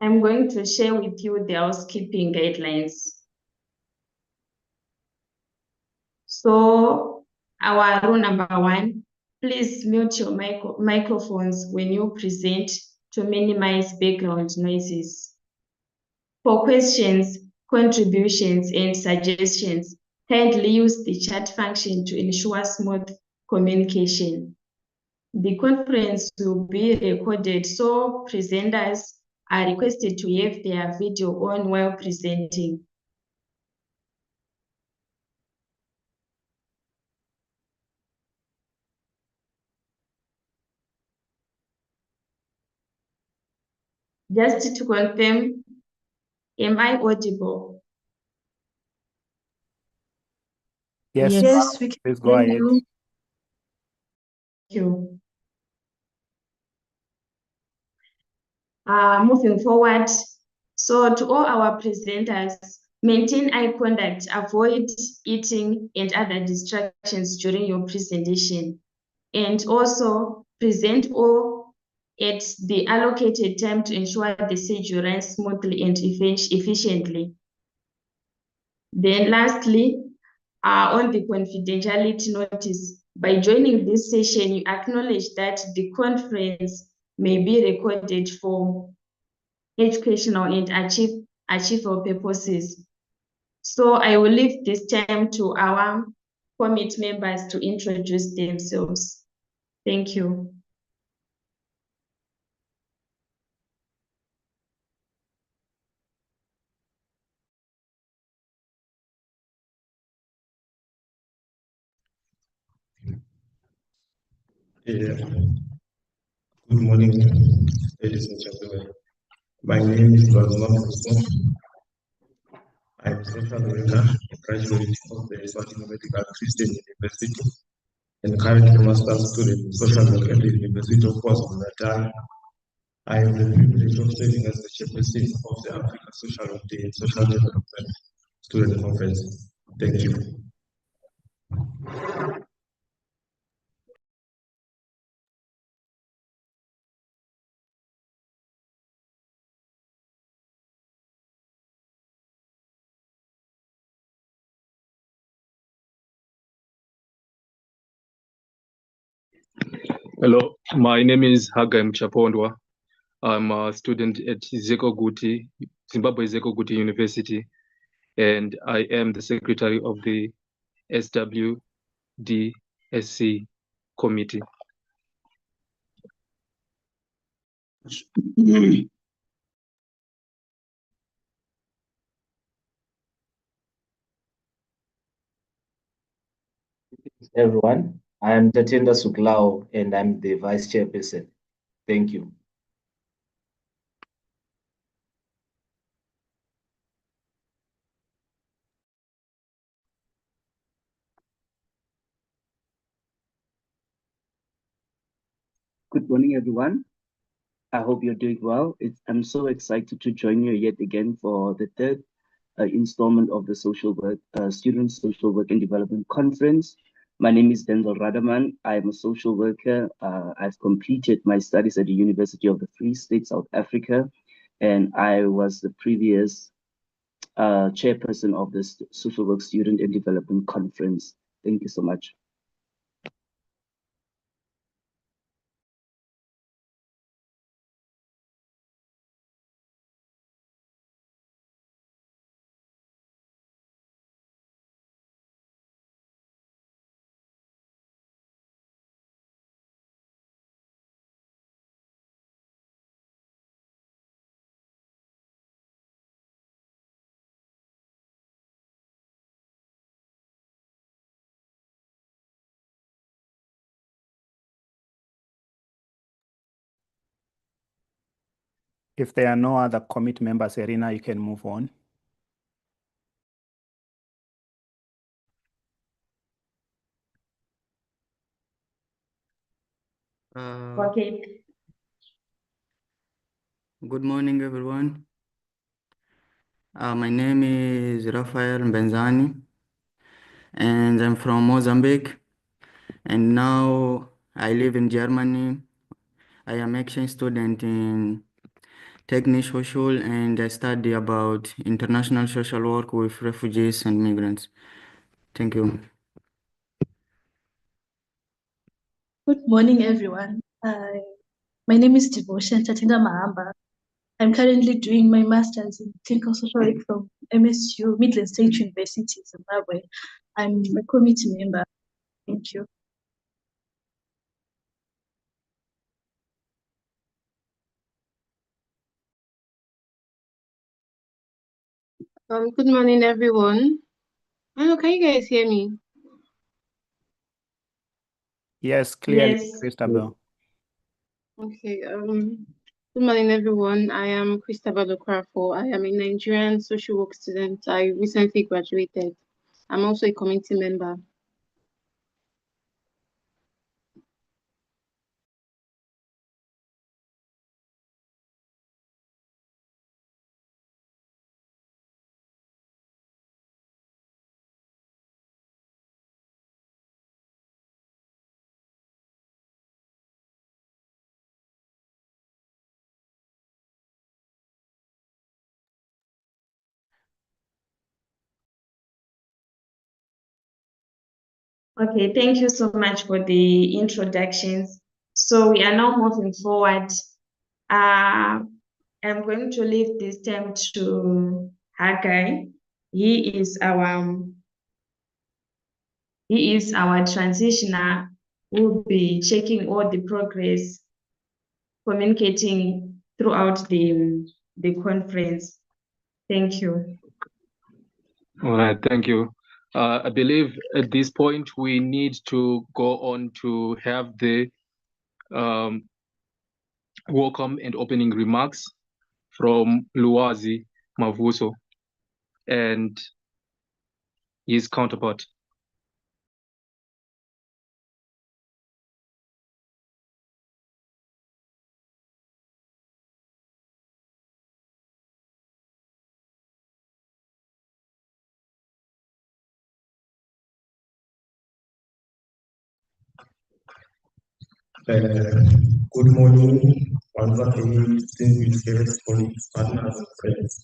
I'm going to share with you the housekeeping guidelines. So our rule number 1, please mute your microphones when you present to minimize background noises. For questions, contributions, and suggestions, kindly use the chat function to ensure smooth communication. The conference will be recorded, so presenters are requested to have their video on while presenting. Just to confirm, am I audible? Yes, we can please go ahead. you. Thank you. Moving forward, so to all our presenters, maintain eye contact, avoid eating and other distractions during your presentation, and also present all at the allocated time to ensure the schedule runs smoothly and efficiently. Then lastly, on the confidentiality notice, by joining this session, you acknowledge that the conference may be recorded for educational and achievable purposes. So I will leave this time to our committee members to introduce themselves. Thank you. Yeah. Good morning, ladies and gentlemen. My name is Bazman Fosun. I'm a social worker, a graduate of the Swahili Medical Christian University, and currently a master's student in social work at the University of KwaZulu-Natal. I have the privilege of serving as the chairperson of the Africa Social Work Day and Social Development Student Conference. Thank you. Hello, my name is Hagai Mchapondwa. I'm a student at Zimbabwe Zeko Guti University, and I am the secretary of the SWDSC committee. Everyone, I am Tatenda Suklao and I'm the vice chairperson. Thank you. Good morning, everyone. I hope you're doing well. I'm so excited to join you yet again for the third installment of the Student Social Work and Development Conference. My name is Denzel Radaman. I'm a social worker. I've completed my studies at the University of the Free State, South Africa, and I was the previous chairperson of the Social Work Student and Development Conference. Thank you so much. If there are no other committee members, Irina, you can move on. Okay. Good morning, everyone. My name is Rafael Mbenzani, and I'm from Mozambique. And now I live in Germany. I am exchange student in techno-social, and I study about international social work with refugees and migrants. Thank you. Good morning, everyone. My name is Devotion Tatinda Mahamba. I'm currently doing my master's in clinical social work from MSU, Midland State University, Zimbabwe. I'm a committee member. Thank you. Good morning, everyone. Can you guys hear me? Yes, clearly, Yes. Christabel. Okay. Good morning, everyone. I am Christabel Okrafo. I am a Nigerian social work student. I recently graduated. I'm also a committee member. Okay, thank you so much for the introductions. So we are now moving forward. I'm going to leave this time to Haggai. He is our transitioner who will be checking all the progress, communicating throughout the conference. Thank you. All right, thank you. I believe at this point we need to go on to have the welcome and opening remarks from Luwazi Mavuso and his counterpart. Good morning, once again, distinguished colleagues, partners, and friends.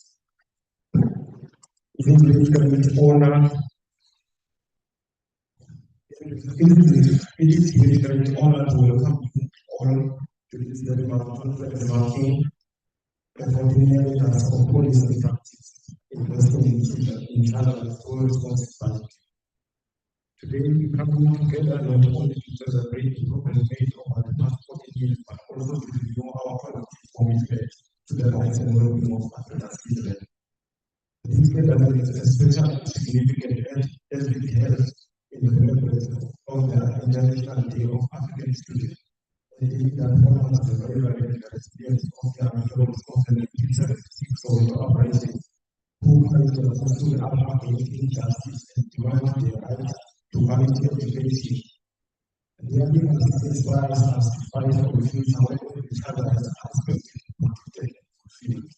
It is with great honor. It is with great honor to welcome you all to this very conference marking the 49 years of policy and practice investing in child and school responsibility. Today, we come together not only to celebrate the progress made over the past 40 years, but also to renew our collective commitment to the rights and well-being of African children. This gathering is especially significant as it is held in the remembrance of the International Day of African Children, a day that honors the bravery and experience of young heroes of the 1976 Soweto uprising, who held the pursuit of injustice and demanded their right to quality education. Their legacy inspires us to fight for the future where each other has aspected, protected, and fulfilled.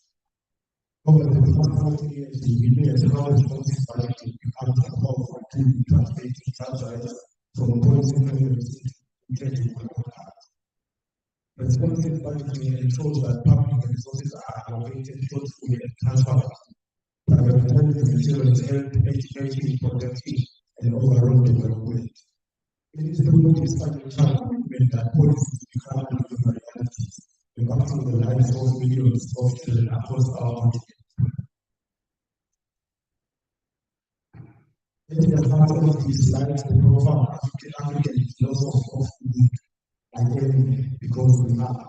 Over the past 40 years, we witnessed how responsibility becomes a powerful tool in translating child rights from policy frameworks into tangible outcomes. Responsible budgeting ensures that public resources are allocated thoughtfully and transparently, prioritizing children's health, education, protection, and overall development. It is through this financial commitment that policies become living realities, impacting the lives of millions of children across our continent. At the heart of this lies the profound African philosophy of good, again, because we are.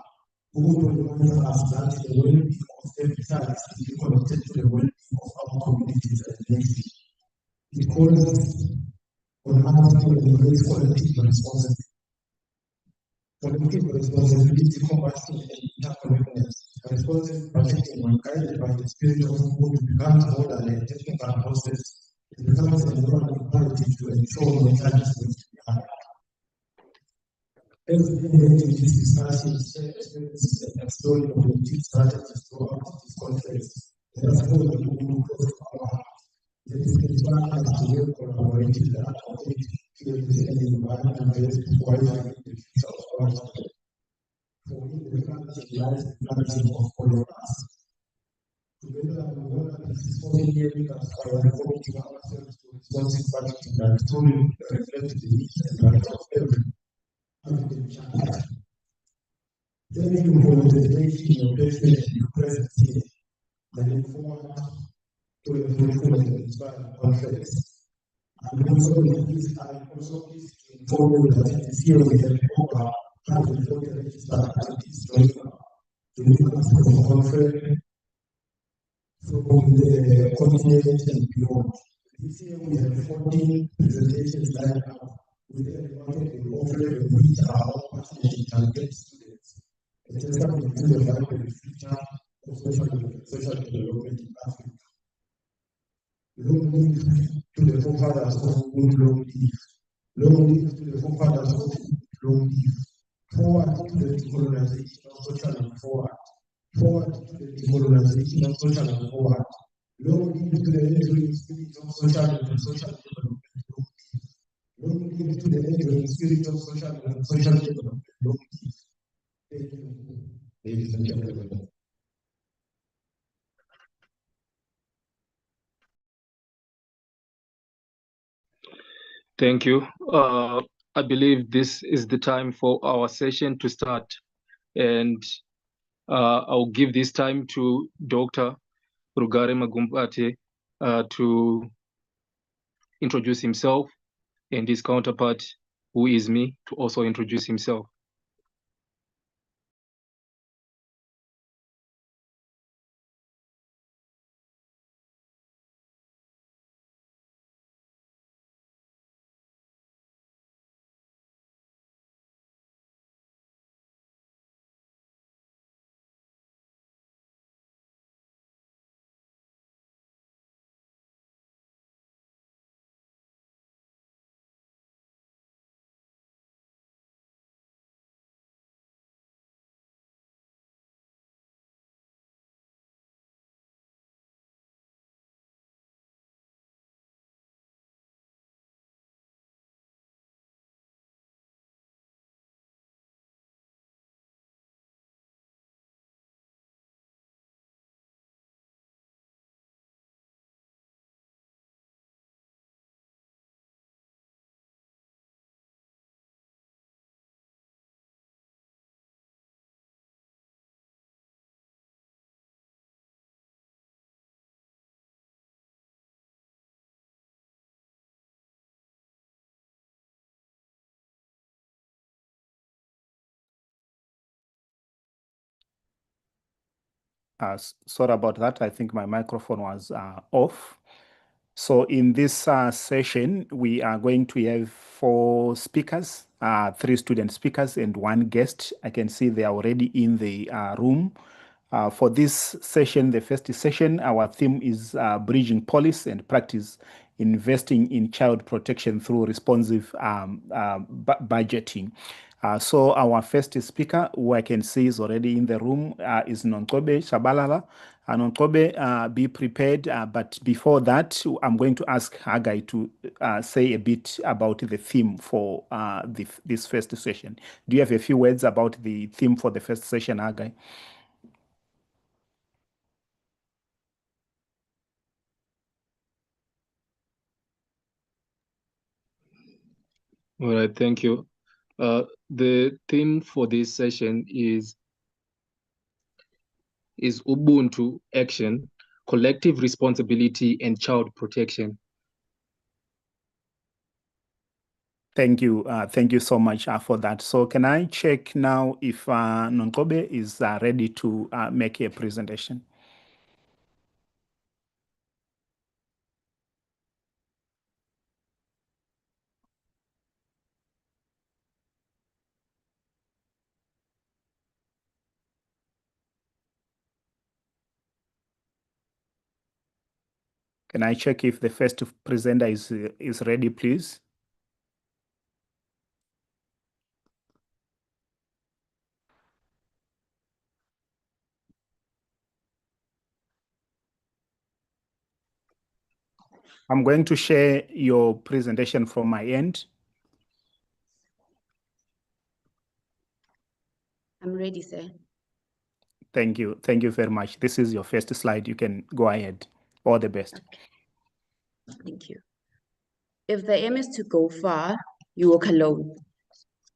Who reminds us that the well-being of every child is connected to the well-being of our communities and nation. It calls on us to embrace collective responsibility. Collective responsibility, compassion, and interconnectedness. Responsible protecting when guided by the spirit of good becomes more than a technical process. It becomes a moral imperative to ensure no child is left behind. Every day in this discussion, share experiences and exploring objective strategies throughout this conference. Let us hold the movement close to our heart. Let us inspire us to work collaboratively and activate fields and environment to wisely in the future of our children. For me, the planting lies the planting of all of us. Together we want that this is 14 years that I am committing ourselves to responsive budgeting that truly reflects the needs and rights of every African child. Thank you for the dedication, your patience, and your presence here. I look forward to a fruitful and inspiring conference. And also, I'm also pleased to inform you that this year we have over 140 registered parties joining us for the conference from the continent and beyond. This year we have 14 presentations lined up with a remarkable offering of which are all passionate target students. A testament to the vibrant future of social development in Africa. Long live to the forefathers of good long live. Long live to the forefathers of good long live. Forward to the decolonization of social and forward. Forward to the decolonization of social and forward. Long live to the enduring spirit of social and social development. Long live to the enduring spirit of social and social development. Long live. Thank you, ladies and gentlemen. Thank you. I believe this is the time for our session to start. And I'll give this time to Dr. Rugare Magumbate to introduce himself, and his counterpart, who is me, to also introduce himself. Sorry about that. I think my microphone was off. So in this session, we are going to have 4 speakers, 3 student speakers and 1 guest. I can see they are already in the room. For this session, the first session, our theme is bridging policy and practice investing in child protection through responsive budgeting. So our first speaker, who I can see is already in the room, is Nonkobe Shabalala. Nonkobe, be prepared. But before that, I'm going to ask Hagai to say a bit about the theme for this first session. Do you have a few words about the theme for the first session, Hagai? All right, thank you. The theme for this session is Ubuntu action, collective responsibility, and child protection. Thank you. Thank you so much for that. So can I check now if Nonkobe is ready to make a presentation? Can I check if the first presenter is ready, please? I'm going to share your presentation from my end. I'm ready, sir. Thank you. Thank you very much. This is your first slide. You can go ahead. All the best. Okay. Thank you. If the aim is to go far, you walk alone.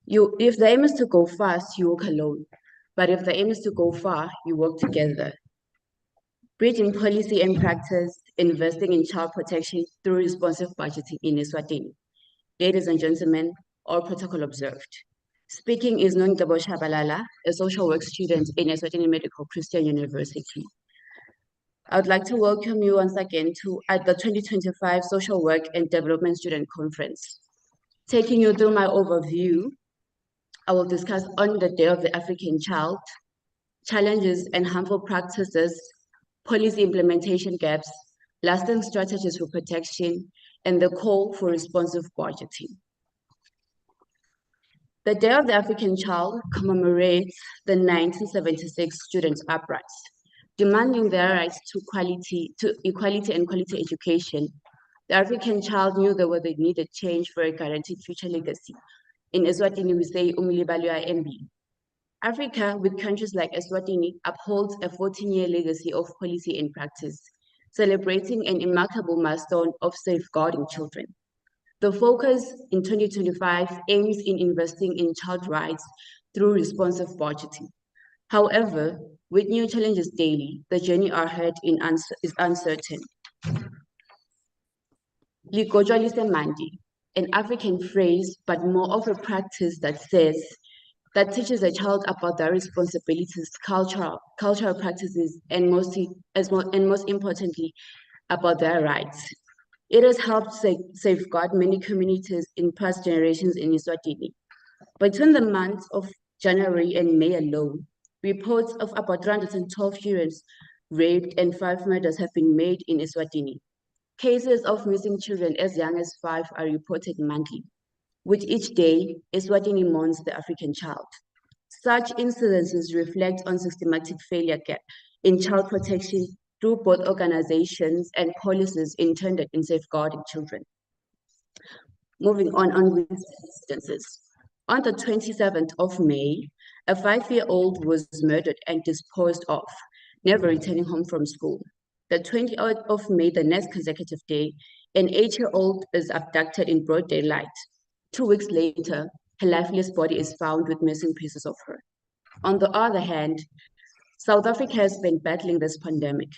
If the aim is to go fast, you walk alone. But if the aim is to go far, you work together. Bridging policy and practice, investing in child protection through responsive budgeting in Eswatini. Ladies and gentlemen, all protocol observed. Speaking is Nongabo Shabalala, a social work student in Eswatini Medical Christian University. I would like to welcome you once again at the 2025 Social Work and Development Student Conference. Taking you through my overview, I will discuss on the Day of the African Child, challenges and harmful practices, policy implementation gaps, lasting strategies for protection, and the call for responsive budgeting. The Day of the African Child commemorates the 1976 Students' Uprising, demanding their rights to equality and quality education. The African child knew there was a needed change for a guaranteed future legacy. In Eswatini, we say Umlibalua MB. Africa, with countries like Eswatini, upholds a 14-year legacy of policy and practice, celebrating an remarkable milestone of safeguarding children. The focus in 2025 aims in investing in child rights through responsive budgeting. However, with new challenges daily, the journey ahead is uncertain. Ligojwa lisemandi, an African phrase, but more of a practice that teaches a child about their responsibilities, cultural practices, and most importantly, about their rights. It has helped safeguard many communities in past generations in Eswatini. Between the months of January and May alone, reports of about 312 children raped and 5 murders have been made in Eswatini. Cases of missing children as young as 5 are reported monthly. With each day, Eswatini mourns the African child. Such incidences reflect on systematic failure in child protection through both organizations and policies intended in safeguarding children. Moving on with instances. On the 27th of May, a 5-year-old was murdered and disposed of, never returning home from school. The 28th of May, the next consecutive day, an 8-year-old is abducted in broad daylight. 2 weeks later, her lifeless body is found with missing pieces of her. On the other hand, South Africa has been battling this pandemic,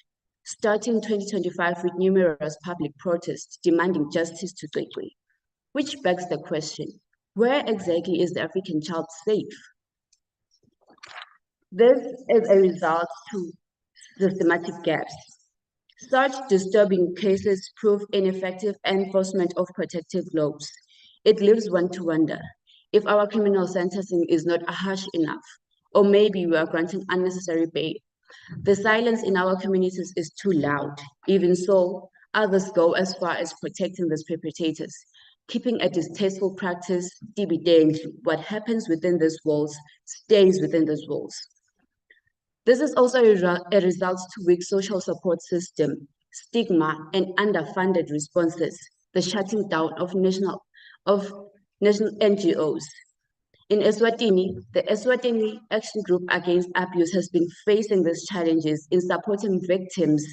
starting 2025 with numerous public protests demanding justice to Tswekwe, which begs the question, where exactly is the African child safe? This is a result to systematic gaps. Such disturbing cases prove ineffective enforcement of protective laws. It leaves one to wonder if our criminal sentencing is not harsh enough, or maybe we are granting unnecessary bail. The silence in our communities is too loud. Even so, others go as far as protecting these perpetrators, keeping a distasteful practice, what happens within these walls stays within these walls. This is also a result to weak social support system, stigma, and underfunded responses, the shutting down of national NGOs. In Eswatini, the Eswatini Action Group Against Abuse has been facing these challenges in supporting victims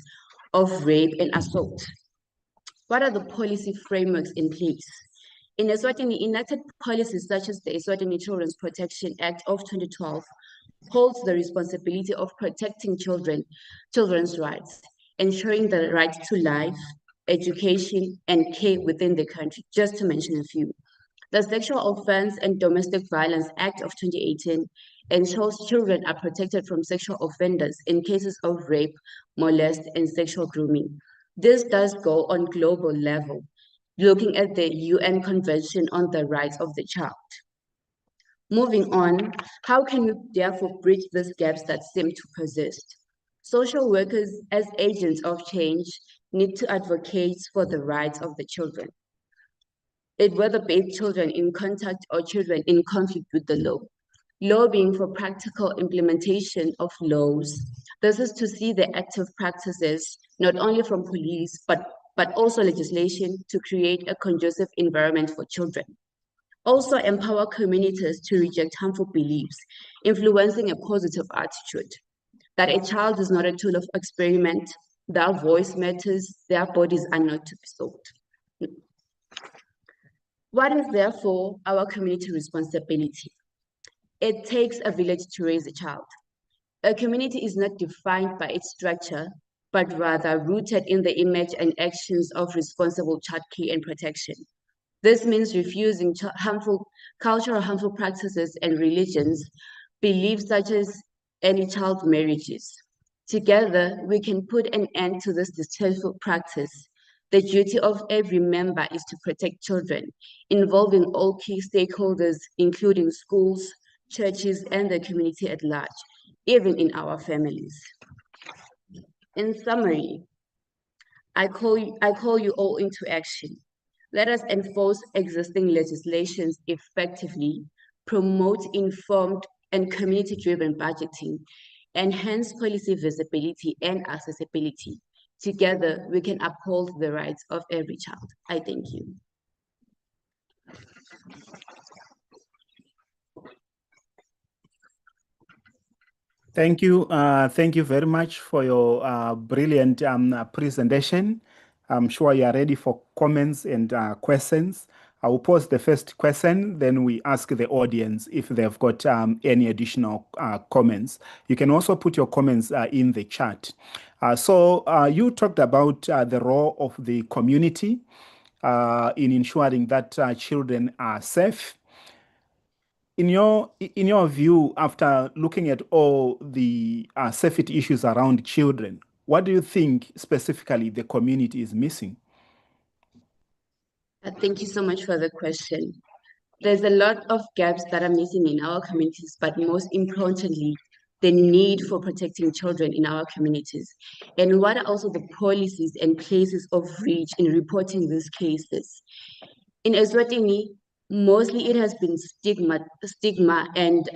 of rape and assault. What are the policy frameworks in place? In Eswatini, enacted policies such as the Eswatini Children's Protection Act of 2012 holds the responsibility of protecting children's rights, ensuring the right to life, education, and care within the country, just to mention a few. The Sexual Offense and Domestic Violence Act of 2018 ensures children are protected from sexual offenders in cases of rape, molest, and sexual grooming. This does go on global level, looking at the UN Convention on the Rights of the Child. Moving on, how can we therefore bridge these gaps that seem to persist? Social workers, as agents of change, need to advocate for the rights of the children, whether be it children in contact or children in conflict with the law. Lobbying for practical implementation of laws. This is to see the active practices, not only from police, but also legislation to create a conducive environment for children. Also empower communities to reject harmful beliefs, influencing a positive attitude. that a child is not a tool of experiment, their voice matters, their bodies are not to be sold. What is therefore our community responsibility? It takes a village to raise a child. A community is not defined by its structure, but rather rooted in the image and actions of responsible child care and protection. This means refusing cultural harmful practices and religions, beliefs such as any child marriages. Together, we can put an end to this distasteful practice. The duty of every member is to protect children, involving all key stakeholders, including schools, churches, and the community at large, even in our families. In summary, I call you all into action. Let us enforce existing legislations effectively, promote informed and community-driven budgeting, enhance policy visibility and accessibility. Together, we can uphold the rights of every child. I thank you. Thank you. Thank you very much for your brilliant presentation. I'm sure you are ready for comments and questions. I will pose the first question, then we ask the audience if they've got any additional comments. You can also put your comments in the chat. So you talked about the role of the community in ensuring that children are safe. In your view, after looking at all the safety issues around children, what do you think specifically the community is missing? Thank you so much for the question. There's a lot of gaps that are missing in our communities, but most importantly, the need for protecting children in our communities. And what are also the policies and places of reach in reporting these cases? In Eswatini, mostly it has been stigma and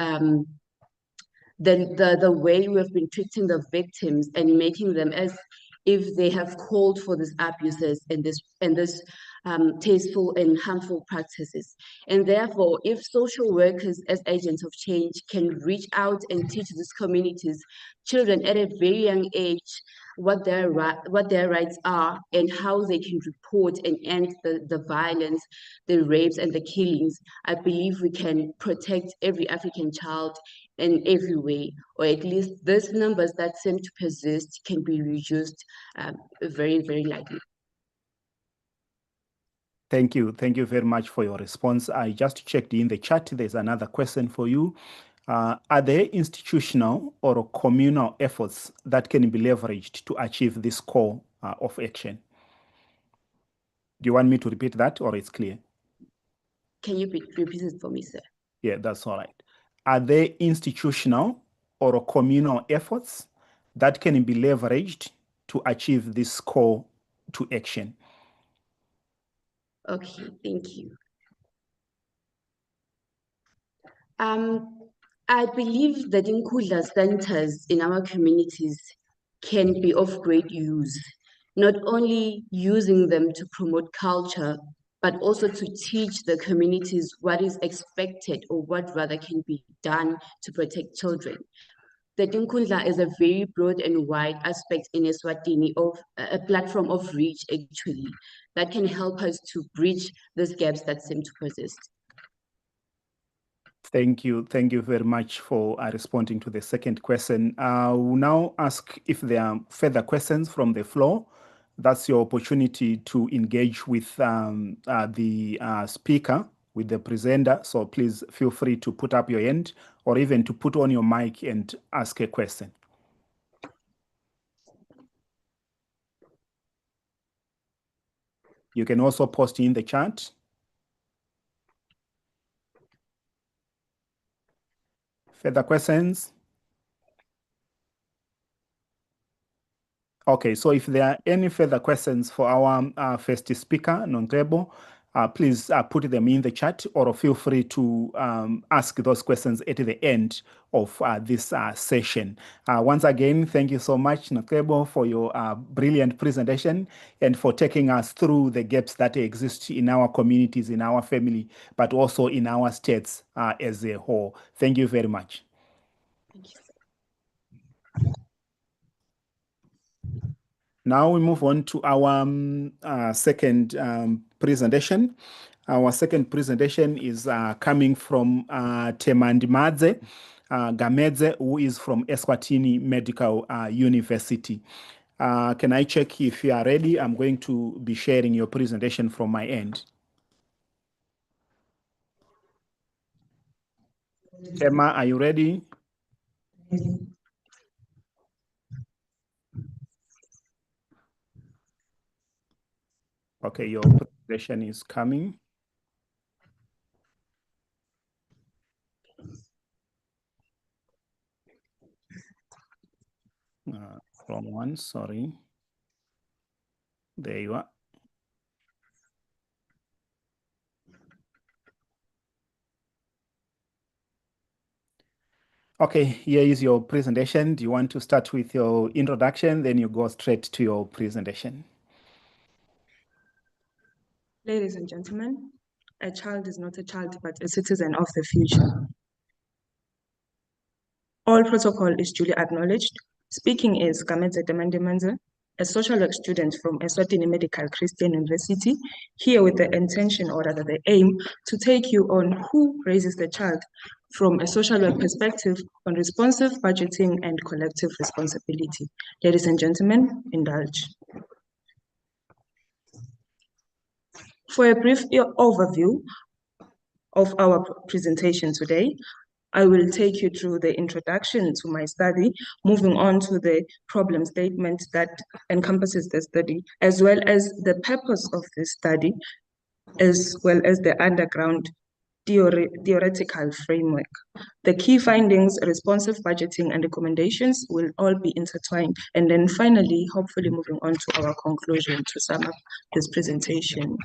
the way we have been treating the victims and making them as if they have called for these abuses and this tasteful and harmful practices. And therefore, if social workers as agents of change can reach out and teach these communities, children at a very young age, what their rights are and how they can report and end the violence, the rapes and the killings, I believe we can protect every African child in every way, or at least those numbers that seem to persist can be reduced very, very likely. Thank you. Thank you very much for your response. I just checked in the chat. There's another question for you. Are there institutional or communal efforts that can be leveraged to achieve this call of action? Do you want me to repeat that, or it's clear? Can you repeat it for me, sir? Yeah, that's all right. Are there institutional or communal efforts that can be leveraged to achieve this call to action? Okay, thank you. I believe that Inkudla centers in our communities can be of great use, not only using them to promote culture, but also to teach the communities what is expected or what rather can be done to protect children. The Inkudla is a very broad and wide aspect in Eswatini of a platform of reach, actually, that can help us to bridge these gaps that seem to persist. Thank you. Thank you very much for responding to the second question. We'll now ask if there are further questions from the floor. That's your opportunity to engage with the speaker, with the presenter. So please feel free to put up your hand or even to put on your mic and ask a question. You can also post in the chat. Further questions? Okay, so if there are any further questions for our first speaker, Nontebo, please put them in the chat or feel free to ask those questions at the end of this session. Once again, thank you so much, Nontebo, for your brilliant presentation and for taking us through the gaps that exist in our communities, in our family, but also in our states as a whole. Thank you very much. Thank you. Now we move on to our second presentation. Our second presentation is coming from Temandimadze Gamedze, who is from Eswatini Medical University. Can I check if you are ready? I'm going to be sharing your presentation from my end. Tema, are you ready? Okay, your presentation is coming. Wrong one, sorry. There you are. Okay, here is your presentation. Do you want to start with your introduction, then you go straight to your presentation? Ladies and gentlemen, a child is not a child, but a citizen of the future. All protocol is duly acknowledged. Speaking is Gamedze Temandimadze, a social work student from Eswatini Medical Christian University, here with the intention, or rather the aim, to take you on who raises the child from a social work perspective on responsive budgeting and collective responsibility. Ladies and gentlemen, indulge. For a brief overview of our presentation today, I will take you through the introduction to my study, moving on to the problem statement that encompasses the study, as well as the purpose of this study, as well as the underground theoretical framework. The key findings, responsive budgeting, and recommendations will all be intertwined. And then finally, hopefully moving on to our conclusion to sum up this presentation.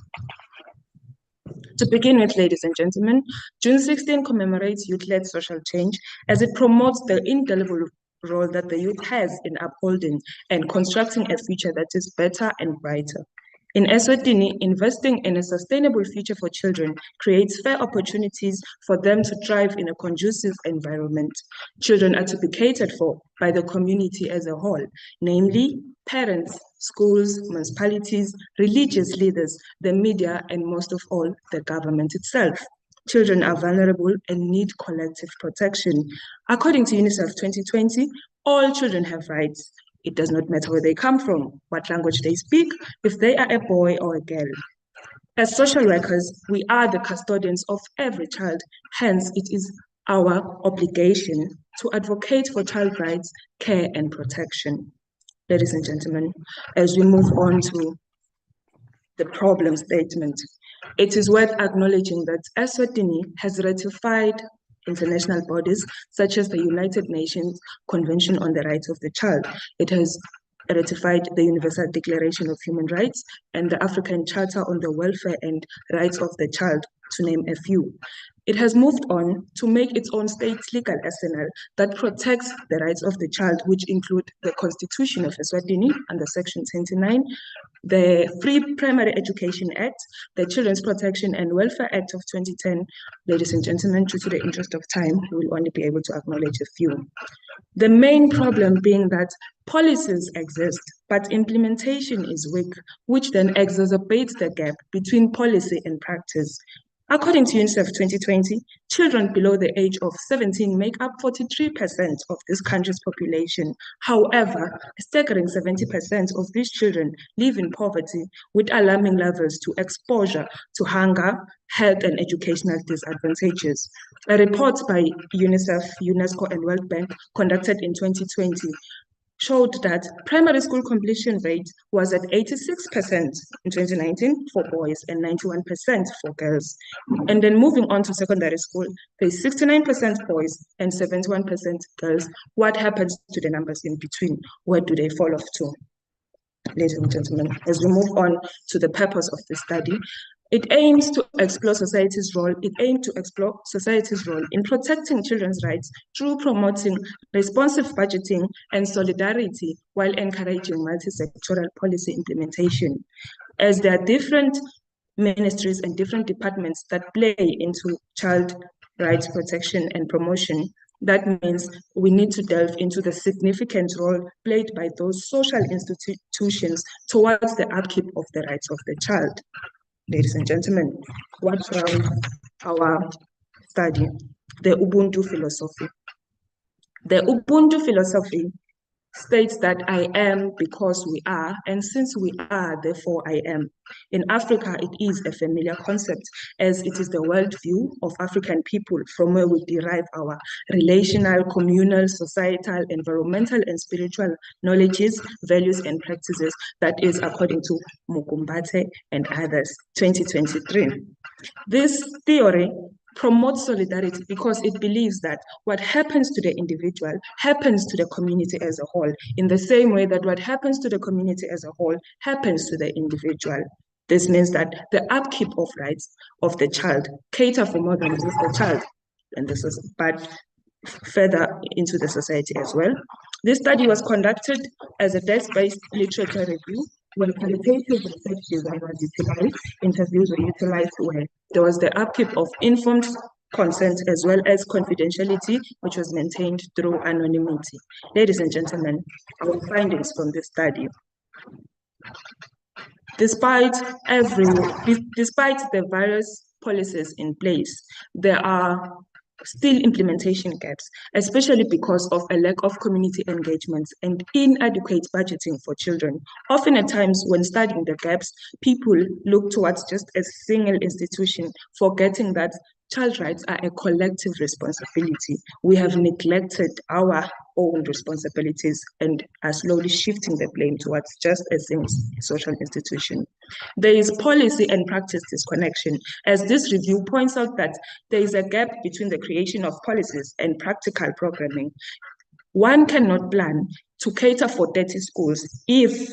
To begin with, ladies and gentlemen, June 16 commemorates youth-led social change as it promotes the indelible role that the youth has in upholding and constructing a future that is better and brighter. In Eswatini, investing in a sustainable future for children creates fair opportunities for them to thrive in a conducive environment. Children are to be catered for by the community as a whole, namely parents, schools, municipalities, religious leaders, the media, and most of all, the government itself. Children are vulnerable and need collective protection. According to UNICEF 2020, all children have rights. It does not matter where they come from, what language they speak, if they are a boy or a girl. As social workers, we are the custodians of every child. Hence, it is our obligation to advocate for child rights, care, and protection. Ladies and gentlemen, as we move on to the problem statement, it is worth acknowledging that Eswatini has ratified international bodies such as the United Nations Convention on the Rights of the Child. It has ratified the Universal Declaration of Human Rights and the African Charter on the Welfare and Rights of the Child, to name a few. It has moved on to make its own state's legal arsenal that protects the rights of the child, which include the Constitution of Eswatini under Section 29, the Free Primary Education Act, the Children's Protection and Welfare Act of 2010. Ladies and gentlemen, due to the interest of time, we will only be able to acknowledge a few. The main problem being that policies exist, but implementation is weak, which then exacerbates the gap between policy and practice. According to UNICEF 2020, children below the age of 17 make up 43% of this country's population. However, a staggering 70% of these children live in poverty, with alarming levels to exposure to hunger, health, and educational disadvantages. A report by UNICEF, UNESCO, and World Bank conducted in 2020 showed that primary school completion rate was at 86% in 2019 for boys and 91% for girls. And then moving on to secondary school, there's 69% boys and 71% girls. What happens to the numbers in between? Where do they fall off to? Ladies and gentlemen, as we move on to the purpose of the study, it aims to explore society's role. It aims to explore society's role in protecting children's rights through promoting responsive budgeting and solidarity while encouraging multi-sectoral policy implementation. As there are different ministries and different departments that play into child rights protection and promotion, That means we need to delve into the significant role played by those social institutions towards the upkeep of the rights of the child. Ladies and gentlemen, what rounds our study? The Ubuntu philosophy. The Ubuntu philosophy states that I am because we are, and since we are, therefore I am. In Africa, it is a familiar concept, as it is the worldview of African people from where we derive our relational, communal, societal, environmental, and spiritual knowledges, values, and practices. That is according to Mukumbate and others, 2023. This theory promotes solidarity because it believes that what happens to the individual happens to the community as a whole, in the same way that what happens to the community as a whole happens to the individual. This means that the upkeep of rights of the child cater for more than just the child, and this is but further into the society as well. This study was conducted as a desk-based literature review where qualitative research design was utilized, interviews were utilized, where there was the upkeep of informed consent as well as confidentiality, which was maintained through anonymity. Ladies and gentlemen, our findings from this study. Despite the various policies in place, there are still implementation gaps, especially because of a lack of community engagement and inadequate budgeting for children. Often at times when studying the gaps, people look towards just a single institution, forgetting that child rights are a collective responsibility. We have neglected our own responsibilities and are slowly shifting the blame towards just a single social institution. There is policy and practice disconnection, as this review points out that there is a gap between the creation of policies and practical programming. One cannot plan to cater for 30 schools if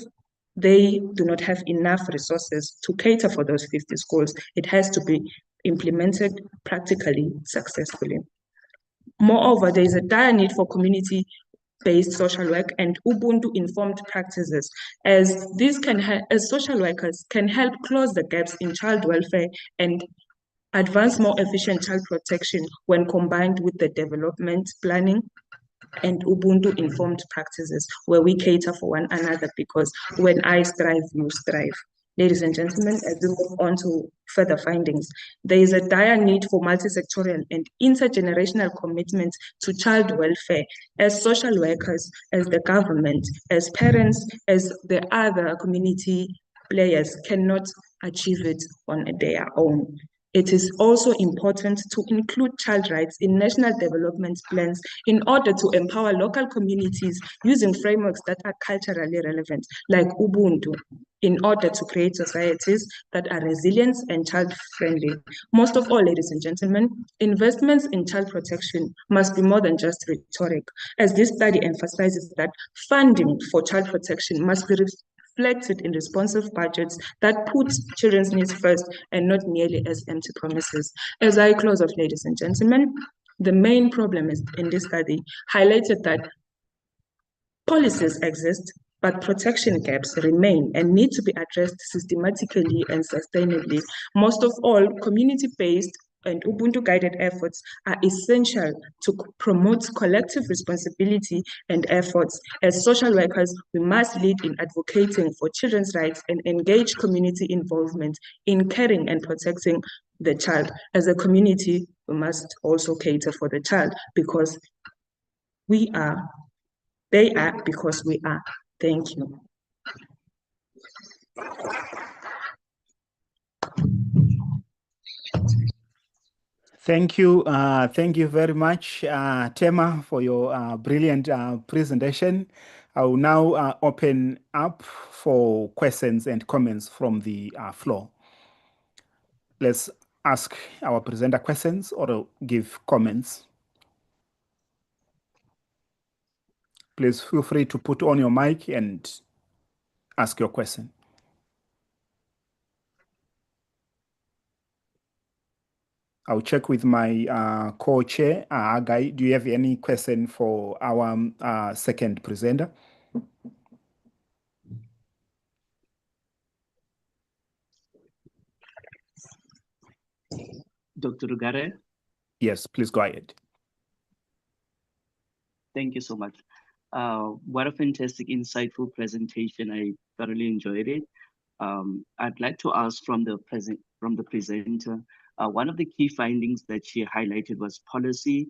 they do not have enough resources to cater for those 50 schools. It has to be implemented practically successfully. Moreover, there is a dire need for community-based social work and Ubuntu-informed practices, as these as social workers can help close the gaps in child welfare and advance more efficient child protection when combined with the development planning and Ubuntu-informed practices, where we cater for one another, because when I strive, you strive. Ladies and gentlemen, as we move on to further findings, there is a dire need for multi-sectorial and intergenerational commitment to child welfare as social workers, as the government, as parents, as the other community players cannot achieve it on their own. It is also important to include child rights in national development plans in order to empower local communities using frameworks that are culturally relevant, like Ubuntu, in order to create societies that are resilient and child-friendly. Most of all, ladies and gentlemen, investments in child protection must be more than just rhetoric, as this study emphasizes that funding for child protection must be reflected in responsive budgets that put children's needs first and not merely as empty promises. As I close off, ladies and gentlemen, the main problem is in this study highlighted that policies exist, but protection gaps remain and need to be addressed systematically and sustainably. Most of all, community-based and Ubuntu-guided efforts are essential to promote collective responsibility and efforts. As social workers, we must lead in advocating for children's rights and engage community involvement in caring and protecting the child. As a community, we must also cater for the child, because we are, they are because we are. Thank you. Thank you very much, Tema, for your brilliant presentation. I will now open up for questions and comments from the floor. Let's ask our presenter questions or give comments. Please feel free to put on your mic and ask your question. I'll check with my co-chair, Agai. Do you have any question for our second presenter? Dr. Rugare? Yes, please go ahead. Thank you so much. What a fantastic, insightful presentation. I thoroughly enjoyed it. I'd like to ask from the presenter, one of the key findings that she highlighted was policy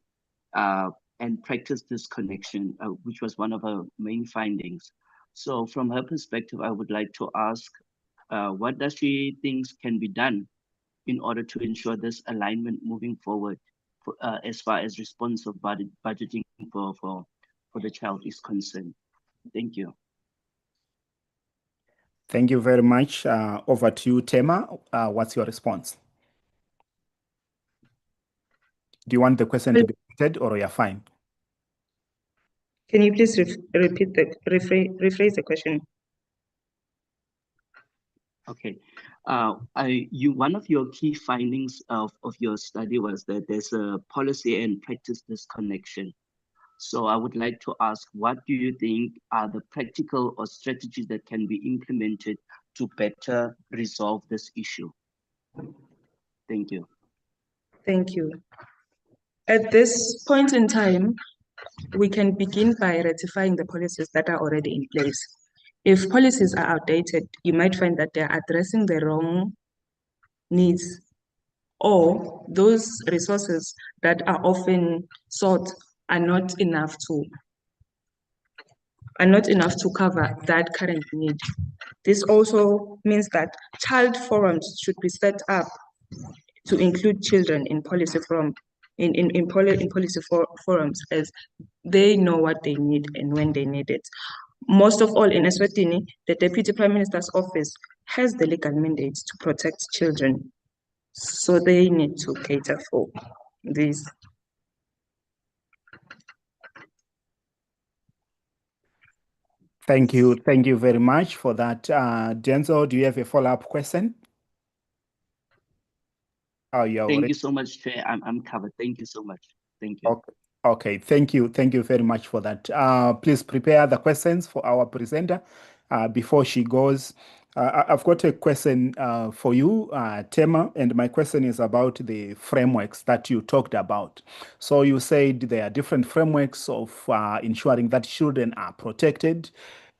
and practice disconnection, which was one of her main findings. So from her perspective, I would like to ask, what does she think can be done in order to ensure this alignment moving forward as far as responsive budgeting for the child is concerned? Thank you. Thank you very much. Over to you, Tema. What's your response? Do you want the question to be repeated, or you're fine? Can you please rephrase the question? Okay. One of your key findings of your study was that there's a policy and practice disconnection. So I would like to ask, what do you think are the practical or strategies that can be implemented to better resolve this issue? Thank you. Thank you. At this point in time, we can begin by ratifying the policies that are already in place. If policies are outdated, you might find that they're addressing the wrong needs, or those resources that are often sought are not enough to cover that current need. This also means that child forums should be set up to include children in policy forums, as they know what they need and when they need it. Most of all, in Eswatini, the Deputy Prime Minister's office has the legal mandate to protect children. So they need to cater for this. Thank you. Thank you very much for that. Denzel, do you have a follow-up question? Oh, yeah. Thank you so much, Chair. I'm covered. Thank you so much. Thank you. Okay. Thank you. Thank you very much for that. Please prepare the questions for our presenter before she goes. I've got a question for you, Tema, and my question is about the frameworks that you talked about. So you said there are different frameworks of ensuring that children are protected.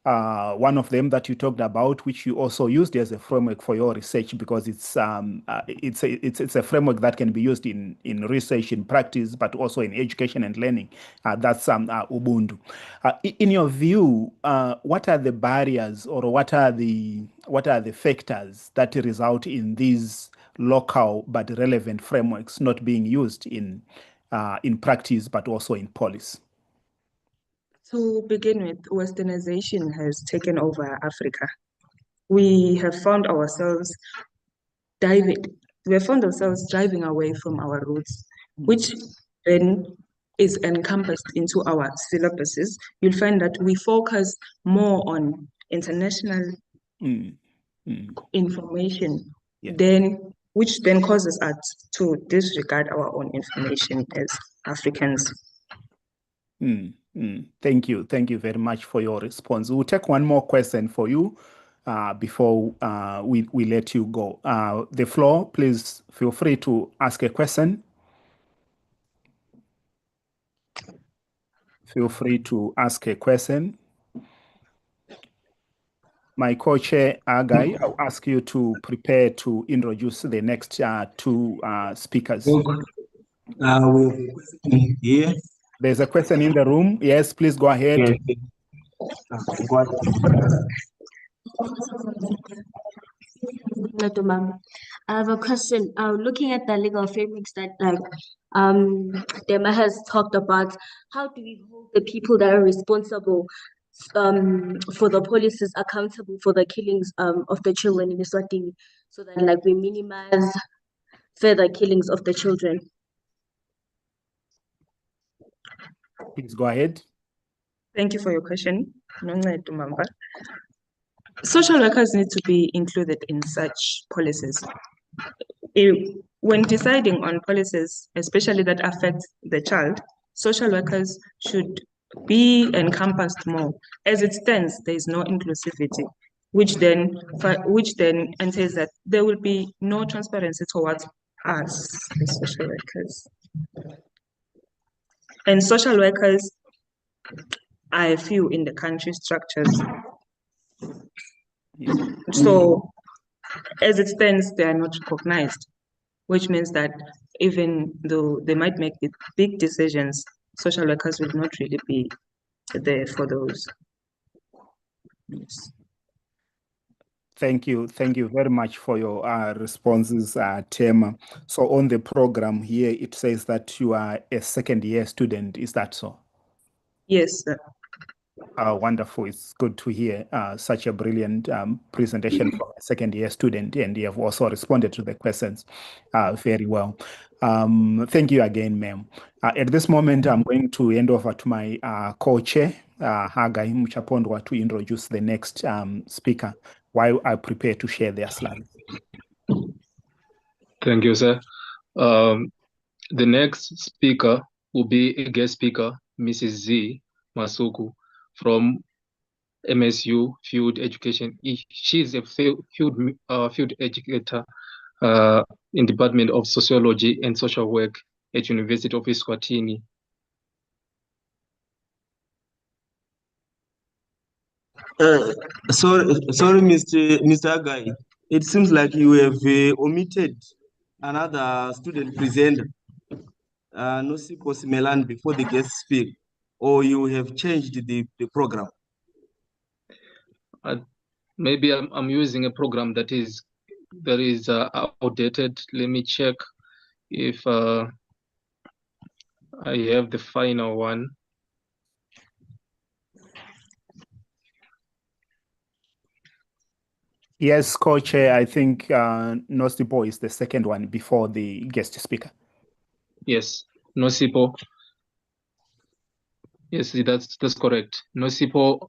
One of them that you talked about, which you also used as a framework for your research, because it's a framework that can be used in research, in practice, but also in education and learning. That's Ubuntu. In your view, what are the barriers, or what are the factors that result in these local but relevant frameworks not being used in practice, but also in policy? To begin with, Westernization has taken over Africa. We have found ourselves driving away from our roots, which then is encompassed into our syllabuses. You'll find that we focus more on international information, which then causes us to disregard our own information as Africans. Thank you. Thank you very much for your response. We'll take one more question for you before we let you go. The floor, please feel free to ask a question. Feel free to ask a question. My co-chair, Agai, I'll ask you to prepare to introduce the next two speakers. Here. There's a question in the room. Yes, please go ahead. Yes. I have a question. Looking at the legal frameworks that Dema has talked about, how do we hold the people that are responsible for the policies accountable for the killings of the children in Eswatini, so that we minimize further killings of the children? Please go ahead. Thank you for your question. Social workers need to be included in such policies. When deciding on policies, especially that affect the child, social workers should be encompassed more. As it stands, there is no inclusivity, which then entails that there will be no transparency towards us, the social workers. And social workers are a few in the country structures. So as it stands, they are not recognized, which means that even though they might make big decisions, social workers will not really be there for those. Yes. Thank you very much for your responses, Tema. So on the program here, it says that you are a second-year student. Is that so? Yes, sir. Wonderful. It's good to hear such a brilliant presentation from a second-year student, and you have also responded to the questions very well. Thank you again, ma'am. At this moment, I'm going to hand over to my co-chair, Hagai Muchapondwa, to introduce the next speaker while I prepare to share their slides. Thank you, sir. The next speaker will be a guest speaker, Mrs. Z. Masuku from MSU Field Education. She is a field educator in Department of Sociology and Social Work at University of Eswatini. Sorry, Mr. Agai. It seems like you have omitted another student presenter, Nosipo Simelan, before the guest speak, or you have changed the program. Maybe I'm using a program that is outdated. Let me check if I have the final one. Yes, co-chair, I think Nosipo is the second one before the guest speaker. Yes, Nosipo. Yes, that's correct. Nosipo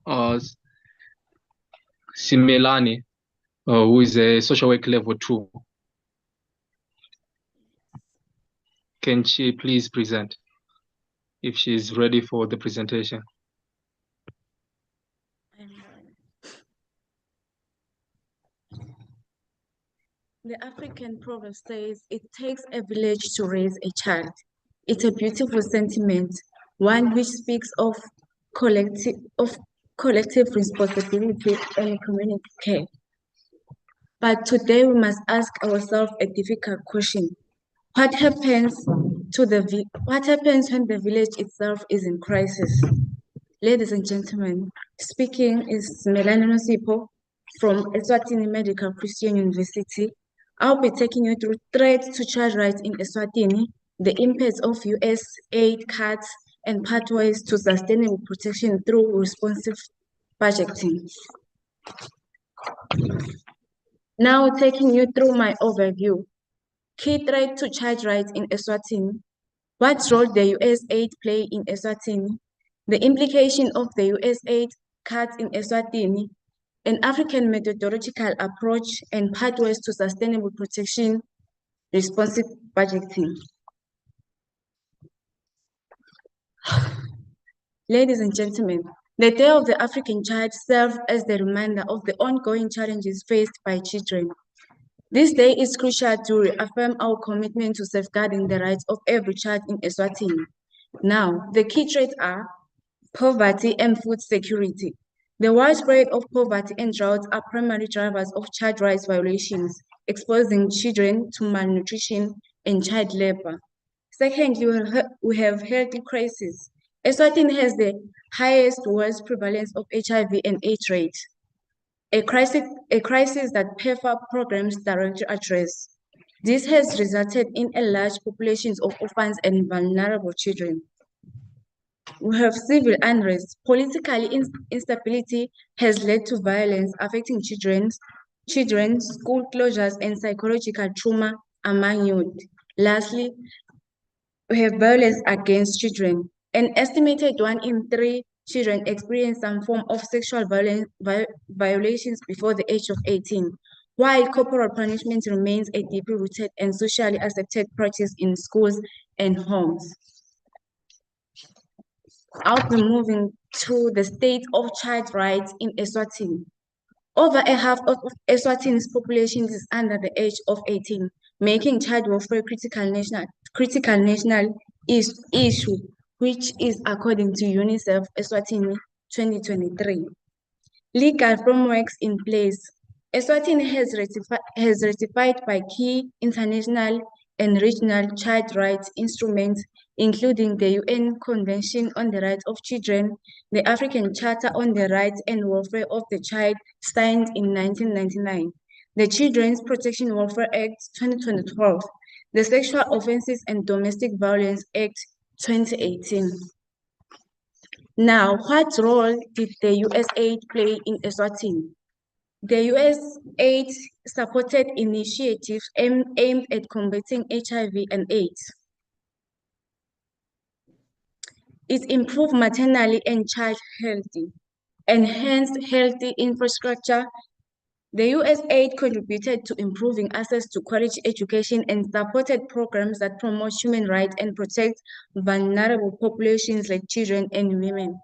Simelani, who is a social work level 2. Can she please present if she is ready for the presentation? The African proverb says, "It takes a village to raise a child." It's a beautiful sentiment, one which speaks of collective responsibility and community care. But today we must ask ourselves a difficult question: what happens when the village itself is in crisis? Ladies and gentlemen, speaking is Melanie Nosipo from Eswatini Medical Christian University. I'll be taking you through threats to child rights in Eswatini, the impacts of US aid cuts, and pathways to sustainable protection through responsive budgeting. Now taking you through my overview. Key threat to child rights in Eswatini. What role the US aid play in Eswatini? The implication of the US aid cuts in Eswatini, an African methodological approach and pathways to sustainable protection, responsive budgeting. Ladies and gentlemen, the Day of the African Child serves as the reminder of the ongoing challenges faced by children. This day is crucial to reaffirm our commitment to safeguarding the rights of every child in Eswatini. Now, the key threats are poverty and food security. The widespread of poverty and drought are primary drivers of child rights violations, exposing children to malnutrition and child labor. Secondly, we have health crisis. Eswatini has the highest worst prevalence of HIV and AIDS rate, a crisis that PEPFAR programs directly address. This has resulted in a large population of orphans and vulnerable children. We have civil unrest. Political instability has led to violence affecting children, school closures, and psychological trauma among youth. Lastly, we have violence against children. An estimated 1 in 3 children experience some form of sexual violations before the age of 18, while corporal punishment remains a deeply rooted and socially accepted practice in schools and homes. I'll be moving to the state of child rights in Eswatini. Over a half of Eswatini's population is under the age of 18, making child welfare critical national issue. which is according to UNICEF Eswatini 2023. Legal frameworks in place. Eswatini has ratified by key international and regional child rights instruments, including the UN Convention on the Rights of Children, the African Charter on the Rights and Welfare of the Child, signed in 1999, the Children's Protection Welfare Act 2012, the Sexual Offences and Domestic Violence Act 2018. Now, what role did the USAID play in Eswatini? The USAID supported initiatives aimed at combating HIV and AIDS. It improved maternal and child health, enhanced healthy infrastructure. The USAID contributed to improving access to quality education and supported programs that promote human rights and protect vulnerable populations like children and women.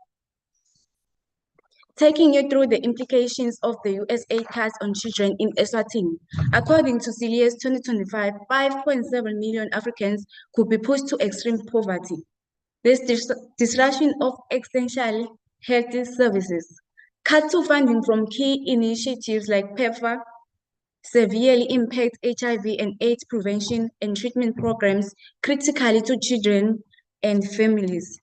Taking you through the implications of the USAID cuts on children in Eswatini. According to CELIA's 2025, 5.7 million Africans could be pushed to extreme poverty. This disruption of essential health services. Cut to funding from key initiatives like PEPFAR severely impact HIV and AIDS prevention and treatment programs critically to children and families.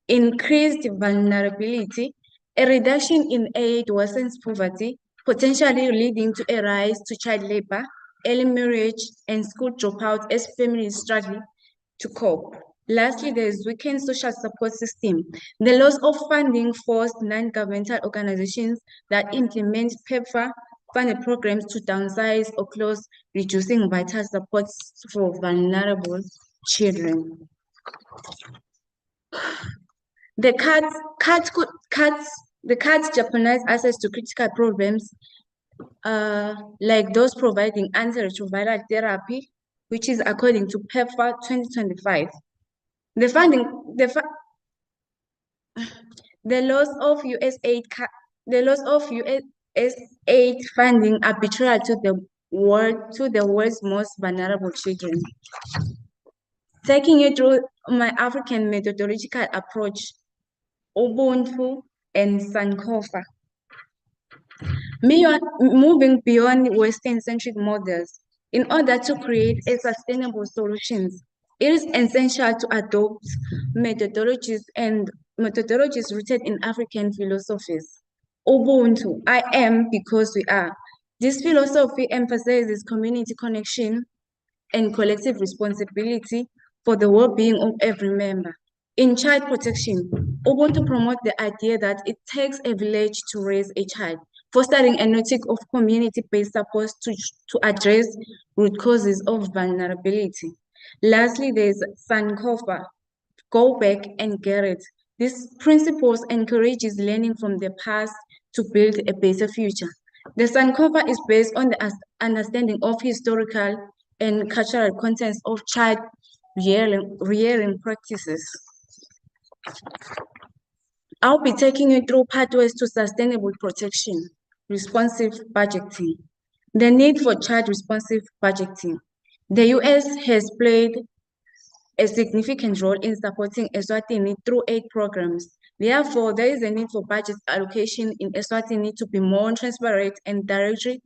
Increased vulnerability. A reduction in aid worsens poverty, potentially leading to a rise to child labor, early marriage, and school dropout as families struggle to cope. Lastly, there is weakened social support system. The loss of funding forced non-governmental organizations that implement PEPFAR funded programs to downsize or close, reducing vital supports for vulnerable children. The cuts jeopardize access to critical programs like those providing antiretroviral therapy, which is according to PEPFAR 2025. The loss of USAID funding arbitrary to the world's most vulnerable children. Taking you through my African methodological approach, Ubuntu and Sankofa. Moving beyond Western-centric models, in order to create a sustainable solutions, it is essential to adopt methodologies rooted in African philosophies. Ubuntu, I am because we are. This philosophy emphasizes community connection and collective responsibility for the well-being of every member. In child protection, Ubuntu promotes the idea that it takes a village to raise a child, fostering an ethic of community-based support to address root causes of vulnerability. Lastly, there's Sankofa, go back and get it. These principles encourages learning from the past to build a better future. The Sankofa is based on the understanding of historical and cultural contents of child rearing practices. I'll be taking you through pathways to sustainable protection, responsive budgeting. The need for child responsive budgeting. The US has played a significant role in supporting Eswatini through aid programs. Therefore, there is a need for budget allocation in Eswatini to be more transparent and directly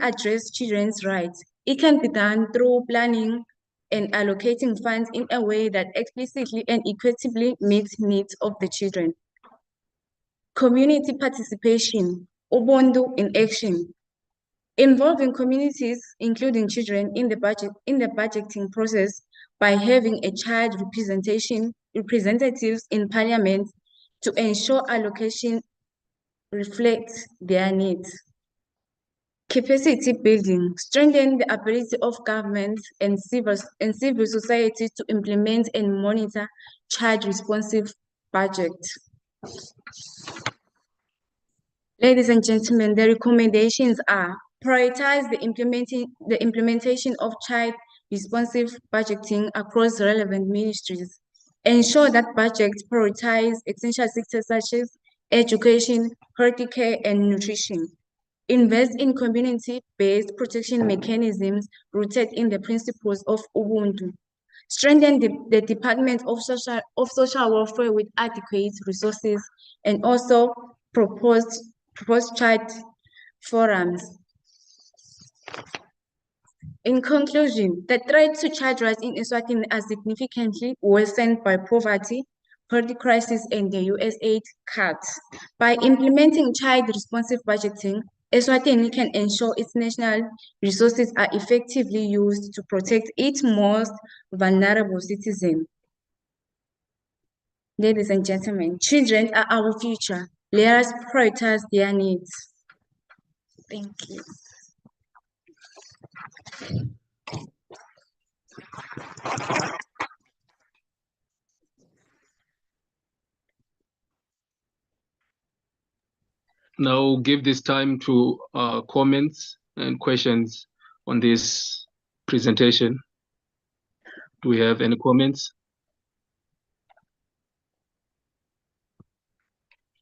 address children's rights. It can be done through planning and allocating funds in a way that explicitly and equitably meets needs of the children. Community participation, Ubuntu in action. Involving communities, including children, in the budgeting process by having a child representatives in parliament to ensure allocation reflects their needs. Capacity building, strengthen the ability of governments and civil society to implement and monitor child responsive budgets. Ladies and gentlemen, the recommendations are: prioritize the implementation of child responsive budgeting across relevant ministries. Ensure that budgets prioritize essential sectors such as education, healthcare, and nutrition. Invest in community-based protection mechanisms rooted in the principles of Ubuntu. strengthen the Department of Social Welfare with adequate resources, and also proposed child forums. In conclusion, the threat to child rights in Eswatini are significantly worsened by poverty, political crisis, and the USAID cuts. By implementing child-responsive budgeting, Eswatini can ensure its national resources are effectively used to protect its most vulnerable citizens. Ladies and gentlemen, children are our future. Let us prioritize their needs. Thank you. Now give this time to comments and questions on this presentation. Do we have any comments?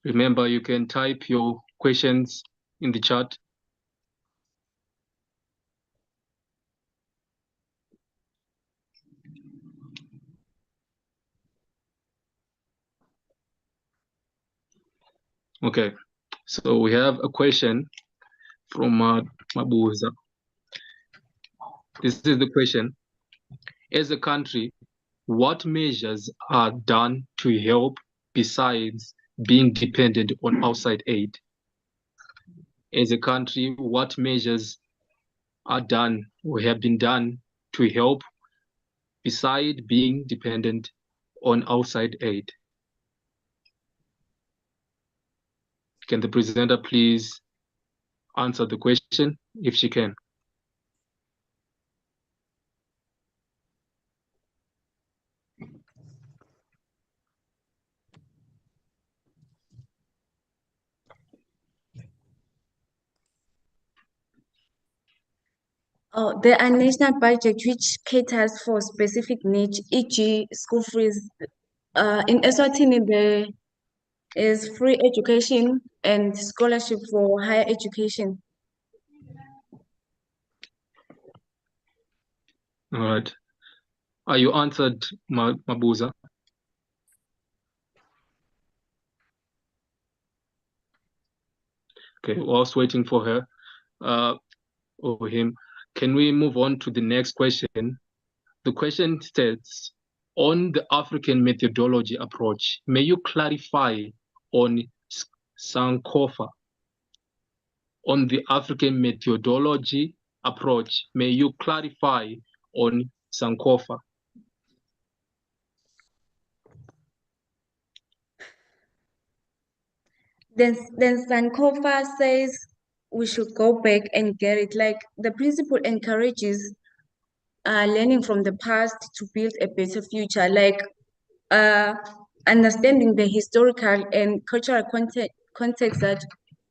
Remember, you can type your questions in the chat. Okay, so we have a question from Mabuza. This is the question. As a country, what measures are done to help besides being dependent on outside aid? As a country, what measures are done or have been done to help besides being dependent on outside aid? Can the presenter please answer the question if she can? Oh, there are national budget which caters for specific needs, e.g. school fees. In Eswatini, there is free education and scholarship for higher education. All right. Are you answered, Mabuza? Okay, whilst waiting for her or him, can we move on to the next question? The question states, on the African methodology approach, may you clarify on Sankofa? On the African methodology approach, may you clarify on Sankofa? Then Sankofa says we should go back and get it. Like the principle encourages learning from the past to build a better future, like understanding the historical and cultural context that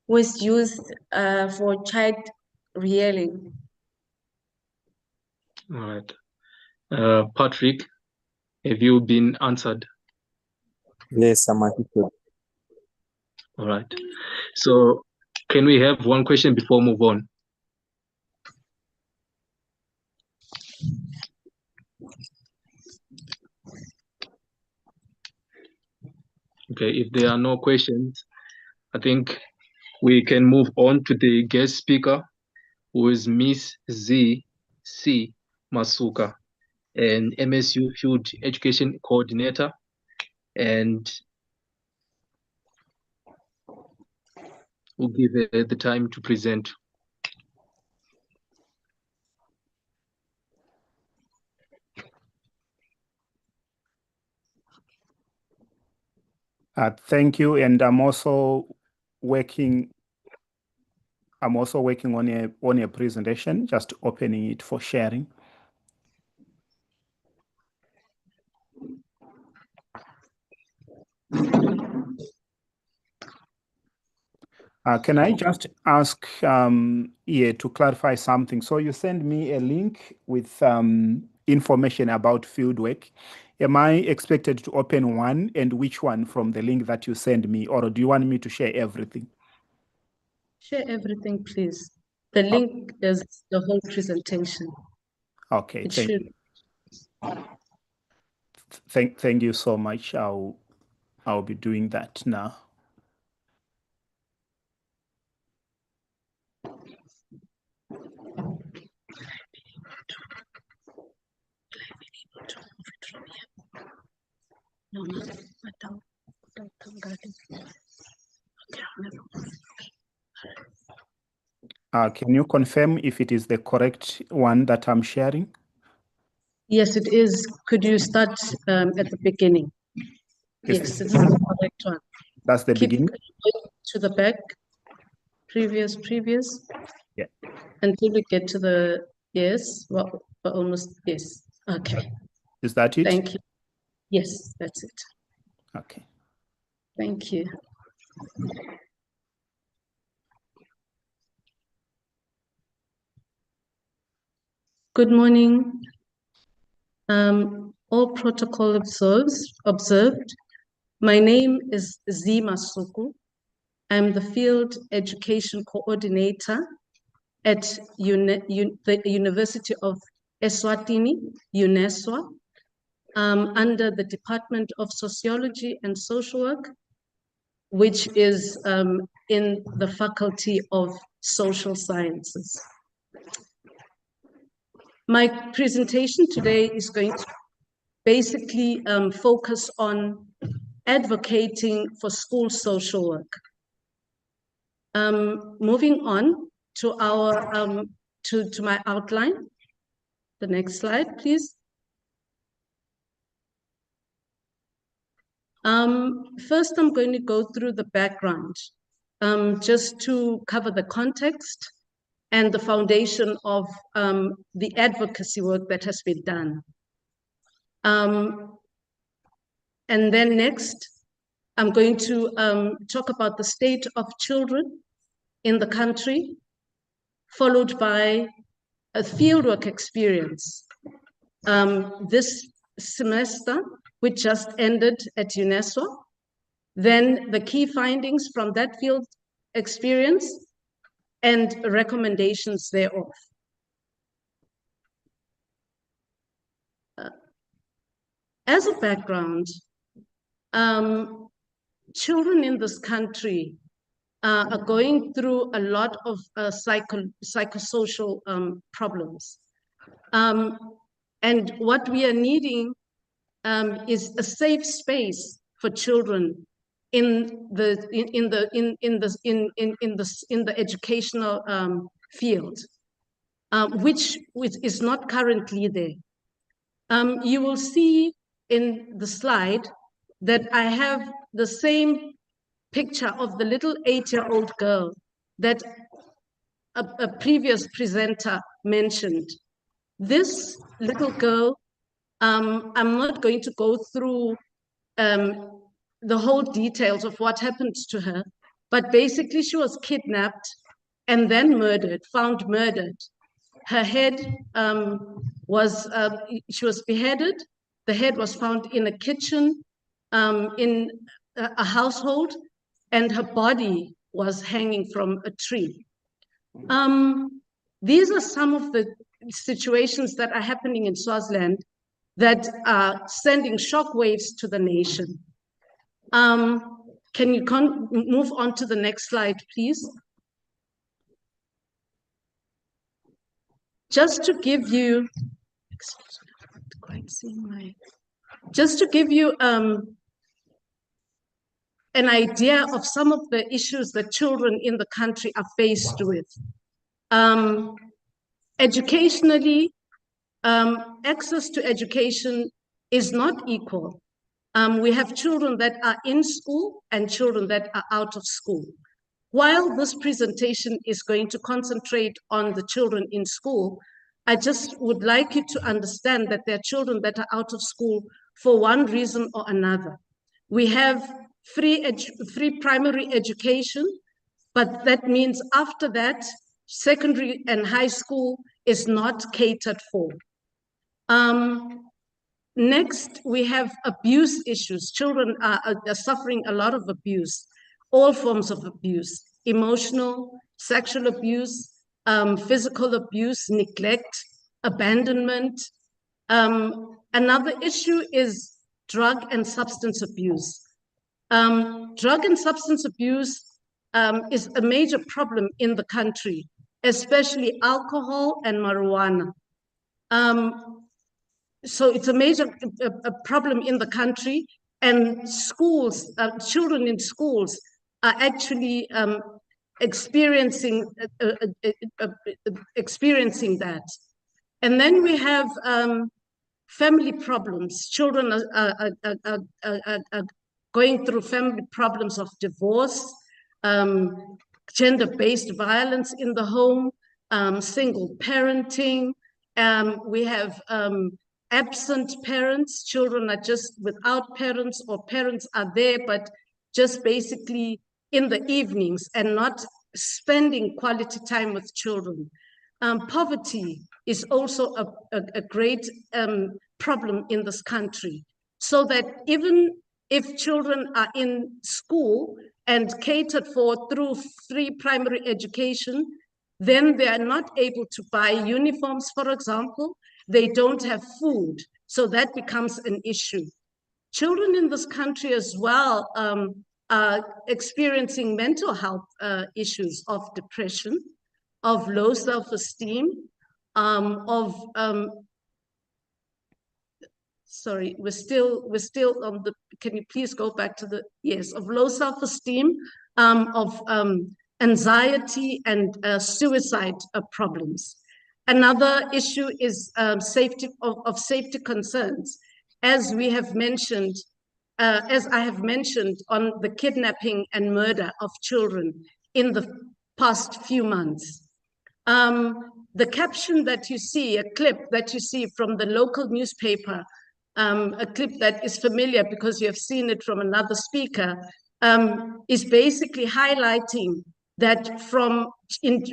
was used for child rearing. All right. Patrick, have you been answered? Yes, I'm answered. All right. So can we have one question before we move on? Okay, if there are no questions, I think we can move on to the guest speaker, who is Miss Z.C. Masuka, an MSU Field Education Coordinator, and we'll give her the time to present. Thank you, and I'm also working on a presentation, just opening it for sharing. Can I just ask here to clarify something? So you send me a link with information about fieldwork. Am I expected to open one, and which one from the link that you send me, or do you want me to share everything? Share everything, please. The link is the whole presentation. Okay, It thank should. you. Thank you so much. I'll be doing that now. Can you confirm if it is the correct one that I'm sharing? Yes, it is. Could you start at the beginning? Yes, this is the correct one. That's the beginning? Going to the back, previous, yeah, until we get to the, yes, well, almost, yes, okay. Is that it? Thank you. Yes, that's it. Okay. Thank you. Good morning. All protocol observed. My name is Zima Suku. I'm the Field Education Coordinator at the University of Eswatini, UNESWA, under the Department of Sociology and Social Work, which is in the Faculty of Social Sciences. My presentation today is going to basically focus on advocating for school social work. Moving on to our to my outline. The next slide, please. First, I'm going to go through the background, just to cover the context and the foundation of the advocacy work that has been done. And then next, I'm going to talk about the state of children in the country, followed by a fieldwork experience. This semester, which just ended at UNESCO, then the key findings from that field experience and recommendations thereof. As a background, children in this country are going through a lot of psychosocial problems. And what we are needing is a safe space for children in the educational field, which is not currently there. You will see in the slide that I have the same picture of the little 8-year-old girl that a previous presenter mentioned. This little girl, I'm not going to go through the whole details of what happened to her, but basically she was kidnapped and then murdered, found murdered. Her head she was beheaded. The head was found in a kitchen in a household, and her body was hanging from a tree. These are some of the situations that are happening in Swaziland that are sending shockwaves to the nation. Can you move on to the next slide, please? Just to give you, an idea of some of the issues that children in the country are faced with. Educationally, access to education is not equal. We have children that are in school and children that are out of school. While this presentation is going to concentrate on the children in school, I just would like you to understand that there are children that are out of school for one reason or another. We have free primary education, but that means after that, secondary and high school is not catered for. Next, we have abuse issues. Children are suffering a lot of abuse, all forms of abuse, emotional, sexual abuse, physical abuse, neglect, abandonment. Another issue is drug and substance abuse. Drug and substance abuse is a major problem in the country, especially alcohol and marijuana. So it's a major problem in the country, and schools, children in schools are actually experiencing that. And then we have family problems. Children are going through family problems of divorce, gender-based violence in the home, single parenting. We have absent parents. Children are just without parents, or parents are there, but just basically in the evenings and not spending quality time with children. Poverty is also a great problem in this country, so that even if children are in school and catered for through free primary education, then they are not able to buy uniforms, for example. They don't have food, so that becomes an issue. Children in this country as well are experiencing mental health issues of depression, of low self-esteem, sorry, we're still on the, can you please go back to the, yes, of low self-esteem, of anxiety and suicide problems. Another issue is safety concerns. As we have mentioned, as I have mentioned on the kidnapping and murder of children in the past few months. The caption that you see, a clip that you see from the local newspaper, a clip that is familiar because you have seen it from another speaker, is basically highlighting that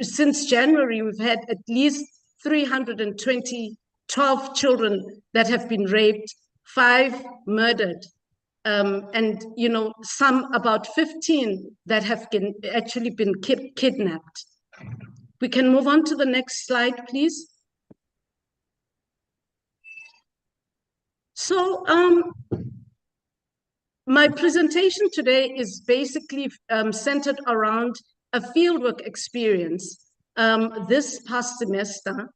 since January, we've had at least 312 children that have been raped, 5 murdered, and some about 15 that have actually been kidnapped. We can move on to the next slide, please. So my presentation today is basically centered around a fieldwork experience this past semester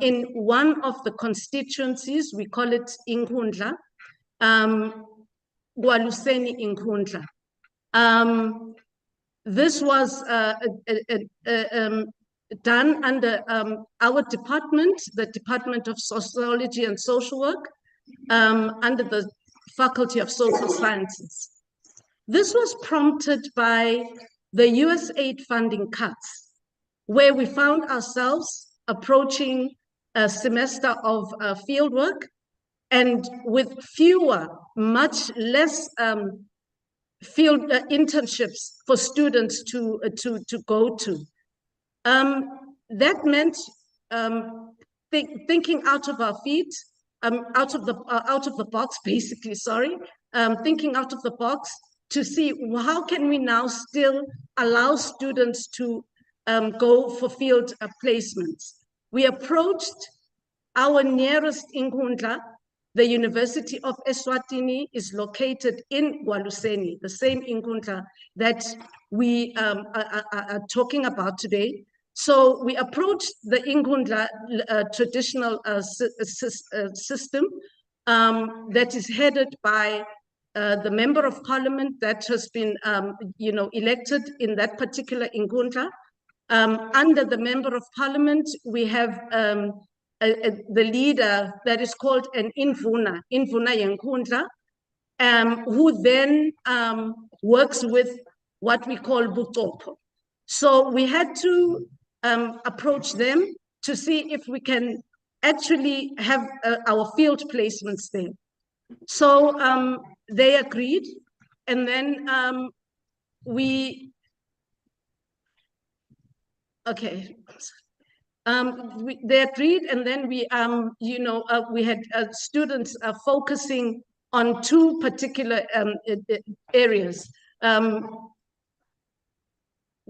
in one of the constituencies. We call it Inkundla, Gwaluseni Inkundla. This was done under our department, the Department of Sociology and Social Work, under the Faculty of Social Sciences. This was prompted by the USAID funding cuts, where we found ourselves approaching a semester of fieldwork, and with fewer, much less field internships for students to go to. That meant thinking out of our feet, out of the box, basically. Sorry, thinking out of the box to see how can we now still allow students to go for field placements. We approached our nearest Inkundla. The University of Eswatini is located in Gwaluseni, the same Inkundla that we are talking about today. So we approached the Inkundla traditional system that is headed by the member of parliament that has been elected in that particular Inkundla. Under the member of parliament, we have the leader that is called an Invuna Yenkundla, who then works with what we call Butopo. So we had to approach them to see if we can actually have our field placements there. So they agreed, and then they agreed, and then we had students focusing on 2 particular areas.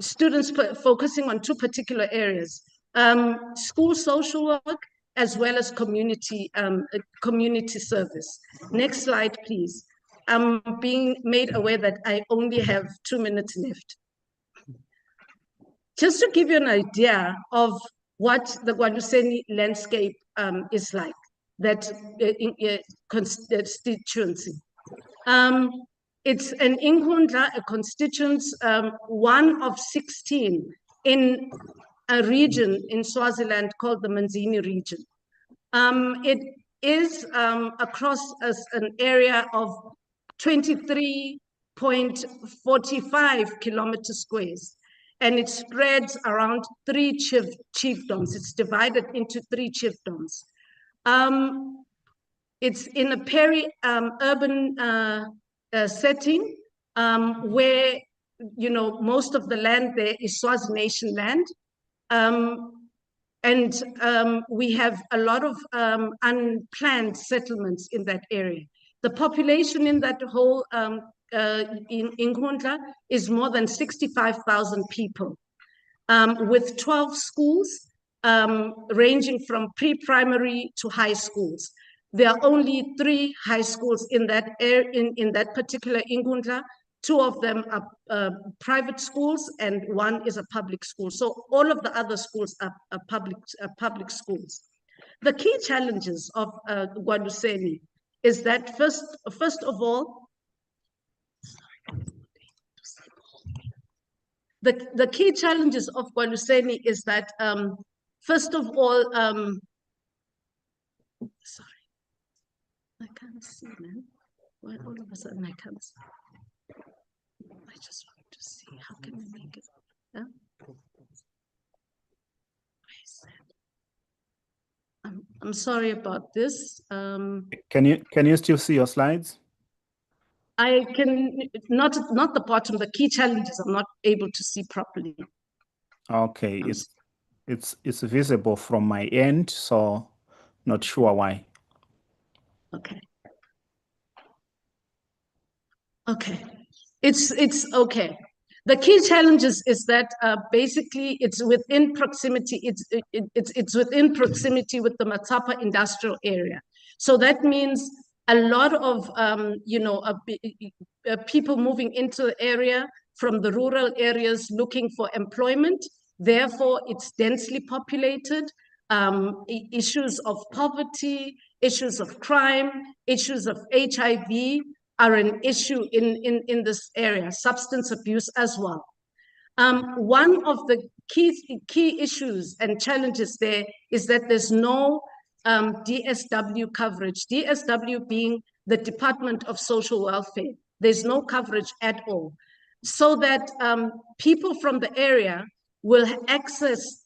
Students focusing on 2 particular areas: school social work as well as community service. Next slide, please. I'm being made aware that I only have 2 minutes left. Just to give you an idea of what the Gwaluseni landscape is like, that constituency. It's an Inkundla, a constituency, one of 16 in a region in Swaziland called the Manzini region. It is across an area of 23.45 kilometer squares, and it spreads around 3 chiefdoms. It's divided into 3 chiefdoms. It's in a peri-urban setting where, you know, most of the land there is Swazi Nation land. We have a lot of unplanned settlements in that area. The population in that whole in Inkundla is more than 65,000 people, with 12 schools ranging from pre-primary to high schools. There are only 3 high schools in that in that particular Inkundla. 2 of them are private schools and 1 is a public school. So all of the other schools are public schools. The key challenges of Gwaluseni is that first of all, the key challenges of Gwaluseni is that first of all, sorry, I can't see, man. Why all of a sudden I can't see? I just want to see how can we make it. Yeah? I'm sorry about this. Can you still see your slides? I can not the bottom. The key challenges I'm not able to see properly. Okay, it's visible from my end, so not sure why. Okay. Okay. It's okay. The key challenges is that basically it's within proximity. It's within proximity with the Matapa industrial area. So that means a lot of people moving into the area from the rural areas looking for employment. Therefore, it's densely populated. Issues of poverty, issues of crime, issues of HIV are an issue in this area, substance abuse as well. One of the key issues and challenges there is that there's no DSW coverage, DSW being the Department of Social Welfare. There's no coverage at all. So that people from the area will access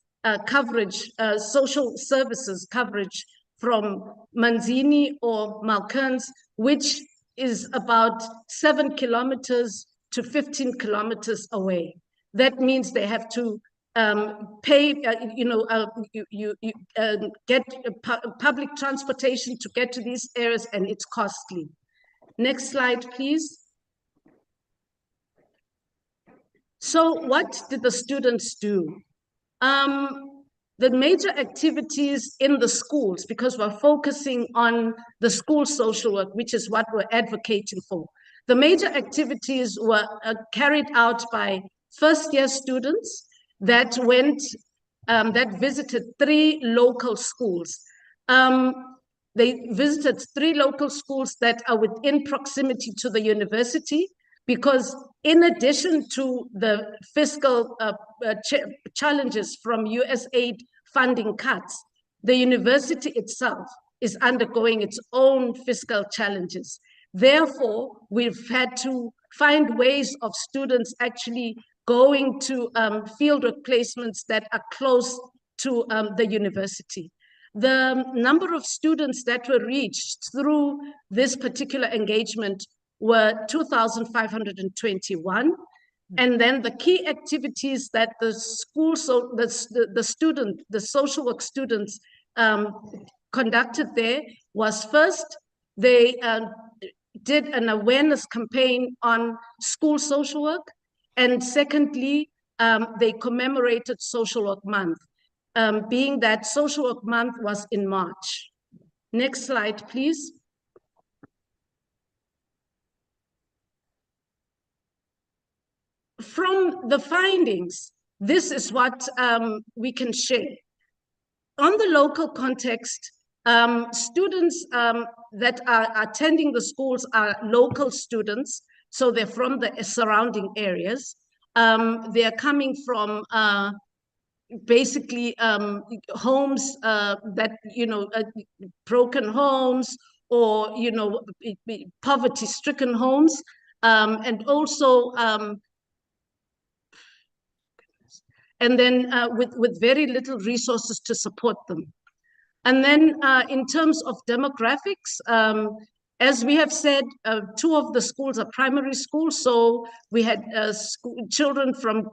coverage, social services coverage from Manzini or Malkerns, which is about 7 kilometers to 15 kilometers away. That means they have to pay, get public transportation to get to these areas, and it's costly. Next slide, please. So what did the students do? The major activities in the schools, because we're focusing on the school social work, which is what we're advocating for. The major activities were carried out by first-year students that visited 3 local schools. They visited 3 local schools that are within proximity to the university, because in addition to the fiscal challenges from USAID funding cuts, the university itself is undergoing its own fiscal challenges. Therefore, we've had to find ways of students actually going to fieldwork placements that are close to the university. The number of students that were reached through this particular engagement were 2,521. And then the key activities that the school, so the social work students conducted there was first, they did an awareness campaign on school social work. And secondly, they commemorated Social Work Month. being that Social Work Month was in March. Next slide, please. From the findings, this is what we can share. On the local context, students that are attending the schools are local students, so they're from the surrounding areas. They're coming from basically homes that, broken homes, or, poverty-stricken homes, and also and then with very little resources to support them. And then in terms of demographics, as we have said, 2 of the schools are primary schools. So we had children from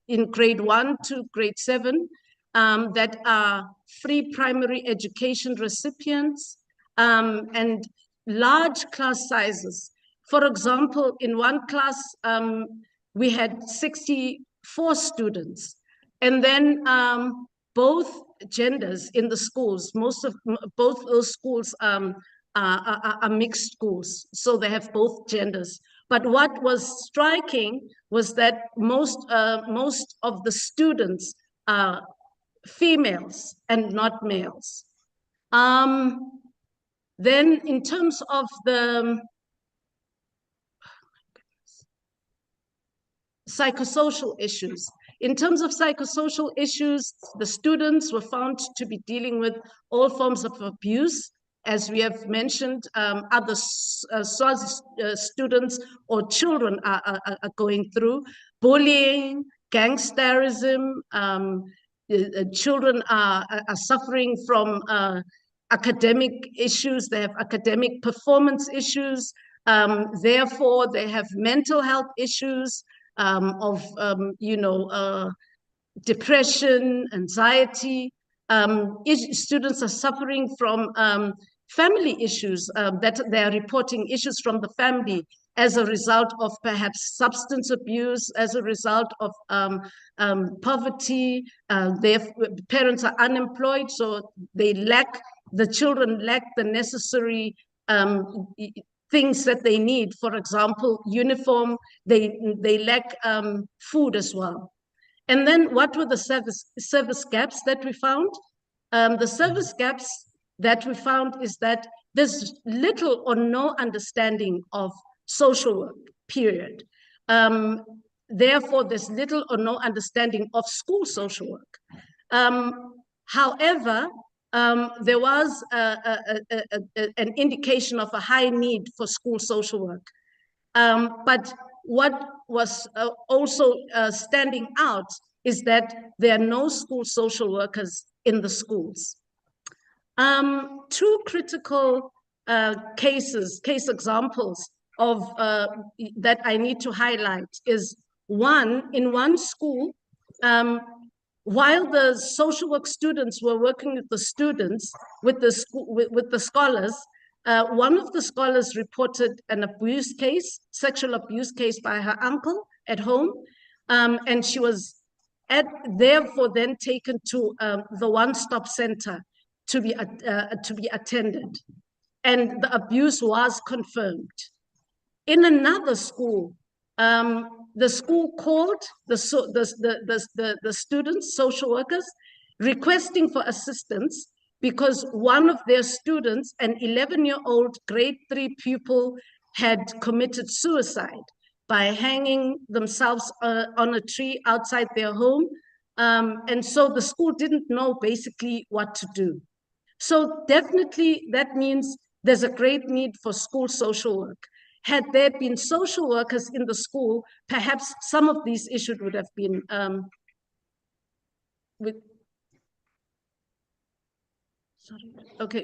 in grade 1 to grade 7 that are free primary education recipients, and large class sizes. For example, in one class, we had 64 students, and then both genders in the schools. Both those schools are mixed schools, so they have both genders. But what was striking was that most of the students are females and not males. Then in terms of the psychosocial issues. In terms of psychosocial issues, the students were found to be dealing with all forms of abuse. As we have mentioned, other SWAZ students or children are going through bullying, gangsterism. Children are suffering from academic issues. They have academic performance issues. Therefore, they have mental health issues of depression, anxiety. Students are suffering from family issues, that they are reporting issues from the family as a result of perhaps substance abuse, as a result of poverty. Their parents are unemployed, so the children lack the necessary things that they need. For example, uniform, they lack food as well. And then what were the service gaps that we found? The service gaps that we found is that there's little or no understanding of social work, period. Therefore, there's little or no understanding of school social work. However, there was an indication of a high need for school social work. But what was also standing out is that there are no school social workers in the schools. 2 critical case examples of that I need to highlight is in one school, while the social work students were working with the students, with the scholars, one of the scholars reported an sexual abuse case by her uncle at home, and she was therefore then taken to the one-stop center to be attended, and the abuse was confirmed. In another school, the school called the students, social workers, requesting for assistance because one of their students, an 11-year-old grade 3 pupil, had committed suicide by hanging themselves on a tree outside their home. And so the school didn't know basically what to do. So definitely that means there's a great need for school social work. Had there been social workers in the school, perhaps some of these issues would have been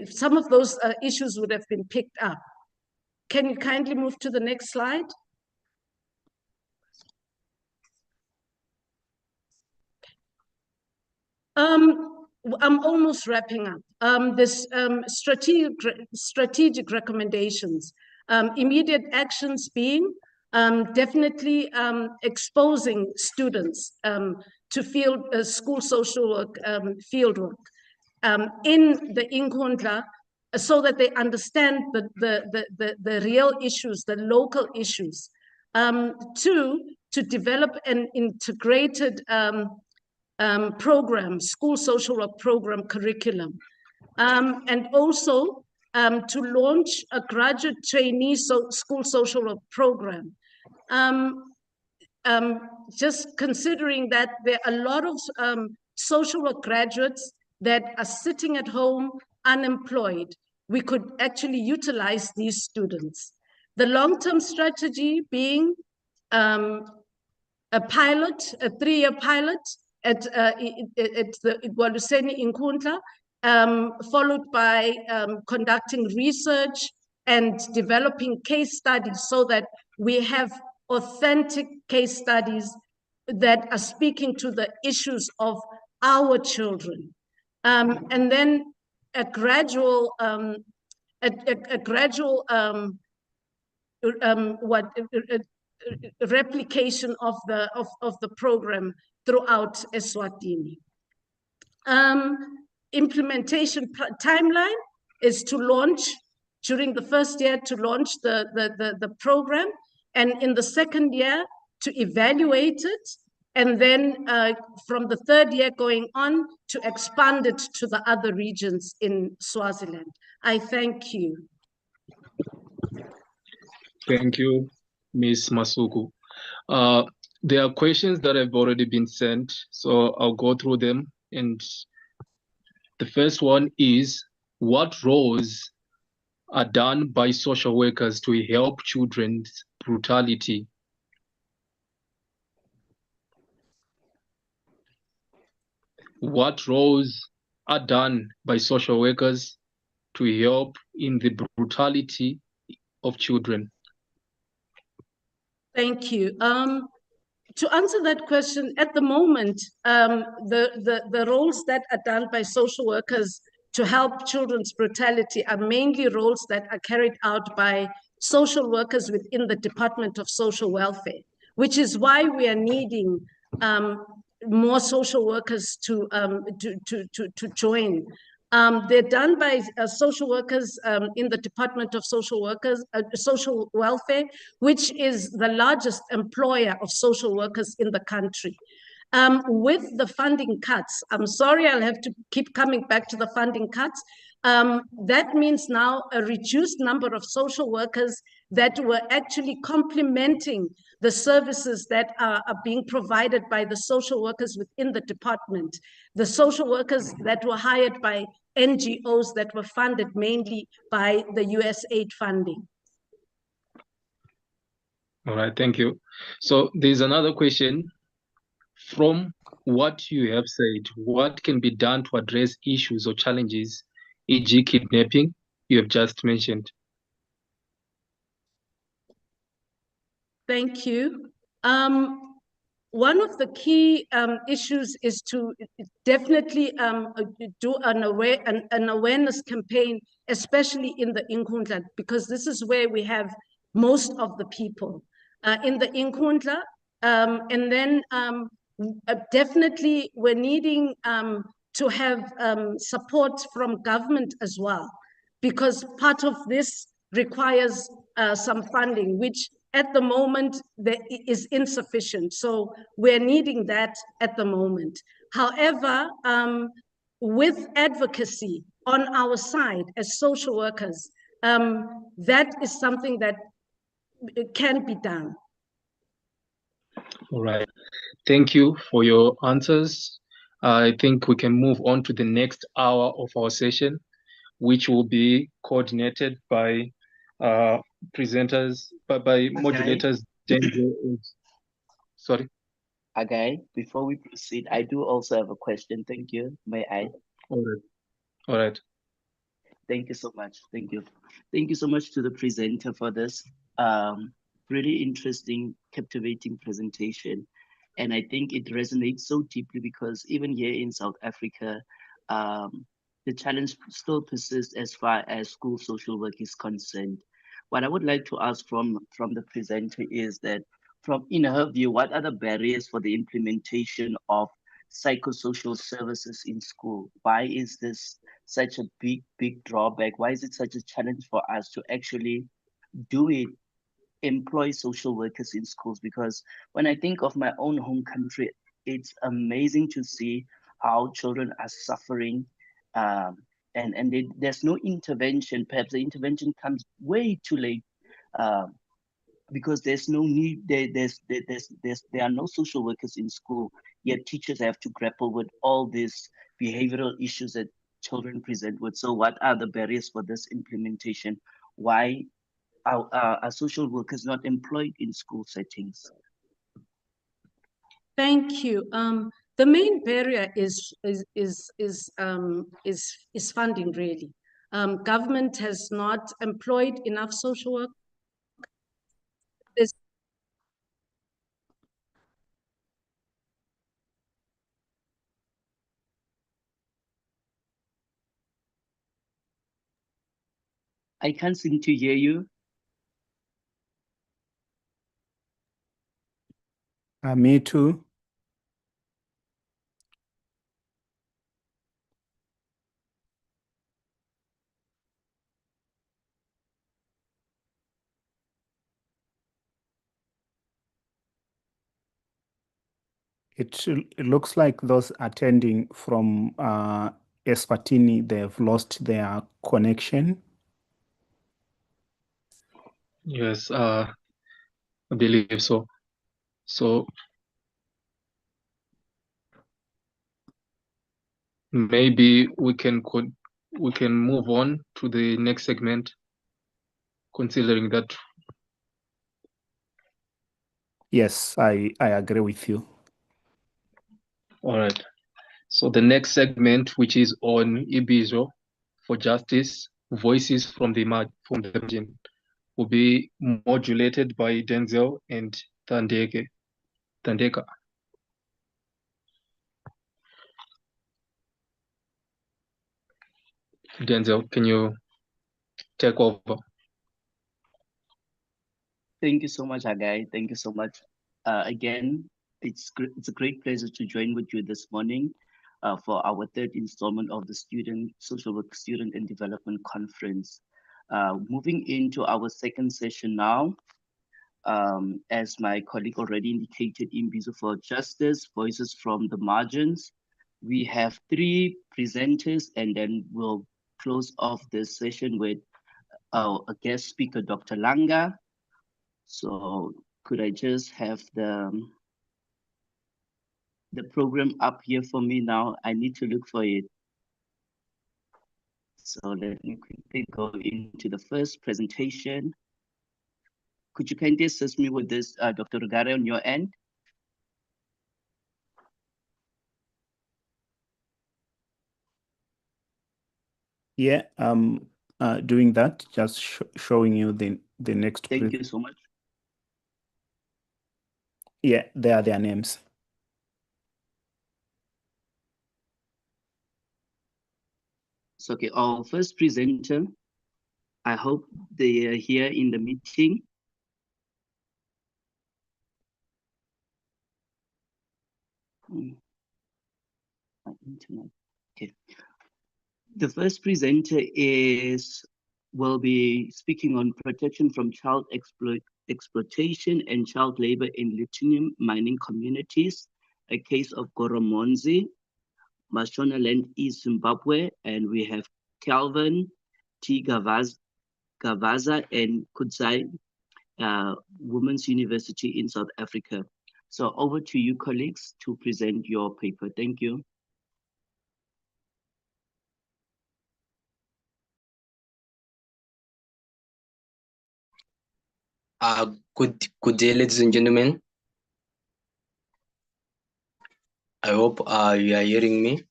some of those issues would have been picked up. Can you kindly move to the next slide? I'm almost wrapping up. This strategic recommendations, immediate actions being definitely exposing students to school social work field work in the Inkundla, so that they understand the real issues, the local issues. Two, to develop an integrated program, school social work program curriculum. And also to launch a graduate trainee school social work program. Just considering that there are a lot of social work graduates that are sitting at home unemployed, we could actually utilize these students. The long-term strategy being a pilot, a 3-year pilot at the Igualuseni Inkundla, followed by conducting research and developing case studies so that we have authentic case studies that are speaking to the issues of our children. And then a gradual, replication of the program throughout Eswatini. Implementation timeline is to launch during the first year, to launch the program, and in the second year to evaluate it, and then from the third year going on to expand it to the other regions in Swaziland. I thank you. Thank you, Ms. Masuku. There are questions that have already been sent, so I'll go through them. And the first one is, what roles are done by social workers to help children's brutality? What roles are done by social workers to help in the brutality of children? Thank you. To answer that question, at the moment, the roles that are done by social workers to help children's brutality are mainly roles that are carried out by social workers within the Department of Social Welfare, which is why we are needing more social workers to join. They're done by social workers in the Department of Social Welfare, which is the largest employer of social workers in the country. With the funding cuts, I'm sorry, I'll have to keep coming back to the funding cuts. That means now a reduced number of social workers that were actually complementing the services that are being provided by the social workers within the department, the social workers that were hired by NGOs that were funded mainly by the USAID funding. All right, thank you. So there's another question. From what you have said, what can be done to address issues or challenges, e.g. kidnapping, you have just mentioned? Thank you. One of the key issues is to definitely do an awareness campaign, especially in the Inkundla, because this is where we have most of the people in the Inkundla. And then definitely we're needing to have support from government as well, because part of this requires some funding, which at the moment is insufficient. So we're needing that at the moment. However, with advocacy on our side as social workers, that is something that can be done. All right. Thank you for your answers. I think we can move on to the next hour of our session, which will be coordinated by presenters, by modulators. Sorry. Okay, before we proceed, I do also have a question. Thank you. May I? All right. All right. Thank you so much. Thank you. Thank you so much to the presenter for this really interesting, captivating presentation. And I think it resonates so deeply because even here in South Africa, the challenge still persists as far as school social work is concerned. What I would like to ask from the presenter is that, in her view, what are the barriers for the implementation of psychosocial services in school? Why is this such a big drawback? Why is it such a challenge for us to actually do it, employ social workers in schools? Because when I think of my own home country, it's amazing to see how children are suffering, and there's no intervention. Perhaps the intervention comes way too late, because there's no need. There are no social workers in school, yet teachers have to grapple with all these behavioral issues that children present with. So what are the barriers for this implementation? Why are social workers not employed in school settings? Thank you. The main barrier is funding, really. Government has not employed enough social work. I can't seem to hear you. Me too. It looks like those attending from Eswatini, they've lost their connection. Yes, I believe so. So maybe we can move on to the next segment, considering that. Yes, I agree with you. All right. So the next segment, which is on Ibizo for Justice, Voices from the Margin, will be modulated by Denzel and Tandeka. Denzel, can you take over? Thank you so much, Agai. Thank you so much. Again, it's a great pleasure to join with you this morning for our third installment of the Social Work Student and Development Conference. Moving into our second session now, as my colleague already indicated, in Ibizo for Justice, Voices from the Margins. We have 3 presenters, and then we'll close off this session with a guest speaker, Dr. Langa. So could I just have the program up here for me now? I need to look for it. So let me quickly go into the first presentation. Could you kindly assist me with this, Dr. Rugare, on your end? Yeah, doing that, just showing you the next. Thank you so much. Yeah, there are their names. So, okay, our first presenter, I hope they are here in the meeting. My internet. Okay. The first presenter will be speaking on protection from child exploitation and child labor in lithium mining communities, a case of Goromonzi, Mashonaland East Zimbabwe, and we have Calvin T. Gavaza and Kudzai Women's University in South Africa. So over to you, colleagues, to present your paper. Thank you. Good day, ladies and gentlemen. I hope you are hearing me.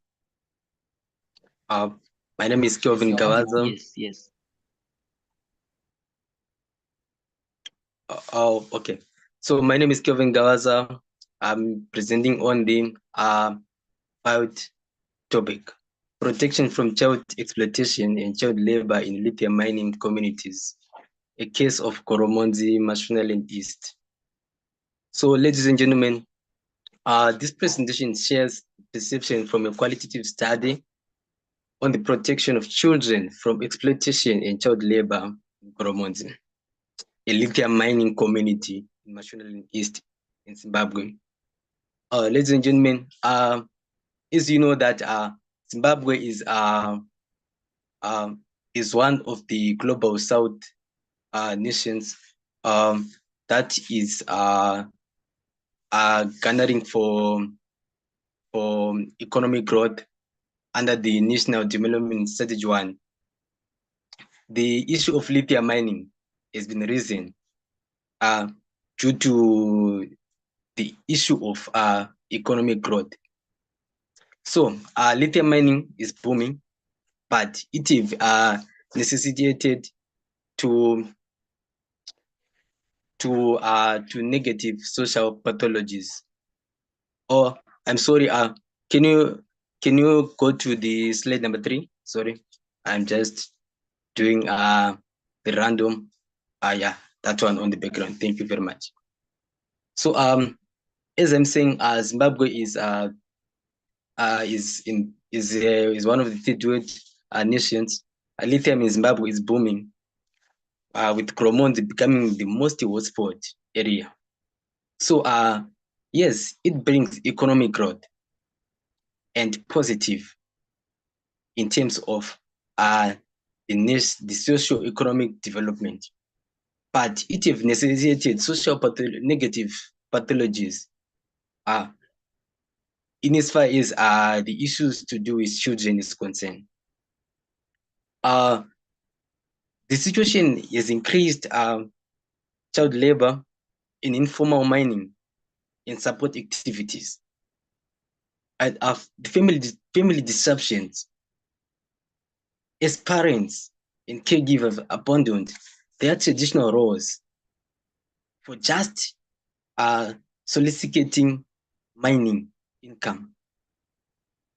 My name is Kelvin Gavaza. Yes. Okay. So my name is Kelvin Gavaza. I'm presenting on the filed topic: protection from child exploitation and child labor in lithium mining communities, a case of Goromonzi, Mashonaland East. So, ladies and gentlemen, this presentation shares perception from a qualitative study on the protection of children from exploitation and child labor in Koromonzi, a lithium mining community in Mashonaland East in Zimbabwe. Ladies and gentlemen, as you know that Zimbabwe is one of the global South nations that is garnering for economic growth under the National Development Strategy 1. The issue of lithium mining has been risen due to the issue of economic growth. So lithium mining is booming, but it is necessitated to negative social pathologies. Oh, I'm sorry. Can you go to the slide number 3? Sorry, I'm just doing the random. Yeah, that one on the background. Thank you very much. So as I'm saying, Zimbabwe is one of the third world nations. Lithium in Zimbabwe is booming, with Kromonzi becoming the most hotspot area. So yes, it brings economic growth and positive in terms of the socio-economic development, but it have necessitated negative pathologies in as far as the issues to do with children is concerned. The situation has increased child labor in informal mining and support activities, and the family disruptions as parents and caregivers abandoned their traditional roles for just soliciting mining income,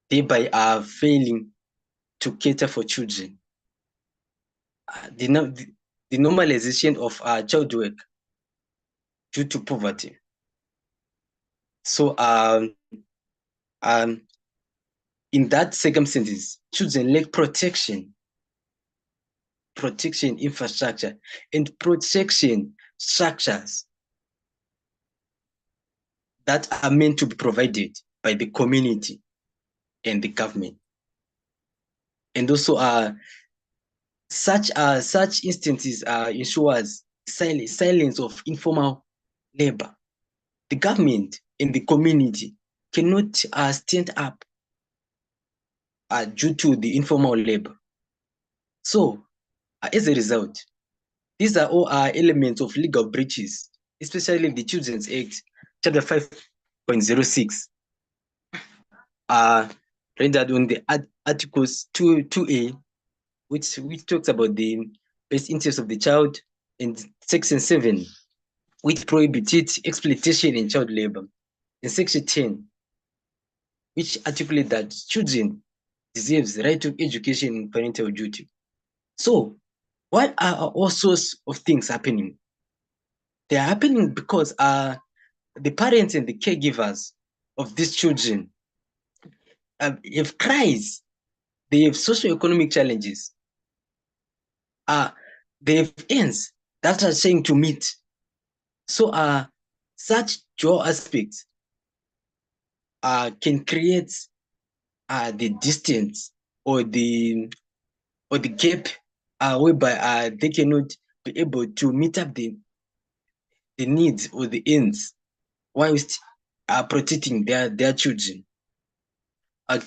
thereby failing to cater for children. The normalization of child work due to poverty. So in that circumstances, children lack protection infrastructure, and protection structures that are meant to be provided by the community and the government. And also such instances ensures silence of informal labor. The government and the community cannot stand up due to the informal labor. So as a result, these are all elements of legal breaches, especially the Children's Act, Chapter 5.06, rendered on the Articles 2A, which talks about the best interest of the child, and Section 7, which prohibited exploitation and child labor, and Section 10, which articulates that children deserve the right to education and parental duty. So, why are all sorts of things happening? They are happening because the parents and the caregivers of these children have cries, they have socioeconomic challenges, they have ends that are saying to meet. So such dual aspects can create the distance or the gap whereby they cannot be able to meet up the needs or the ends whilst protecting their children.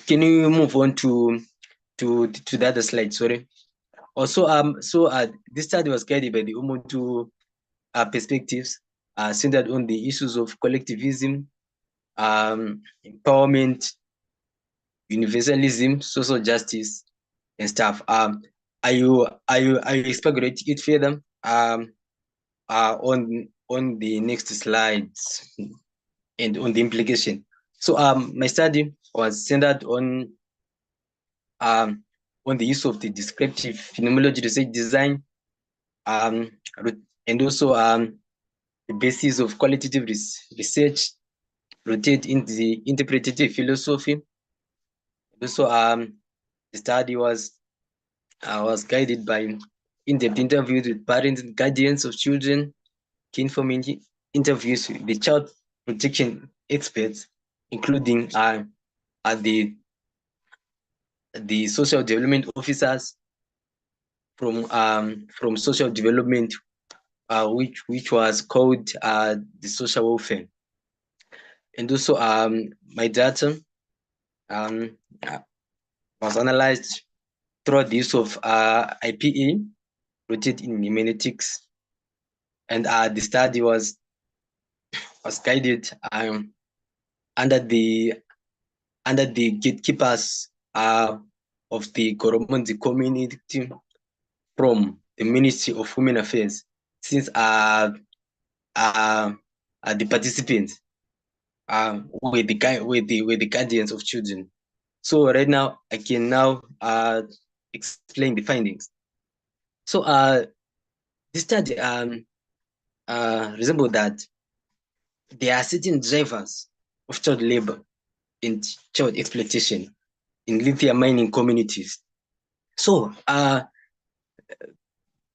Can you move on to the other slide? Sorry. Also, this study was guided by the Ubuntu perspectives, centered on the issues of collectivism, empowerment, universalism, social justice, and stuff. I expect it further on the next slides and on the implication. So my study was centered on the use of the descriptive phenomenology research design, and also the basis of qualitative research rooted in the interpretative philosophy Also, the study was guided by in-depth interviews with parents and guardians of children, key information interviews with the child protection experts, including the social development officers from social development, which was called the social welfare. And also my data was analyzed through the use of IPA, rooted in hermeneutics, and the study was guided under the gatekeepers of the Goromonzi community from the Ministry of Women Affairs, since the participants were the guardians of children. So right now I can now explain the findings. So this study resembled that there are certain drivers of child labor and child exploitation in lithium mining communities. So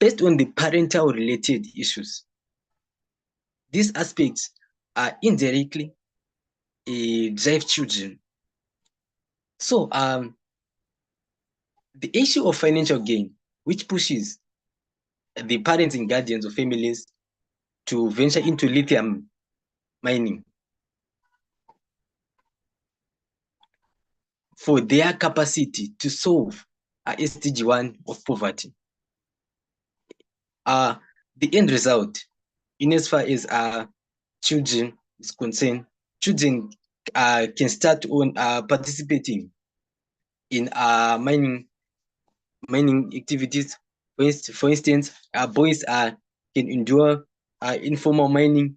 based on the parental related issues, these aspects are indirectly drive children. So the issue of financial gain, which pushes the parents and guardians of families to venture into lithium mining for their capacity to solve SDG 1 of poverty. The end result, in as far as children is concerned, children can start on participating in mining activities. For instance, boys can endure informal mining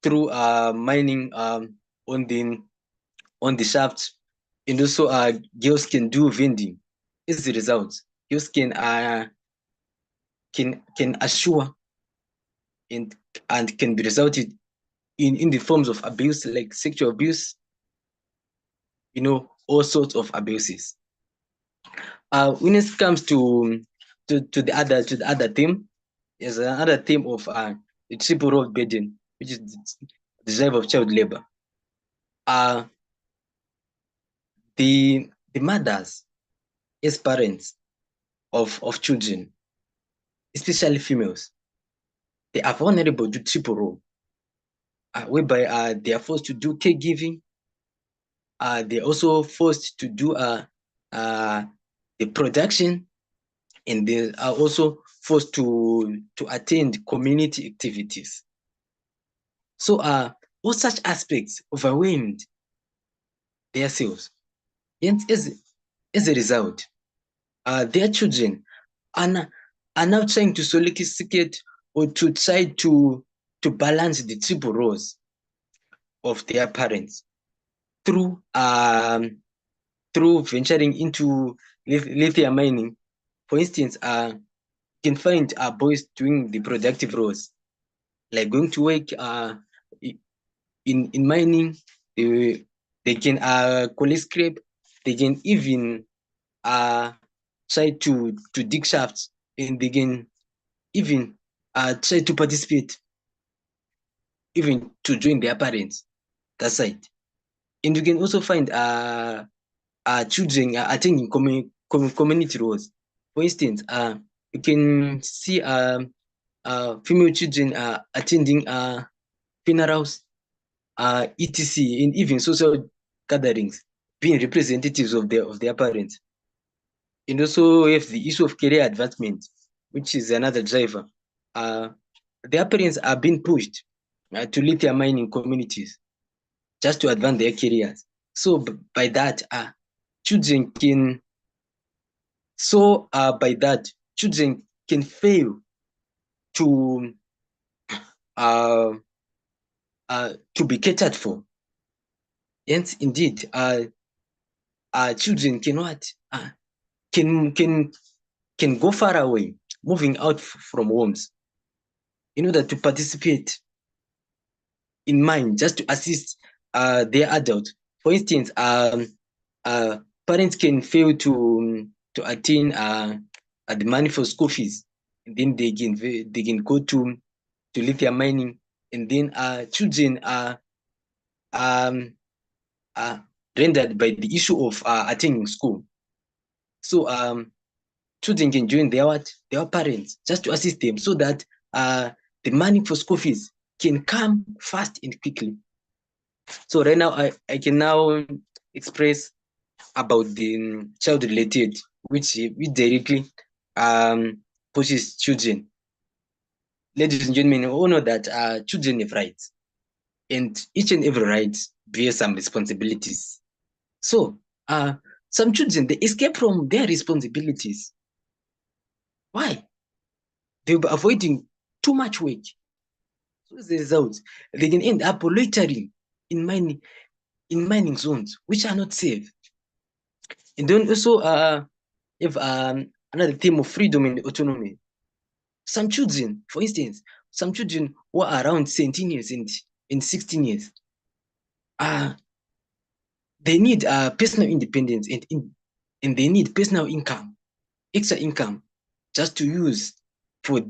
through mining on the shaft, and also girls can do vending. As a result, girls can assure and can be resulted in the forms of abuse, like sexual abuse, all sorts of abuses. When it comes to the other theme, there's another theme of the triple role burden, which is the drive of child labor. The mothers as parents of children, especially females, they are vulnerable to triple role, whereby they are forced to do caregiving. They're also forced to do the production, and they are also forced to attend community activities. So all such aspects overwhelmed themselves. And as a result, their children are now trying to solicit or to try to balance the triple roles of their parents through venturing into lithium mining. For instance, you can find boys doing the productive roles, like going to work in mining. They can collect scrap. They can even try to dig shafts, and they can even try to participate, even to join their parents that side. And you can also find children attending community roles. For instance, you can see female children attending funerals, etc., and even social gatherings, being representatives of their parents. And also have the issue of career advancement, which is another driver. Their parents are being pushed to lithium mining communities just to advance their careers. So by that, children can fail to be catered for. Hence, indeed, children can go far away, moving out from homes, in order to participate in mine, just to assist their adult. For instance, parents can fail to attain the money for school fees, and then they can go to lithium mining, and then children are rendered by the issue of attending school. So children can join their parents just to assist them, so that the money for school fees can come fast and quickly. So right now I can now express about the child related, which directly pushes children. Ladies and gentlemen, we all know that children have rights, and each and every right bears some responsibilities. So some children, they escape from their responsibilities. Why? They'll be avoiding too much work. So as a result, they can end up loitering in mining zones which are not safe. And then also have another theme of freedom and autonomy. Some children, for instance, some children who are around 17 years and 16 years, they need personal independence, and they need personal income, extra income, just to use for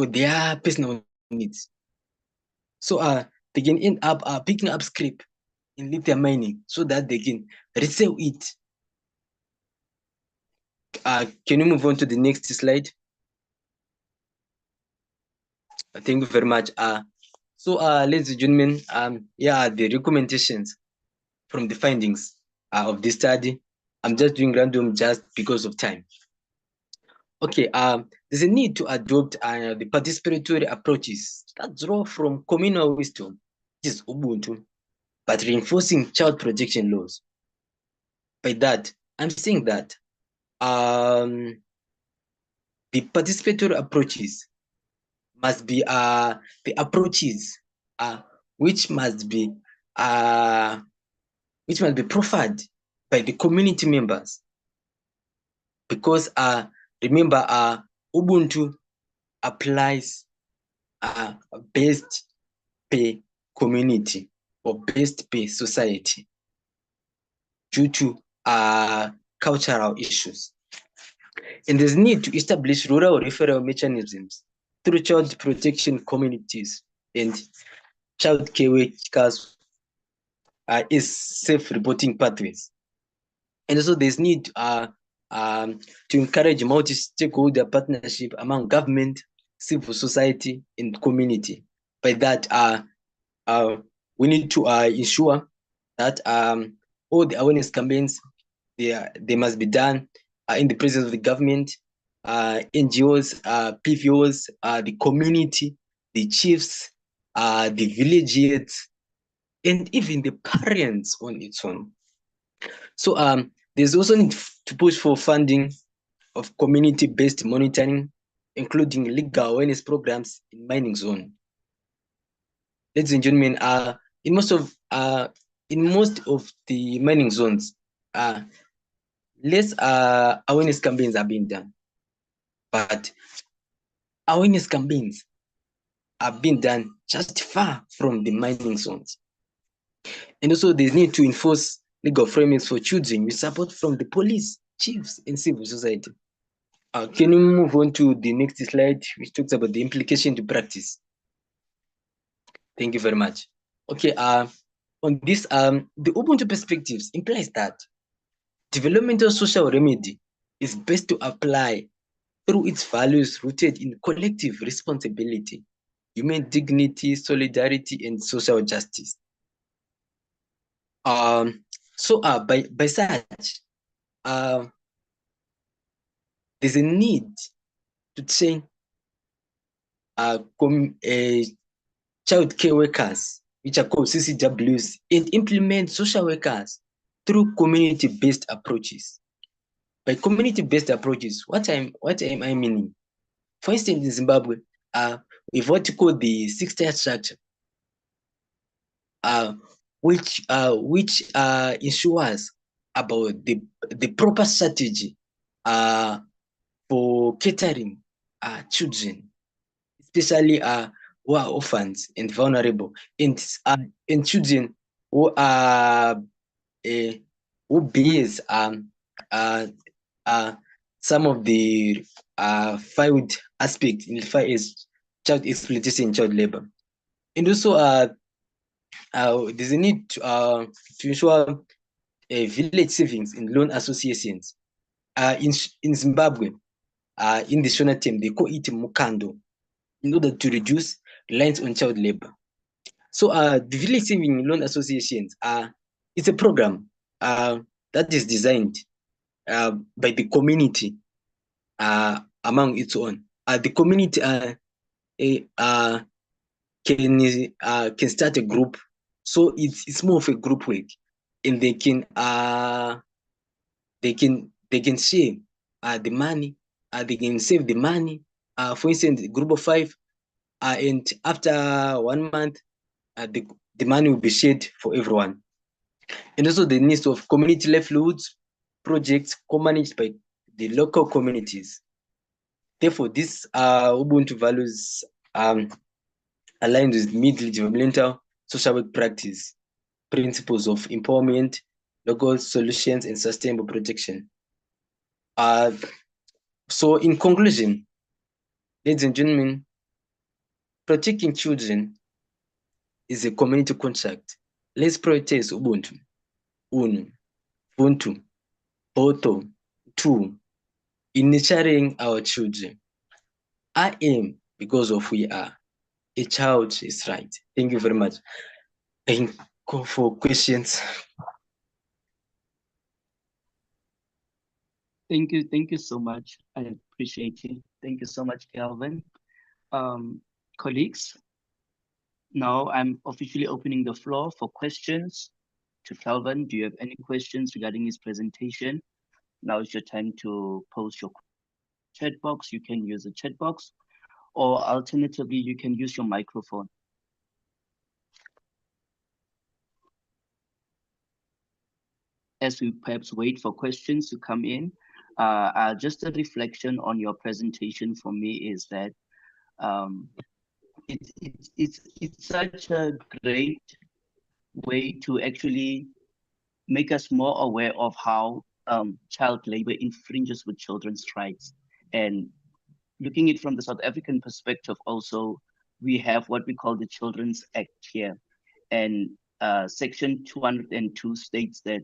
their personal needs. So they can end up picking up scrap in lithium mining so that they can resell it. Can you move on to the next slide? Thank you very much. So ladies and gentlemen, yeah, the recommendations from the findings of this study. I'm just doing random just because of time. Okay, there's a need to adopt the participatory approaches that draw from communal wisdom, which is Ubuntu, but reinforcing child protection laws. By that, I'm saying that the participatory approaches must be the approaches which must be proffered by the community members, because remember, Ubuntu applies best per community or best per society due to cultural issues. And there's need to establish rural referral mechanisms through child protection communities and child care workers is safe reporting pathways. And also there's need to encourage multi-stakeholder partnership among government, civil society, and community. By that, we need to ensure that all the awareness campaigns, they must be done in the presence of the government, NGOs, PVOs, the community, the chiefs, the village heads, and even the parents on its own. So there's also need to push for funding of community-based monitoring, including legal awareness programs in mining zone. Ladies and gentlemen, in most of the mining zones, less awareness campaigns are being done, but awareness campaigns are being done just far from the mining zones. And also they need to enforce legal frameworks for children with support from the police, chiefs, and civil society. Can you move on to the next slide, which talks about the implication to practice? Thank you very much. Okay, on this, the Ubuntu perspectives implies that developmental social remedy is best to apply through its values rooted in collective responsibility, human dignity, solidarity, and social justice. So by such, there's a need to train child care workers, which are called CCWs, and implement social workers through community-based approaches. By community-based approaches, what am I meaning? For instance, in Zimbabwe, we have what you call the 6-tier structure, which ensures about the proper strategy for catering children, especially who are orphans and vulnerable, and children who bears some of the filed aspects in the file as child exploitation and child labor. And also there's a need to ensure village savings in loan associations. In Zimbabwe, in the Shona term, they call it Mukando, in order to reduce reliance on child labor. So the village saving loan associations it's a program that is designed by the community among its own. The community can start a group, so it's more of a group work, and they can share the money, they can save the money. For instance, a group of 5, and after 1 month, the money will be shared for everyone. And also the needs of community livelihoods projects co-managed by the local communities. Therefore, this Ubuntu values aligned with middle developmental social work practice, principles of empowerment, local solutions, and sustainable protection. So in conclusion, ladies and gentlemen, protecting children is a community contract. Let's prioritize Ubuntu, UNU, Ubuntu, Boto, two, in nurturing our children. I am because of who we are. A child is right. Thank you very much. And go for questions. Thank you so much. I appreciate you. Thank you so much, Calvin. Colleagues, now I'm officially opening the floor for questions to Calvin. Do you have any questions regarding his presentation? Now is your time to post your chat box. You can use the chat box, or alternatively, you can use your microphone. As we perhaps wait for questions to come in, just a reflection on your presentation for me is that it's such a great way to actually make us more aware of how child labor infringes with children's rights. And looking at it from the South African perspective also, we have what we call the Children's Act here. And Section 202 states that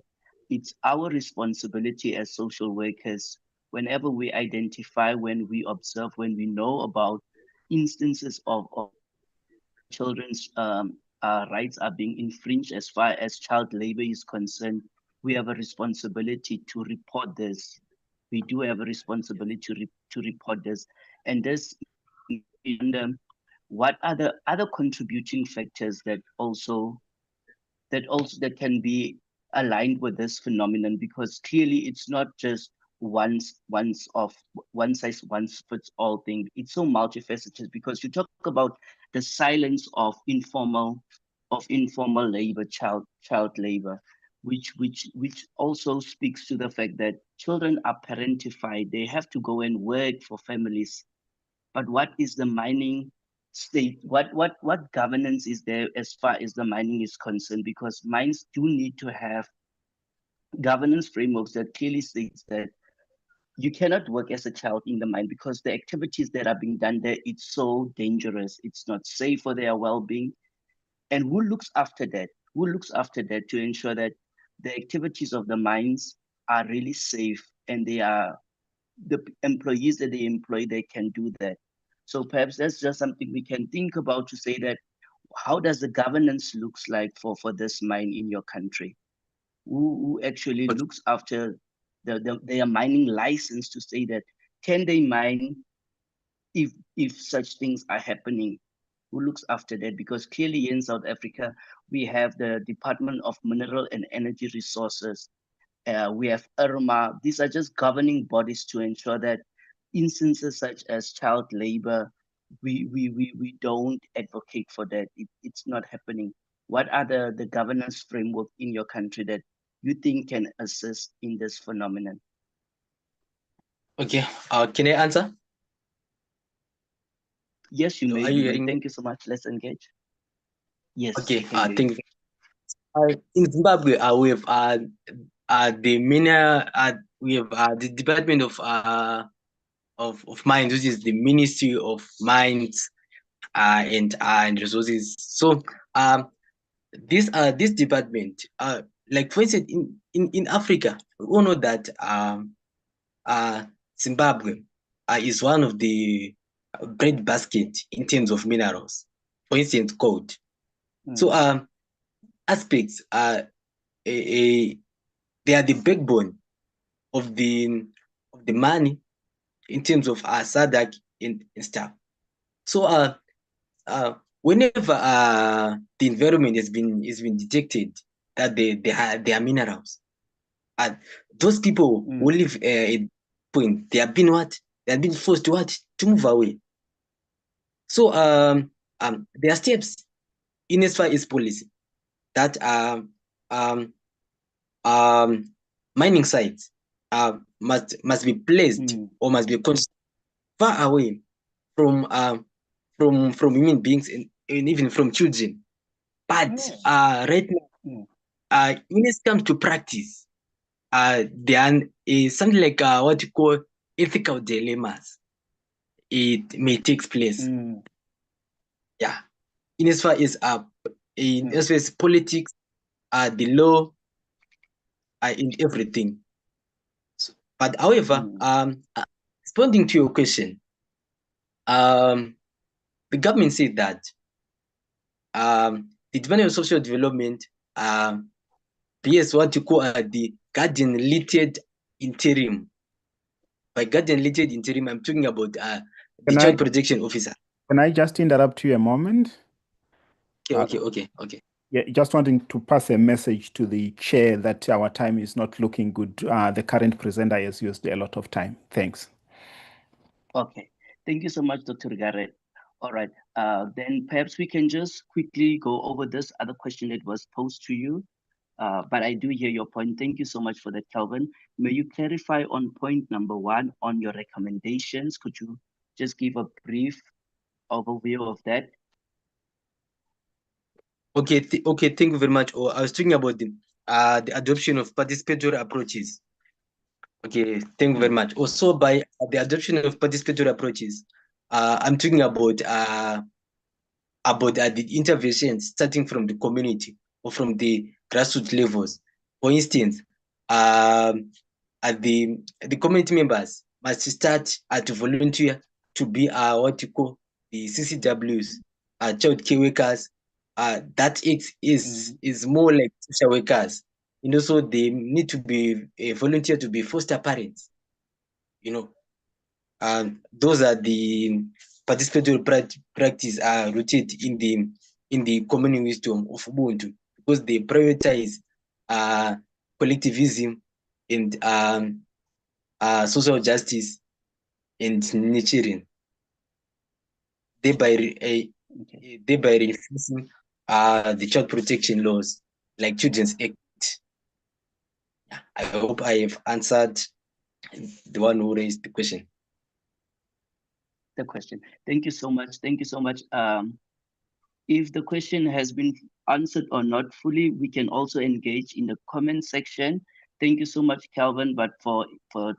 it's our responsibility as social workers, whenever we identify, when we observe, when we know about instances of children's rights are being infringed as far as child labor is concerned, we have a responsibility to report this. We do have a responsibility to report this. And this, what are the other contributing factors that can be aligned with this phenomenon? Because clearly it's not just one size one fits all thing. It's so multifaceted, because you talk about the silence of informal labor, child labor, which also speaks to the fact that children are parentified. They have to go and work for families. But what is the mining state? What governance is there as far as the mining is concerned? Because mines do need to have governance frameworks that clearly states that you cannot work as a child in the mine, because the activities that are being done there, it's so dangerous. It's not safe for their well-being. And who looks after that? Who looks after that to ensure that the activities of the mines are really safe, and they are the employees that they employ, they can do that. So perhaps that's just something we can think about to say that, how does the governance looks like for this mine in your country? Who actually looks after their mining license to say that, can they mine if such things are happening? Who looks after that? Because clearly in South Africa, we have the Department of Mineral and Energy Resources. We have IRMA. These are just governing bodies to ensure that instances such as child labor, we don't advocate for that. It's not happening. What are the governance framework in your country that you think can assist in this phenomenon? Okay, can I answer? Yes, you may. Are you hearing me? Thank you so much. Let's engage. Yes. Okay, thank you. in Zimbabwe, we have the we have the Department of Mines, which is the Ministry of Mines and Resources. So this department, like for instance, in Africa, we all know that Zimbabwe is one of the breadbasket in terms of minerals. For instance, gold. So aspects they are the backbone of the money in terms of SADC and stuff. So whenever the environment has been detected that they are minerals, those people who live at point, they have been forced to move away. So there are steps in as far as policy that mining sites must be placed or must be far away from human beings and even from children. But right now, when it comes to practice, there is something like what you call ethical dilemmas. It may take place. Yeah, in as far as politics, the law, in everything. So, but however, responding to your question, the government said that the Department of Social Development PS what you call the guardian related interim. By guardian related interim, I'm talking about the child protection officer. Can I just interrupt you a moment? Okay. Yeah, just wanting to pass a message to the chair that our time is not looking good. The current presenter has used a lot of time. Thanks. Okay, thank you so much, Dr. Garrett. All right, then perhaps we can just quickly go over this other question that was posed to you. But I do hear your point. Thank you so much for that, Calvin. May you clarify on point number 1 on your recommendations? Could you just give a brief overview of that? Okay, thank you very much. I was talking about the adoption of participatory approaches. Okay, thank you very much. Also, by the adoption of participatory approaches, I'm talking about the interventions starting from the community or from the grassroots levels. For instance, the community members must start to volunteer to be what you call the CCWs, child care workers. That is more like social workers. So they need to be a volunteer to be foster parents. Those are the participatory practice rooted in the common wisdom of Ubuntu, because they prioritize collectivism and social justice and nurturing, thereby reinforcing the child protection laws like Children's Act. I hope I have answered the one who raised the question. Thank you so much. Thank you so much. If the question has been answered or not fully, we can also engage in the comment section. Thank you so much, Calvin. But for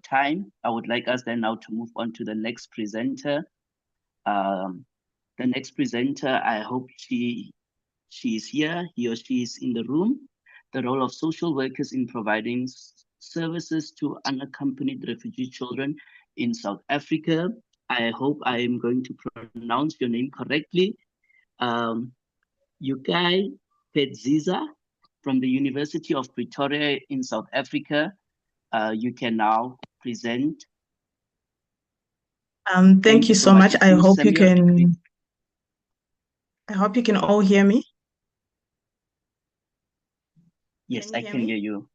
time, I would like us then now to move on to the next presenter. The next presenter, I hope she is here, he or she is in the room. The role of social workers in providing services to unaccompanied refugee children in South Africa. I hope I am going to pronounce your name correctly. Yukai Pedziza from the University of Pretoria in South Africa. You can now present. Thank you so much. I hope you can all hear me. Yes, I can hear you.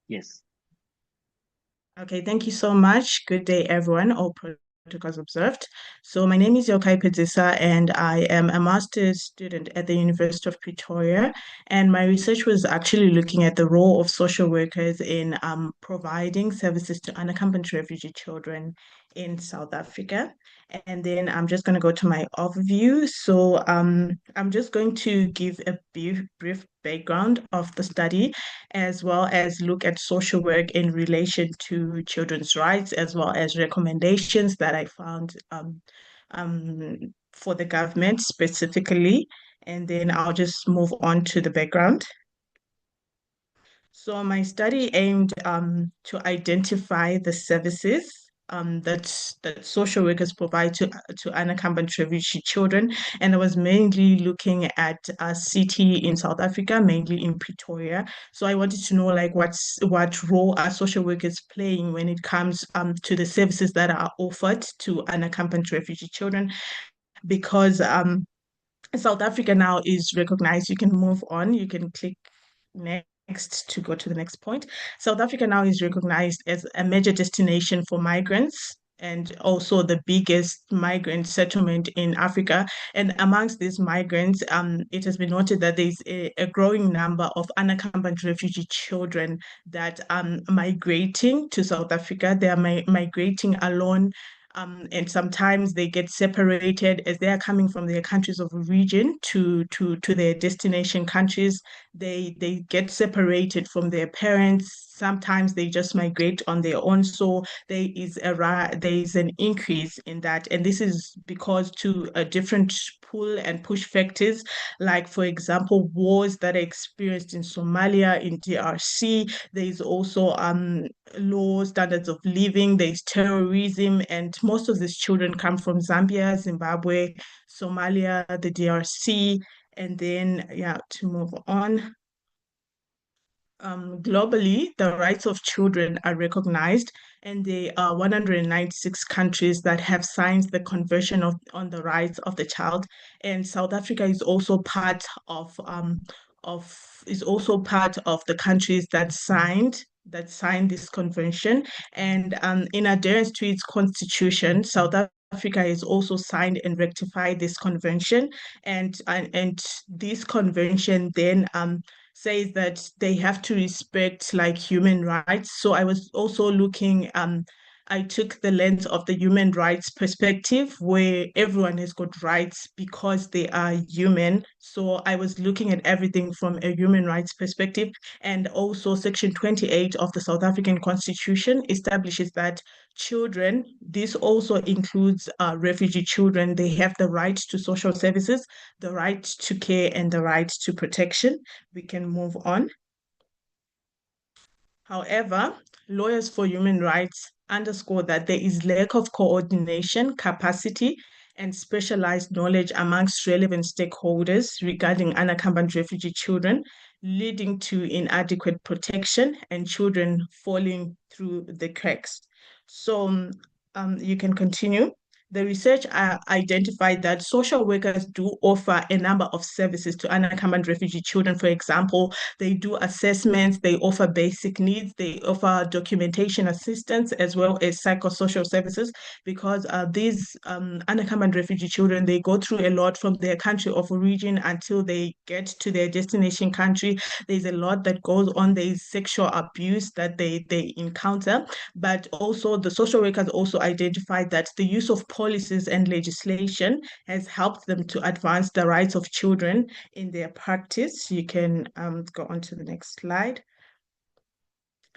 Yes. Okay, thank you so much. Good day, everyone. All protocols observed. So my name is Yokai Pedzisa, and I am a master's student at the University of Pretoria. And my research was actually looking at the role of social workers in providing services to unaccompanied refugee children in South Africa. And then I'm just going to go to my overview. So I'm just going to give a brief background of the study, as well as look at social work in relation to children's rights, as well as recommendations that I found for the government specifically. And then I'll just move on to the background. So my study aimed to identify the services that social workers provide to unaccompanied refugee children, and I was mainly looking at a city in South Africa, mainly in Pretoria. So I wanted to know like what role are social workers playing when it comes to the services that are offered to unaccompanied refugee children, because South Africa now is recognized. You can move on. You can click next to go to the next point. South Africa now is recognized as a major destination for migrants and also the biggest migrant settlement in Africa. And amongst these migrants, it has been noted that there's a growing number of unaccompanied refugee children that are migrating to South Africa. They are migrating alone, and sometimes they get separated as they are coming from their countries of origin to their destination countries. They get separated from their parents. Sometimes they just migrate on their own. So there is an increase in that, and this is because to a different pull and push factors, like for example, wars that are experienced in Somalia, in DRC. There is also low standards of living. There's terrorism, and most of these children come from Zambia, Zimbabwe, Somalia, the DRC, and then to move on. Globally, the rights of children are recognized, and there are 196 countries that have signed the Convention on the Rights of the Child, and South Africa is also part of the countries that signed this convention. And in adherence to its constitution, South Africa has also signed and ratified this convention, and this convention then says that they have to respect like human rights. So I was also looking, I took the lens of the human rights perspective, where everyone has got rights because they are human. So I was looking at everything from a human rights perspective. And also Section 28 of the South African Constitution establishes that children, this also includes refugee children, they have the right to social services, the right to care, and the right to protection. We can move on. However, lawyers for human rights underscore that there is lack of coordination, capacity, and specialized knowledge amongst relevant stakeholders regarding unaccompanied refugee children, leading to inadequate protection and children falling through the cracks. So you can continue. The research identified that social workers do offer a number of services to unaccompanied refugee children. For example, they do assessments, they offer basic needs, they offer documentation assistance, as well as psychosocial services, because these unaccompanied refugee children, they go through a lot from their country of origin until they get to their destination country. There's a lot that goes on. There's sexual abuse that they encounter, but also the social workers also identified that the use of policies and legislation has helped them to advance the rights of children in their practice. You can go on to the next slide.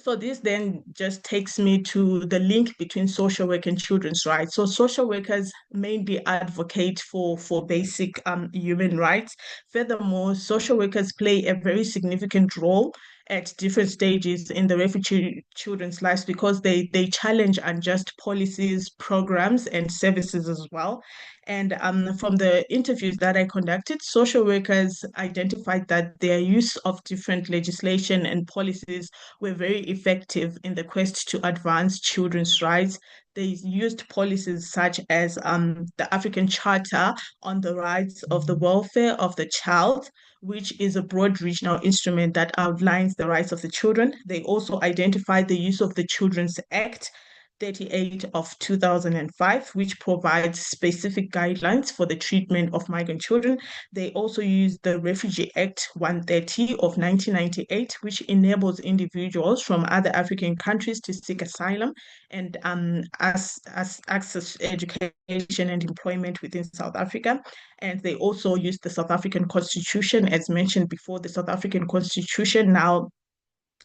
So this then just takes me to the link between social work and children's rights. So social workers mainly advocate for basic human rights. Furthermore, social workers play a very significant role at different stages in the refugee children's lives, because they challenge unjust policies, programs, and services as well. And from the interviews that I conducted, social workers identified that their use of different legislation and policies were very effective in the quest to advance children's rights. They used policies such as the African Charter on the Rights of the Welfare of the Child, which is a broad regional instrument that outlines the rights of the children. They also identified the use of the Children's Act, 38 of 2005, which provides specific guidelines for the treatment of migrant children. They also use the Refugee Act 130 of 1998, which enables individuals from other African countries to seek asylum and access education and employment within South Africa. And they also use the South African Constitution. As mentioned before, the South African Constitution now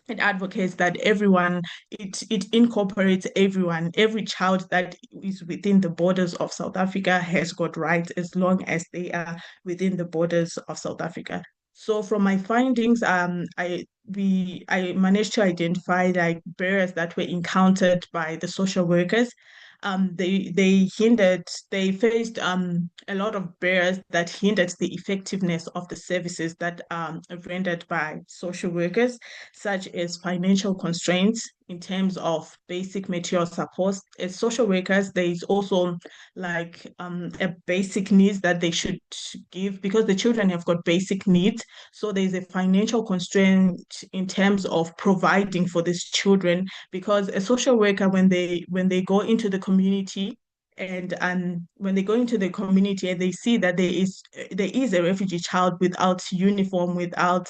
it advocates that it incorporates everyone, every child that is within the borders of South Africa has got rights as long as they are within the borders of South Africa. So from my findings, I managed to identify like barriers that were encountered by the social workers. They faced a lot of barriers that hindered the effectiveness of the services that are rendered by social workers, such as financial constraints in terms of basic material support. As social workers, there is also like a basic needs that they should give because the children have got basic needs. So there's a financial constraint in terms of providing for these children because a social worker, when they go into the community, and when they go into the community and they see that there is a refugee child without uniform, without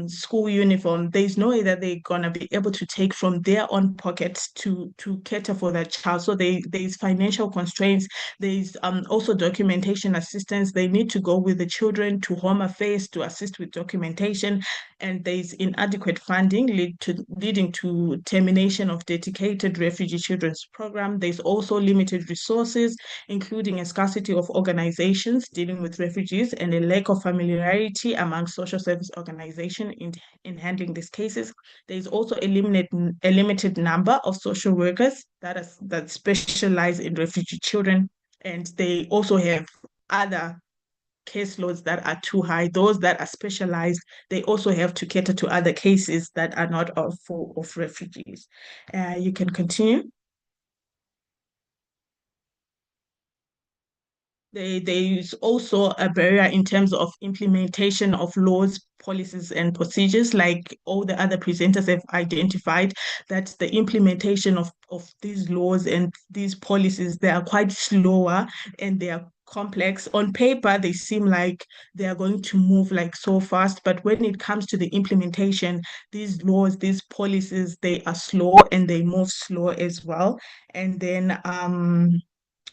school uniform, there's no way that they're gonna be able to take from their own pockets to cater for that child. So there's financial constraints. There's also documentation assistance. They need to go with the children to Home Affairs to assist with documentation, and there's inadequate funding leading to termination of dedicated refugee children's program. There's also limited resources, including a scarcity of organizations dealing with refugees and a lack of familiarity among social service organizations in handling these cases. There's also a limited number of social workers that specialize in refugee children, and they also have other caseloads that are too high. Those that are specialized, they also have to cater to other cases that are not of refugees. You can continue. There is also a barrier in terms of implementation of laws, policies, and procedures. Like all the other presenters have identified, that the implementation of these laws and these policies, they are quite slower and they are complex. On paper, they seem like they are going to move like so fast, but when it comes to the implementation, these laws, these policies, they are slow and they move slow as well. And then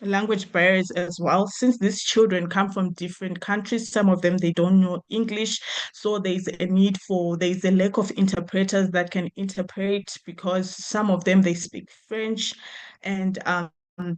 language barriers as well, since these children come from different countries. Some of them, they don't know English, so there's a lack of interpreters that can interpret, because some of them, they speak French, and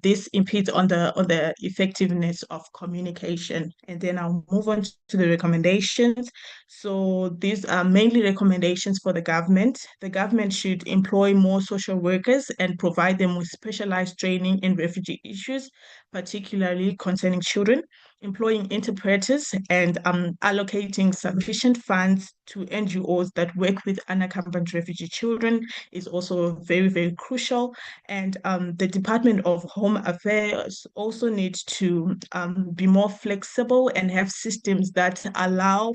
this impedes on the effectiveness of communication. And then I'll move on to the recommendations. So these are mainly recommendations for the government. The government should employ more social workers and provide them with specialized training in refugee issues, particularly concerning children, employing interpreters, and allocating sufficient funds to NGOs that work with unaccompanied refugee children is also very, very crucial. And the Department of Home Affairs also needs to be more flexible and have systems that allow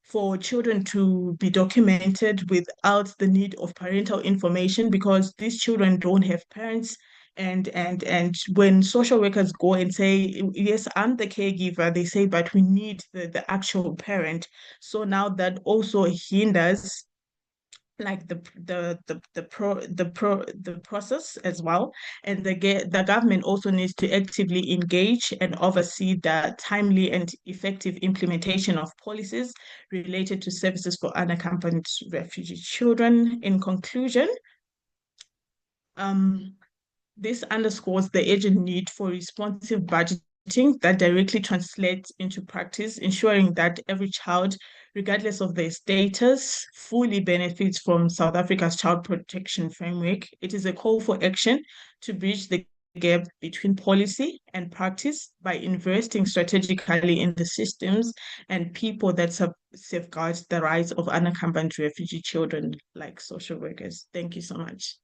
for children to be documented without the need of parental information, because these children don't have parents. And when social workers go and say, yes, I'm the caregiver, they say, but we need the actual parent. So now that also hinders like the process as well. And the government also needs to actively engage and oversee the timely and effective implementation of policies related to services for unaccompanied refugee children. In conclusion, this underscores the urgent need for responsive budgeting that directly translates into practice, ensuring that every child, regardless of their status, fully benefits from South Africa's child protection framework. It is a call for action to bridge the gap between policy and practice by investing strategically in the systems and people that safeguard the rights of unaccompanied refugee children, like social workers. Thank you so much.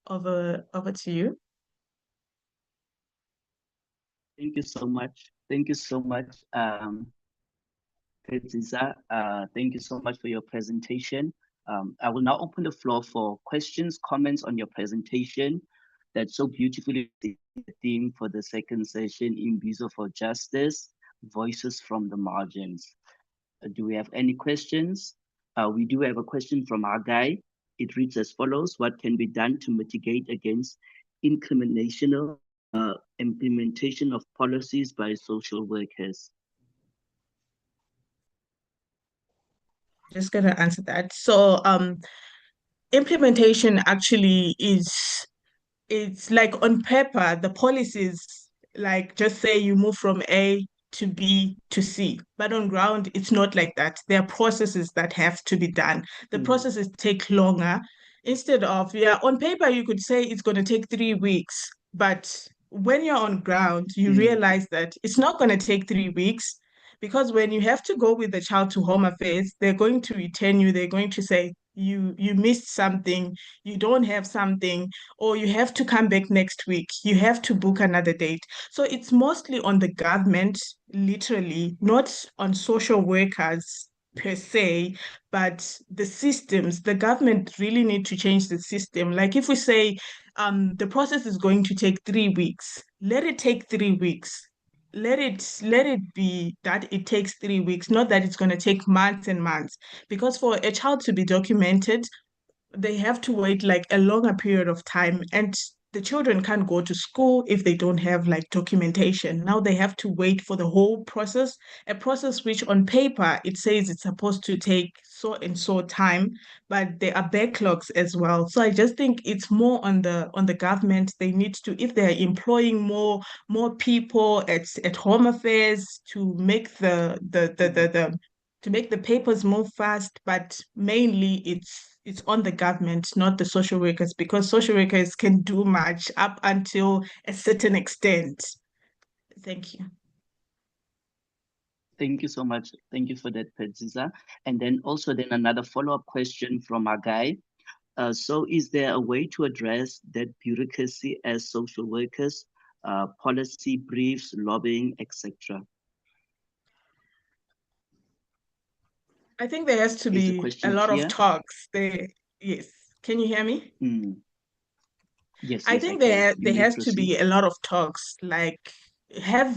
Over to you. Thank you so much. Thank you so much, Petsiza. Thank you so much for your presentation. I will now open the floor for questions, comments on your presentation that so beautifully the theme for the second session, Imbizo for Justice, Voices from the Margins. Do we have any questions? We do have a question from our guy. It reads as follows: what can be done to mitigate against incriminational implementation of policies by social workers? Just gonna answer that. So implementation actually is, it's like on paper, the policies like just say you move from A to B to C, but on ground, it's not like that. There are processes that have to be done. The processes take longer. Instead of, yeah, on paper, you could say it's going to take 3 weeks, but when you're on ground, you realize that it's not going to take 3 weeks, because when you have to go with the child to Home Affairs, they're going to return you. They're going to say, you missed something, you don't have something, or you have to come back next week, you have to book another date. So it's mostly on the government, literally, not on social workers per se, but the systems. The government really need to change the system. Like if we say the process is going to take 3 weeks, let it take 3 weeks. Let it be that it takes 3 weeks, not that it's going to take months and months. Because for a child to be documented, they have to wait like a longer period of time, and the children can't go to school if they don't have like documentation. Now they have to wait for the whole process, a process which on paper it says it's supposed to take so and so time, but there are backlogs as well. So I just think it's more on the government. They need to, if they're employing more people at Home Affairs to make the to make the papers move fast, but mainly it's on the government, not the social workers, because social workers can do much up until a certain extent. Thank you. Thank you so much. Thank you for that, Petsiza. And then also then another follow-up question from our guy. So is there a way to address that bureaucracy as social workers, policy briefs, lobbying, etc.? I think there has to Is the be a question lot of clear? talks there. Yes. Can you hear me? Yes, I yes, think I can. there You may has to be proceed. a lot of talks, like have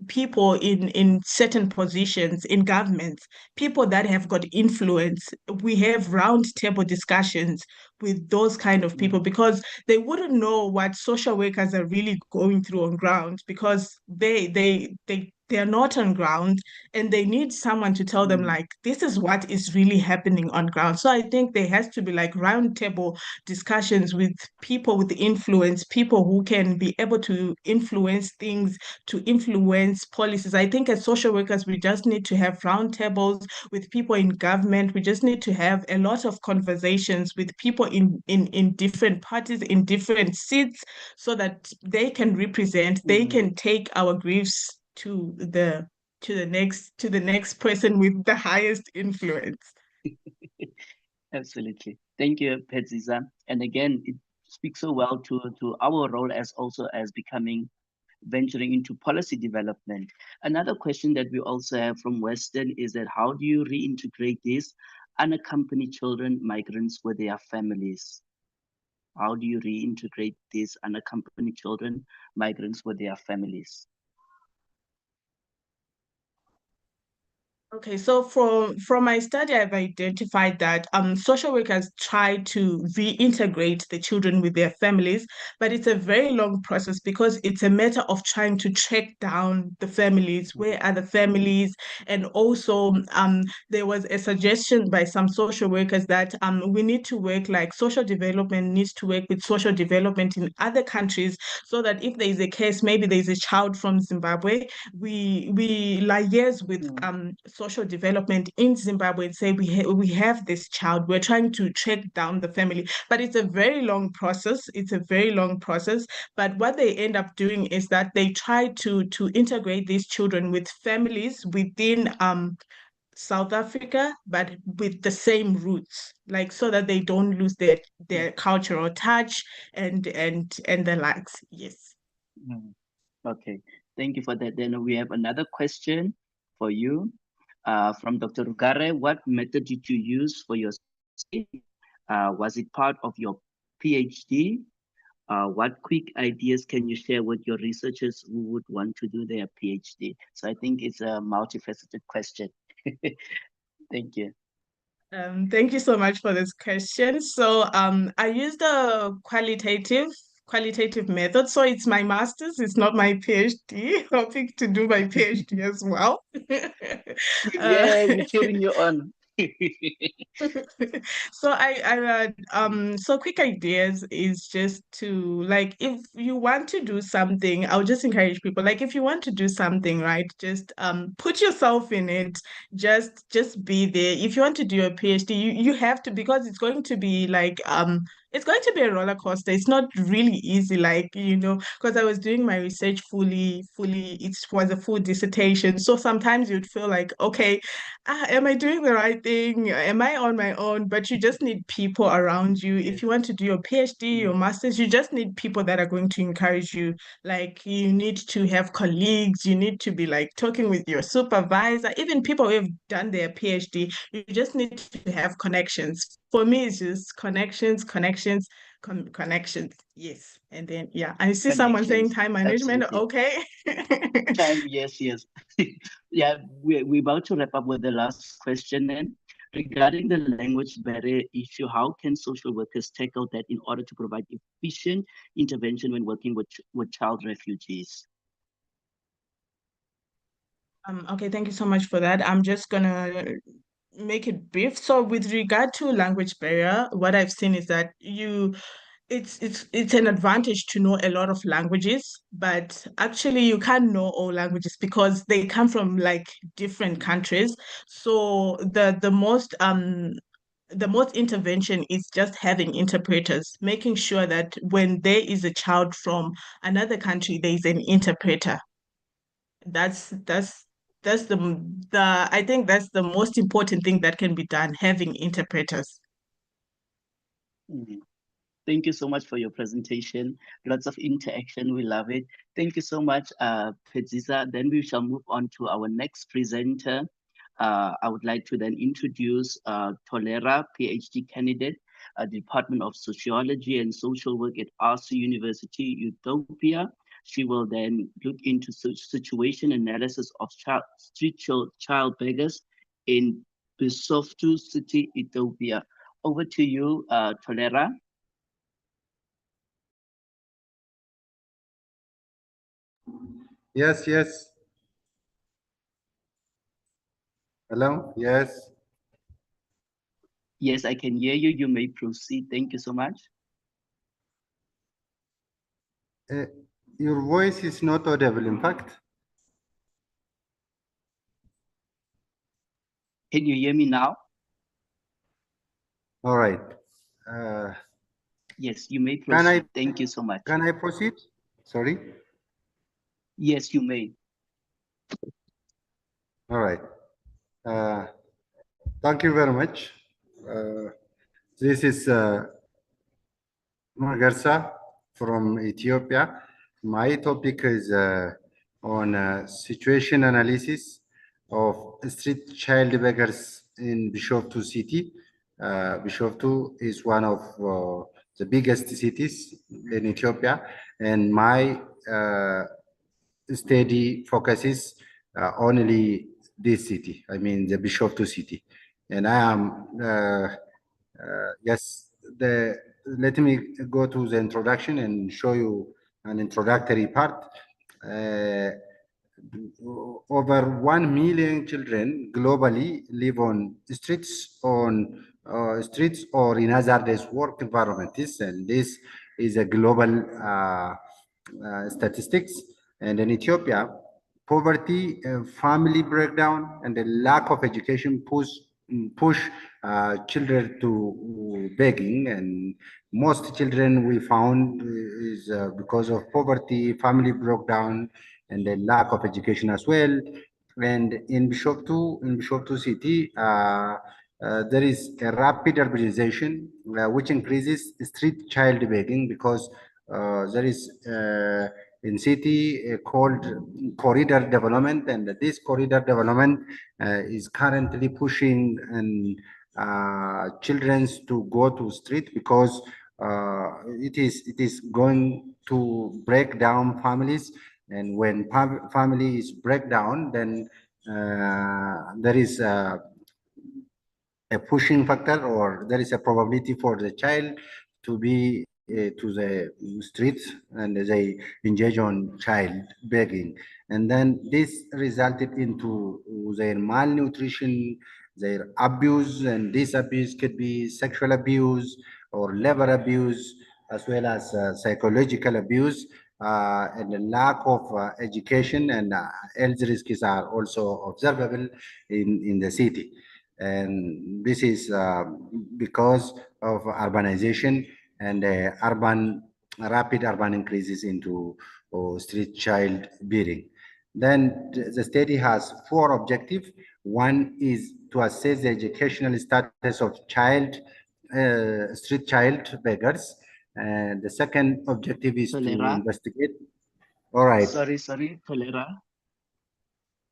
people in certain positions in governments, people that have got influence. We have round table discussions with those kind of people, because they wouldn't know what social workers are really going through on ground, because they're not on ground, and they need someone to tell them like, this is what is really happening on ground. So I think there has to be like round table discussions with people with influence, people who can be able to influence things, to influence policies. I think as social workers, we just need to have roundtables with people in government. We just need to have a lot of conversations with people in different parties, in different seats, so that they can represent, they can take our griefs to the next person with the highest influence. Absolutely. Thank you, Petsiza. And again, it speaks so well to our role as also as venturing into policy development. Another question that we also have from Western is that how do you reintegrate these unaccompanied children, migrants with their families? How do you reintegrate these unaccompanied children, migrants with their families? Okay, so from my study, I've identified that social workers try to reintegrate the children with their families, but it's a very long process, because it's a matter of trying to track down the families. Where are the families? And also, there was a suggestion by some social workers that we need to work, like social development needs to work with social development in other countries, so that if there is a case, maybe there is a child from Zimbabwe, we liaise with social development in Zimbabwe and say we have this child, we're trying to track down the family. But it's a very long process. It's a very long process. But what they end up doing is that they try to integrate these children with families within South Africa, but with the same roots, like so that they don't lose their cultural touch and the likes. Yes. Okay, thank you for that. Then we have another question for you. From Dr. Rugare, what method did you use for your study? Was it part of your PhD? What quick ideas can you share with your researchers who would want to do their PhD? So I think it's a multifaceted question. Thank you. Thank you so much for this question. So I used a qualitative method. So it's my master's, it's not my PhD. Hoping to do my PhD as well. Yeah, we're cheering you on. So quick ideas is just to, like, if you want to do something, I'll just encourage people, like, if you want to do something, right, just put yourself in it. Just be there. If you want to do a PhD, you have to, because it's going to be like it's going to be a roller coaster. It's not really easy, like, because I was doing my research fully, it was a full dissertation. So sometimes you'd feel like, okay, am I doing the right thing? Am I on my own? But you just need people around you. If you want to do your PhD, your master's, you just need people that are going to encourage you. Like, you need to have colleagues, you need to be like talking with your supervisor, even people who have done their PhD. You just need to have connections. For me, it's just connections. Yes. And then, yeah, I see someone saying time management. Absolutely. Okay. Time, yes. Yeah, we're about to wrap up with the last question then. Regarding the language barrier issue, how can social workers tackle that in order to provide efficient intervention when working with child refugees? Okay, thank you so much for that. I'm just gonna make it brief. So with regard to language barrier, what I've seen is that it's an advantage to know a lot of languages, but actually you can't know all languages because they come from like different countries. So the most intervention is just having interpreters, making sure that when there is a child from another country, there is an interpreter. That's the I think that's the most important thing that can be done, having interpreters. Thank you so much for your presentation. Lots of interaction. We love it. Thank you so much, Pedziza. Then we shall move on to our next presenter. I would like to then introduce Tolera, PhD candidate, Department of Sociology and Social Work at RC University, Ethiopia. She will then look into situation analysis of street child beggars in Bisoftu City, Ethiopia. Over to you, Tolera. Yes. Hello? Yes. Yes, I can hear you. You may proceed. Thank you so much. Your voice is not audible, in fact. Can you hear me now? All right. Yes, you may proceed. Thank you so much. Can I proceed? Sorry? Yes, you may. All right. Thank you very much. This is Margarsa from Ethiopia. My topic is on situation analysis of street child beggars in Bisoftu city. Bisoftu is one of the biggest cities in Ethiopia, and my study focuses only this city, I mean the Bisoftu city. And I am, yes, let me go to the introduction and show you an introductory part. Over 1 million children globally live on streets or in hazardous work environments, and this is a global statistics. And in Ethiopia, poverty, family breakdown, and the lack of education push children to begging, and most children we found is because of poverty, family breakdown, and the lack of education as well. And in Bisoftu city, there is a rapid urbanization, which increases street child begging because there is in city called corridor development, and this corridor development is currently pushing and children to go to street because it is going to break down families, and when family is break down, then there is a pushing factor, or there is a probability for the child to be to the streets, and they engage on child begging, and then this resulted into their malnutrition, their abuse, and this abuse could be sexual abuse or labor abuse, as well as psychological abuse, and the lack of education, and health risks are also observable in the city. And this is because of urbanization and rapid urban increases into street child bearing. Then the study has 4 objectives. One is to assess the educational status of street child beggars, and the second objective is to investigate. All right. Sorry, Tolera.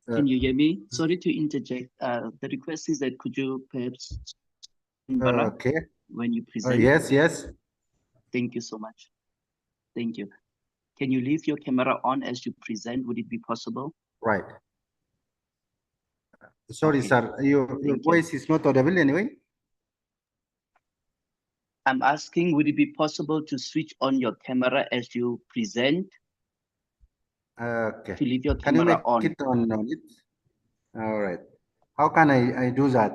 Can you hear me? Sorry to interject. The request is that could you perhaps okay. When you present? Yes. Thank you so much. Thank you. Can you leave your camera on as you present? Would it be possible? Right. Sorry, Okay. sir. Your voice is not audible anyway. I'm asking, would it be possible to switch on your camera as you present? Okay. To leave your Can you camera make on. it on it? All right. How can I do that?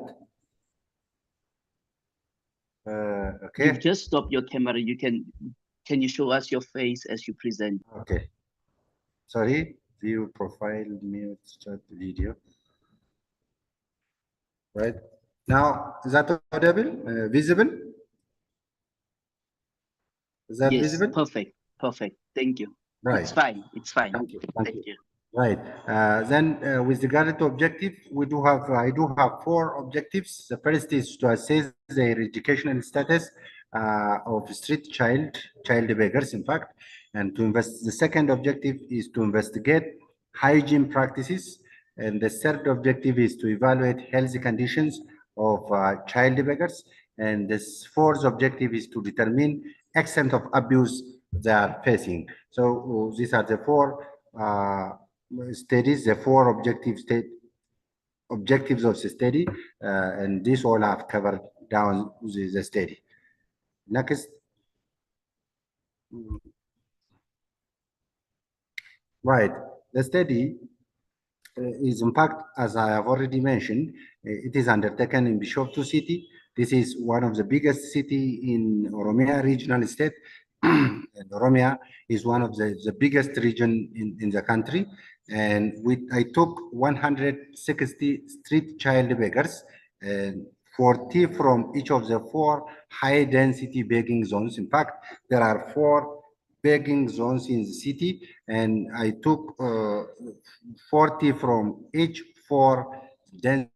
Okay. You've just stopped your camera. Can you show us your face as you present? Okay. Sorry. View profile, mute, start video. Right. Now, is that audible? Visible? Is that Yes, visible? perfect. Thank you. Right. It's fine. Thank you. Thank you. Right. Then, with regard to objective, I do have 4 objectives. The first is to assess their educational status of street child beggars, in fact, and to invest. The second objective is to investigate hygiene practices, and the third objective is to evaluate healthy conditions of child beggars, and this fourth objective is to determine extent of abuse they are facing. So these are the 4 studies, the 4 objectives of the study, and this all have covered down the study. Next. Right. The study is, in fact, as I have already mentioned, it is undertaken in Bishoftu city. This is one of the biggest city in Oromia regional state. And Oromia is one of the biggest region in the country. And I took 160 street child beggars, and 40 from each of the 4 high density begging zones. In fact, there are 4 begging zones in the city, and I took 40 from each 4 density.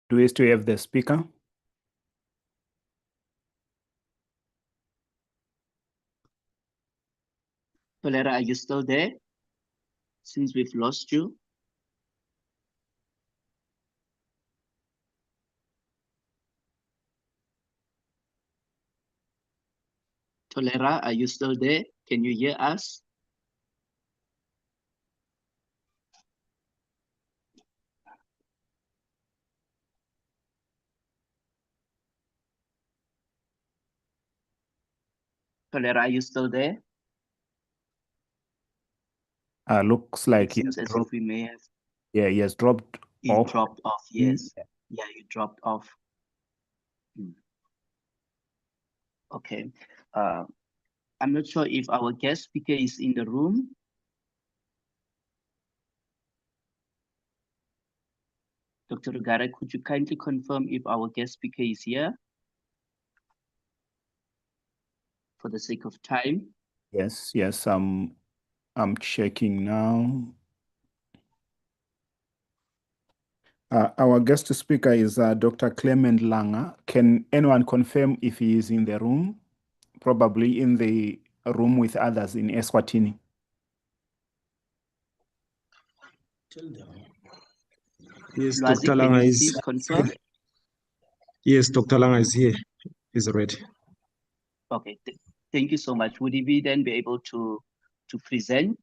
Do we still have the speaker? Tolera, are you still there? Since we've lost you. Tolera, are you still there? Can you hear us? Tolera, are you still there? Looks like it seems as if we may have. Yeah, he has dropped off. Dropped off, yes. Yeah, you dropped off. Okay. I'm not sure if our guest speaker is in the room. Dr. Rugare, could you kindly confirm if our guest speaker is here? For the sake of time. Yes, yes, I'm checking now. Our guest speaker is Dr. Clement Langa. Can anyone confirm if he is in the room? Probably in the room with others in Eswatini. Yes, Lwazi, Dr. can Langa you is. please confirm? Yes, Dr. Langa is here. He's ready. Okay, thank you so much. Would he then be able to present?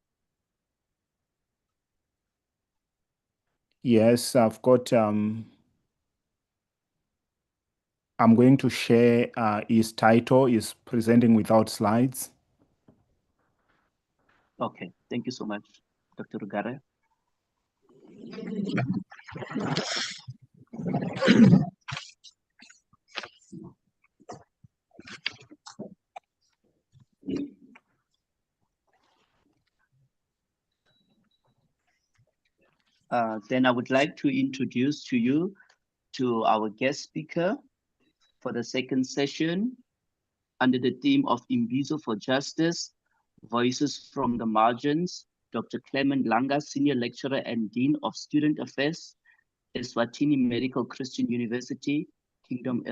Yes, I've got, I'm going to share his title, is presenting without slides. Okay, thank you so much, Dr. Rugare. Then I would like to introduce to you to our guest speaker for the second session under the theme of Imbizo for Justice, Voices from the Margins, Dr. Clement Langa, Senior Lecturer and Dean of Student Affairs, Eswatini Medical Christian University, Kingdom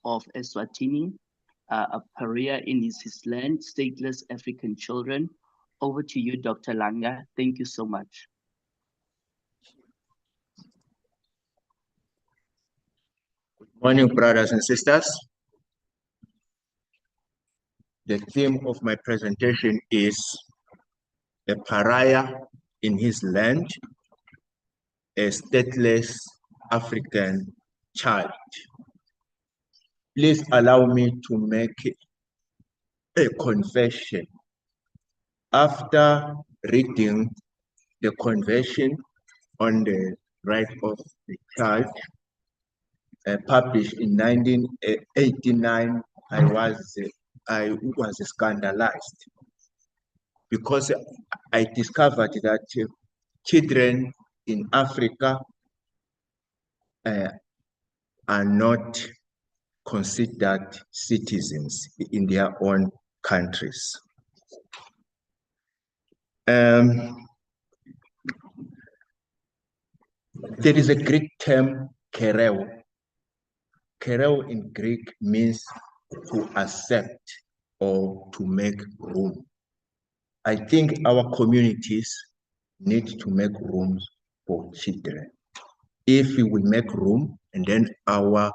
of Eswatini, a pariah in his land, stateless African children. Over to you, Dr. Langa. Thank you so much. Morning, brothers and sisters. The theme of my presentation is a pariah in his land, a stateless African child. Please allow me to make a confession. After reading the Convention on the Right of the Child, published in 1989, I was scandalized because I discovered that children in Africa are not considered citizens in their own countries. There is a Greek term, kereo. Kereo in Greek means to accept or to make room. I think our communities need to make rooms for children. If we will make room, and then our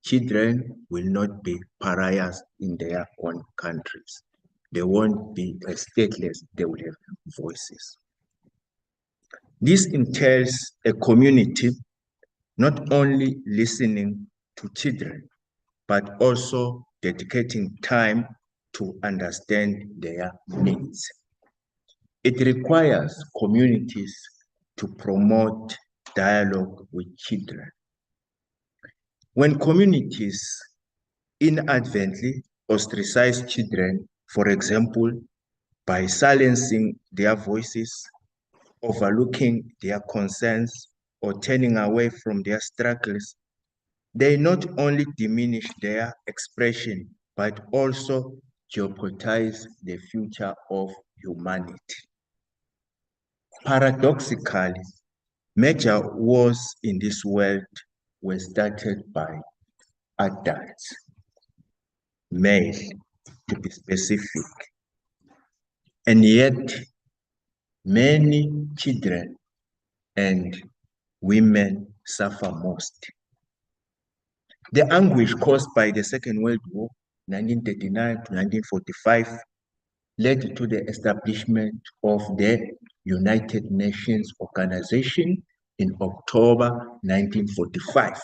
children will not be pariahs in their own countries. They won't be stateless, they will have voices. This entails a community not only listening to children, but also dedicating time to understand their needs. It requires communities to promote dialogue with children. When communities inadvertently ostracize children, for example, by silencing their voices, overlooking their concerns, or turning away from their struggles, they not only diminish their expression, but also jeopardize the future of humanity. Paradoxically, major wars in this world were started by adults, male to be specific, and yet many children and women suffer most. The anguish caused by the Second World War, 1939 to 1945, led to the establishment of the United Nations Organization in October 1945.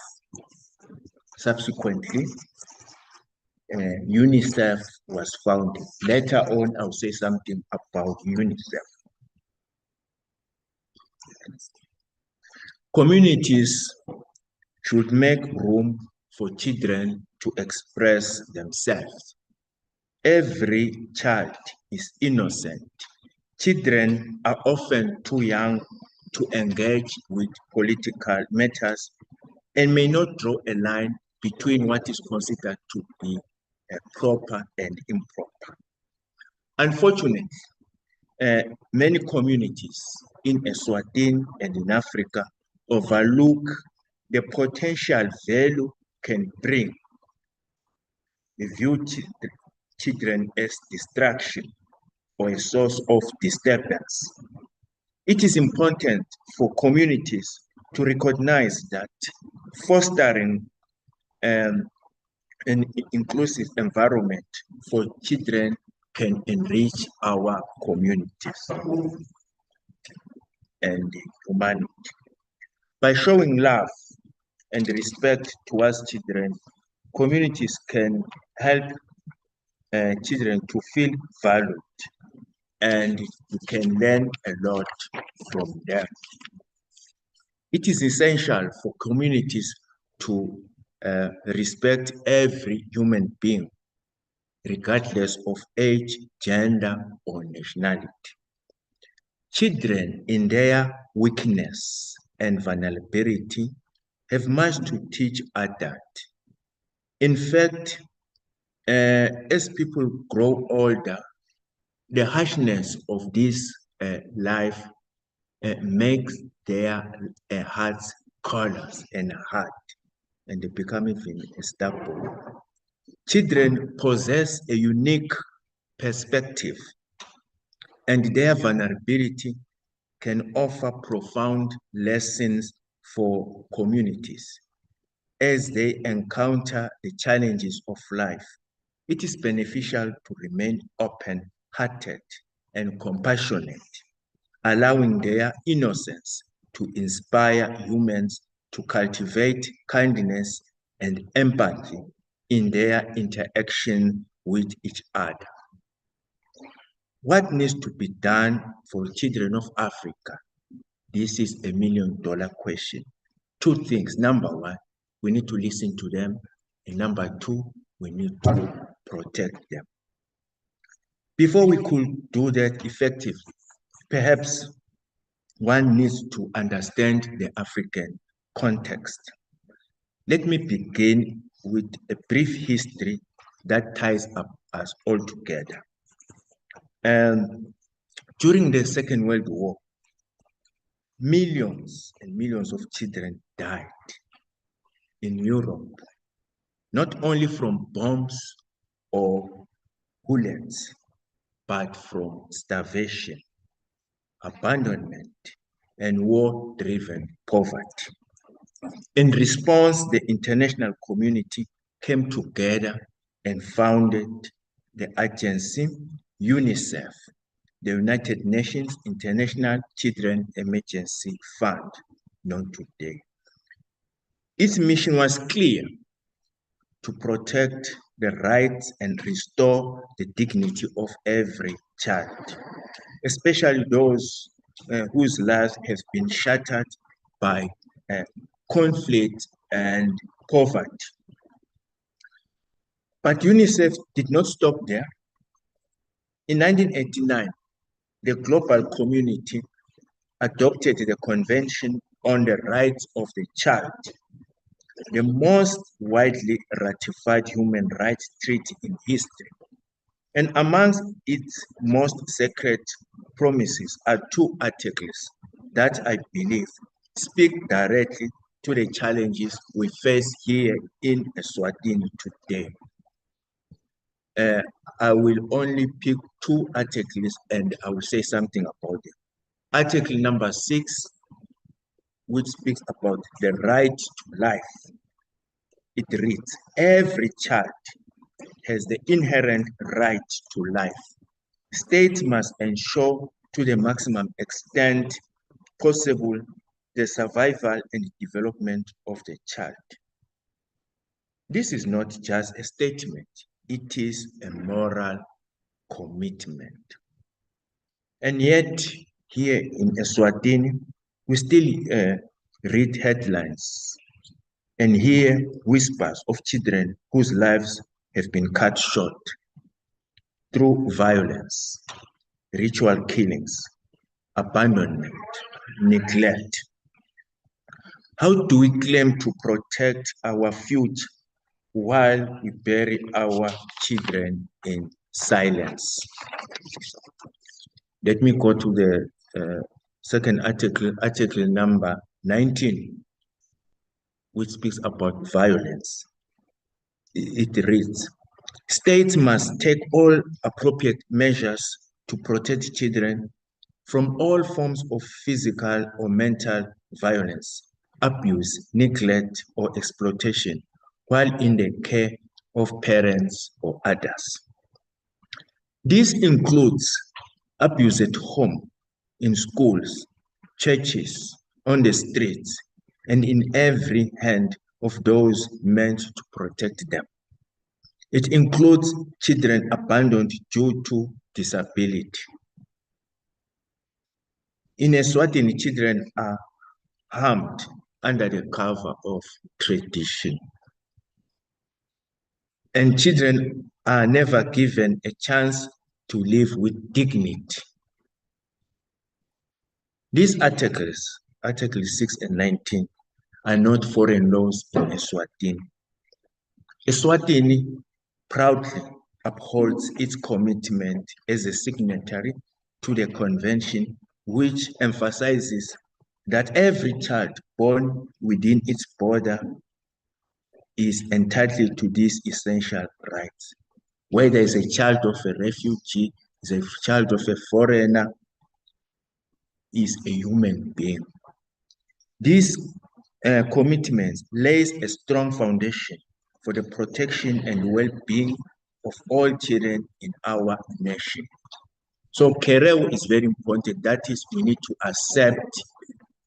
Subsequently, UNICEF was founded. Later on, I'll say something about UNICEF. Communities should make room for children to express themselves. Every child is innocent. Children are often too young to engage with political matters and may not draw a line between what is considered to be proper and improper. Unfortunately, many communities in Eswatini and in Africa overlook the potential value can bring. They view children as distraction or a source of disturbance. It is important for communities to recognize that fostering an inclusive environment for children can enrich our communities and humanity. By showing love and respect towards children, communities can help children to feel valued, and you can learn a lot from them. It is essential for communities to respect every human being, regardless of age, gender, or nationality. Children, in their weakness and vulnerability, have much to teach adults. In fact, as people grow older, the harshness of this life makes their hearts colors and hard, and they become even stubborn. Children possess a unique perspective, and their vulnerability can offer profound lessons for communities. As they encounter the challenges of life, it is beneficial to remain open-hearted and compassionate, allowing their innocence to inspire humans to cultivate kindness and empathy in their interaction with each other. What needs to be done for children of Africa? This is a $1 million question. Two things. Number one, we need to listen to them. And number two, we need to protect them. Before we could do that effectively, perhaps one needs to understand the African context. Let me begin with a brief history that ties up us all together. During the Second World War, millions and millions of children died in Europe, not only from bombs or bullets, but from starvation, abandonment, and war-driven poverty. In response, the international community came together and founded the agency UNICEF, the United Nations International Children Emergency Fund, known today. Its mission was clear: to protect the rights and restore the dignity of every child, especially those whose lives have been shattered by conflict and poverty. But UNICEF did not stop there. In 1989, the global community adopted the Convention on the Rights of the Child, the most widely ratified human rights treaty in history. And amongst its most sacred promises are two articles that I believe speak directly to the challenges we face here in Eswatini today. I will only pick two articles and I will say something about them. Article number 6, which speaks about the right to life. It reads, every child has the inherent right to life. States must ensure to the maximum extent possible the survival and development of the child. This is not just a statement, it is a moral commitment. And yet, here in Eswatini, we still read headlines and hear whispers of children whose lives have been cut short through violence, ritual killings, abandonment, neglect. How do we claim to protect our future while we bury our children in silence? Let me go to the second article number 19, which speaks about violence. It reads, states must take all appropriate measures to protect children from all forms of physical or mental violence, abuse, neglect, or exploitation while in the care of parents or others. This includes abuse at home, in schools, churches, on the streets, and in every hand of those meant to protect them. It includes children abandoned due to disability. In Eswatini, children are harmed under the cover of tradition. And children are never given a chance to live with dignity. These articles, Articles 6 and 19, are not foreign laws in Eswatini. Eswatini proudly upholds its commitment as a signatory to the convention, which emphasizes that every child born within its border is entitled to these essential rights. Whether it's a child of a refugee, is a child of a foreigner, is a human being. These commitments lays a strong foundation for the protection and well-being of all children in our nation. So Kereo is very important. That is, we need to accept,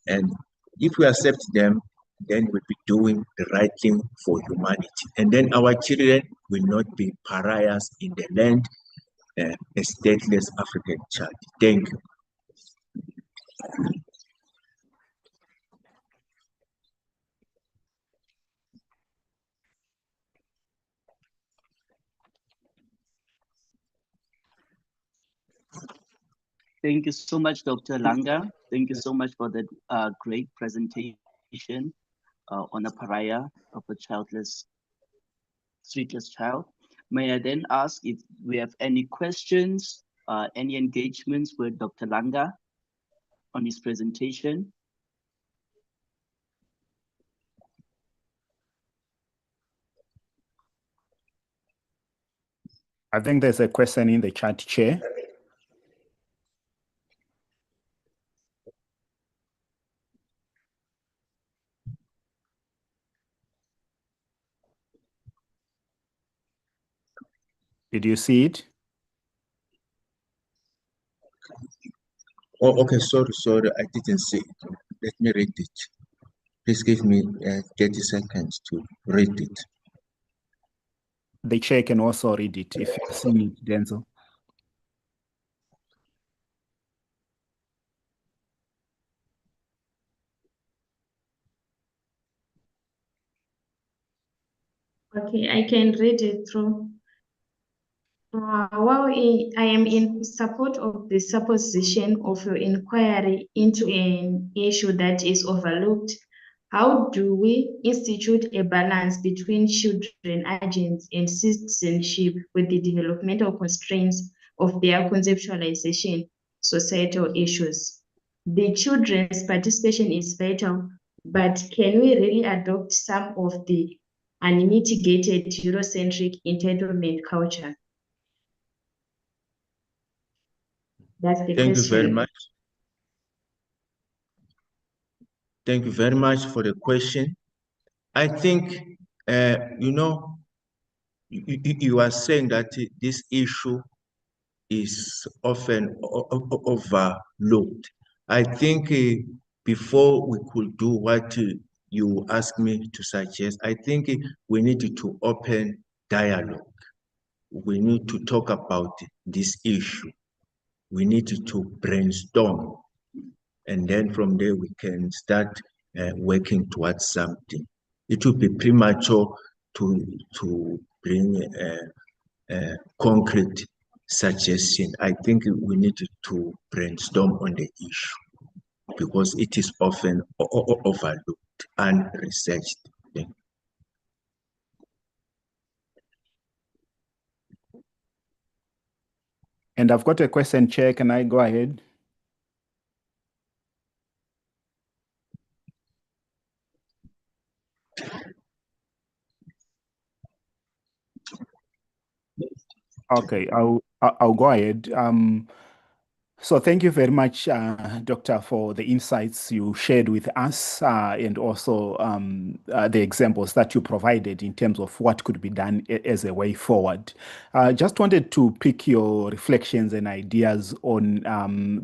and if we accept them, then we'll be doing the right thing for humanity. And then our children will not be pariahs in the land, a stateless African child. Thank you. Thank you so much, Dr. Langa. Thank you so much for that great presentation on a pariah of a streetless child. May I then ask if we have any questions, any engagements with Dr. Langa on his presentation? I think there's a question in the chat, Chair. Did you see it? Oh, okay, sorry, I didn't see it. Let me read it. Please give me 30 seconds to read it. The chair can also read it if you've seen it, Denzel. Okay, I can read it through. While I am in support of the supposition of your inquiry into an issue that is overlooked, how do we institute a balance between children agents and citizenship with the developmental constraints of their conceptualization, societal issues? The children's participation is vital, but can we really adopt some of the unmitigated Eurocentric entitlement culture? That's the Thank question. you very much. Thank you very much for the question. I think, you are saying that this issue is often overlooked. I think before we could do what you asked me to suggest, I think we need to open dialogue. We need to talk about this issue. We need to brainstorm. And then from there, we can start working towards something. It would be premature to bring a concrete suggestion. I think we need to brainstorm on the issue because it is often overlooked. and researched. Thank you. And I've got a question, Chair. Can I go ahead? Okay, I'll go ahead. So thank you very much, Doctor, for the insights you shared with us and also the examples that you provided in terms of what could be done as a way forward. Just wanted to pick your reflections and ideas on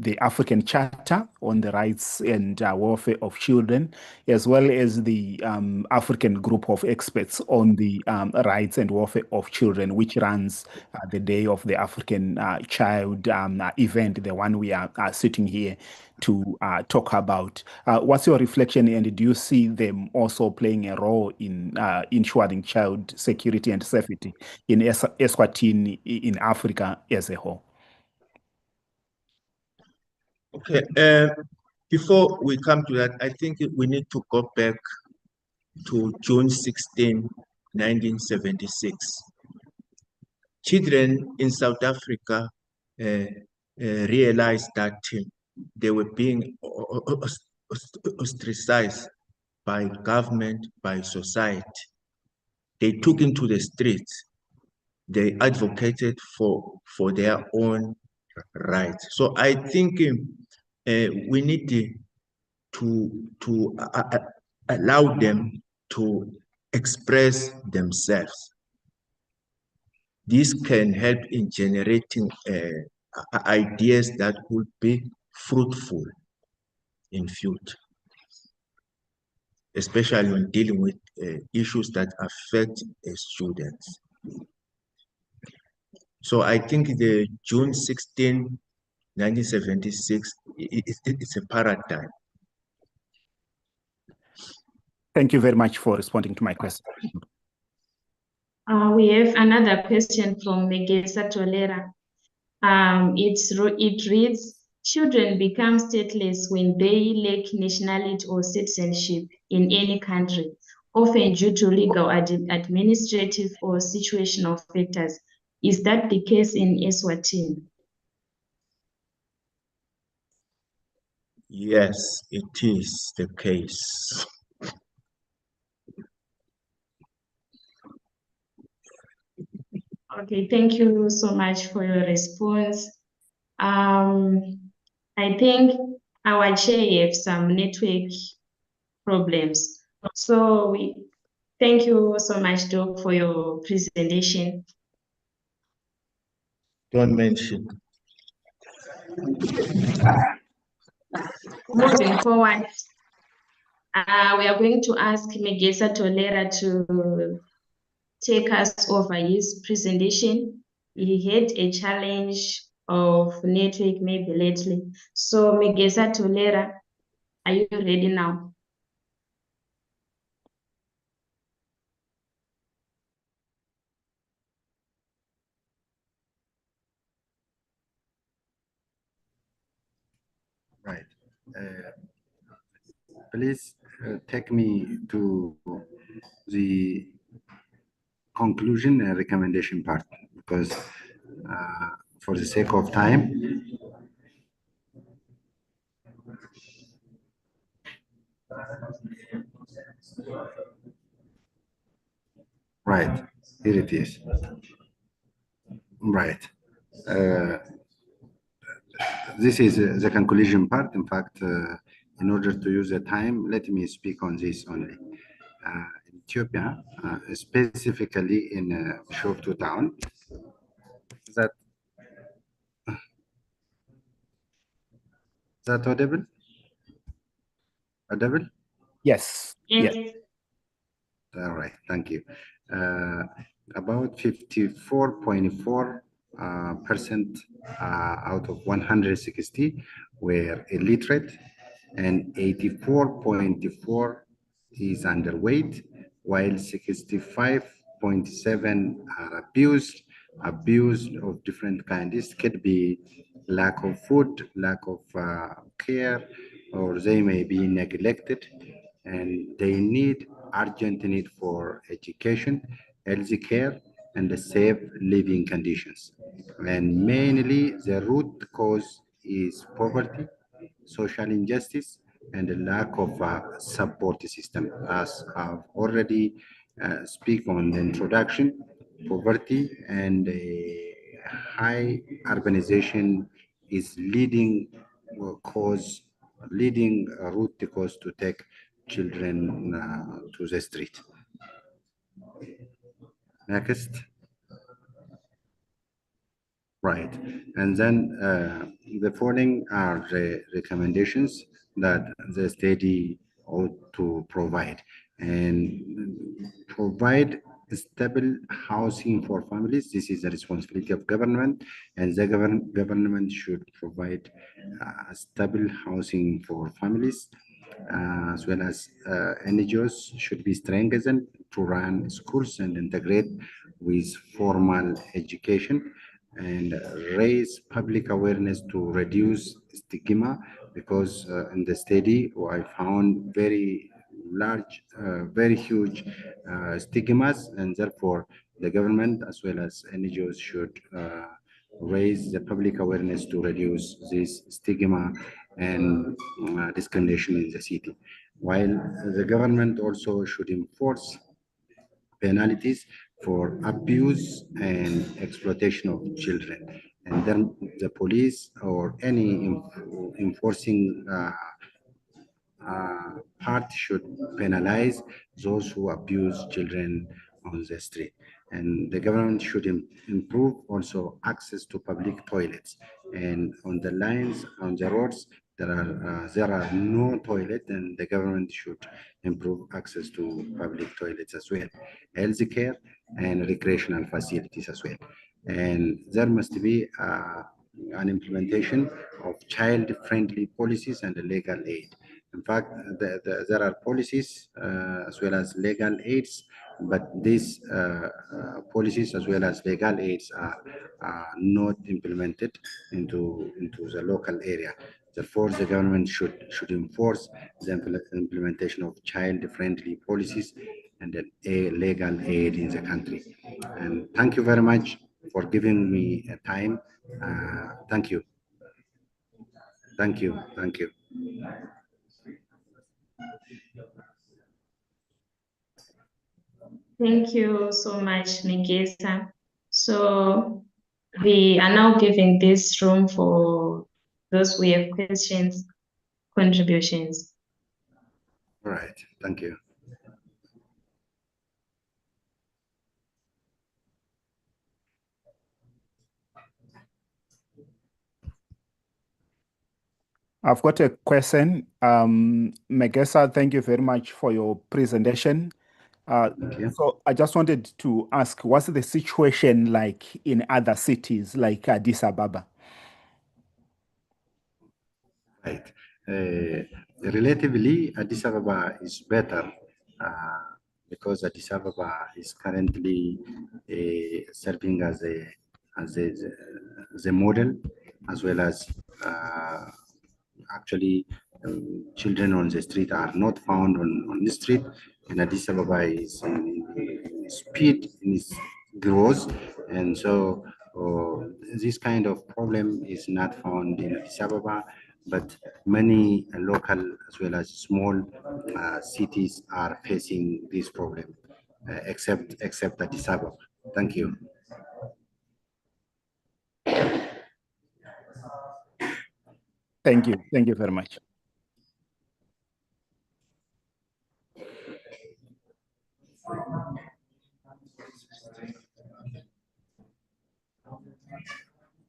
the African Charter on the rights and welfare of children, as well as the African group of experts on the rights and welfare of children, which runs the Day of the African Child event, the one we are sitting here to talk about. What's your reflection, and do you see them also playing a role in ensuring child security and safety in Eswatini, in Africa as a whole? Okay, before we come to that, I think we need to go back to June 16, 1976. Children in South Africa realized that they were being ostracized by government, by society. They took into the streets. They advocated for their own rights. So I think we need to allow them to express themselves. This can help in generating ideas that would be fruitful in future, especially when dealing with issues that affect students. So I think the June 16, 1976, it's a paradigm. Thank you very much for responding to my question. We have another question from Megesa Tolera. It reads, children become stateless when they lack nationality or citizenship in any country, often due to legal, administrative, or situational factors. Is that the case in Eswatini? Yes, it is the case. Okay, thank you so much for your response. I think our chair have some network problems. So thank you so much, Doc, for your presentation. Don't mention. Moving forward, we are going to ask Megesa Tolera to take us over his presentation. He had a challenge of network maybe lately. So Megesa Tolera, are you ready now? Right. Please take me to the conclusion and recommendation part, because for the sake of time, right, here it is. Right. This is the conclusion part. In fact, in order to use the time, let me speak on this only. In Ethiopia, specifically in Bishoftu town, that audible? Audible? Yes. Yes. All right, thank you. About 54.4% out of 160 were illiterate, and 84.4 is underweight, while 65.7 are abused of different kinds. This could be lack of food, lack of care, or they may be neglected. and they need urgent need for education, health care, and the safe living conditions. And mainly the root cause is poverty, social injustice, and the lack of a support system. As I've already speak on the introduction, poverty and high urbanization is leading route cause to take children to the street. Next. Right. And then the following are the recommendations that the study ought to provide. And provide stable housing for families. This is the responsibility of government, and the government should provide stable housing for families, as well as NGOs should be strengthened to run schools and integrate with formal education, and raise public awareness to reduce stigma, because in the study I found very large, very huge stigmas, and therefore the government as well as NGOs should raise the public awareness to reduce this stigma and discrimination in the city. While the government also should enforce penalties for abuse and exploitation of children, and then the police or any enforcing part should penalize those who abuse children on the street. And the government should improve also access to public toilets. And on the lines, on the roads, there are no toilet, and the government should improve access to public toilets as well, healthcare and recreational facilities as well. And there must be an implementation of child-friendly policies and legal aid. In fact, there are policies as well as legal aids, but these policies as well as legal aids are not implemented into the local area. Therefore, the government should enforce the implementation of child-friendly policies and a legal aid in the country. And thank you very much for giving me time. Thank you. Thank you. Thank you. Thank you so much, Megesa. So we are now giving this room for those who have questions, contributions. All right. Thank you. I've got a question. Megesa, thank you very much for your presentation. So I just wanted to ask, what's the situation like in other cities like Addis Ababa? Right. Relatively, Addis Ababa is better because Addis Ababa is currently serving as a model, as well as actually children on the street are not found on the street, and Addis Ababa is in speed in its growth, and so this kind of problem is not found in Addis Ababa, but many local as well as small cities are facing this problem, except Addis Ababa. Thank you. Thank you. Thank you very much.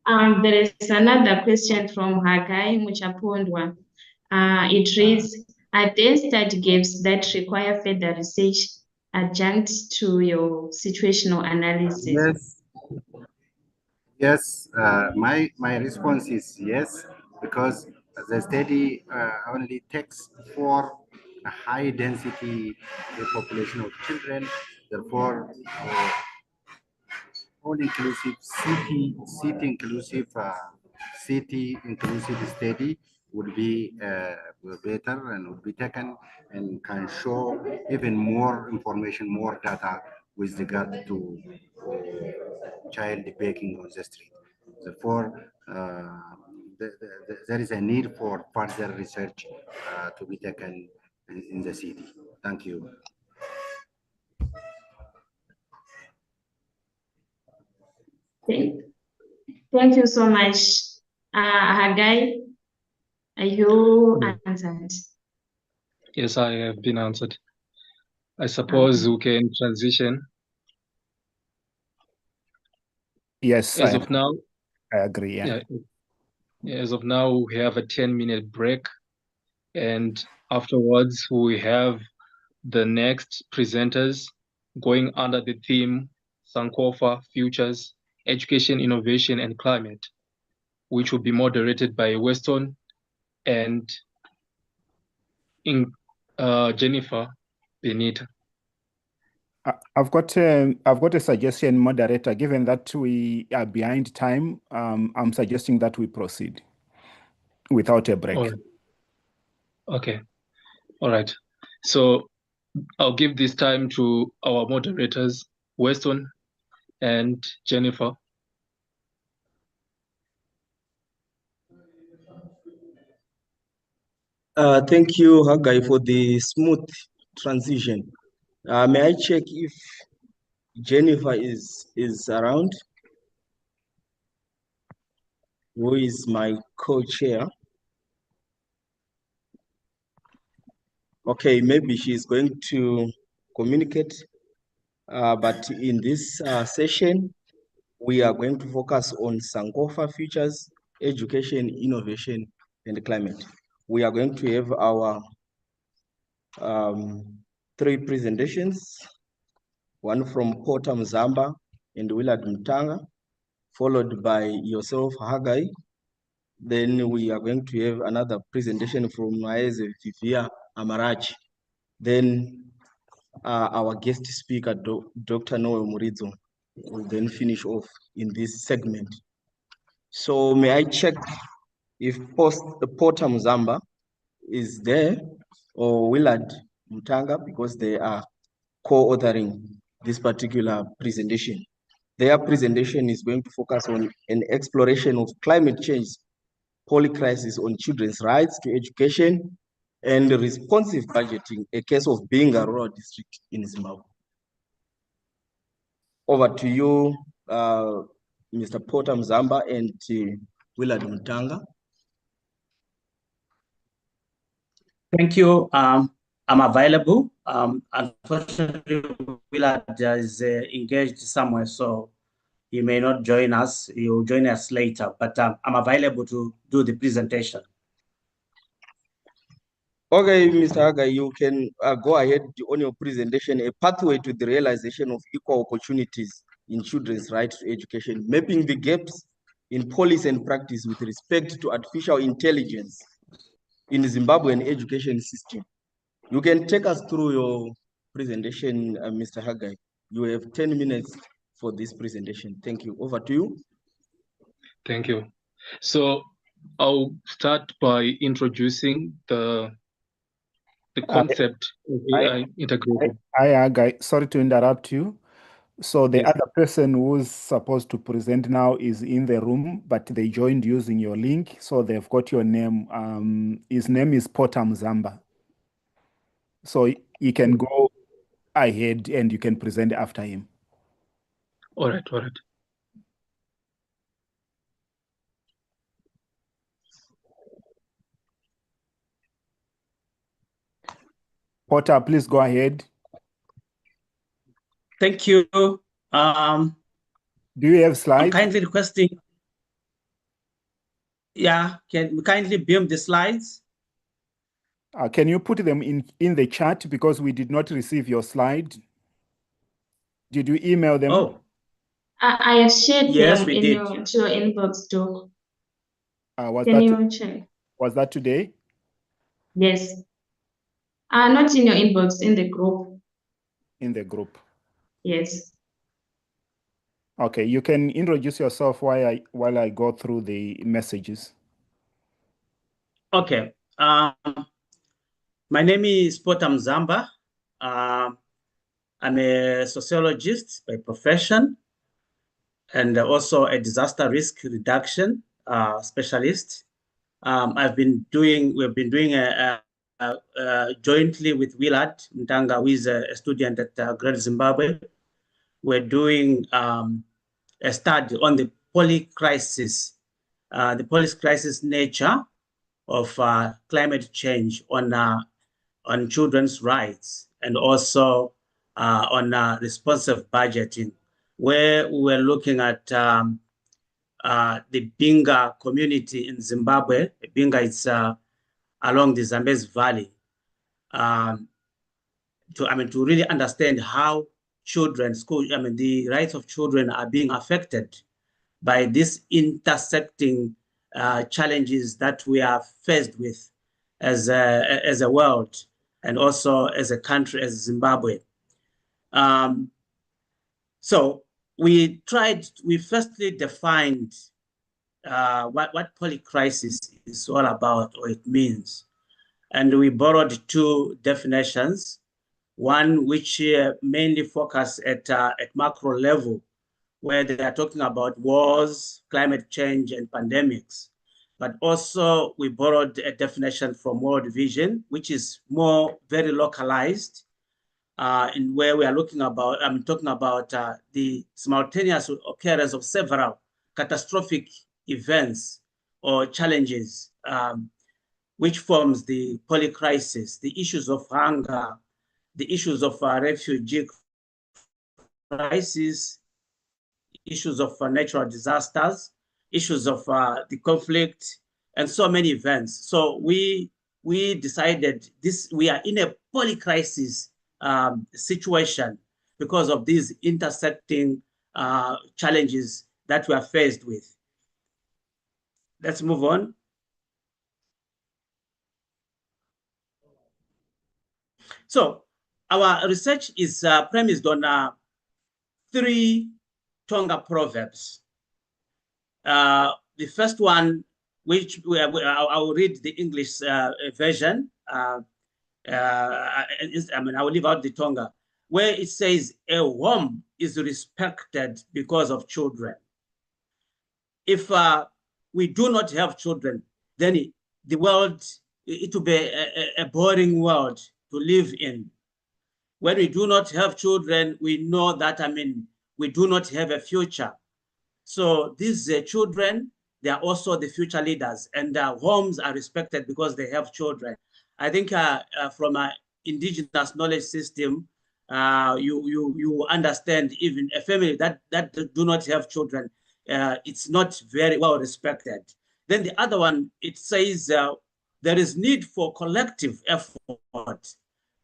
There is another question from Hagai Muchapondwa. It reads, are there study gaps that require further research adjunct to your situational analysis? Yes. Yes, my response is yes, because the study only takes for a high density population of children. Therefore, all inclusive city inclusive study would be better and would be taken and can show even more information, more data with regard to child begging on the street. Therefore, there is a need for further research to be taken in the city. Thank you. Thank you so much. Hagai, are you answered? Yes, I have been answered. I suppose we can transition. Yes, As of now, I agree. Yeah. As of now, we have a 10-minute break, and afterwards we have the next presenters going under the theme Sankofa Futures, Education, Innovation, and Climate, which will be moderated by Weston and Jennifer Benita. I've got a suggestion, moderator. Given that we are behind time, I'm suggesting that we proceed without a break. All right. Okay. All right. So I'll give this time to our moderators, Weston and Jennifer. Thank you, Hagai, for the smooth transition. May I check if Jennifer is around? Who is my co-chair? Okay, maybe she's going to communicate. But in this session, we are going to focus on Sankofa Futures, Education, Innovation, and Climate. We are going to have our 3 presentations, one from Porter Mzamba and Willard Mtanga, followed by yourself, Hagai. Then we are going to have another presentation from Maeze Vivia Amarachi. Then our guest speaker, Dr. Noel Murizo, will then finish off in this segment. So may I check if Porter Mzamba is there, or Willard Mtanga, because they are co-authoring this particular presentation. Their presentation is going to focus on an exploration of climate change, polycrisis on children's rights to education, and responsive budgeting, a case of being a rural district in Zimbabwe. Over to you, Mr. Porter Mzamba and Willard Mtanga. Thank you. I'm available. Unfortunately, Willard is engaged somewhere, so he may not join us. He will join us later, but I'm available to do the presentation. Okay, Mr. Haga, you can go ahead on your presentation, a pathway to the realization of equal opportunities in children's right to education, mapping the gaps in policy and practice with respect to artificial intelligence in the Zimbabwean education system. You can take us through your presentation, Mr. Hagai. You have 10 minutes for this presentation. Thank you. Over to you. Thank you. So I'll start by introducing the concept of AI integration. Guy, sorry to interrupt you. So the Yes. other person who's supposed to present now is in the room, but they joined using your link, so they've got your name. His name is Porter Mzamba. So you can go ahead and you can present after him. All right, all right. Porter, please go ahead. Thank you. Do you have slides? I'm kindly requesting. Yeah, can we kindly beam the slides? Can you put them in the chat, because we did not receive your slide? Did you email them? Oh, I have shared yes, them we in did. to your inbox, Doc. Was Can you check? that today? Yes. Not in your inbox, in the group. In the group. Yes. Okay, you can introduce yourself while I go through the messages. Okay. My name is Potam Zamba. I'm a sociologist by profession and also a disaster risk reduction specialist. We've been doing jointly with Willard Mtanga, who is a student at Great Zimbabwe. We're doing a study on the polycrisis nature of climate change on children's rights and also on responsive budgeting, where we were looking at the Binga community in Zimbabwe. Binga is along the Zambezi Valley. To really understand how the rights of children are being affected by these intersecting challenges that we are faced with as a world and also as a country, as Zimbabwe. So we firstly defined what polycrisis is all about or it means. And we borrowed two definitions, one which mainly focus at macro level, where they are talking about wars, climate change, and pandemics. But also we borrowed a definition from World Vision, which is more very localized, in where we are talking about the simultaneous occurrence of several catastrophic events or challenges, which forms the polycrisis, the issues of hunger, the issues of refugee crisis, issues of natural disasters, issues of the conflict, and so many events. So we decided we are in a polycrisis situation because of these intersecting challenges that we are faced with. Let's move on. So our research is premised on 3 Tonga proverbs. The first one, which I will read the English version. I will leave out the Tonga, where it says, "A home is respected because of children." If we do not have children, then the world, it will be a boring world to live in. When we do not have children, we know that, we do not have a future. So these children, they are also the future leaders, and their homes are respected because they have children. I think from an indigenous knowledge system, you understand even a family that do not have children, it's not very well respected. Then the other one, it says there is need for collective effort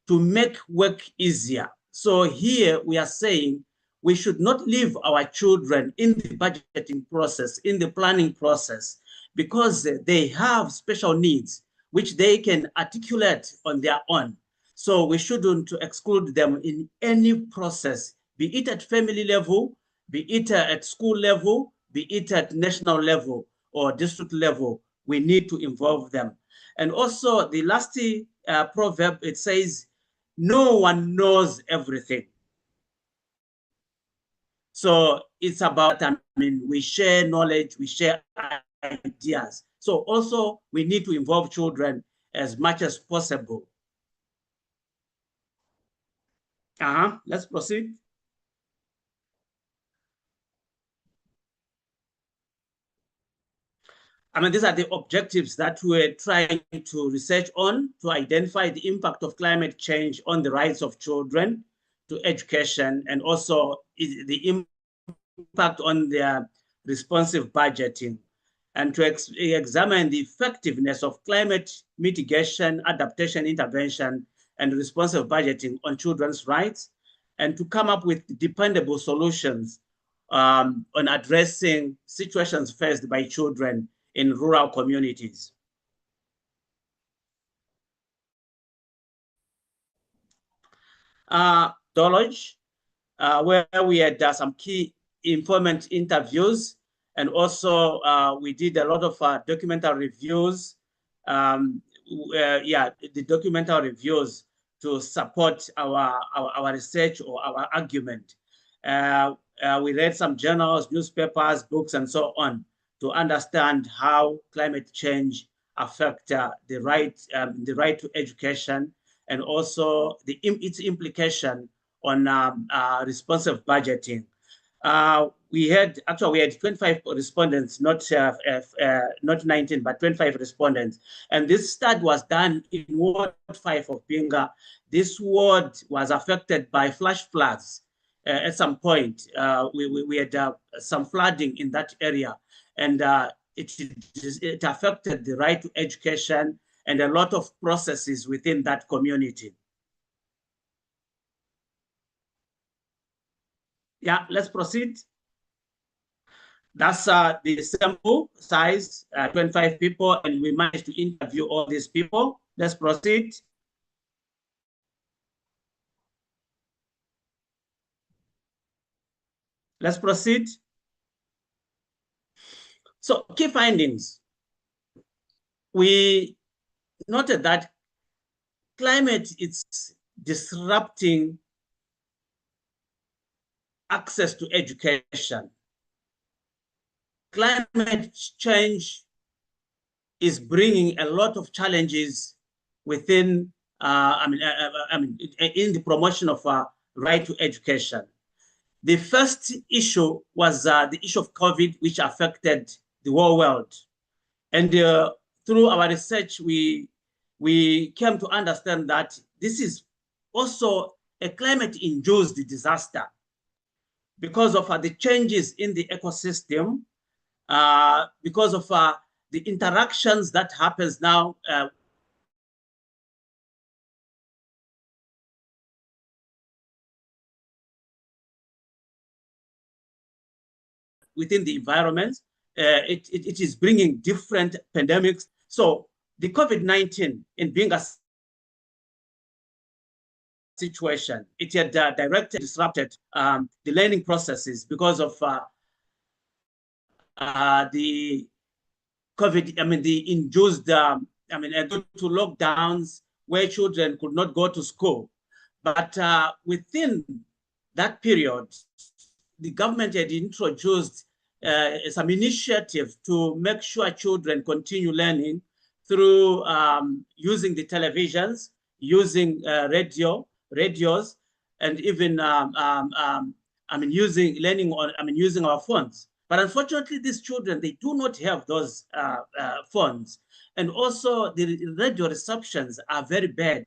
to make work easier. So here we are saying we should not leave our children in the budgeting process, in the planning process, because they have special needs which they can articulate on their own. So we shouldn't exclude them in any process, be it at family level, be it at school level, be it at national level or district level. We need to involve them. And also the last proverb, it says, "No one knows everything." So it's about, we share knowledge, we share ideas. So also we need to involve children as much as possible. Let's proceed. These are the objectives that we're trying to research on to identify the impact of climate change on the rights of children to education, and also the impact on their responsive budgeting, and to examine the effectiveness of climate mitigation, adaptation, intervention, and responsive budgeting on children's rights, and to come up with dependable solutions on addressing situations faced by children in rural communities. Knowledge, where we had some key informant interviews, and also we did a lot of documentary reviews the documental reviews to support our research or our argument. We read some journals, newspapers, books, and so on to understand how climate change affect the right to education, and also its implication on responsive budgeting. We had 25 respondents, not 19, but 25 respondents. And this study was done in Ward 5 of Pinga. This ward was affected by flash floods. At some point, we had some flooding in that area, and it affected the right to education and a lot of processes within that community. Yeah, let's proceed. That's the sample size, 25 people, and we managed to interview all these people. Let's proceed. Let's proceed. So, key findings. We noted that climate is disrupting access to education. Climate change is bringing a lot of challenges within, in the promotion of right to education. The first issue was the issue of COVID, which affected the whole world. And through our research, we came to understand that this is also a climate-induced disaster because of the changes in the ecosystem, because of the interactions that happens now within the environment. It is bringing different pandemics. So the COVID-19 in being a situation, it had directly disrupted the learning processes because of the COVID, the induced, due to lockdowns where children could not go to school. But within that period, the government had introduced some initiatives to make sure children continue learning through using the televisions, using radios, and even using our phones. But unfortunately, these children, they do not have those phones. And also the radio receptions are very bad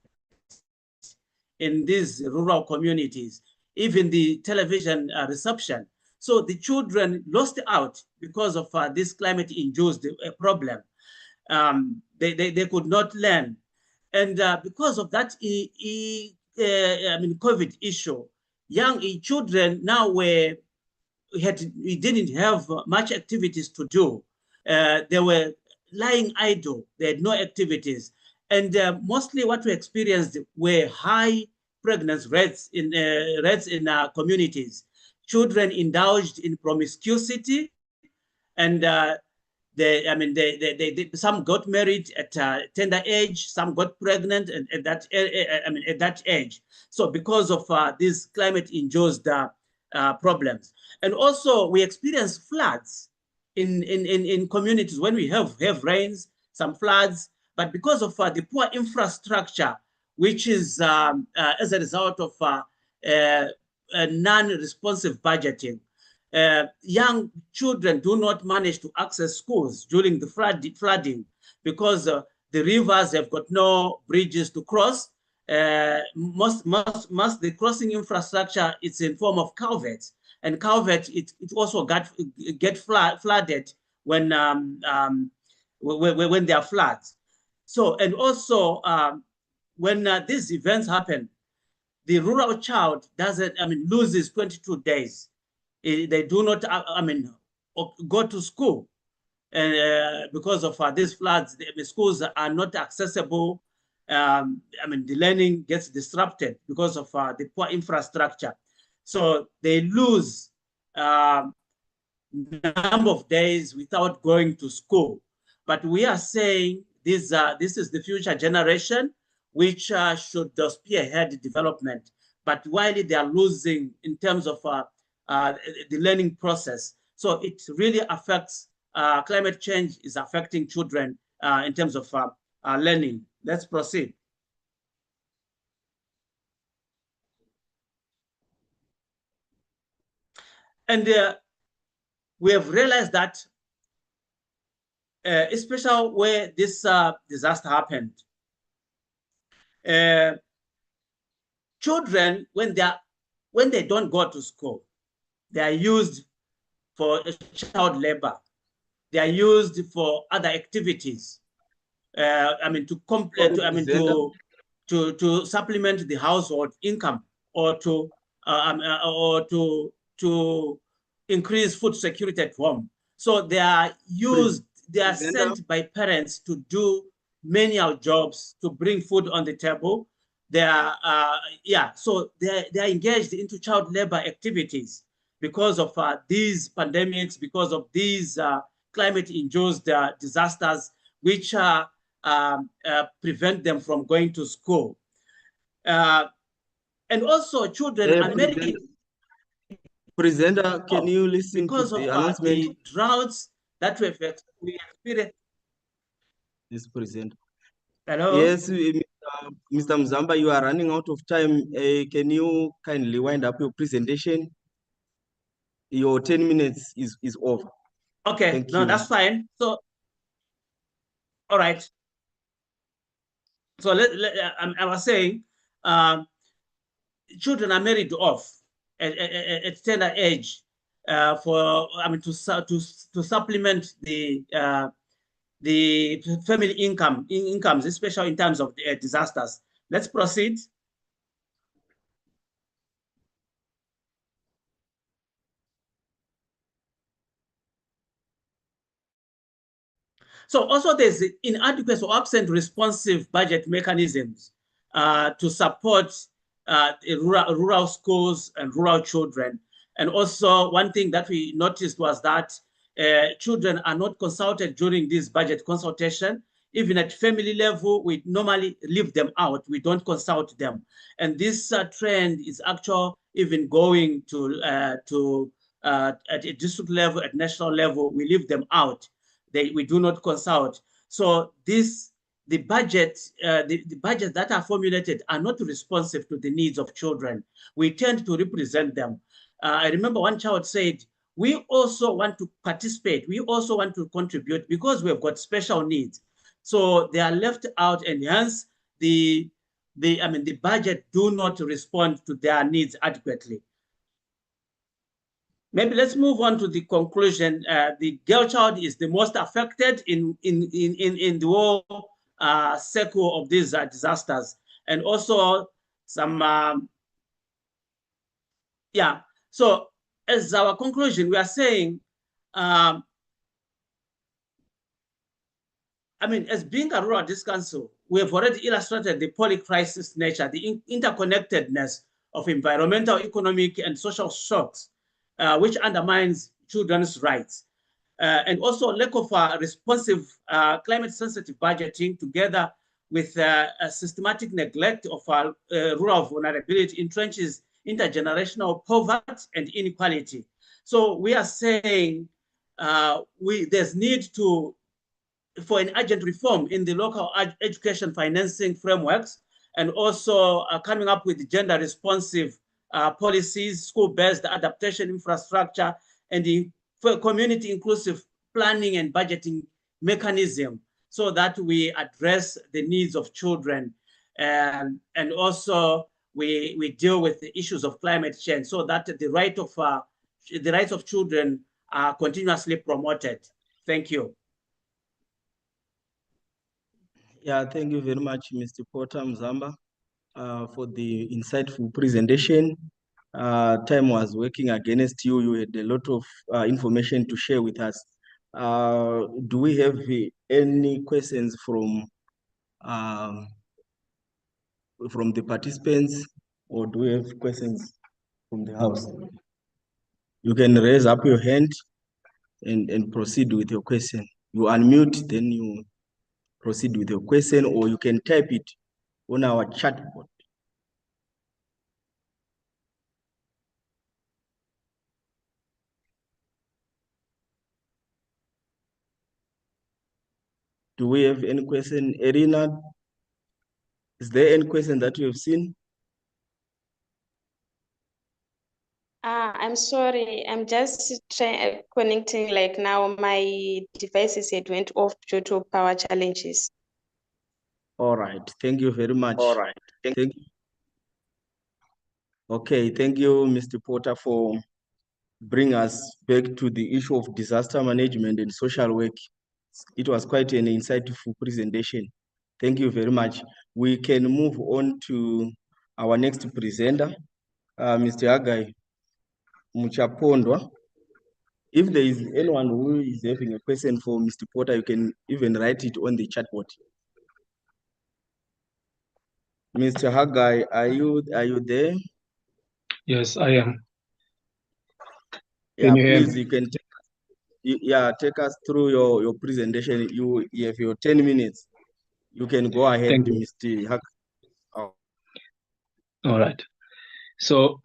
in these rural communities, even the television reception. So the children lost out because of this climate-induced problem. They could not learn. And because of that COVID issue, young children now we didn't have much activities to do. They were lying idle. They had no activities. And mostly what we experienced were high pregnancy rates in communities. Children indulged in promiscuity, and some got married at a tender age, some got pregnant at that age. So because of these climate-induced problems. And also we experience floods in communities when we have rains, some floods, but because of the poor infrastructure, which is as a result of non-responsive budgeting, young children do not manage to access schools during the flooding because the rivers have got no bridges to cross. Most the crossing infrastructure is in form of culverts, and culverts it also get flooded when there are floods. So, and also when these events happen, the rural child loses 22 days. They do not go to school because of these floods. The schools are not accessible. The learning gets disrupted because of the poor infrastructure. So they lose number of days without going to school. But we are saying this is the future generation which should spearhead development. But while they are losing in terms of the learning process, so it really affects, climate change is affecting children in terms of learning. Let's proceed. And we have realized that, especially where this disaster happened, children, when they don't go to school, they are used for child labor. They are used for other activities. I mean, to supplement the household income, or to increase food security at home. So they are used. They are sent by parents to do menial jobs to bring food on the table. They are so they are engaged into child labor activities because of these pandemics, because of these climate-induced disasters, which prevent them from going to school. And also children are married. Presenter, can you listen because to the of announcement? the droughts that we experienced. This presenter. Hello? Yes, Mr. Mzamba, you are running out of time. Can you kindly wind up your presentation? Your 10 minutes is over. Okay, Thank no, you. that's fine. So, all right. So I was saying, children are married off at tender age to supplement the family incomes, especially in terms of disasters. Let's proceed. So also there's inadequate or absent responsive budget mechanisms to support rural schools and rural children. And also one thing that we noticed was that children are not consulted during this budget consultation. Even at family level, we normally leave them out. We don't consult them. And this trend is actually even going to at a district level, at national level, we leave them out. We do not consult. So the budgets that are formulated are not responsive to the needs of children. We tend to represent them. I remember one child said, we also want to participate. We also want to contribute because we've got special needs. So they are left out, and hence the budget do not respond to their needs adequately. Maybe let's move on to the conclusion. The girl child is the most affected in the whole cycle of these disasters, and also some So as our conclusion, we are saying, as being a rural district council, we have already illustrated the polycrisis nature, the interconnectedness of environmental, economic, and social shocks, which undermines children's rights. And also lack of responsive climate-sensitive budgeting, together with a systematic neglect of rural vulnerability, entrenches intergenerational poverty and inequality. So we are saying there's need for an urgent reform in the local education financing frameworks, and also coming up with gender responsive policies, school-based adaptation infrastructure, and the community inclusive planning and budgeting mechanism, so that we address the needs of children, and also we deal with the issues of climate change, so that the rights of children are continuously promoted. Thank you. Yeah, thank you very much, Mr. Porter Mzamba, for the insightful presentation. Time was working against you. You had a lot of information to share with us. Do we have any questions from the participants, or do we have questions from the house? You can raise up your hand and proceed with your question. You unmute, then you proceed with your question, or you can type it on our chat board. Do we have any question? Irina, is there any question that you have seen? I'm sorry, I'm just connecting like now. My devices had went off due to power challenges. All right, thank you very much. All right. Thank you. Okay, thank you, Mr. Porter, for bringing us back to the issue of disaster management and social work. It was quite an insightful presentation. Thank you very much. We can move on to our next presenter, Mr. Agai Muchapondwa. If there is anyone who is having a question for Mr. Porter, you can even write it on the chat board. Mr. Hagai, are you there? Yes, I am. Yeah, Can you hear please, me? you can take us through your presentation. You have your 10 minutes. You can go ahead, Thank you. Mr. Hagai. Oh. All right. So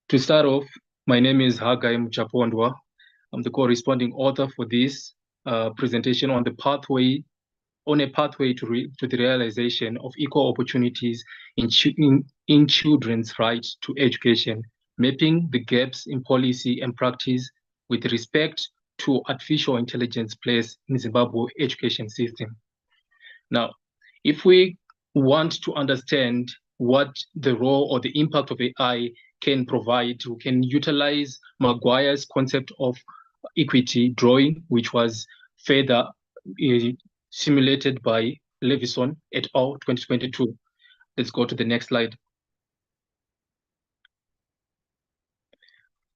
to start off, my name is Hagai Muchapondwa. I'm the corresponding author for this presentation on a pathway to the realization of equal opportunities in children's right to education, mapping the gaps in policy and practice with respect to artificial intelligence place in Zimbabwe education system. Now, if we want to understand what the role or the impact of AI can provide, we can utilize Maguire's concept of equity drawing, which was further simulated by Levison et al. 2022. Let's go to the next slide.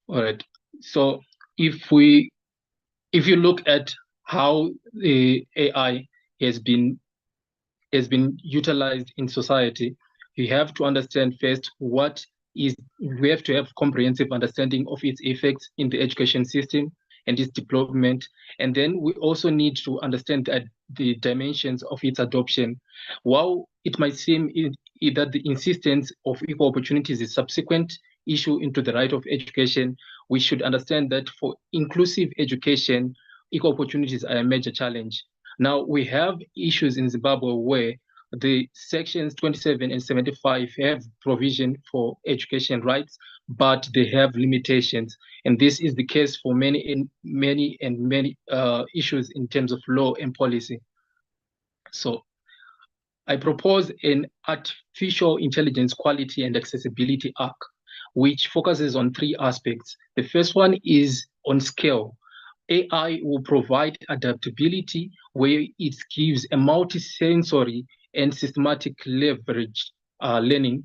All right. So if you look at how the AI has been utilized in society, you have to understand first we have to have comprehensive understanding of its effects in the education system and its deployment. And then we also need to understand that the dimensions of its adoption. While it might seem that the insistence of equal opportunities is a subsequent issue into the right of education, we should understand that for inclusive education, equal opportunities are a major challenge. Now, we have issues in Zimbabwe where the sections 27 and 75 have provision for education rights, but they have limitations. And this is the case for many issues in terms of law and policy. So I propose an Artificial Intelligence Quality and Accessibility Act, which focuses on three aspects. The first one is on scale. AI will provide adaptability where it gives a multisensory and systematic leverage learning.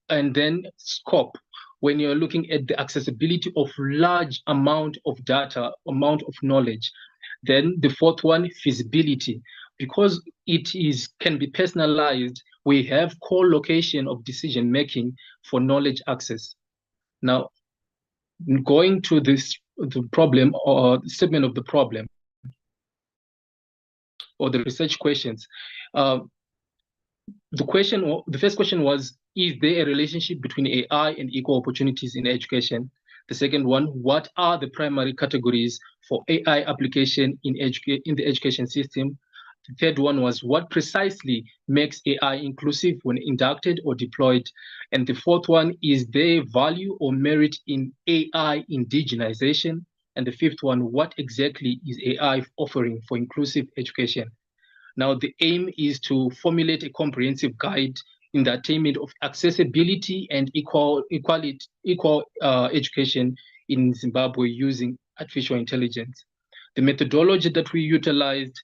And then scope, when you're looking at the accessibility of large amount of data, amount of knowledge. Then the fourth one, feasibility, because it can be personalized, we have co-location of decision making for knowledge access. Now, going to the problem or the statement of the problem or the research questions. The first question was, is there a relationship between AI and equal opportunities in education? The second one, what are the primary categories for AI application in the education system? The third one was, what precisely makes AI inclusive when inducted or deployed? And the fourth one, is there value or merit in AI indigenization? And the fifth one, what exactly is AI offering for inclusive education? Now, the aim is to formulate a comprehensive guide in the attainment of accessibility and equal education in Zimbabwe using artificial intelligence. The methodology that we utilized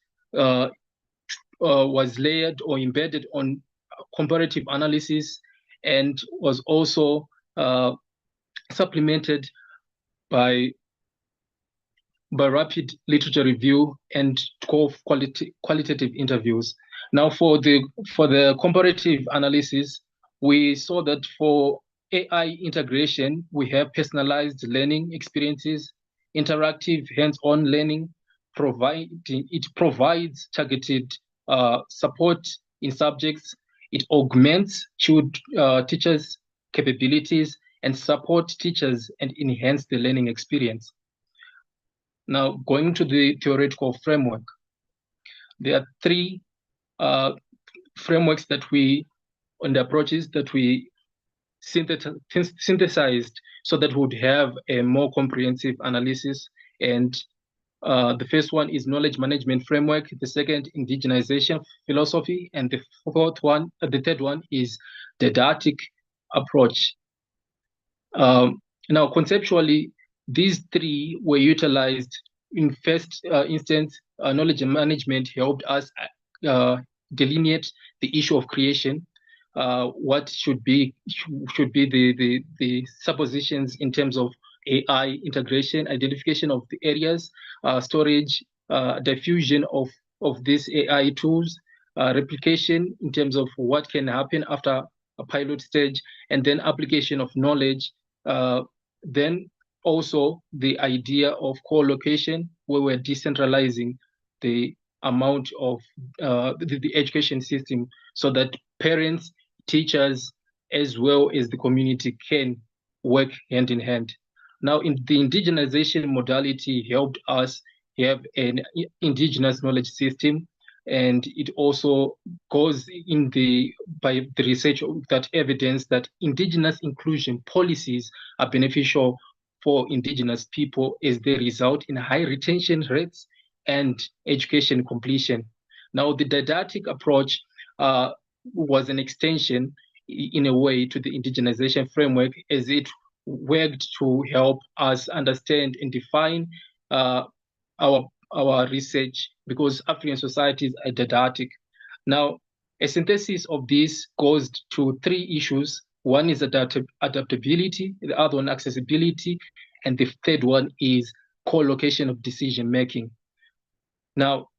was layered or embedded on comparative analysis and was also supplemented by rapid literature review and qualitative interviews. Now, for the comparative analysis, we saw that for AI integration, we have personalized learning experiences, interactive hands-on learning, it provides targeted support in subjects. It augments teachers' capabilities and support teachers and enhance the learning experience. Now, going to the theoretical framework, there are three frameworks and approaches that we synthesized so that we would have a more comprehensive analysis. And the first one is knowledge management framework. The second, indigenization philosophy, and the third one is didactic approach. Now, conceptually, these three were utilized in first instance. Knowledge management helped us delineate the issue of creation. What should be the suppositions in terms of AI integration, identification of the areas, storage, diffusion of these AI tools, replication in terms of what can happen after a pilot stage, and then application of knowledge. Then also the idea of co-location, where we're decentralizing the amount of the education system so that parents, teachers, as well as the community can work hand in hand. Now, in the indigenization modality helped us have an indigenous knowledge system, and it also goes by the research that evidence that indigenous inclusion policies are beneficial for indigenous people as they result in high retention rates and education completion. Now, the didactic approach was an extension in a way to the indigenization framework, as it worked to help us understand and define our research, because African societies are didactic. Now, a synthesis of this goes to three issues. One is adaptability, the other one accessibility, and the third one is co-location of decision making. Now,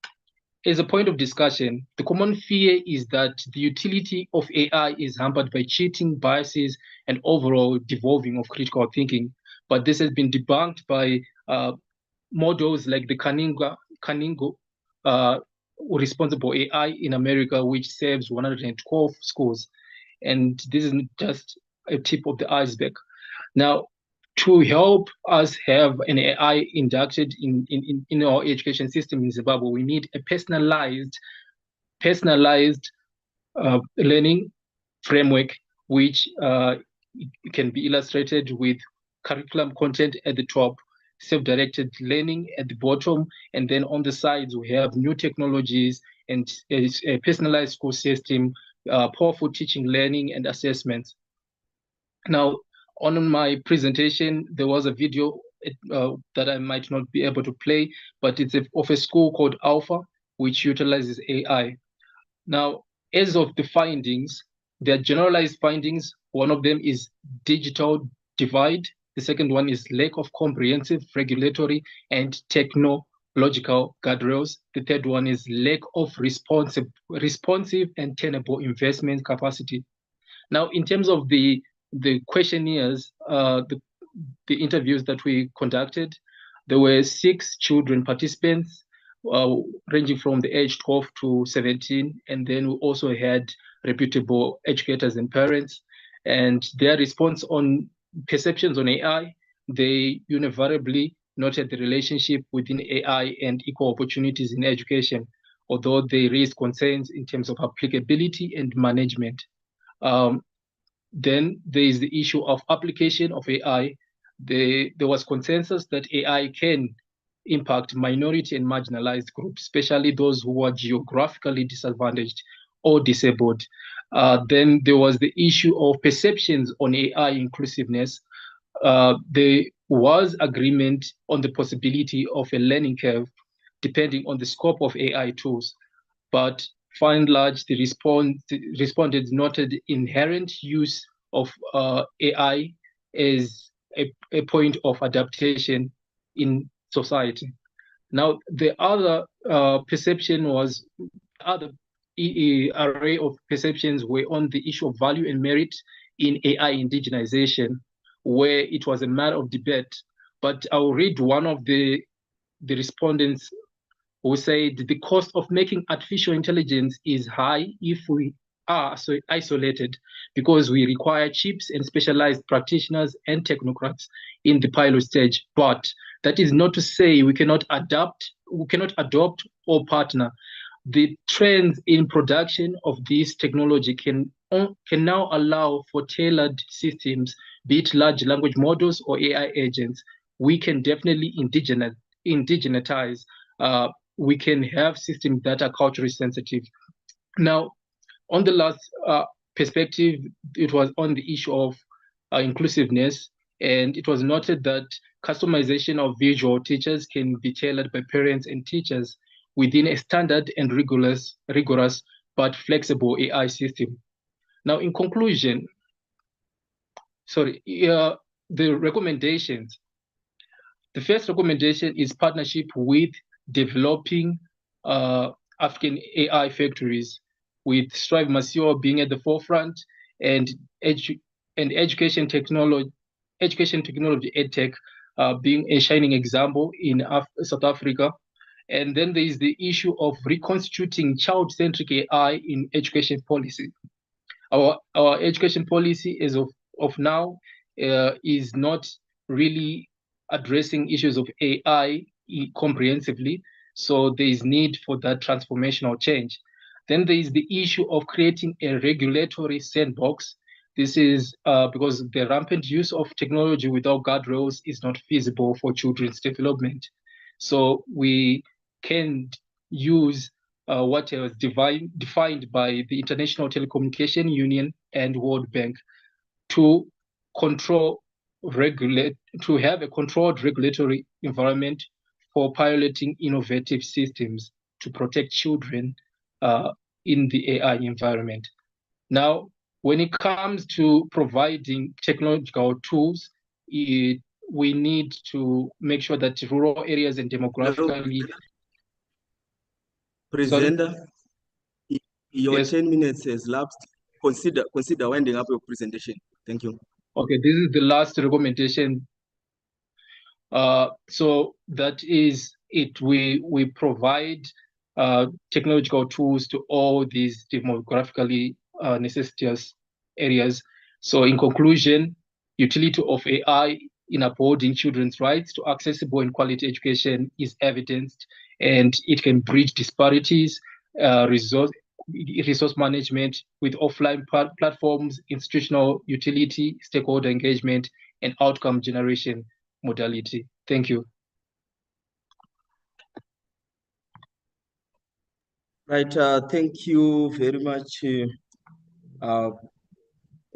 as a point of discussion, the common fear is that the utility of AI is hampered by cheating, biases, and overall devolving of critical thinking. But this has been debunked by models like the Kaningo responsible AI in America, which serves 112 schools. And this is just a tip of the iceberg. Now, to help us have an AI inducted in our education system in Zimbabwe, we need a personalized learning framework, which can be illustrated with curriculum content at the top, self-directed learning at the bottom, and then on the sides we have new technologies and a personalized school system, powerful teaching, learning, and assessments. Now, on my presentation, there was a video that I might not be able to play, but it's of a school called Alpha, which utilizes AI. Now, as of the findings, there are generalized findings. One of them is digital divide. The second one is lack of comprehensive regulatory and technological guardrails. The third one is lack of responsive and tenable investment capacity. Now, in terms of the questionnaires, the interviews that we conducted, there were 6 children participants, ranging from the age 12 to 17. And then we also had reputable educators and parents. And their response on perceptions on AI, they universally noted the relationship within AI and equal opportunities in education, although they raised concerns in terms of applicability and management. Then there is the issue of application of AI. There was consensus that AI can impact minority and marginalized groups, especially those who are geographically disadvantaged or disabled. Then there was the issue of perceptions on AI inclusiveness. There was agreement on the possibility of a learning curve depending on the scope of AI tools, but by and large, the respondents noted inherent use of AI as a point of adaptation in society. Now, the other array of perceptions were on the issue of value and merit in AI indigenization, where it was a matter of debate. But I'll read one of the respondents' who said the cost of making artificial intelligence is high if we are so isolated, because we require chips and specialized practitioners and technocrats in the pilot stage. But that is not to say we cannot adopt or partner. The trends in production of this technology can now allow for tailored systems, be it large language models or AI agents. We can definitely indigenize. We can have systems that are culturally sensitive. Now, on the last perspective, it was on the issue of inclusiveness, and it was noted that customization of visual teachers can be tailored by parents and teachers within a standard and rigorous but flexible AI system. Now, in conclusion, the recommendations. The first recommendation is partnership with developing African AI factories, with Strive Masio being at the forefront, and education technology EdTech being a shining example in South Africa. And then there is the issue of reconstituting child-centric AI in education policy. Our education policy as of now is not really addressing issues of AI comprehensively. So there is need for that transformational change. Then there is the issue of creating a regulatory sandbox. This is because the rampant use of technology without guardrails is not feasible for children's development. So we can use what was defined by the International Telecommunication Union and World Bank to have a controlled regulatory environment for piloting innovative systems to protect children in the AI environment. Now, when it comes to providing technological tools, we need to make sure that rural areas and demographically... Presenter, your Yes. 10 minutes has lapsed. Consider winding up your presentation. Thank you. Okay, this is the last recommendation. So that is it. We provide technological tools to all these demographically necessitous areas. So in conclusion, utility of AI in upholding children's rights to accessible and quality education is evidenced, and it can bridge disparities, resource management with offline platforms, institutional utility, stakeholder engagement, and outcome generation modality. Thank you. Right. Thank you very much,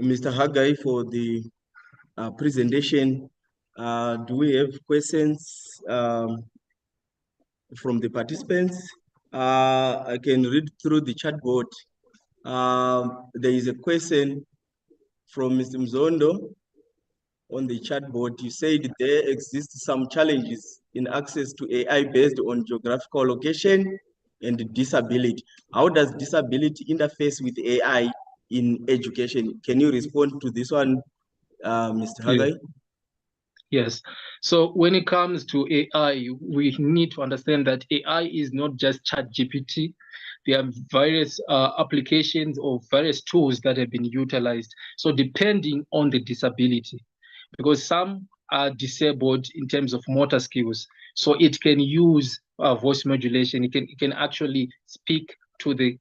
Mr. Hagai, for the presentation. Do we have questions from the participants? I can read through the chat board. There is a question from Mr. Mzondo on the chat board. You said there exist some challenges in access to AI based on geographical location and disability. How does disability interface with AI in education? Can you respond to this one, Mr. Hagai? Yes. So when it comes to AI, we need to understand that AI is not just ChatGPT. There are various applications or various tools that have been utilized. So depending on the disability, because some are disabled in terms of motor skills, so it can use voice modulation. It can actually speak to the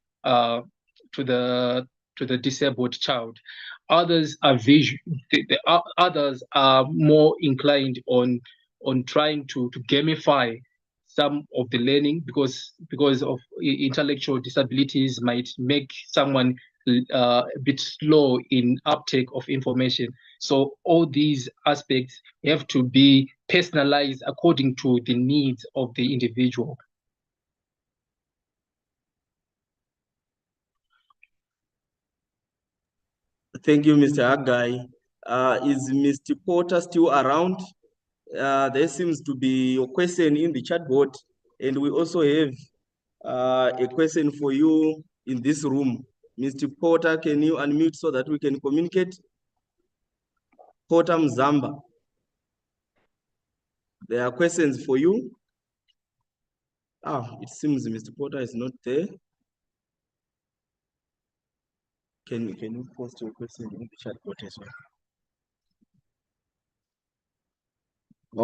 disabled child. Others are others are more inclined on trying to gamify some of the learning, because of intellectual disabilities might make someone a bit slow in uptake of information. So all these aspects have to be personalized according to the needs of the individual. Thank you, Mr. Hagai. Is Mr. Porter still around? There seems to be a question in the chat board, and we also have a question for you in this room. Mr. Porter, can you unmute so that we can communicate? Porter Mzamba. There are questions for you. It seems Mr. Porter is not there. Can you post your question in the chat box as well?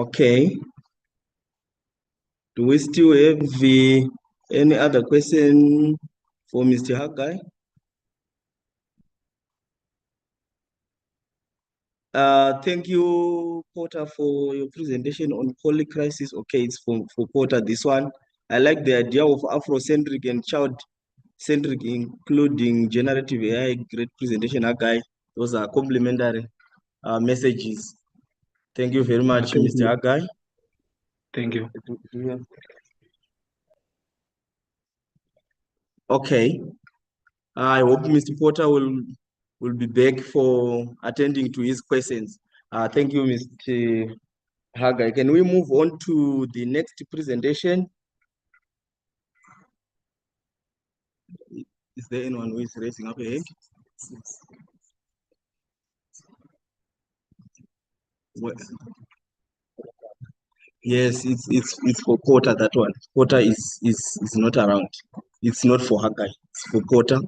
Okay. Do we still have any other question for Mr. Haggai? Thank you, Porter, for your presentation on poly crisis. Okay, it's for Porter, this one. I like the idea of Afrocentric and child-centric, including generative AI. Great presentation, Haggai. Those are complimentary messages. Thank you very much, Thank Mr. you. Haggai. Thank you. Okay. I hope Mr. Porter will be back for attending to his questions. Thank you, Mr. Haggai. Can we move on to the next presentation? Is there anyone who is raising up a hand? Yes, it's for Porter, that one. Porter is not around. It's not for Haggai, it's for Porter.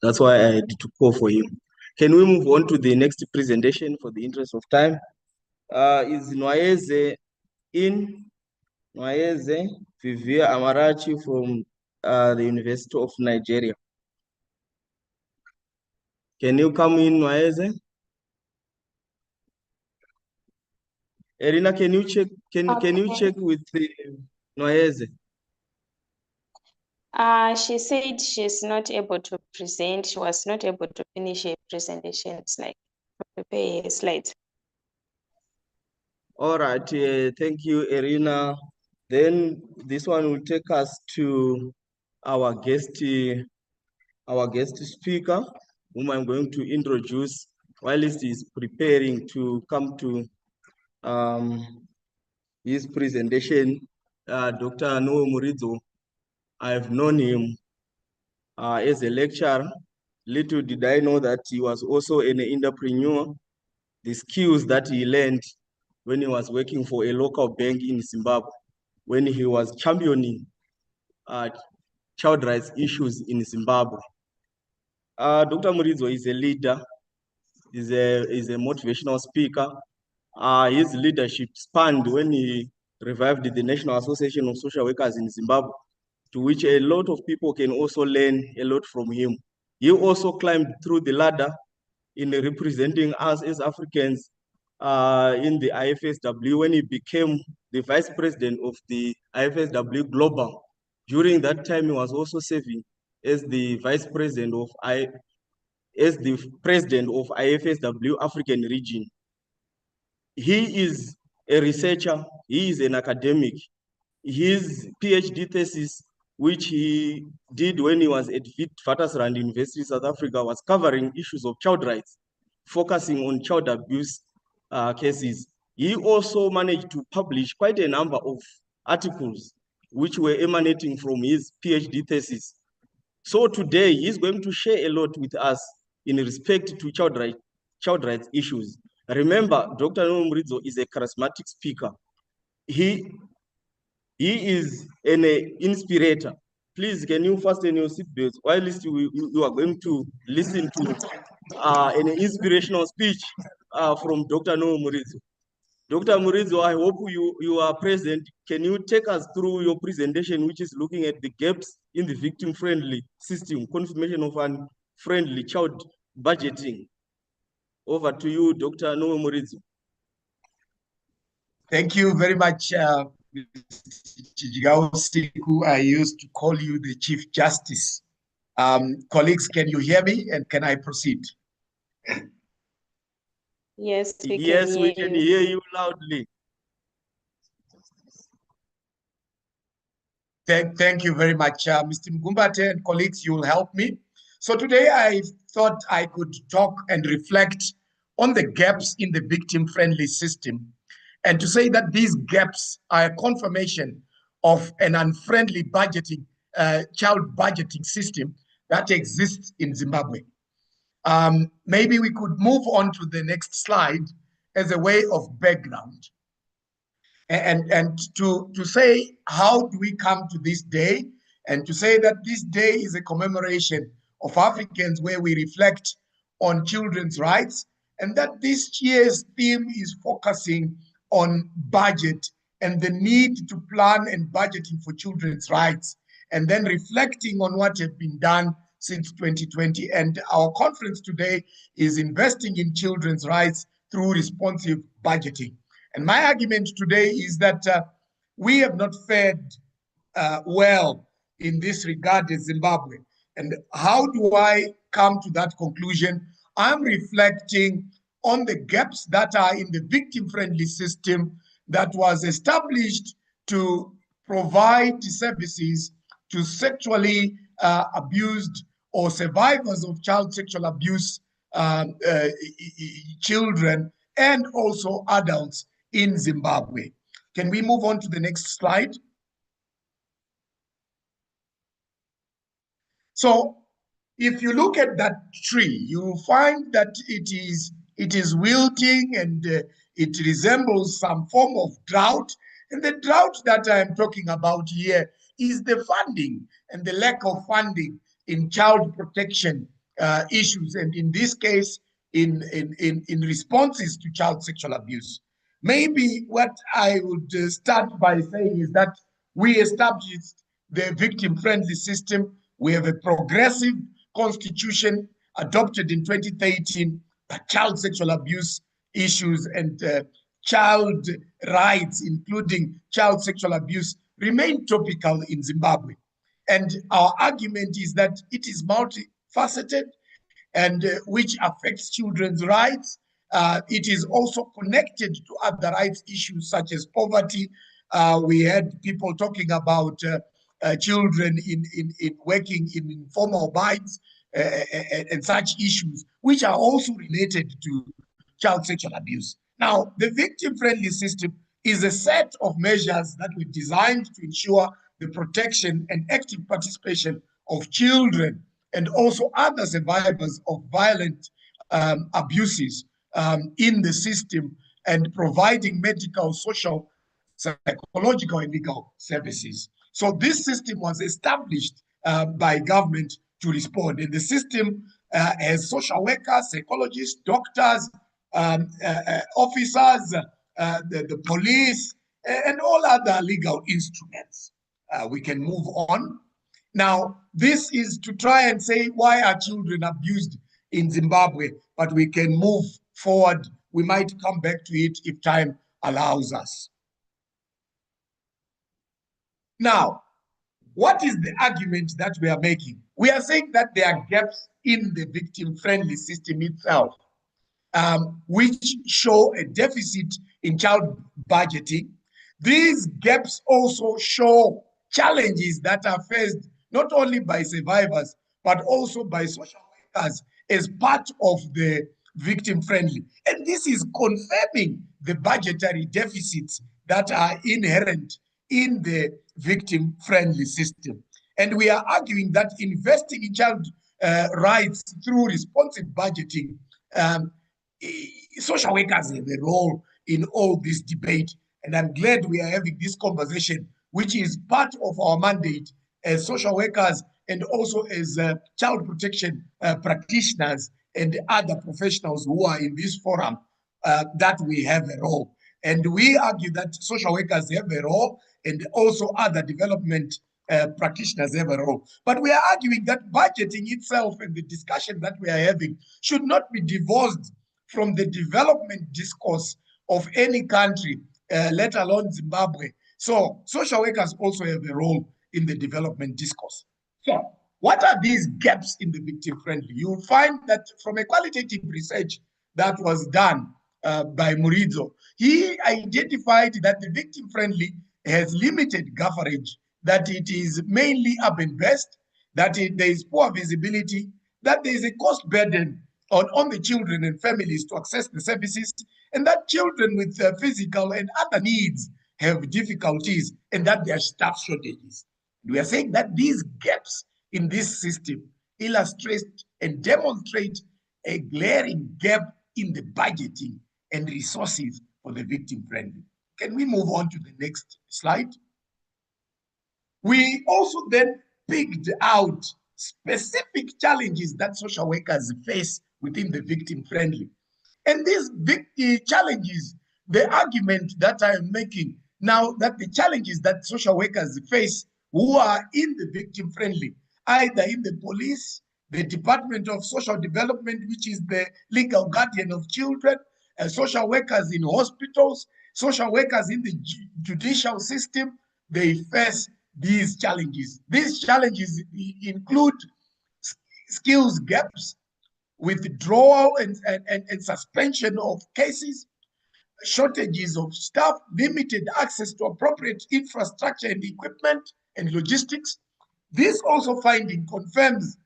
That's why I had to call for him. Can we move on to the next presentation for the interest of time? Is Nwayeze in? Nwayeze Vivia Amarachi from the University of Nigeria. Can you come in, Nwayeze? Erina, can you check? Can you check with the Nwayeze? She said she's not able to present. She was not able to finish her presentation. It's like prepare her slides. All right, thank you, Erina. Then this one will take us to our guest speaker, whom I'm going to introduce while he is preparing to come to his presentation. Dr. Noah Murizo. I've known him as a lecturer. Little did I know that he was also an entrepreneur. The skills that he learned when he was working for a local bank in Zimbabwe, when he was championing child rights issues in Zimbabwe. Dr. Murizo is a leader, is a motivational speaker. His leadership spanned when he revived the National Association of Social Workers in Zimbabwe, to which a lot of people can also learn a lot from him. He also climbed through the ladder in representing us as Africans in the IFSW when he became the vice president of the IFSW Global. During that time, he was also serving as the vice president of IFSW African region. He is a researcher, he is an academic. His PhD thesis, which he did when he was at Witwatersrand University, South Africa, was covering issues of child rights, focusing on child abuse cases. He also managed to publish quite a number of articles which were emanating from his PhD thesis. So today, he's going to share a lot with us in respect to child rights issues. Remember, Dr. Noah Murizo is a charismatic speaker. He is an inspirator. Please, can you fasten your seatbelts while you are going to listen to an inspirational speech from Dr. Noah Murizo. Dr. Murizo, I hope you are present. Can you take us through your presentation, which is looking at the gaps in the victim-friendly system, confirmation of friendly child budgeting? Over to you, Dr. Noah Murizo. Thank you very much, Mr. Chijigausiku. I used to call you the Chief Justice. Colleagues, can you hear me and can I proceed? Yes, we can hear you loudly. Thank you very much, Mr. Mgumbate and colleagues, you will help me. So today I thought I could talk and reflect on the gaps in the victim-friendly system, and to say that these gaps are a confirmation of an unfriendly budgeting, child budgeting system that exists in Zimbabwe. Maybe we could move on to the next slide as a way of background. And to say, how do we come to this day? And to say that this day is a commemoration of Africans where we reflect on children's rights, and that this year's theme is focusing on budget and the need to plan and budgeting for children's rights, and then reflecting on what has been done since 2020. And our conference today is investing in children's rights through responsive budgeting. And my argument today is that we have not fared well in this regard in Zimbabwe. And how do I come to that conclusion? I'm reflecting on the gaps that are in the victim-friendly system that was established to provide services to sexually abused or survivors of child sexual abuse children and also adults in Zimbabwe. Can we move on to the next slide? So if you look at that tree, you will find that it is wilting and it resembles some form of drought. And the drought that I am talking about here is the funding and the lack of funding in child protection issues, and in this case, in responses to child sexual abuse. Maybe what I would start by saying is that we established the victim-friendly system. We have a progressive constitution adopted in 2013, but child sexual abuse issues and child rights, including child sexual abuse, remain topical in Zimbabwe. And our argument is that it is multifaceted and which affects children's rights. It is also connected to other rights issues such as poverty. We had people talking about children in working in informal mines and such issues, which are also related to child sexual abuse. Now, the victim-friendly system is a set of measures that were designed to ensure the protection and active participation of children and also other survivors of violent abuses in the system, and providing medical, social, psychological, and legal services. So this system was established by government to respond. And the system has social workers, psychologists, doctors, officers, the police, and all other legal instruments. We can move on. Now, this is to try and say, why are children abused in Zimbabwe? But we can move forward. We might come back to it if time allows us. Now, what is the argument that we are making? We are saying that there are gaps in the victim-friendly system itself, which show a deficit in child budgeting. These gaps also show challenges that are faced not only by survivors, but also by social workers as part of the victim-friendly. And this is confirming the budgetary deficits that are inherent in the victim-friendly system. And we are arguing that investing in child rights through responsive budgeting, social workers have a role in all this debate. And I'm glad we are having this conversation, which is part of our mandate as social workers and also as child protection practitioners and other professionals who are in this forum, that we have a role. And we argue that social workers have a role and also other development practitioners have a role. But we are arguing that budgeting itself and the discussion that we are having should not be divorced from the development discourse of any country, let alone Zimbabwe. So social workers also have a role in the development discourse. So what are these gaps in the victim-friendly? You'll find that from a qualitative research that was done by Murizo, he identified that the victim-friendly has limited coverage, that it is mainly urban-based, that there is poor visibility, that there is a cost burden on the children and families to access the services, and that children with physical and other needs have difficulties, and that there are staff shortages. We are saying that these gaps in this system illustrate and demonstrate a glaring gap in the budgeting and resources for the victim-friendly. Can we move on to the next slide? We also then picked out specific challenges that social workers face within the victim-friendly. And these challenges, the argument that I am making now, that the challenges that social workers face who are in the victim-friendly, either in the police, the Department of Social Development, which is the legal guardian of children, social workers in hospitals, social workers in the judicial system, they face these challenges. These challenges include skills gaps, withdrawal and suspension of cases, shortages of staff, limited access to appropriate infrastructure and equipment and logistics. This also finding confirms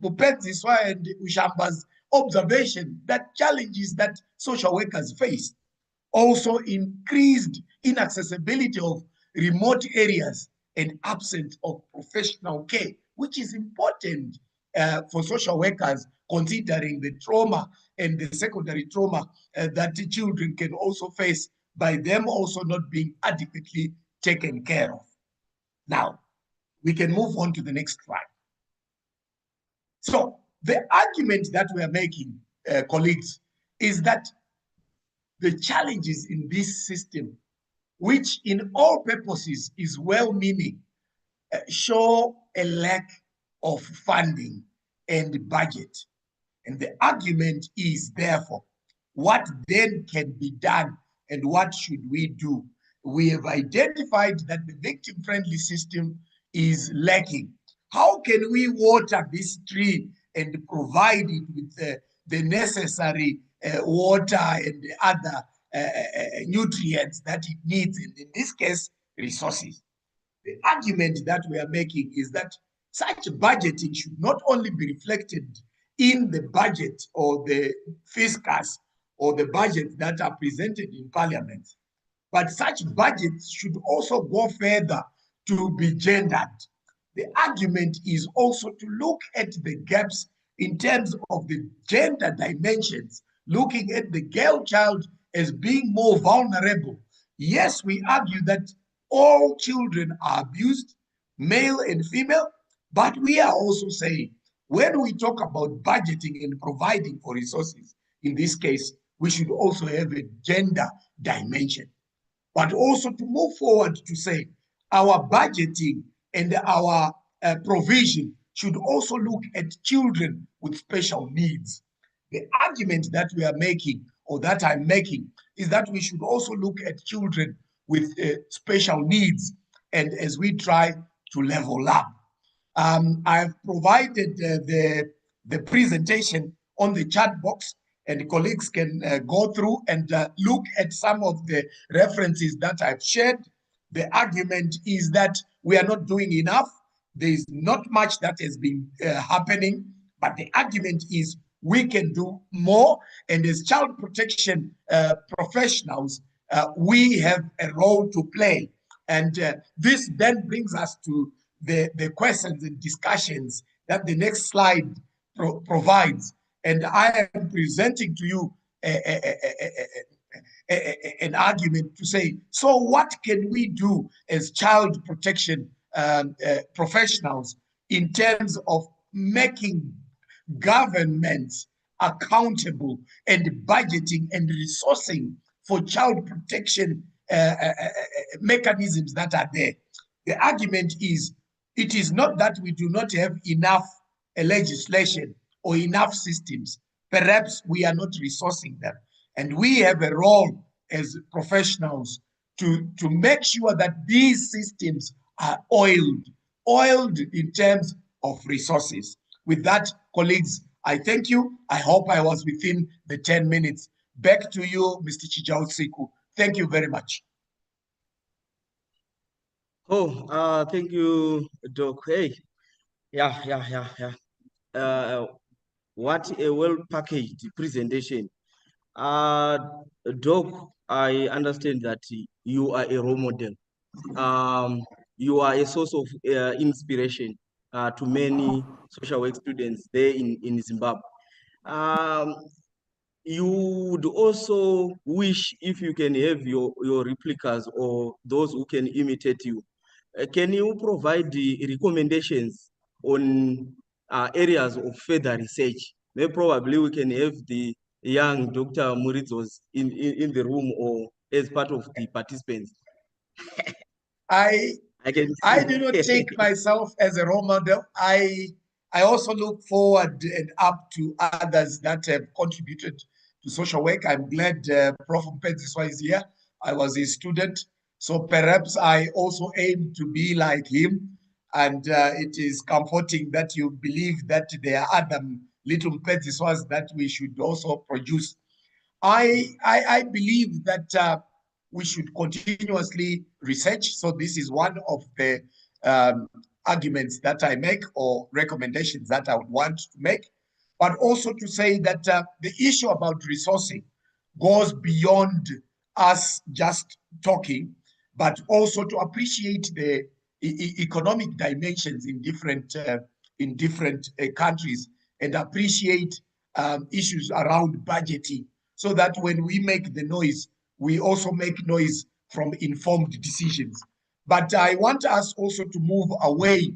Mupenziswa and Ushamba's observation that challenges that social workers face also increased inaccessibility of remote areas and absence of professional care, which is important for social workers, considering the trauma and the secondary trauma that the children can also face by them also not being adequately taken care of. Now, we can move on to the next slide. So the argument that we are making, colleagues, is that the challenges in this system, which in all purposes is well-meaning, show a lack of funding and budget. And the argument is, therefore, what then can be done and what should we do? We have identified that the victim-friendly system is lacking. How can we water this tree and provide it with the necessary water and other nutrients that it needs, and in this case, resources? The argument that we are making is that such budgeting should not only be reflected in the budget or the fiscus or the budgets that are presented in Parliament, but such budgets should also go further to be gendered. The argument is also to look at the gaps in terms of the gender dimensions, looking at the girl child as being more vulnerable. Yes, we argue that all children are abused, male and female, but we are also saying when we talk about budgeting and providing for resources, in this case, we should also have a gender dimension. But also to move forward to say our budgeting and our provision should also look at children with special needs. The argument that we are making, or that I'm making, is that we should also look at children with special needs, and as we try to level up. I've provided the presentation on the chat box, and colleagues can go through and look at some of the references that I've shared. The argument is that we are not doing enough. There is not much that has been happening, but the argument is we can do more. And as child protection professionals, we have a role to play. And this then brings us to the questions and discussions that the next slide provides. And I am presenting to you an argument to say, so what can we do as child protection professionals in terms of making governments accountable and budgeting and resourcing for child protection mechanisms that are there? The argument is, it is not that we do not have enough legislation or enough systems. Perhaps we are not resourcing them. And we have a role as professionals to make sure that these systems are oiled in terms of resources. With that, colleagues, I thank you. I hope I was within the 10 minutes. Back to you, Mr. Chijausiku. Thank you very much. Oh, thank you, Doc. Hey, yeah. What a well-packaged presentation. Doc, I understand that you are a role model. You are a source of inspiration to many social work students there in Zimbabwe. you would also wish if you can have your replicas or those who can imitate you. Can you provide the recommendations on areas of further research? Maybe probably we can have the young Dr. Muritzos in the room or as part of the participants. I can do not take myself as a role model. I also look forward and up to others that have contributed to social work. I'm glad Prof. Mpedziswa is here. I was his student, so perhaps I also aim to be like him. And it is comforting that you believe that there are other little Mpedziswas that we should also produce. I believe that we should continuously research. So this is one of the arguments that I make or recommendations that I would want to make, but also to say that the issue about resourcing goes beyond us just talking, but also to appreciate the economic dimensions in different countries and appreciate issues around budgeting, so that when we make the noise, we also make noise from informed decisions. But I want us also to move away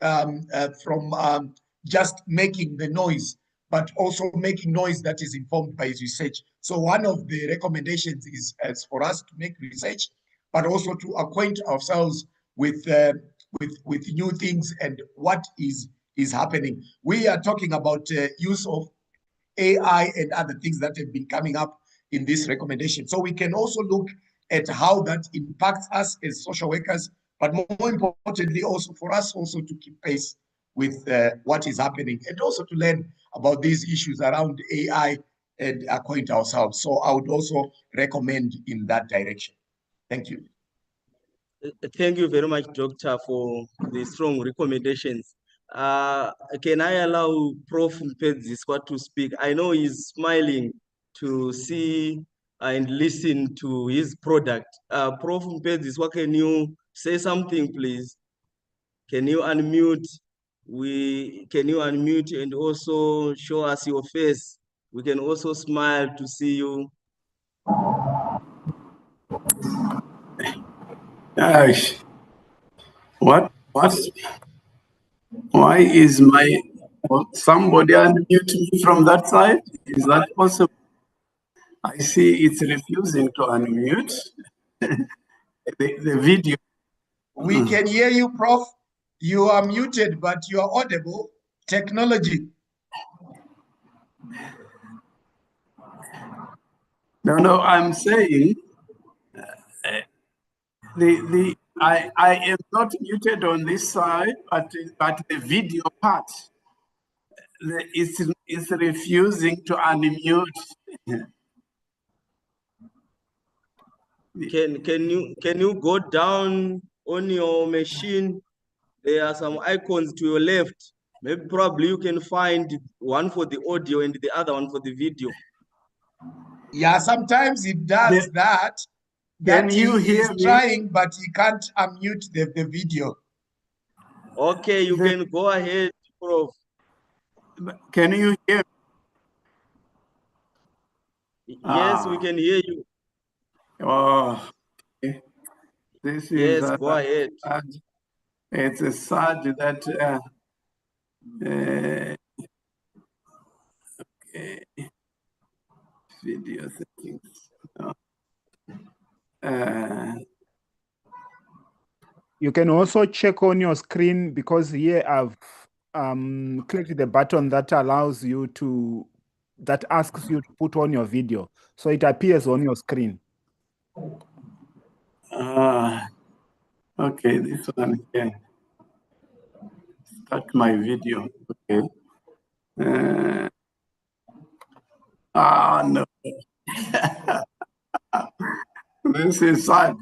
from just making the noise, but also making noise that is informed by research. So one of the recommendations is for us to make research, but also to acquaint ourselves with new things and what is happening. We are talking about use of AI and other things that have been coming up in this recommendation. So we can also look at how that impacts us as social workers, but more importantly, also for us also to keep pace with what is happening and also to learn about these issues around AI and acquaint ourselves. So I would also recommend in that direction. Thank you. Thank you very much, Doctor, for the strong recommendations. Can I allow Prof. Mpedziswa to speak? I know he's smiling to see and listen to his product. Prof. Mpedziswa, can you say something, please? Can you unmute? Can you unmute and also show us your face? We can also smile to see you. Gosh, why is somebody unmute me from that side? Is that possible? I see it's refusing to unmute the video. We can hear you, Prof. You are muted, but you are audible. Technology. No, I'm saying I am not muted on this side, but the video part is refusing to unmute. Can you go down on your machine? There are some icons to your left. Maybe probably you can find one for the audio and the other one for the video. Yeah, sometimes it does that. Can you hear me? Trying, but he can't unmute the video. Okay, you can go ahead, Prof. Can you hear me? Yes, we can hear you. Oh, okay. This is yes, go ahead. It's a sad that okay. Video settings. You can also check on your screen, because here I've clicked the button that allows you to, that asks you to put on your video. So it appears on your screen. Okay, this one again. Start my video. Okay. No. This is sad.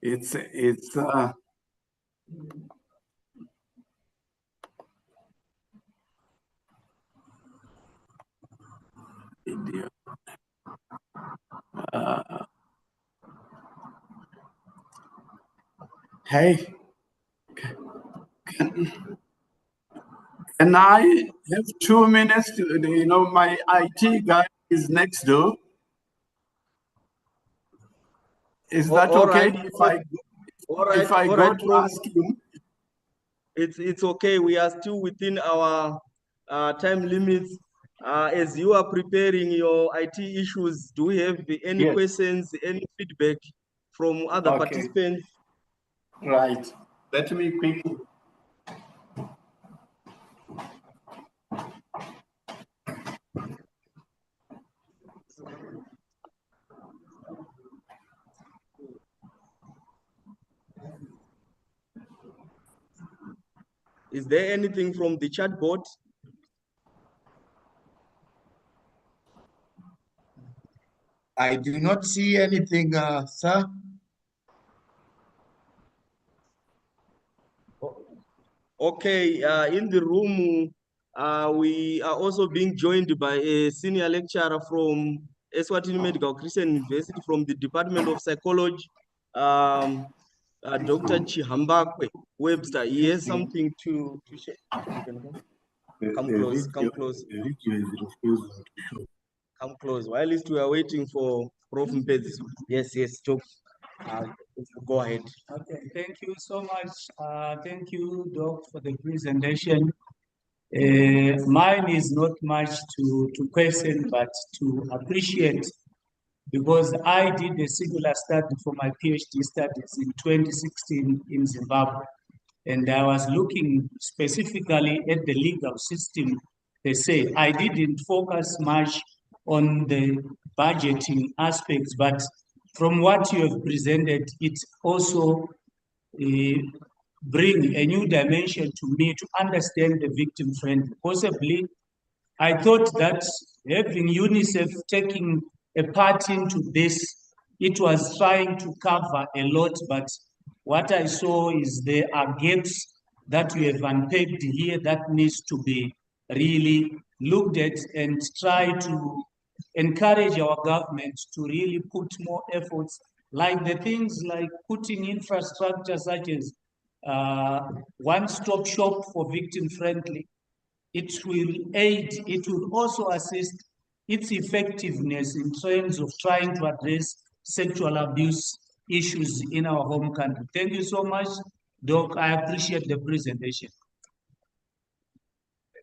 It's video. Hey, Can I have 2 minutes? My IT guy is next door. Is that All okay right, if I go to Prof. ask him? It's okay. We are still within our time limits. As you are preparing your IT issues, do we have any questions, any feedback from other participants? Right. Let me quickly. Is there anything from the chat board? I do not see anything, sir. Okay, in the room, we are also being joined by a senior lecturer from Eswatini Medical Christian University from the Department of Psychology, Dr. Chihambakwe Webster. He has something to share. Come close, come close. Come close. While we are waiting for Prof. Mpezi. Yes, talk. Go ahead. Okay, thank you so much. Thank you, Doc, for the presentation. Mine is not much to question, but to appreciate, because I did a similar study for my PhD studies in 2016 in Zimbabwe. And I was looking specifically at the legal system per se. I didn't focus much on the budgeting aspects, but from what you have presented, it also bring a new dimension to me to understand the victim friendly. Possibly, I thought that having UNICEF taking a part into this, it was trying to cover a lot, but what I saw is there are gaps that we have unpacked here that needs to be really looked at and try to encourage our government to really put more efforts, like the things like putting infrastructure such as one-stop shop for victim-friendly. It will aid, it will also assist its effectiveness in terms of trying to address sexual abuse issues in our home country. Thank you so much, Doc. I appreciate the presentation.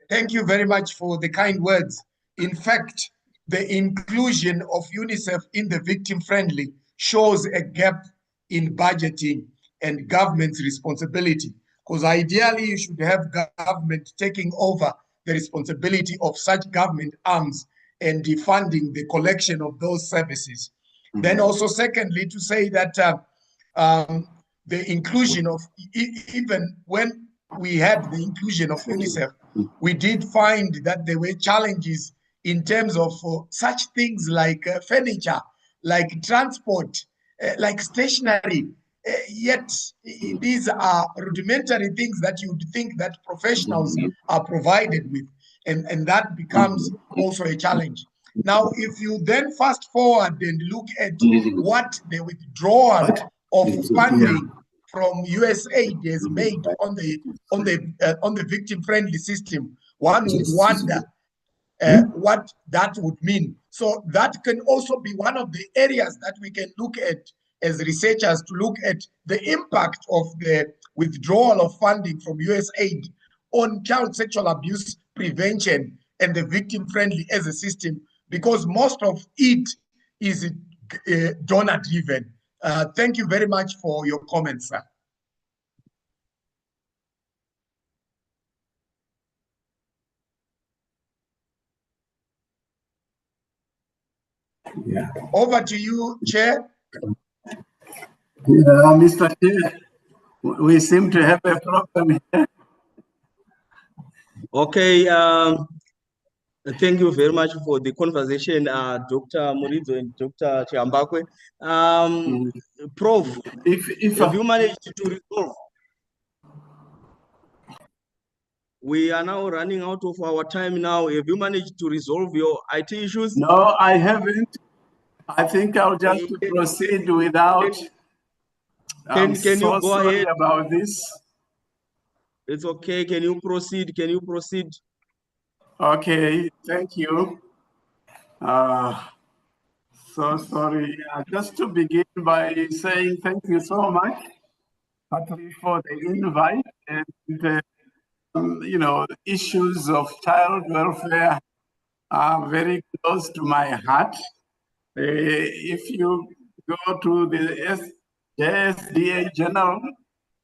Thank you very much for the kind words. In fact, the inclusion of UNICEF in the victim-friendly shows a gap in budgeting and government's responsibility, because ideally you should have government taking over the responsibility of such government arms and funding the collection of those services. Then also, secondly, to say that the inclusion of, even when we had the inclusion of UNICEF, we did find that there were challenges in terms of such things like furniture, like transport, like stationery. Yet these are rudimentary things that you would think that professionals are provided with, and that becomes also a challenge. Now, if you then fast forward and look at what the withdrawal of funding from USAID has made on the victim-friendly system, one would wonder what that would mean. So that can also be one of the areas that we can look at as researchers, to look at the impact of the withdrawal of funding from USAID on child sexual abuse prevention and the victim-friendly as a system, because most of it is donor-driven. Thank you very much for your comments, sir. Yeah. Over to you, Chair. Mr. Chair, we seem to have a problem here. Okay, thank you very much for the conversation, Dr. Murizo and Dr. Chihambakwe. Prof, have you managed to resolve? We are now running out of our time now. Have you managed to resolve your IT issues? No, I haven't. I think I'll just proceed without. Can you go sorry ahead? about this. It's okay. Can you proceed? Can you proceed? Okay, thank you. So sorry. Just to begin by saying thank you so much, Patrick, for the invite. And, you know, issues of child welfare are very close to my heart. If you go to the JSDA Journal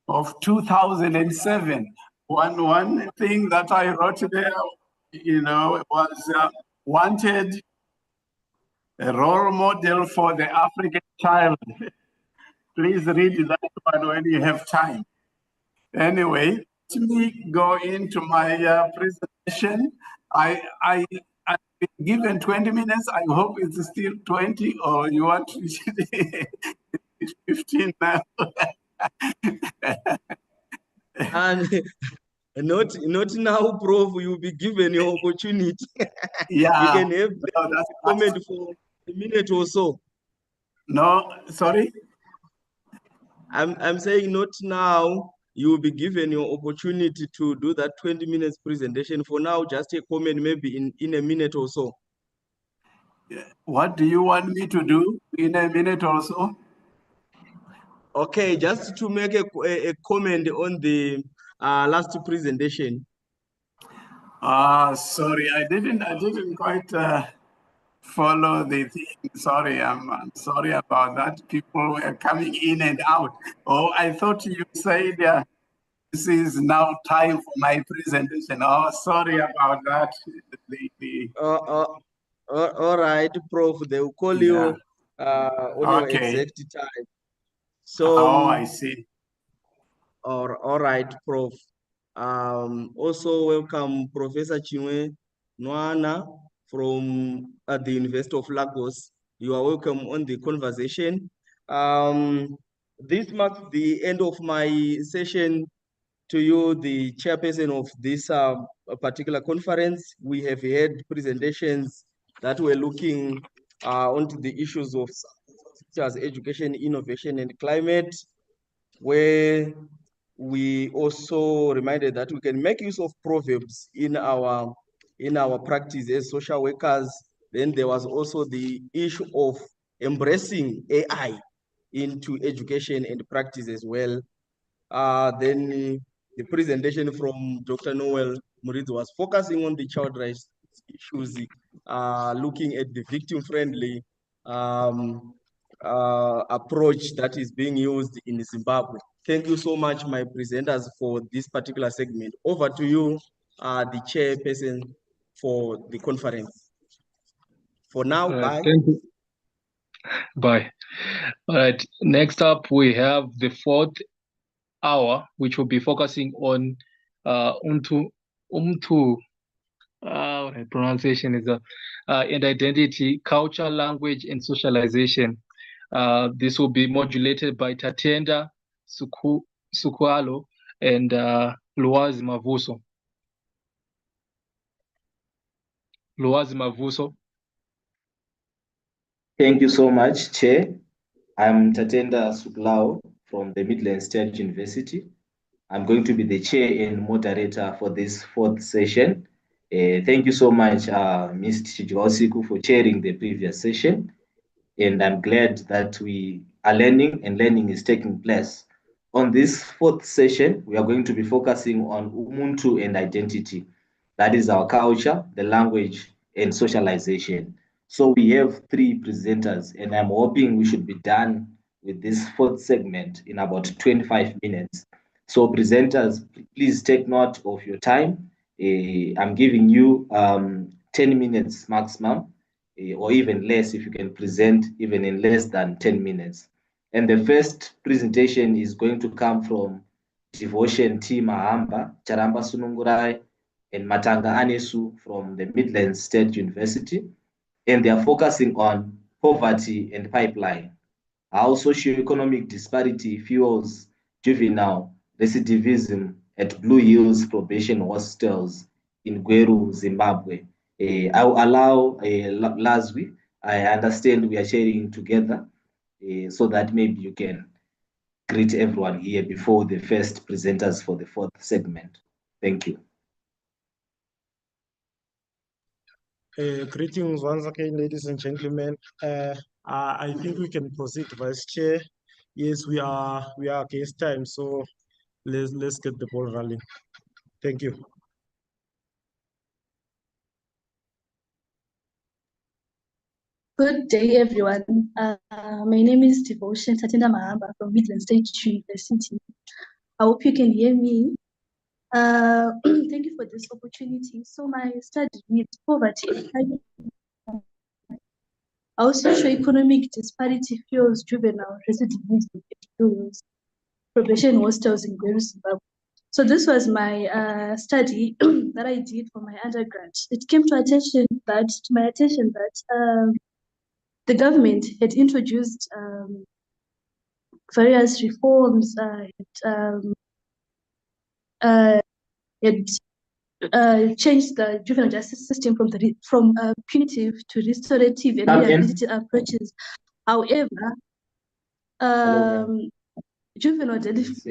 of 2007, one thing that I wrote there, you know, was wanted a role model for the African child. Please read that one when you have time. Anyway, let me go into my presentation. I've been given 20 minutes. I hope it's still 20, or you want to it's 15 now. And not now, Prof. You'll be given your opportunity. Yeah. You can have No, that's comment for a minute or so. No, sorry. I'm saying not now. You will be given your opportunity to do that 20 minutes presentation. For now, just a comment maybe in a minute or so. What do you want me to do in a minute or so? Okay, just to make a comment on the last presentation. Sorry, I didn't quite follow the thing. Sorry, I'm sorry about that. People were coming in and out. Oh, I thought you said this is now time for my presentation. Oh, sorry about that. All right, Prof. They will call you on your exact time. So. Oh, I see. All right, Prof. Also welcome Professor Chinwe Nwana from the University of Lagos. You are welcome on the conversation. This marks the end of my session to you, the chairperson of this particular conference. We have had presentations that were looking onto the issues of such as education, innovation, and climate, where we also reminded that we can make use of proverbs in our practice as social workers. Then there was also the issue of embracing AI into education and practice as well. Then the presentation from Dr. Noel Muriz was focusing on the child rights issues, looking at the victim-friendly approach that is being used in Zimbabwe. Thank you so much, my presenters, for this particular segment. Over to you, the chairperson for the conference. For now, bye. Thank you. Bye. All right. Next up, we have the fourth hour, which will be focusing on pronunciation is and identity, culture, language, and socialization. This will be modulated by Tatenda Sukwalo and Luazi Mavuso. Luazi Mavuso. Thank you so much, Chair. I'm Tatenda Suklao from the Midland State University. I'm going to be the chair and moderator for this fourth session. Thank you so much, Ms. Chijwasiku, for chairing the previous session. And I'm glad that we are learning and learning is taking place. On this fourth session, we are going to be focusing on Ubuntu and identity. That is our culture, the language, and socialization. So we have 3 presenters, and I'm hoping we should be done with this fourth segment in about 25 minutes. So presenters, please take note of your time. I'm giving you 10 minutes maximum, or even less if you can present even in less than 10 minutes. And the first presentation is going to come from Devotion T. Mahamba, Charamba Sunungurai, and Matanga Anesu from the Midlands State University. And they are focusing on poverty and pipeline, how socioeconomic disparity fuels juvenile recidivism at Blue Hills probation hostels in Gweru, Zimbabwe. I will allow Lazwi. I understand we are sharing together, so that maybe you can greet everyone here before the first presenters for the fourth segment. Thank you. Greetings once again, ladies and gentlemen. I think we can proceed, Vice Chair. Yes, we are against time, so let's get the ball rolling. Thank you. Good day, everyone. My name is Devotion Tatenda Mahamba from Midland State University. I hope you can hear me. Thank you for this opportunity. So my study reads poverty and climate. How socioeconomic disparity fuels juvenile recidivism fuels probation hostels in Gweru, Zimbabwe. So this was my study that I did for my undergrad. It came to my attention that the government had introduced various reforms. It changed the juvenile justice system from punitive to restorative and rehabilitative approaches. However, juvenile delinquents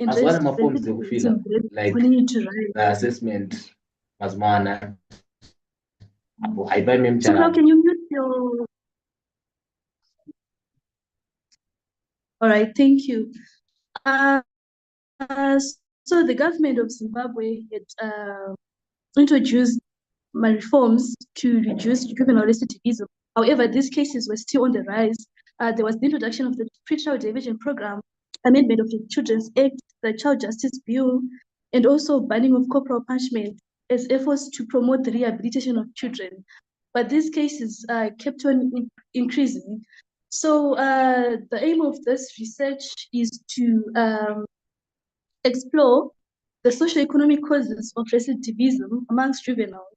and recidivism continue to rise. The assessment, Mazmana. So now can you mute your... All right, thank you. So the government of Zimbabwe had introduced reforms to reduce juvenile recidivism. However, these cases were still on the rise. There was the introduction of the Pretrial Diversion Program, amendment of the Children's Act, the Child Justice Bill, and also banning of corporal punishment as efforts to promote the rehabilitation of children. But these cases kept on increasing. So the aim of this research is to explore the socioeconomic causes of recidivism amongst juveniles.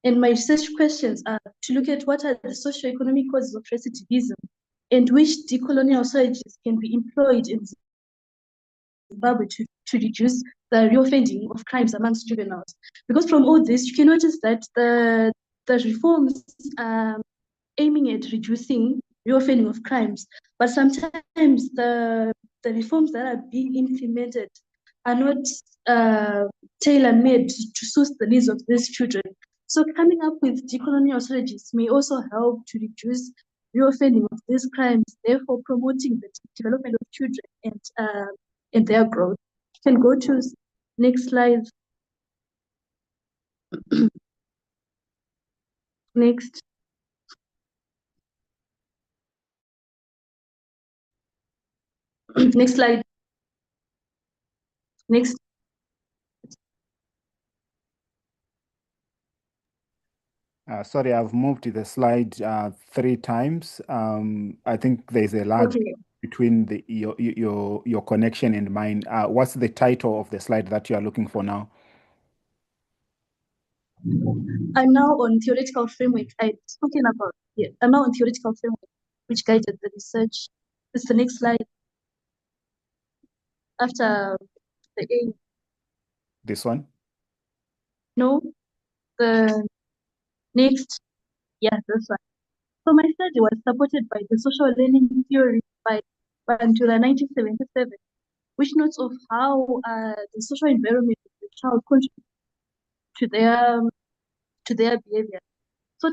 And my research questions are to look at what are the socioeconomic causes of recidivism and which decolonial strategies can be employed in Zimbabwe to reduce the reoffending of crimes amongst juveniles. Because from all this, you can notice that the reforms are aiming at reducing reoffending of crimes, but sometimes the reforms that are being implemented are not tailor-made to suit the needs of these children. So coming up with decolonial strategies may also help to reduce reoffending of these crimes, therefore promoting the development of children and their growth. You can go to next slide. Next. Next slide. Next. Sorry, I've moved the slide 3 times. I think there's a lag between your connection and mine. What's the title of the slide that you are looking for now? I'm now on theoretical framework. I'm talking about, I'm now on theoretical framework, which guided the research. It's the next slide. After the A. This one? No, the next. Yeah, this one. So my study was supported by the social learning theory by Bandula 1977, which notes of how the social environment of the child contributes to their behavior. So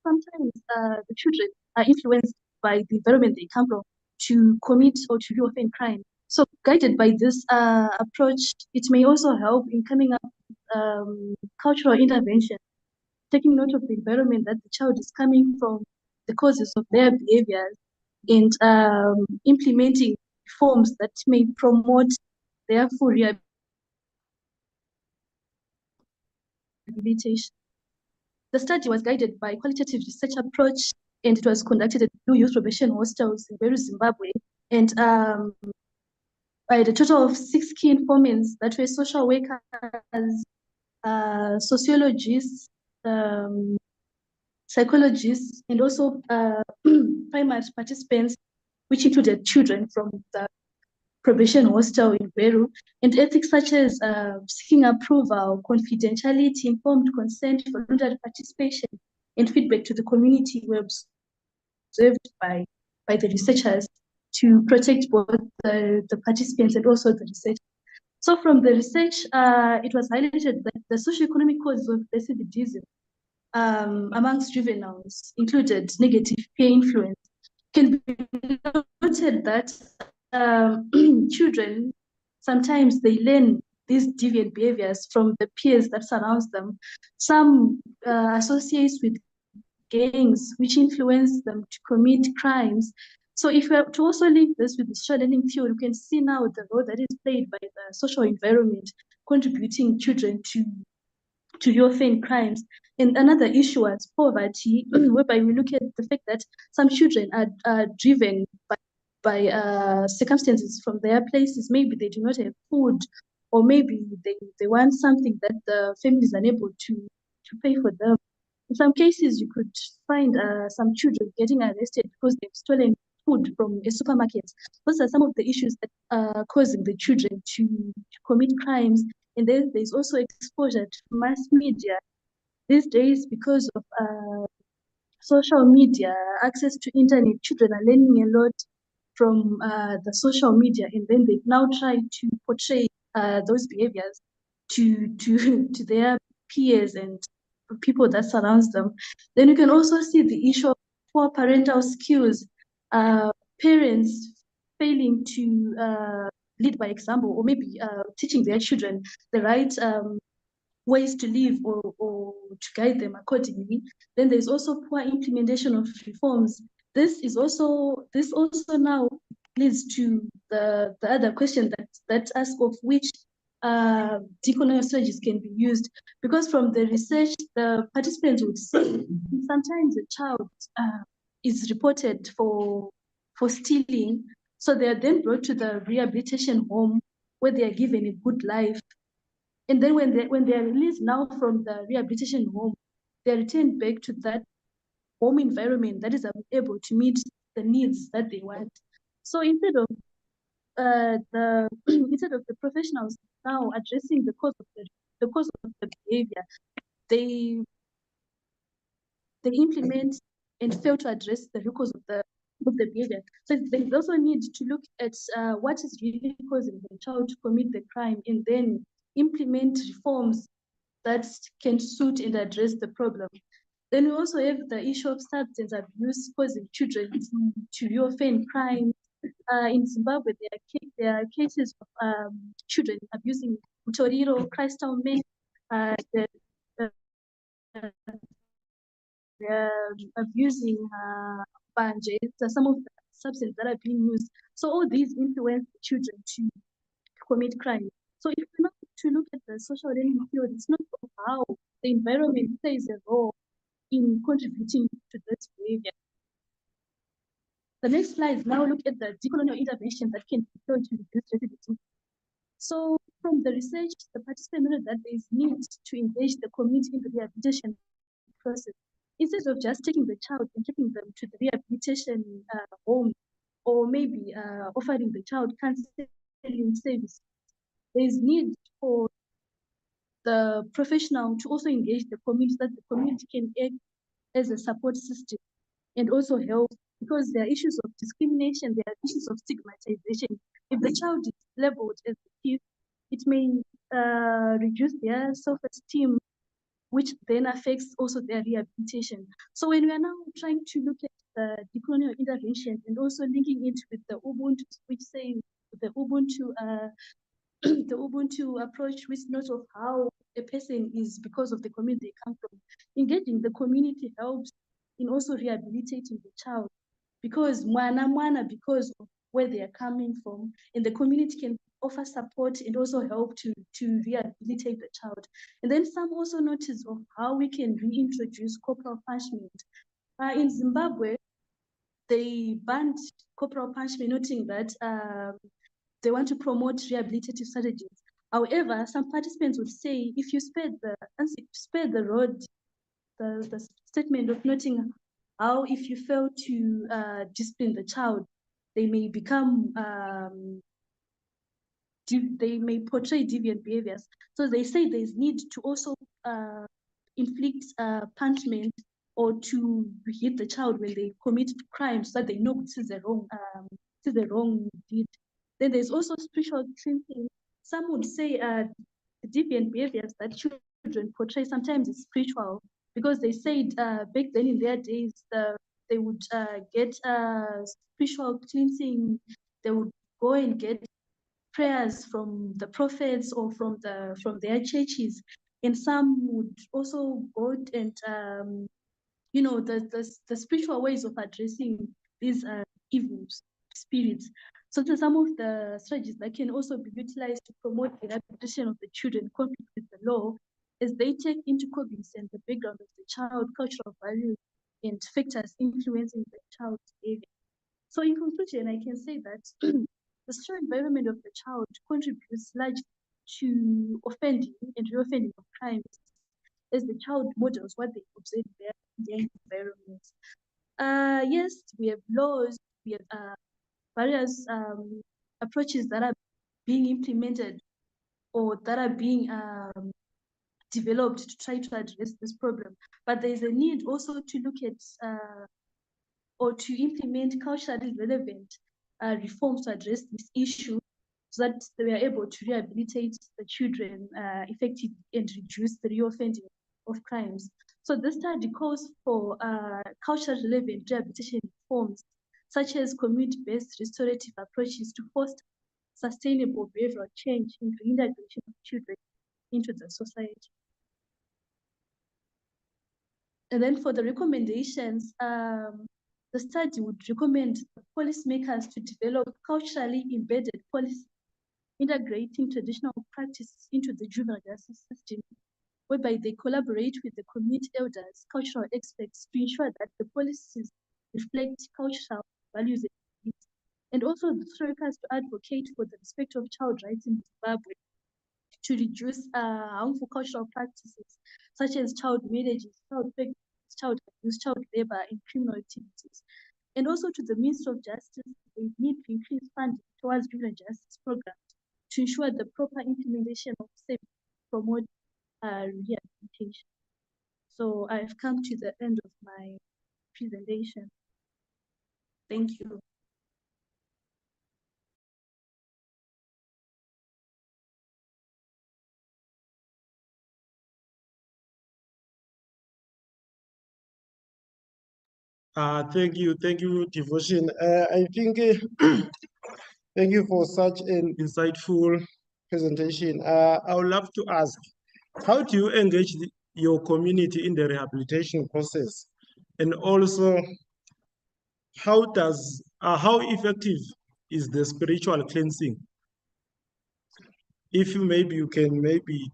sometimes the children are influenced by the environment they come from to commit or to reoffend crime. So guided by this approach, it may also help in coming up with cultural intervention, taking note of the environment that the child is coming from, the causes of their behaviors, and implementing reforms that may promote their full rehabilitation. The study was guided by a qualitative research approach, and it was conducted at Blue Youth Probation Hostels in Gweru, Zimbabwe, and by the total of 6 key informants that were social workers, sociologists, psychologists, and also primary participants, which included children from the probation hostel in Gweru, and ethics such as seeking approval, confidentiality, informed consent, voluntary participation, and feedback to the community were observed. observed by the researchers to protect both the participants and also the research. So from the research, it was highlighted that the socioeconomic causes of recidivism amongst juveniles included negative peer influence. Can be noted that children, sometimes they learn these deviant behaviors from the peers that surrounds them. Some associates with gangs, which influence them to commit crimes. So if we are to also link this with the social learning theory, we can see now the role that is played by the social environment contributing children to reoffend crimes. And another issue is poverty, whereby we look at the fact that some children are driven by circumstances from their places. Maybe they do not have food, or maybe they want something that the family is unable to pay for them. In some cases, you could find some children getting arrested because they've stolen food from a supermarket. Those are some of the issues that are causing the children to commit crimes. And then there's also exposure to mass media. These days, because of social media, access to internet, children are learning a lot from the social media, and then they now try to portray those behaviors to their peers and people that surrounds them. Then you can also see the issue of poor parental skills, parents failing to lead by example, or maybe teaching their children the right ways to live or to guide them accordingly. Then there's also poor implementation of reforms. This also now leads to the other question that asks of which decolonial strategies can be used, because from the research, the participants would say sometimes a child is reported for stealing, so they are then brought to the rehabilitation home where they are given a good life. And then when they are released now from the rehabilitation home, they are returned back to that home environment that is able to meet the needs that they want. So instead of the professionals now addressing the cause of the behavior, they implement and fail to address the root cause of the behavior. So they also need to look at what is really causing the child to commit the crime, and then implement reforms that can suit and address the problem. Then we also have the issue of substance abuse causing children to reoffend crime. In Zimbabwe, there are cases of children abusing Toriro, crystal meth, abusing banje. Some of the substances that are being used. So all these influence the children to commit crime. So if we look at the social learning field, it's not how the environment plays a role in contributing to this behavior. The next slide now look at the decolonial intervention that can be deployed to reduce recidivism. So from the research, the participants noted that there is need to engage the community in the rehabilitation process. Instead of just taking the child and taking them to the rehabilitation home, or maybe offering the child counseling service, there is need for the professional to also engage the community, so that the community can act as a support system and also help, because there are issues of discrimination, there are issues of stigmatization. If the child is labeled as a thief, it may reduce their self-esteem, which then affects also their rehabilitation. So when we are now trying to look at the decolonial intervention and also linking it with the Ubuntu, which says the Ubuntu the Ubuntu approach, which notes of how a person is because of the community they come from. Engaging the community helps in also rehabilitating the child, because because of where they are coming from, and the community can offer support and also help to rehabilitate the child. And then some also notice of how we can reintroduce corporal punishment. In Zimbabwe, they banned corporal punishment, noting that they want to promote rehabilitative strategies. However, some participants would say, if you spare the rod, the statement of noting how if you fail to discipline the child, they may become, they may portray deviant behaviors. So they say there's need to also inflict punishment or to hit the child when they commit crimes so that they know this is the wrong deed. Then there's also spiritual cleansing. Some would say the deviant behaviors that children portray sometimes is spiritual, because they said back then in their days they would get spiritual cleansing. They would go and get prayers from the prophets or from their churches, and some would also go and the spiritual ways of addressing these evil spirits. So these are some of the strategies that can also be utilized to promote the rehabilitation of the children in conflict with the law, as they take into cognizance the background of the child, cultural values, and factors influencing the child's behavior. So in conclusion, I can say that the social environment of the child contributes largely to offending and reoffending of crimes, as the child models what they observe in their environment. Yes, we have laws, we have various approaches that are being implemented or that are being developed to try to address this problem. But there is a need also to look at or to implement culturally relevant reforms to address this issue, so that they are able to rehabilitate the children effectively and reduce the reoffending of crimes. So this study calls for culturally relevant rehabilitation reforms, such as community-based restorative approaches to foster sustainable behavioral change and reintegration of children into the society. And then for the recommendations, the study would recommend policymakers to develop culturally embedded policies integrating traditional practices into the juvenile justice system, whereby they collaborate with the community elders, cultural experts, to ensure that the policies reflect cultural values and needs. And also the lawmakers to advocate for the respect of child rights in Zimbabwe, to reduce harmful cultural practices such as child marriages, child pregnancies, child abuse, child labor, and criminal activities. And also to the Ministry of Justice, they need to increase funding towards juvenile justice programs to ensure the proper implementation of safe promote rehabilitation. So I've come to the end of my presentation. Thank you. Thank you, Devotion. I think thank you for such an insightful presentation. I would love to ask, how do you engage your community in the rehabilitation process? And also, how effective is the spiritual cleansing? If you can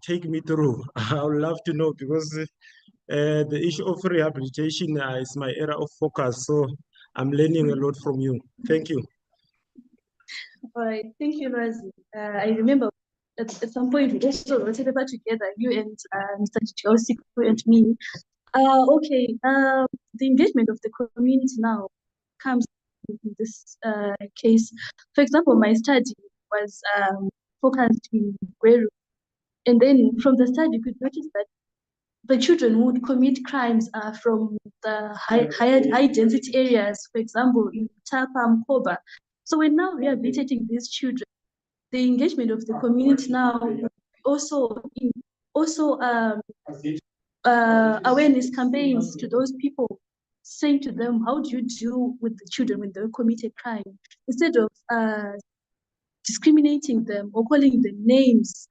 take me through, I would love to know, because the issue of rehabilitation is my area of focus. So I'm learning a lot from you. Thank you. All right, thank you, Razi. I remember at some point we also wrote a paper together, you and Mr. Chiosiku and me. The engagement of the community now comes in this case. For example, my study was focused in Gweru, and then from the study, you could notice that the children would commit crimes from the high density areas, for example, in Tapa, Mkoba. So we're now rehabilitating these children. The engagement of the community now also awareness campaigns to those people, saying to them, how do you deal with the children when they commit a crime, instead of discriminating them or calling them names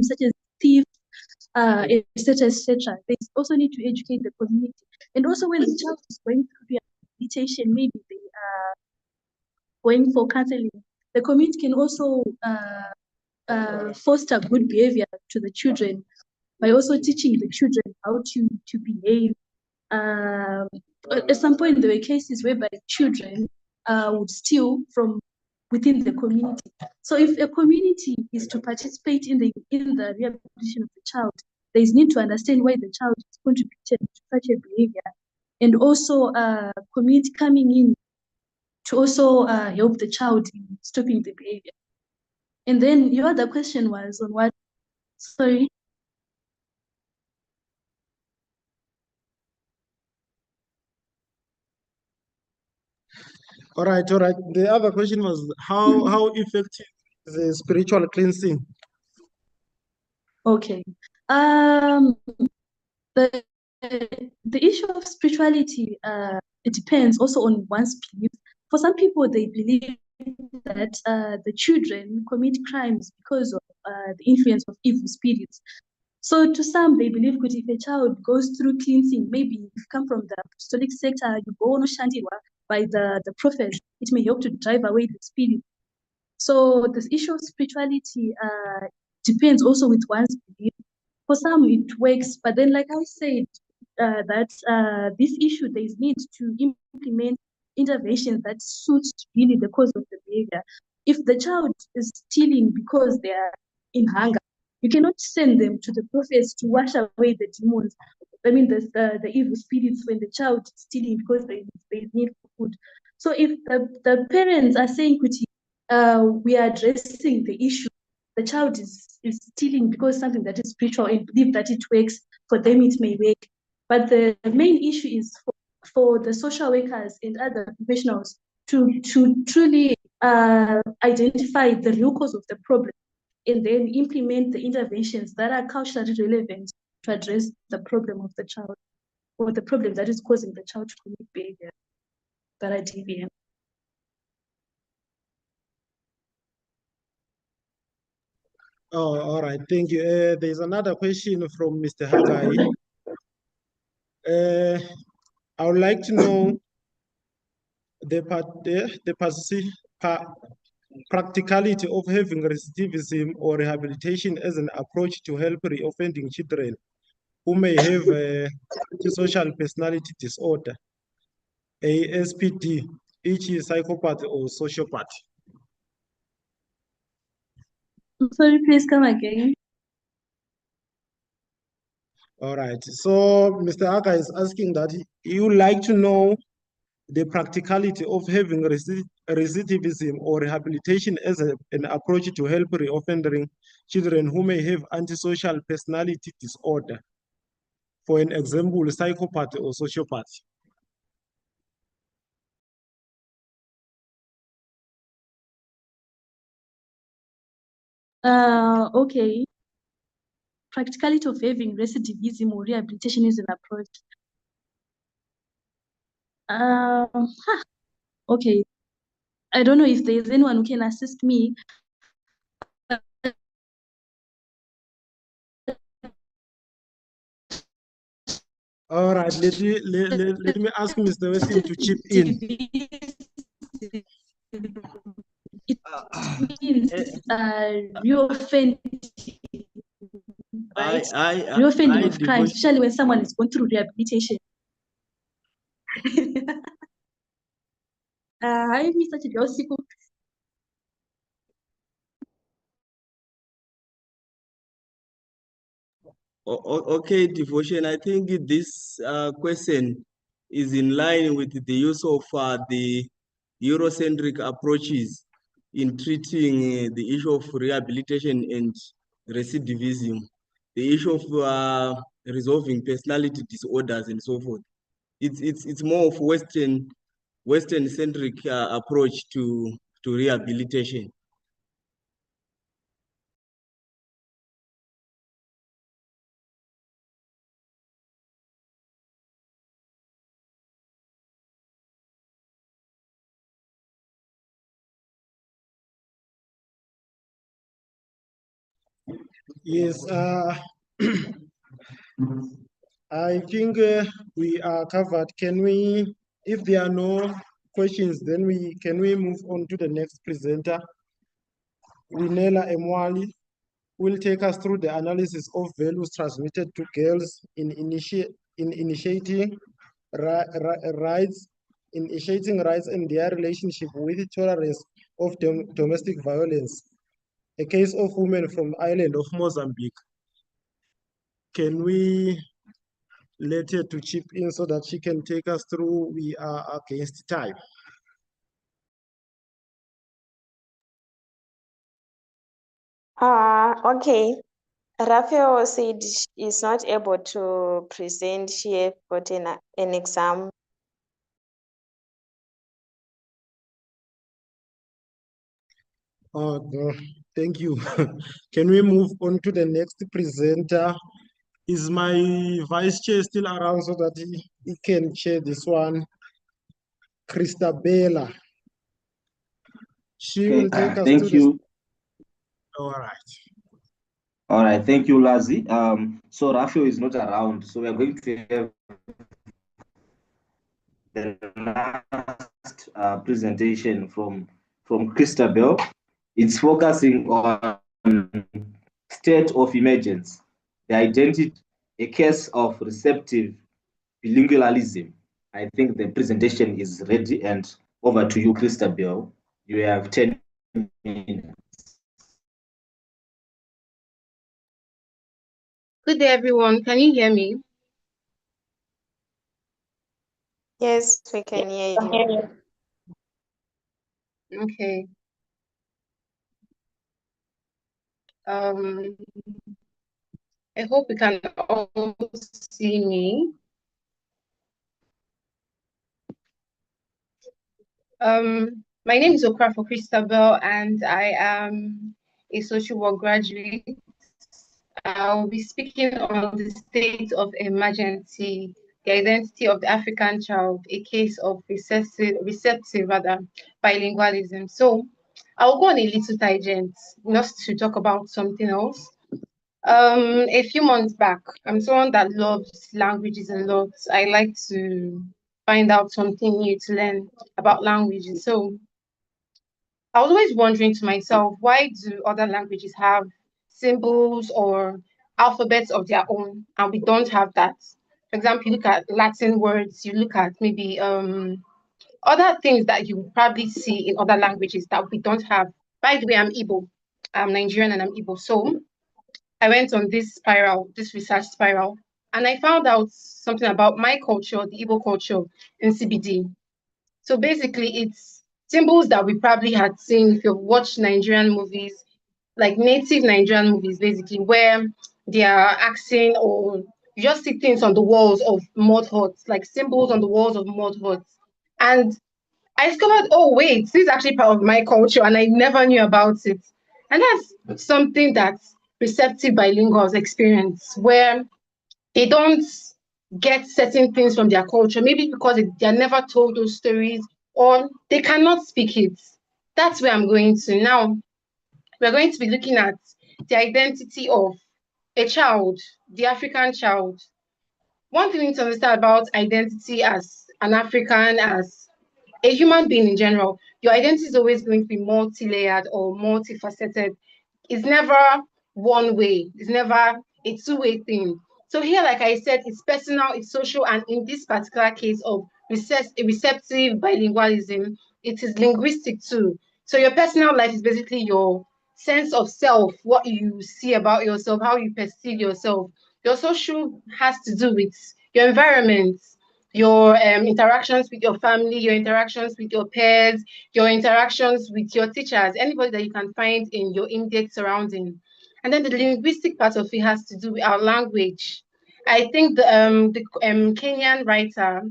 such as thief, etc., etc. They also need to educate the community. And also when the child is going through rehabilitation, maybe they are going for counseling, the community can also foster good behavior to the children by also teaching the children how to behave. At some point, there were cases whereby children would steal from within the community. So if a community is to participate in the rehabilitation of the child, there is need to understand why the child is contributed to such a behavior, and also community coming in to also help the child in stopping the behavior. And then your other question was on what? Sorry. All right. The other question was how effective is the spiritual cleansing? Okay. The the issue of spirituality, it depends also on one's belief. For some people, they believe that the children commit crimes because of the influence of evil spirits. So to some, they believe that if a child goes through cleansing, maybe if you come from the apostolic sector, you go on Shandiwa by the prophets, it may help to drive away the spirit. So this issue of spirituality depends also with one's belief. For some, it works, but then, like I said, that this issue, there is need to implement interventions that suits really the cause of the behavior. If the child is stealing because they are in hunger, you cannot send them to the prophets to wash away the demons. I mean, the evil spirits when the child is stealing because they need food. So if the parents are saying, we are addressing the issue, the child is stealing because something that is spiritual and believe that it works, for them it may work. But the main issue is for the social workers and other professionals to truly identify the real cause of the problem and then implement the interventions that are culturally relevant to address the problem of the child or the problem that is causing the child to commit behavior that are deviant. Oh, all right. Thank you. There's another question from Mr. Hagai. I would like to know the practicality of having recidivism or rehabilitation as an approach to help reoffending children who may have a social personality disorder, ASPD, e.g. psychopath or sociopath. Sorry, please come again. All right. So Mr. Aka is asking that he would like to know the practicality of having recidivism or rehabilitation as an approach to help reoffending children who may have antisocial personality disorder. For an example, psychopath or sociopath. Okay. Practicality of having recidivism or rehabilitation is an approach. Okay. I don't know if there's anyone who can assist me. All right, let me ask Mr. Weston to chip in. It means reoffending, right? Reoffending of crime, especially when someone is going through rehabilitation. Hi, Mr. Chidiosiku. Okay, devotion. I think this question is in line with the use of the Eurocentric approaches in treating the issue of rehabilitation and recidivism, the issue of resolving personality disorders and so forth. It's more of Western-centric approach to rehabilitation. Yes, I think we are covered. Can we, if there are no questions, then can we move on to the next presenter? Winela Emwali will take us through the analysis of values transmitted to girls in initiating rights and their relationship with tolerance of domestic violence. A case of women from island of Mozambique. Can we let her to chip in so that she can take us through? We are against time. Okay. Raphael said is not able to present. She have got an exam. No, thank you. Can we move on to the next presenter? Is my vice chair still around so that he can chair this one? Christabella. She will take us Thank to you. All right. All right, thank you, Lazi. So Raphael is not around, so we are going to have the last presentation from Christabel. It's focusing on state of emergence, the identity, a case of receptive bilingualism. I think the presentation is ready, and over to you, Christabel. You have 10 minutes. Good day, everyone. Can you hear me? Yes, we can hear you. Okay. I hope you can all see me. My name is Okrafo Christabel, and I am a social work graduate. I'll be speaking on the state of emergency, the identity of the African child, a case of receptive bilingualism. So I'll go on a little tangent just to talk about something else. A few months back, I'm someone that loves languages a lot. I like to find out something new to learn about languages. So I was always wondering to myself, why do other languages have symbols or alphabets of their own, and we don't have that? For example, you look at Latin words, you look at maybe other things that you probably see in other languages that we don't have. By the way, I'm Igbo. I'm Nigerian and I'm Igbo. So I went on this research spiral, and I found out something about my culture, the Igbo culture in CBD. So basically, it's symbols that we probably had seen if you've watched Nigerian movies, like native Nigerian movies, basically, where they are acting, or you just see things on the walls of mud huts, like symbols on the walls of mud huts. And I discovered, oh, wait, this is actually part of my culture, and I never knew about it. And that's something that receptive bilinguals experience, where they don't get certain things from their culture, maybe because they're never told those stories or they cannot speak it. That's where I'm going to. Now, we're going to be looking at the identity of a child, the African child. One thing we need to understand about identity as an African, as a human being in general, your identity is always going to be multi-layered or multifaceted. It's never one way. It's never a two-way thing. So here, like I said, it's personal, it's social, and in this particular case of receptive bilingualism, it is linguistic too. So your personal life is basically your sense of self, what you see about yourself, how you perceive yourself. Your social has to do with your environment, your interactions with your family, your interactions with your peers, your interactions with your teachers, anybody that you can find in your immediate surrounding. And then the linguistic part of it has to do with our language. I think the Kenyan writer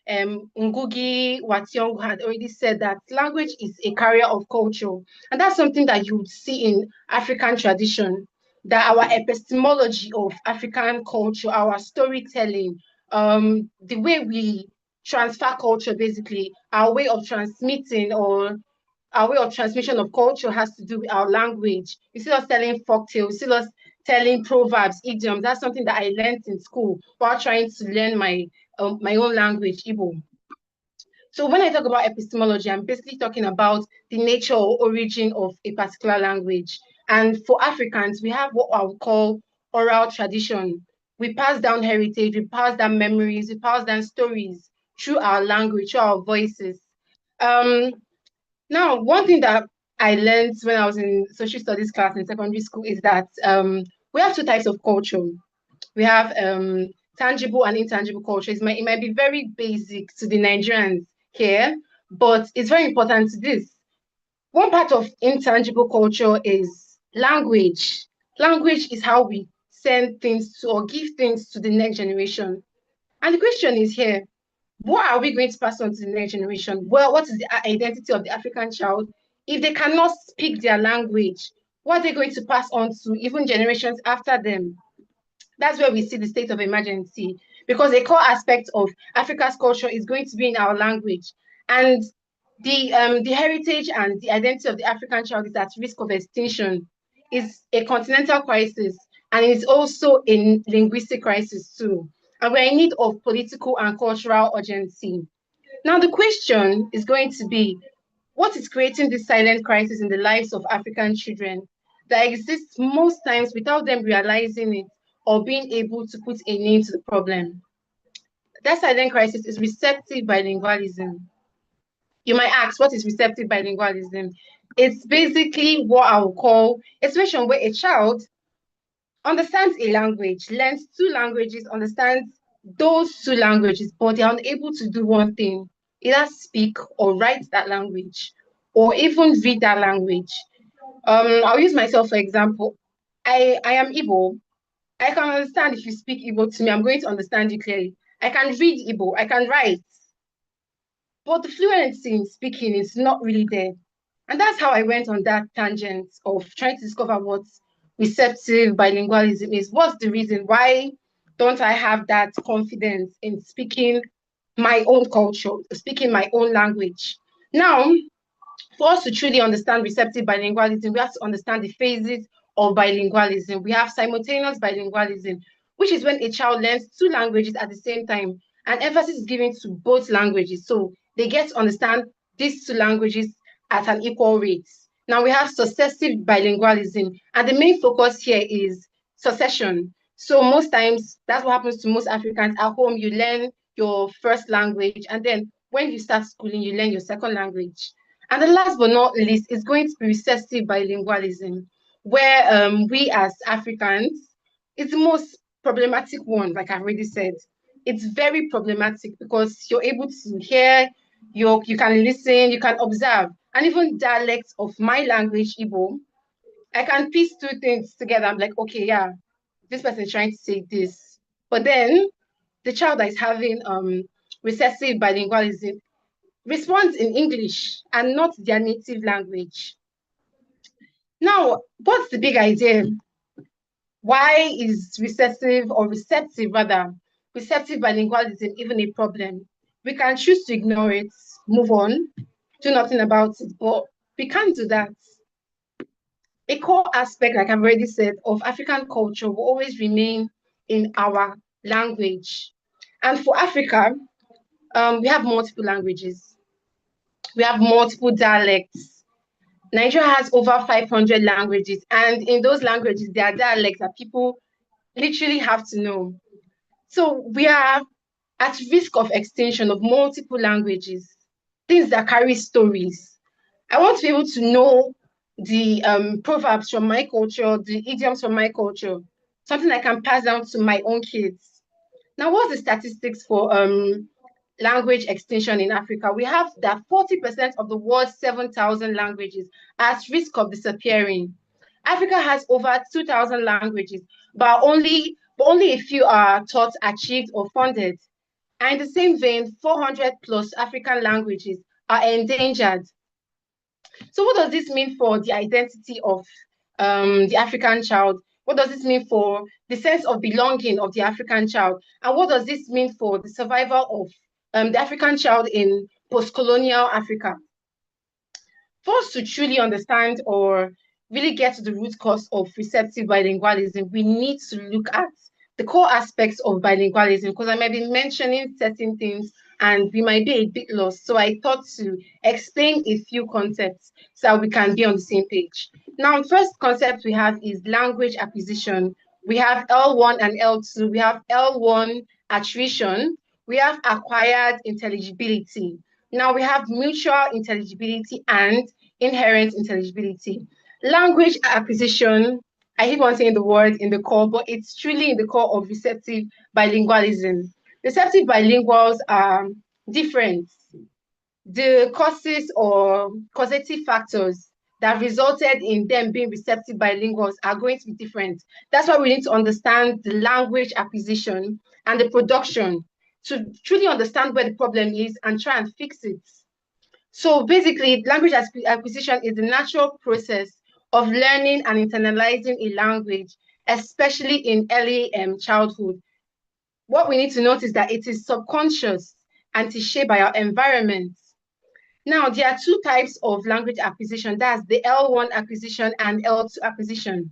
Ngugi wa Thiong'o had already said that language is a carrier of culture. And that's something that you would see in African tradition, that our epistemology of African culture, our storytelling, the way we transfer culture, basically, our way of transmitting or our way of transmission of culture has to do with our language. You see us telling folktales, you see us telling proverbs, idioms. That's something that I learned in school while trying to learn my own language, Igbo. So when I talk about epistemology, I'm basically talking about the nature or origin of a particular language. And for Africans, we have what I would call oral tradition. We pass down heritage, we pass down memories, we pass down stories through our language, through our voices. Now, one thing that I learned when I was in social studies class in secondary school is that we have two types of culture. We have tangible and intangible culture. It might be very basic to the Nigerians here, but it's very important to this. One part of intangible culture is language. Language is how we send things to or give things to the next generation. And the question is here, what are we going to pass on to the next generation? Well, what is the identity of the African child if they cannot speak their language, what are they going to pass on to even generations after them? That's where we see the state of emergency, because a core aspect of Africa's culture is going to be in our language. And the heritage and the identity of the African child is at risk of extinction. Is a continental crisis, and it's also a linguistic crisis too. And we're in need of political and cultural urgency. Now, the question is going to be, what is creating this silent crisis in the lives of African children that exists most times without them realizing it or being able to put a name to the problem? That silent crisis is receptive bilingualism. You might ask, what is receptive bilingualism? It's basically what I would call a situation where a child understands a language, learns two languages, understands those two languages, but they are unable to do one thing, either speak or write that language, or even read that language. I'll use myself for example. I am Igbo. I can understand if you speak Igbo to me, I'm going to understand you clearly. I can read Igbo, I can write, but the fluency in speaking is not really there. And that's how I went on that tangent of trying to discover what receptive bilingualism is. What's the reason? Why don't I have that confidence in speaking my own culture, speaking my own language? Now, for us to truly understand receptive bilingualism, we have to understand the phases of bilingualism. We have simultaneous bilingualism, which is when a child learns two languages at the same time, and emphasis is given to both languages. So they get to understand these two languages at an equal rate. Now we have successive bilingualism, and the main focus here is succession. So most times, that's what happens to most Africans. At home, you learn your first language, and then when you start schooling, you learn your second language. And the last but not least is going to be recessive bilingualism, where we as Africans, it's the most problematic one, like I've already said. It's very problematic because you're able to hear, you can listen, you can observe, and even dialects of my language, Igbo, I can piece two things together. I'm like, okay, yeah, this person is trying to say this. But then the child that is having recessive bilingualism responds in English and not their native language. Now, what's the big idea? Why is recessive or receptive rather, receptive bilingualism even a problem? We can choose to ignore it, move on, do nothing about it, but we can't do that. A core aspect, like I've already said, of African culture will always remain in our language. And for Africa, we have multiple languages. We have multiple dialects. Nigeria has over 500 languages, and in those languages, there are dialects that people literally have to know. So we are at risk of extinction of multiple languages, things that carry stories. I want to be able to know the proverbs from my culture, the idioms from my culture, something I can pass down to my own kids. Now, what's the statistics for language extinction in Africa? We have that 40% of the world's 7,000 languages are at risk of disappearing. Africa has over 2,000 languages, but only a few are taught, achieved, or funded. And in the same vein, 400 plus African languages are endangered. So what does this mean for the identity of the African child? What does this mean for the sense of belonging of the African child? And what does this mean for the survival of the African child in post-colonial Africa? For us to truly understand or really get to the root cause of receptive bilingualism, we need to look at the core aspects of bilingualism, because I might be mentioning certain things and we might be a bit lost. So I thought to explain a few concepts so we can be on the same page. Now, first concept we have is language acquisition. We have L1 and L2. We have L1 attrition. We have acquired intelligibility. Now we have mutual intelligibility and inherent intelligibility. Language acquisition, I keep on saying the word in the core, but it's truly in the core of receptive bilingualism. Receptive bilinguals are different. The causes or causative factors that resulted in them being receptive bilinguals are going to be different. That's why we need to understand the language acquisition and the production to truly understand where the problem is and try and fix it. So basically, language acquisition is the natural process of learning and internalizing a language, especially in early childhood. What we need to note is that it is subconscious and it is shaped by our environment. Now, there are two types of language acquisition. That's the L1 acquisition and L2 acquisition.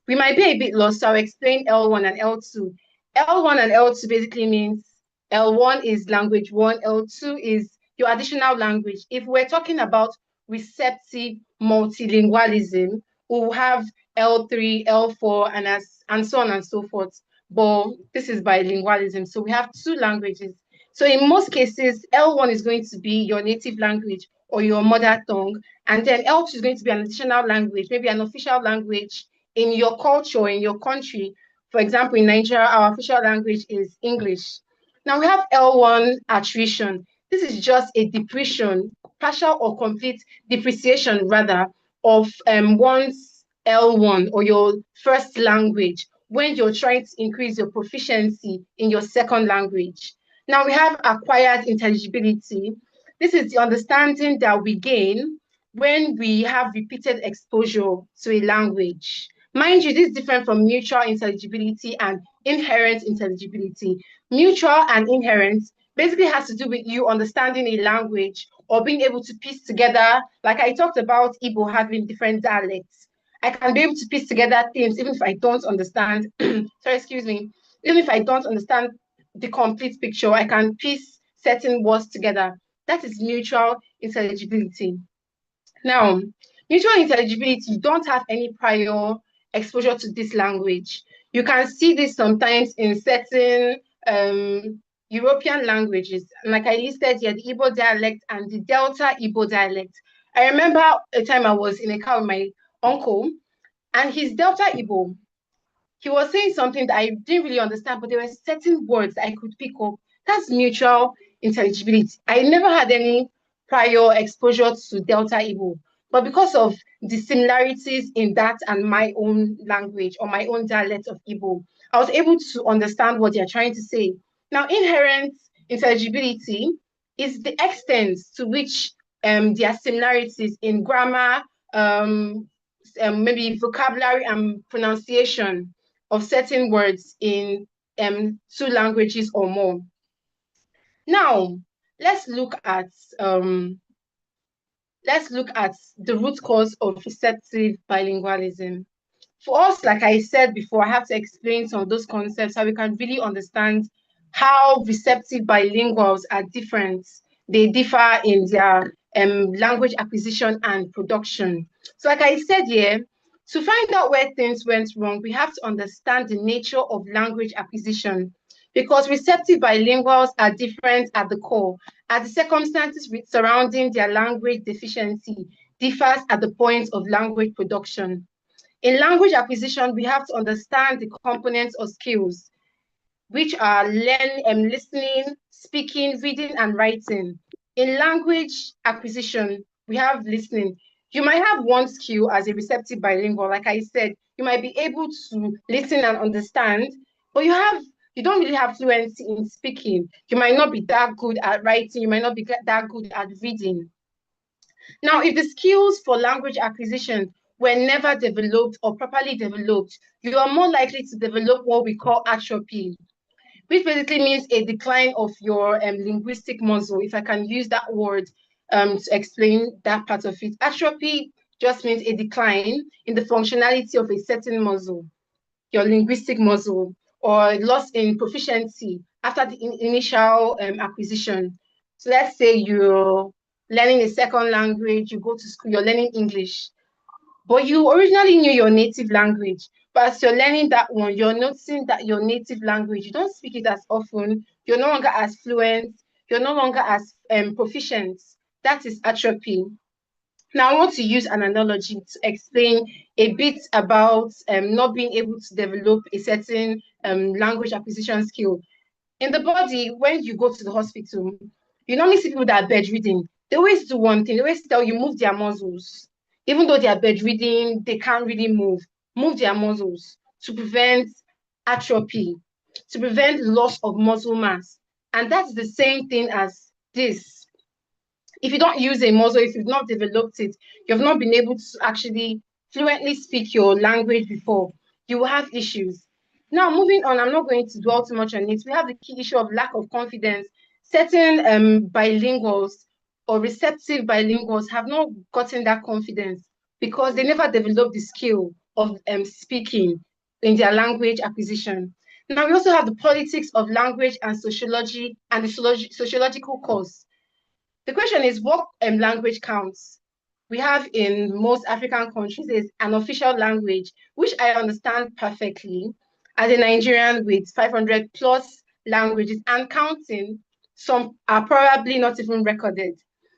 We might be a bit lost, so I'll explain L1 and L2. L1 and L2 basically means L1 is language 1, L2 is your additional language. If we're talking about receptive multilingualism, we'll have L3, L4, and so on and so forth. But this is bilingualism, so we have two languages. So in most cases, L1 is going to be your native language or your mother tongue, and then L2 is going to be an additional language, maybe an official language in your culture, in your country. For example, in Nigeria, our official language is English. Now we have L1 attrition. This is just a depreciation, partial or complete depreciation rather, of one's L1 or your first language when you're trying to increase your proficiency in your second language. Now we have acquired intelligibility. This is the understanding that we gain when we have repeated exposure to a language. Mind you, this is different from mutual intelligibility and inherent intelligibility. Mutual and inherent basically has to do with you understanding a language or being able to piece together, like I talked about Igbo having different dialects. I can be able to piece together things even if I don't understand, sorry, excuse me, even if I don't understand the complete picture, I can piece certain words together. That is mutual intelligibility. Now, mutual intelligibility, you don't have any prior exposure to this language. You can see this sometimes in certain European languages. Like I listed here, the Igbo dialect and the Delta Igbo dialect. I remember a time I was in a car with my uncle, and his Delta Igbo, he was saying something that I didn't really understand, but there were certain words I could pick up. That's mutual intelligibility. I never had any prior exposure to Delta Igbo, but because of the similarities in that and my own language or my own dialect of Igbo, I was able to understand what they're trying to say. Now, inherent intelligibility is the extent to which there are similarities in grammar, maybe vocabulary and pronunciation of certain words in two languages or more. Now, let's look at the root cause of receptive bilingualism. For us, like I said before, I have to explain some of those concepts so we can really understand how receptive bilinguals are different. They differ in their language acquisition and production. So like I said here, to find out where things went wrong, we have to understand the nature of language acquisition, because receptive bilinguals are different at the core, as the circumstances surrounding their language deficiency differs at the point of language production. In language acquisition, we have to understand the components of skills, which are listening, speaking, reading, and writing. In language acquisition, we have listening. You might have one skill as a receptive bilingual. Like I said, you might be able to listen and understand, but you don't really have fluency in speaking. You might not be that good at writing. You might not be that good at reading. Now, if the skills for language acquisition were never developed or properly developed, you are more likely to develop what we call atrophy, which basically means a decline of your linguistic muscle, if I can use that word to explain that part of it. Atrophy just means a decline in the functionality of a certain muscle, your linguistic muscle, or loss in proficiency after the initial acquisition. So let's say you're learning a second language, you go to school, you're learning English, but you originally knew your native language. But as you're learning that one, you're noticing that your native language, you don't speak it as often, you're no longer as fluent, you're no longer as proficient. That is atrophy. Now, I want to use an analogy to explain a bit about not being able to develop a certain language acquisition skill. In the body, when you go to the hospital, you normally see people that are bedridden. They always do one thing. They always tell you move their muscles. Even though they are bedridden, they can't really move. Move their muscles to prevent atrophy, to prevent loss of muscle mass. And that's the same thing as this. If you don't use a muscle, if you've not developed it, you've not been able to actually fluently speak your language before, you will have issues. Now, moving on, I'm not going to dwell too much on it. We have the key issue of lack of confidence. Certain bilinguals or receptive bilinguals have not gotten that confidence because they never developed the skill of speaking in their language acquisition. Now, we also have the politics of language and sociology and the sociological cause. The question is, what language counts? We have in most African countries is an official language, which I understand perfectly. As a Nigerian with 500 plus languages and counting, some are probably not even recorded.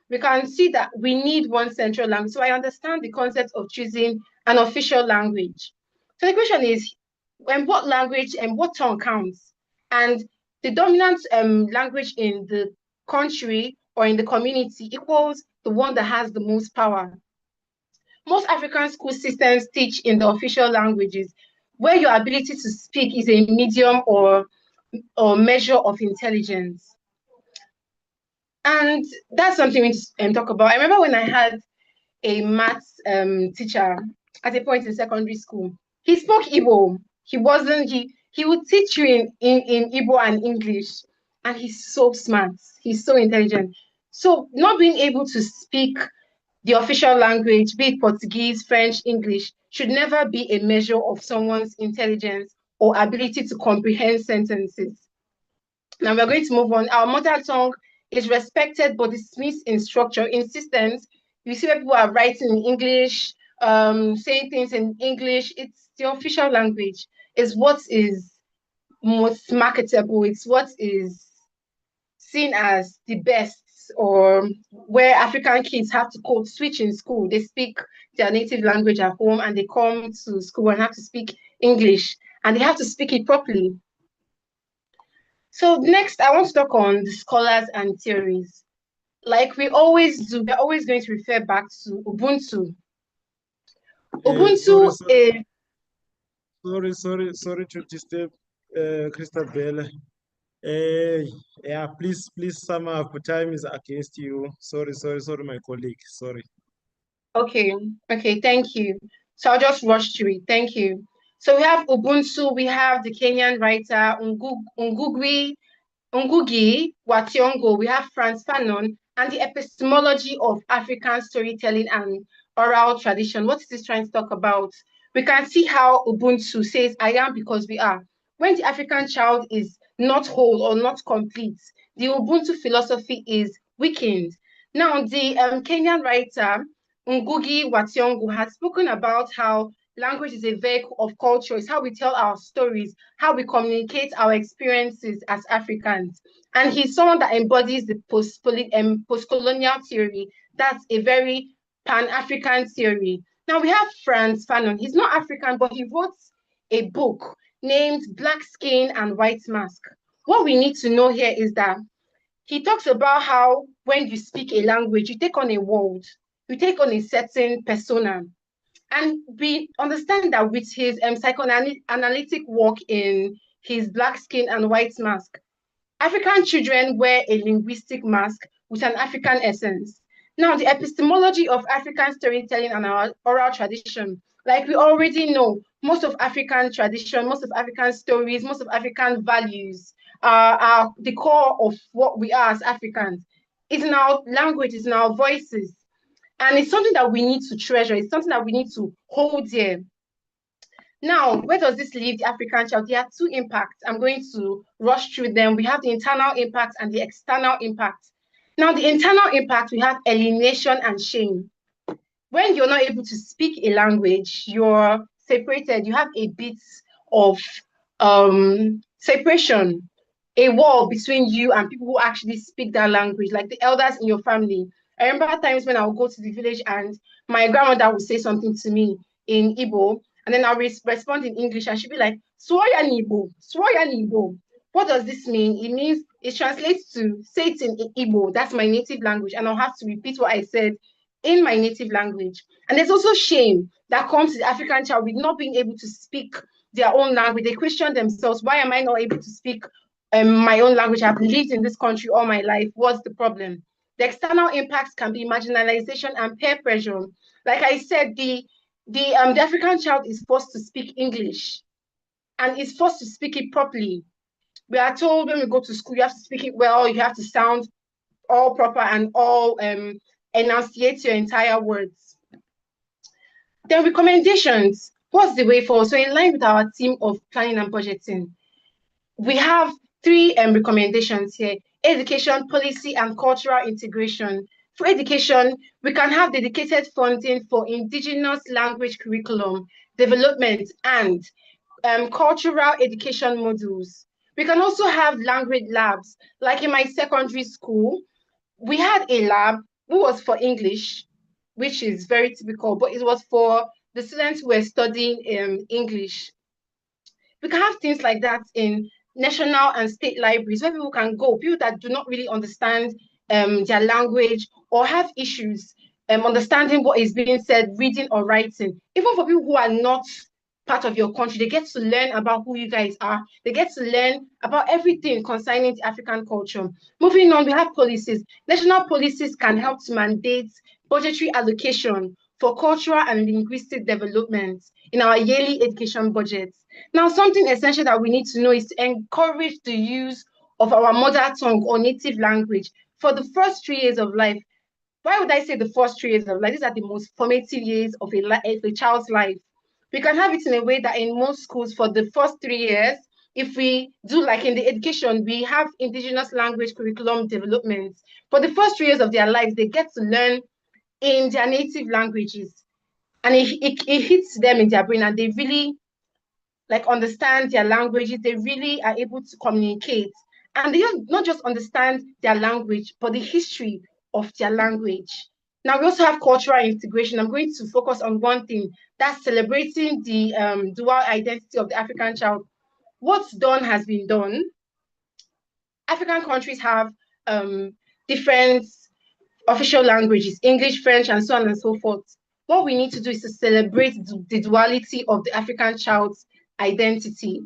We can see that we need one central language. So I understand the concept of choosing an official language. So the question is, what language and what tongue counts? And the dominant language in the country or in the community equals the one that has the most power. Most African school systems teach in the official languages, where your ability to speak is a medium or measure of intelligence. And that's something we talk about. I remember when I had a maths teacher at a point in secondary school. He spoke Igbo. He would teach you in Igbo and English. And he's so smart. He's so intelligent. So not being able to speak the official language, be it Portuguese, French, English, should never be a measure of someone's intelligence or ability to comprehend sentences. Now we're going to move on. Our mother tongue is respected but dismissed in structure. In systems, you see where people are writing in English, saying things in English. It's the official language. It's what is most marketable. It's what is seen as the best, or where African kids have to code switch in school. They speak their native language at home and they come to school and have to speak English and they have to speak it properly. So next, I want to talk on the scholars and theories. Like we always do, we're always going to refer back to Ubuntu. Ubuntu is... Sorry to disturb, Christabel. Yeah, please, sum up. Time is against you. Sorry, my colleague. Sorry. Okay, thank you. So I'll just rush through it. Thank you. So we have Ubuntu, we have the Kenyan writer Ngugi wa Thiong'o, we have Frantz Fanon, and the epistemology of African storytelling and oral tradition. What is this trying to talk about? We can see how Ubuntu says, I am because we are. When the African child is not whole or not complete, the Ubuntu philosophy is weakened. Now, the Kenyan writer, Ngugi wa Thiong'o, has spoken about how language is a vehicle of culture. It's how we tell our stories, how we communicate our experiences as Africans. And he's someone that embodies the post-colonial theory. That's a very Pan-African theory. Now we have Frantz Fanon. He's not African, but he wrote a book named Black Skin and White Mask. What we need to know here is that he talks about how when you speak a language, you take on a world, you take on a certain persona. And we understand that with his psychoanalytic work in his Black Skin and White Mask, African children wear a linguistic mask with an African essence. Now, the epistemology of African storytelling and our oral tradition, like we already know, most of African tradition, most of African stories, most of African values are the core of what we are as Africans. It's in our language, it's in our voices. And it's something that we need to treasure. It's something that we need to hold dear. Now, where does this leave the African child? There are two impacts. I'm going to rush through them. We have the internal impact and the external impact. Now, the internal impact, we have alienation and shame. When you're not able to speak a language, you're separated. You have a bit of separation, a wall between you and people who actually speak that language, like the elders in your family. I remember times when I would go to the village and my grandmother would say something to me in Igbo, and then I'll respond in English, and she'd be like, Swoya Nibo, Swoya Nibo. What does this mean? It means, it translates to say it in Igbo, that's my native language, and I'll have to repeat what I said in my native language. And there's also shame that comes to the African child with not being able to speak their own language. They question themselves, why am I not able to speak my own language? I've lived in this country all my life. What's the problem? The external impacts can be marginalization and peer pressure. Like I said, the African child is forced to speak English and is forced to speak it properly. We are told when we go to school, you have to speak it well, you have to sound all proper and all enunciate your entire words. Then recommendations. What's the way forward? So in line with our team of planning and budgeting, we have 3 recommendations here: education, policy, and cultural integration. For education, we can have dedicated funding for indigenous language curriculum development and cultural education modules. We can also have language labs. Like in my secondary school, we had a lab who was for English, which is very typical, but it was for the students who were studying English. We can have things like that in national and state libraries where people can go, people that do not really understand their language or have issues understanding what is being said, reading or writing. Even for people who are not part of your country, they get to learn about who you guys are. They get to learn about everything concerning the African culture. Moving on, we have policies. National policies can help to mandate budgetary allocation for cultural and linguistic development in our yearly education budgets. Now, something essential that we need to know is to encourage the use of our mother tongue or native language for the first 3 years of life. Why would I say the first 3 years of life? These are the most formative years of a child's life. We can have it in a way that in most schools for the first 3 years, if we do like in the education, we have indigenous language curriculum development. For the first 3 years of their lives, they get to learn in their native languages. And it hits them in their brain and they really like understand their languages. They really are able to communicate. And they don't not just understand their language, but the history of their language. Now, we also have cultural integration. I'm going to focus on one thing, that's celebrating the dual identity of the African child. What's done has been done. African countries have different official languages, English, French, and so on and so forth. What we need to do is to celebrate the duality of the African child's identity,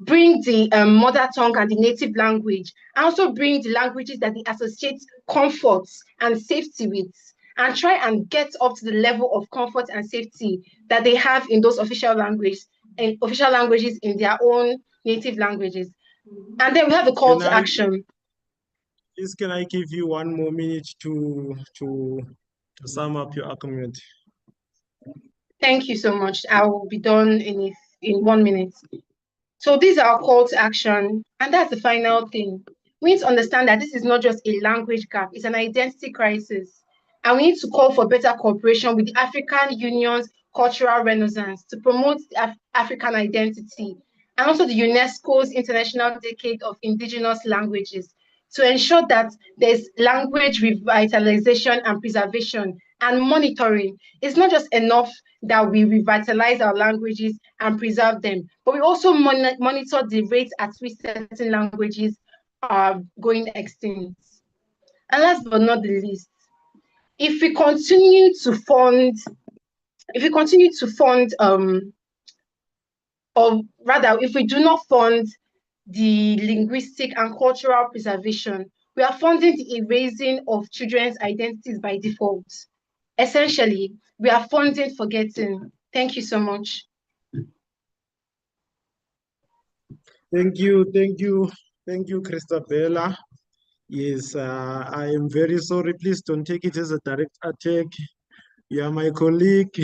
bring the mother tongue and the native language, and also bring the languages that they associate comfort and safety with, and try and get up to the level of comfort and safety that they have in those official languages in their own native languages. And then we have the call to action. Please, can I give you 1 more minute to sum up your argument? Thank you so much. I will be done in 1 minute. So these are our call to action, and that's the final thing. We need to understand that this is not just a language gap, it's an identity crisis. And we need to call for better cooperation with the African Union's cultural renaissance to promote the African identity, and also the UNESCO's International Decade of Indigenous Languages to ensure that there's language revitalization and preservation and monitoring. It's not just enough that we revitalize our languages and preserve them, but we also monitor the rates at which certain languages are going extinct. And last but not the least, if we continue to fund, or rather, if we do not fund the linguistic and cultural preservation, we are funding the erasing of children's identities by default. Essentially, we are funding forgetting. Thank you so much. Thank you, Christabella. Yes, I am very sorry. Please don't take it as a direct attack. You are my colleague.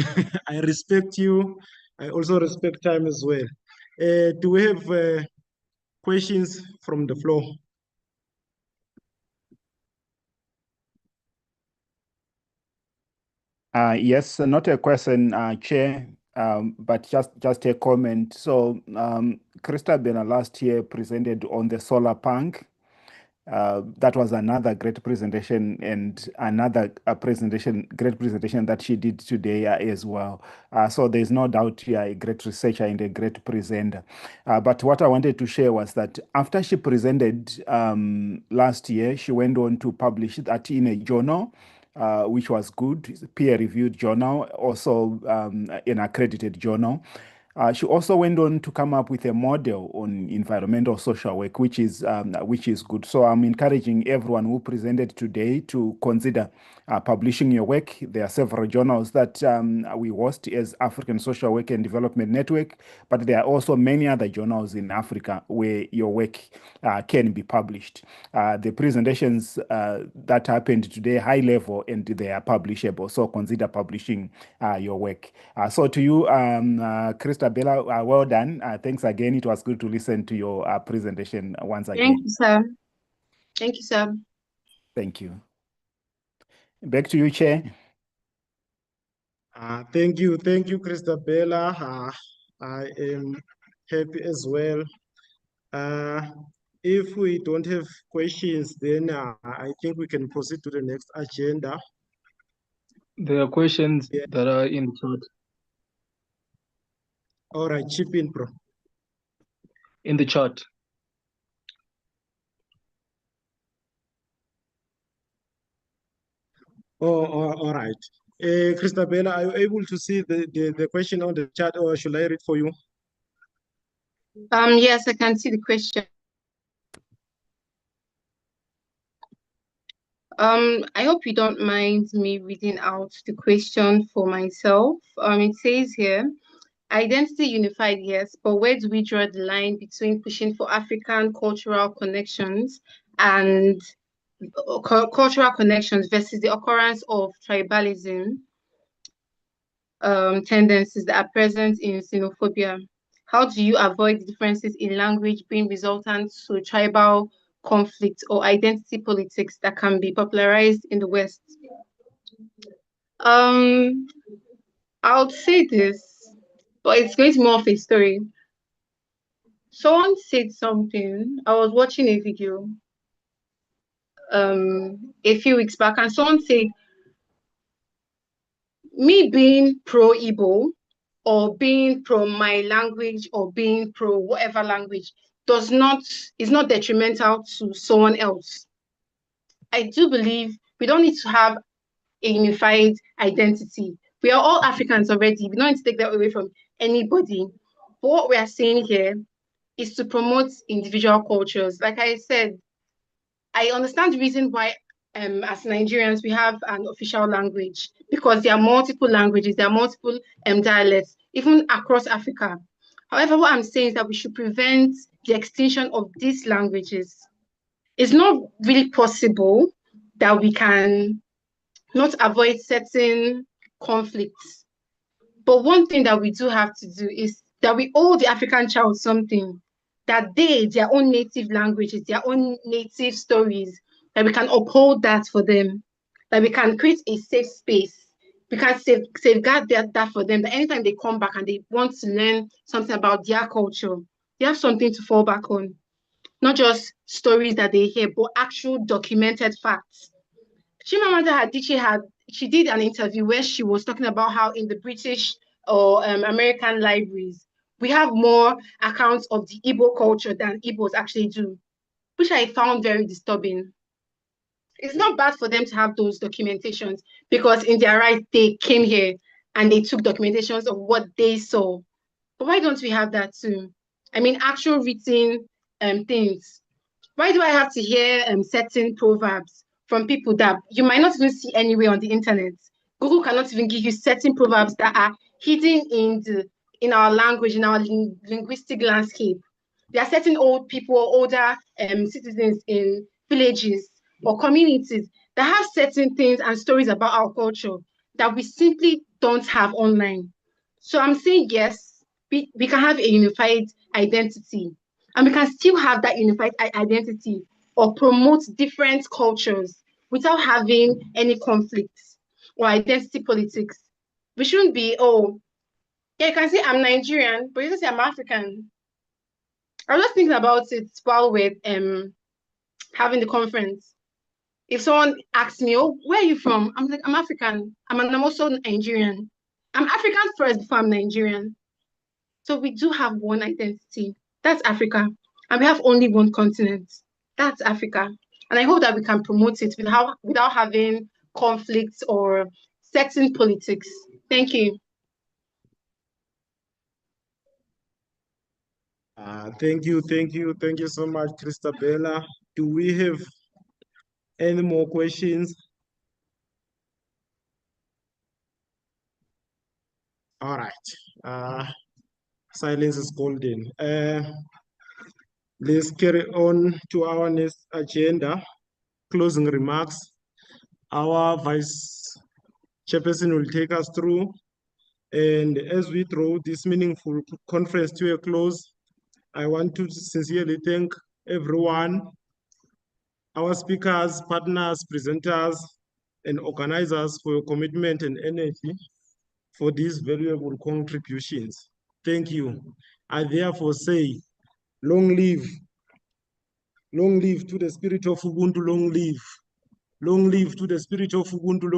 I respect you. I also respect time as well. Do we have questions from the floor? Yes, not a question, Chair, but just a comment. So, Christabella last year presented on the solar punk. That was another great presentation, and another great presentation that she did today as well. So there's no doubt you are a great researcher and a great presenter. But what I wanted to share was that after she presented last year, she went on to publish that in a journal, which was good, peer-reviewed journal, also an accredited journal. She also went on to come up with a model on environmental social work, which is good. So I'm encouraging everyone who presented today to consider publishing your work. There are several journals that we host as African Social Work and Development Network, but there are also many other journals in Africa where your work can be published. The presentations that happened today, high level, and they are publishable. So consider publishing your work. So to you, Christabella, well done. Thanks again. It was good to listen to your presentation once again. Thank you, sir. Thank you, sir. Thank you. Back to you, Chair. Thank you, Christabella. I am happy as well. If we don't have questions, then I think we can proceed to the next agenda. There are questions that are in the chat. All right, chip in, bro. In the chat. Oh, all right. Christabella, are you able to see the question on the chat, or should I read for you? Yes, I can see the question. I hope you don't mind me reading out the question for myself. It says here, identity unified, yes, but where do we draw the line between pushing for African cultural connections and cultural connections versus the occurrence of tribalism tendencies that are present in xenophobia? How do you avoid the differences in language being resultant to tribal conflict or identity politics that can be popularized in the West? I would say this, but it's going to be more of a story. Someone said something. I was watching a video a few weeks back, and someone said, me being pro Igbo or being pro my language or being pro whatever language is not detrimental to someone else. I do believe we don't need to have a unified identity. We are all Africans already. We don't need to take that away from anybody. But what we are saying here is to promote individual cultures. Like I said, I understand the reason why as Nigerians we have an official language, because there are multiple languages, there are multiple dialects, even across Africa. However, what I'm saying is that we should prevent the extinction of these languages. It's not really possible that we can not avoid certain conflicts. But one thing that we do have to do is that we owe the African child something, that their own native languages, their own native stories, that we can uphold that for them, that we can create a safe space. We can safeguard that for them, that anytime they come back and they want to learn something about their culture, they have something to fall back on. Not just stories that they hear, but actual documented facts. Chimamanda Adichie she did an interview where she was talking about how in the British or American libraries, we have more accounts of the Igbo culture than Igbos actually do, which I found very disturbing. It's not bad for them to have those documentations because in their right, they came here and they took documentations of what they saw. But why don't we have that too? I mean, actual written things. Why do I have to hear certain proverbs from people that you might not even see anywhere on the internet? Google cannot even give you certain proverbs that are hidden in our language, in our linguistic landscape. There are certain old people, older citizens in villages or communities that have certain things and stories about our culture that we simply don't have online. So I'm saying yes, we can have a unified identity, and we can still have that unified identity or promote different cultures without having any conflicts or identity politics. We shouldn't be, oh, yeah, you can say I'm Nigerian, but you just say I'm African. I was just thinking about it while we're having the conference. If someone asks me, oh, where are you from? I'm like, I'm African. I'm also Nigerian. I'm African first before I'm Nigerian. So we do have one identity. That's Africa. And we have only one continent. That's Africa. And I hope that we can promote it without having conflicts or certain politics. Thank you. Thank you so much, Christabella. Do we have any more questions? All right. Silence is golden. Let's carry on to our next agenda. Closing remarks. Our Vice Chairperson will take us through. And as we draw this meaningful conference to a close, I want to sincerely thank everyone, our speakers, partners, presenters, and organizers for your commitment and energy for these valuable contributions. Thank you. I therefore say, long live to the spirit of Ubuntu, long live to the spirit of Ubuntu,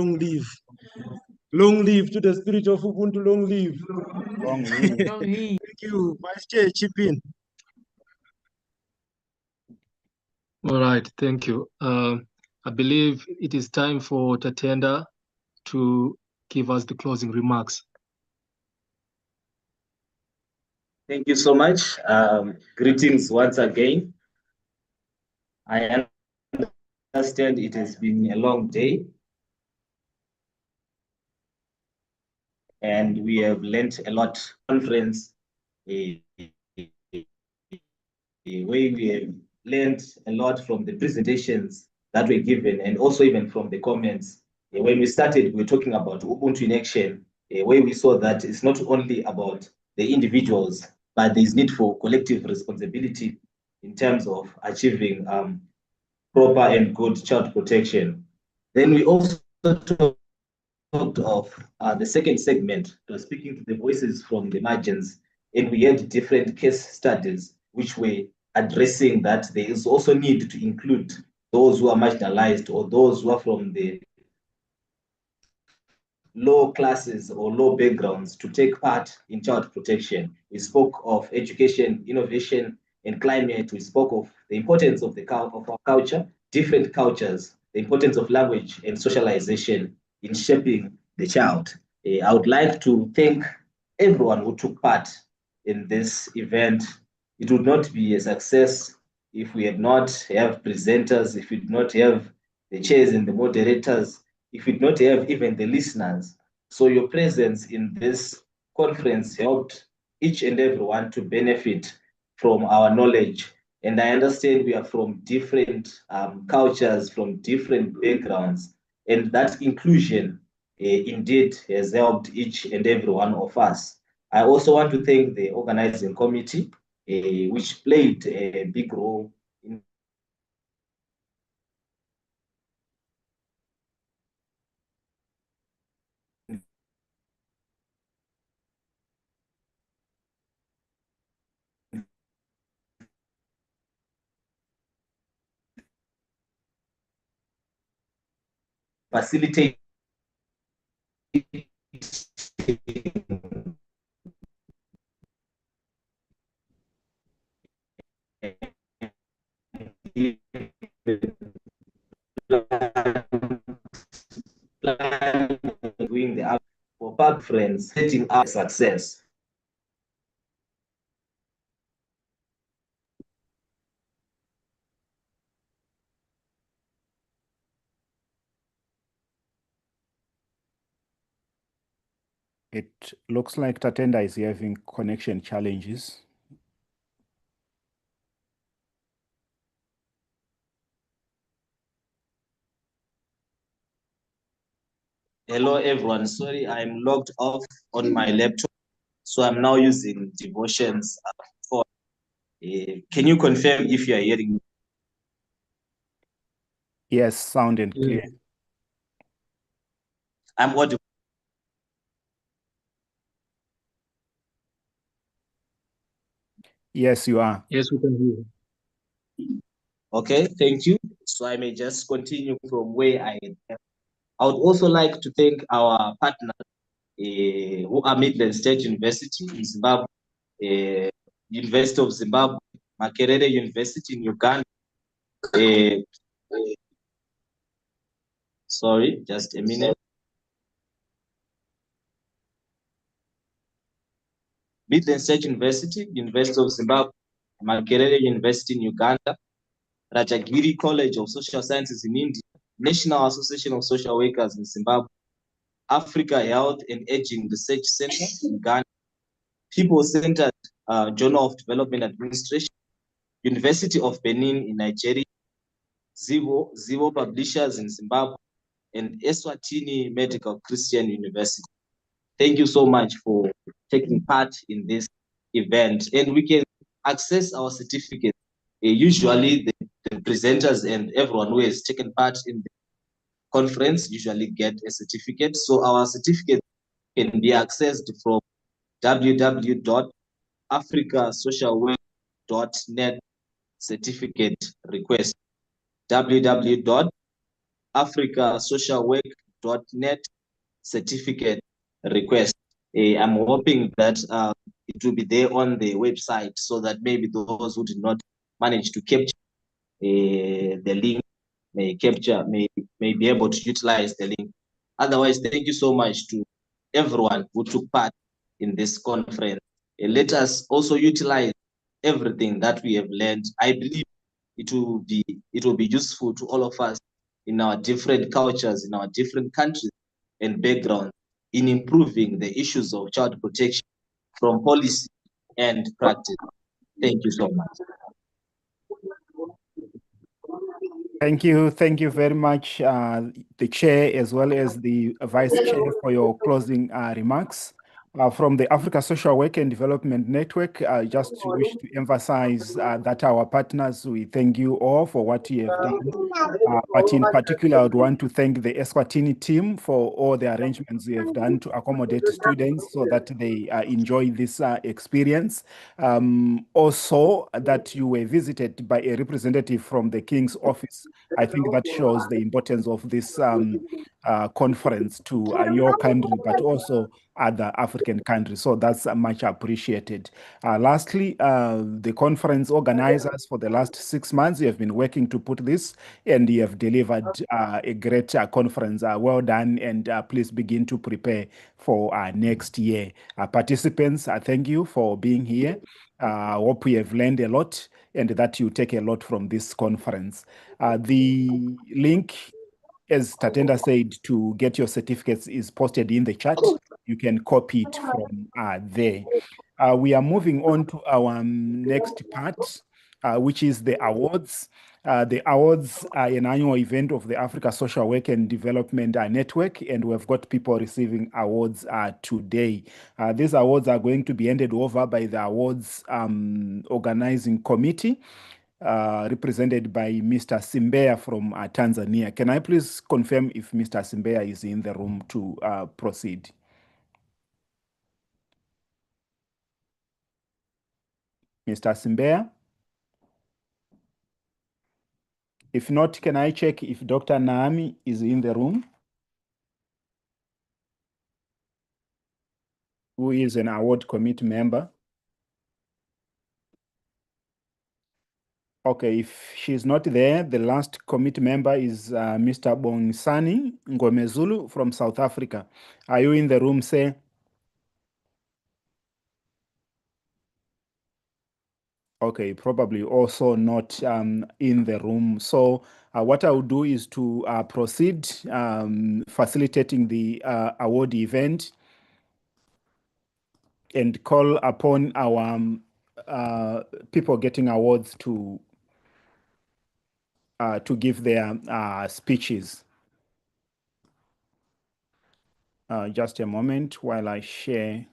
long live to the spirit of Ubuntu, long live. Long live. Thank you, Vice Chair, chip in. All right, thank you. I believe it is time for Tatenda to give us the closing remarks. Thank you so much. Greetings once again. I understand it has been a long day, and we have learned a lot. Conference, where we have learned a lot from the presentations that were given, and also even from the comments. When we started, we were talking about Ubuntu in action, where we saw that it's not only about the individuals, but there's need for collective responsibility in terms of achieving proper and good child protection. Then we also talked of the second segment, speaking to the voices from the margins, and we had different case studies which were addressing that there is also need to include those who are marginalized or those who are from the low classes or low backgrounds to take part in child protection. We spoke of education, innovation, and climate. We spoke of the importance of our culture, different cultures, the importance of language and socialization in shaping the child. I would like to thank everyone who took part in this event. It would not be a success if we had not have presenters, if we did not have the chairs and the moderators, if we did not have even the listeners. So your presence in this conference helped each and everyone to benefit from our knowledge. And I understand we are from different cultures, from different backgrounds, and that inclusion indeed has helped each and every one of us. I also want to thank the organizing committee, which played a big role in facilitating doing the for park friends, setting up success. It looks like Tatenda is having connection challenges. Hello, everyone. Sorry, I'm logged off on my laptop, so I'm now using Devotion's phone. Can you confirm if you are hearing me? Yes, sound and clear. I'm audible. Yes, you are. Yes, we can hear you. Okay, thank you. So I may just continue from where I am. I would also like to thank our partners who are Midland State University in Zimbabwe, University of Zimbabwe, Makerere University in Uganda. Sorry, just a minute. Midland State University, University of Zimbabwe, Makerere University in Uganda, Rajagiri College of Social Sciences in India, National Association of Social Workers in Zimbabwe, Africa Health and Aging Research Center in Ghana, People-Centered Journal of Development Administration, University of Benin in Nigeria, Zivo Publishers in Zimbabwe, and Eswatini Medical Christian University. Thank you so much for taking part in this event. And we can access our certificate. Usually the presenters and everyone who has taken part in the conference usually get a certificate. So our certificate can be accessed from www.africasocialwork.net certificate request. www.africasocialwork.net certificate request. I'm hoping that it will be there on the website so that maybe those who did not manage to capture the link may be able to utilize the link. Otherwise, thank you so much to everyone who took part in this conference. Let us also utilize everything that we have learned. I believe it will be useful to all of us in our different cultures, in our different countries and backgrounds, in improving the issues of child protection from policy and practice. Thank you so much. Thank you very much, the chair as well as the vice chair for your closing remarks. From the Africa Social Work and Development Network, just wish to emphasize that our partners, we thank you all for what you have done. But in particular, I would want to thank the Eswatini team for all the arrangements they have done to accommodate students so that they enjoy this experience. Also, that you were visited by a representative from the King's Office. I think that shows the importance of this conference to your country, but also other African countries. So that's much appreciated. Lastly, the conference organizers for the last 6 months, you have been working to put this, and you have delivered a great conference. Well done, and please begin to prepare for next year. Participants, thank you for being here. Hope we have learned a lot and that you take a lot from this conference. The link, as Tatenda said, to get your certificates is posted in the chat. You can copy it from there. We are moving on to our next part, which is the awards. The awards are an annual event of the Africa Social Work and Development Network, and we've got people receiving awards today. These awards are going to be handed over by the awards organizing committee, represented by Mr. Simbea from Tanzania. Can I please confirm if Mr. Simbea is in the room to proceed? Mr. Simbea? If not, can I check if Dr. Naami is in the room? Who is an award committee member? Okay, if she's not there, the last committee member is Mr. Bongsani Ngomezulu from South Africa. Are you in the room, sir? Okay, probably also not in the room. So what I will do is to proceed facilitating the award event and call upon our people getting awards to give their speeches. Just a moment while I share.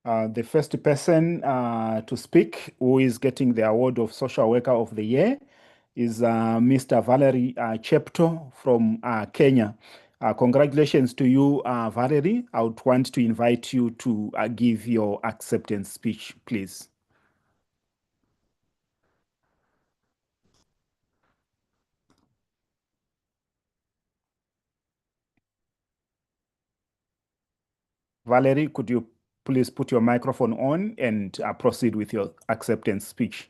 The first person to speak who is getting the award of Social Worker of the Year is Mr. Valerie Chepto from Kenya. Congratulations to you, Valerie. I would want to invite you to give your acceptance speech, please. Valerie, could you please put your microphone on and proceed with your acceptance speech?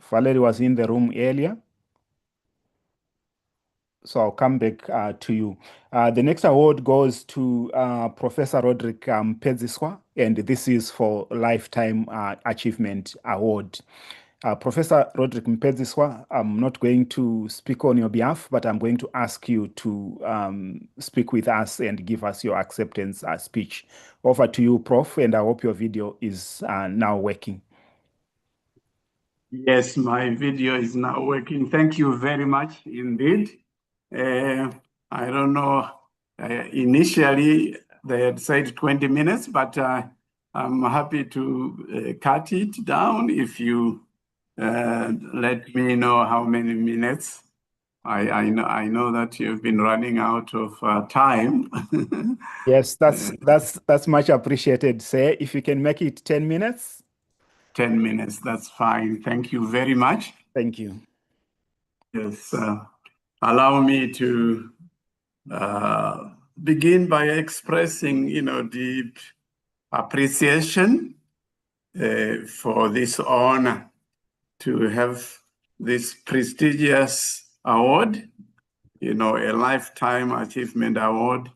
Valerie was in the room earlier. So I'll come back to you. The next award goes to Professor Roderick Pedziswa, and this is for Lifetime Achievement Award. Professor Roderick Pedziswa, I'm not going to speak on your behalf, but I'm going to ask you to speak with us and give us your acceptance speech. Over to you, Prof, and I hope your video is now working. Yes, my video is now working. Thank you very much indeed. I don't know, initially they had said 20 minutes, but I'm happy to cut it down if you let me know how many minutes. I know that you've been running out of time. Yes, that's much appreciated, sir. If you can make it 10 minutes. 10 minutes, that's fine. Thank you very much. Thank you. Yes, allow me to begin by expressing, deep appreciation for this honor to have this prestigious award, a Lifetime Achievement Award.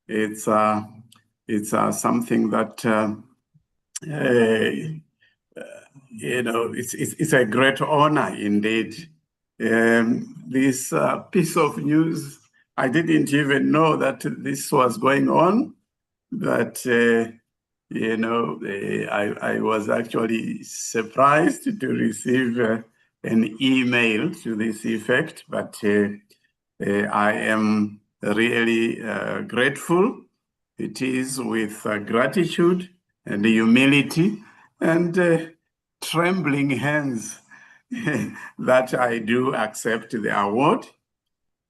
It's something that it's a great honor indeed. This piece of news, I didn't even know that this was going on, but I was actually surprised to receive an email to this effect, but I am really grateful. It is with gratitude and humility and trembling hands that I do accept the award.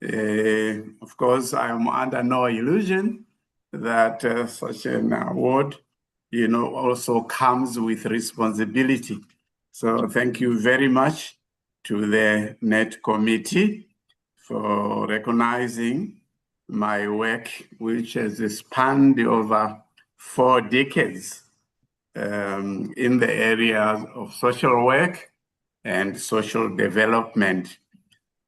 Of course, I am under no illusion that such an award, also comes with responsibility. So thank you very much to the NET committee for recognizing my work, which has spanned over 4 decades in the area of social work and social development.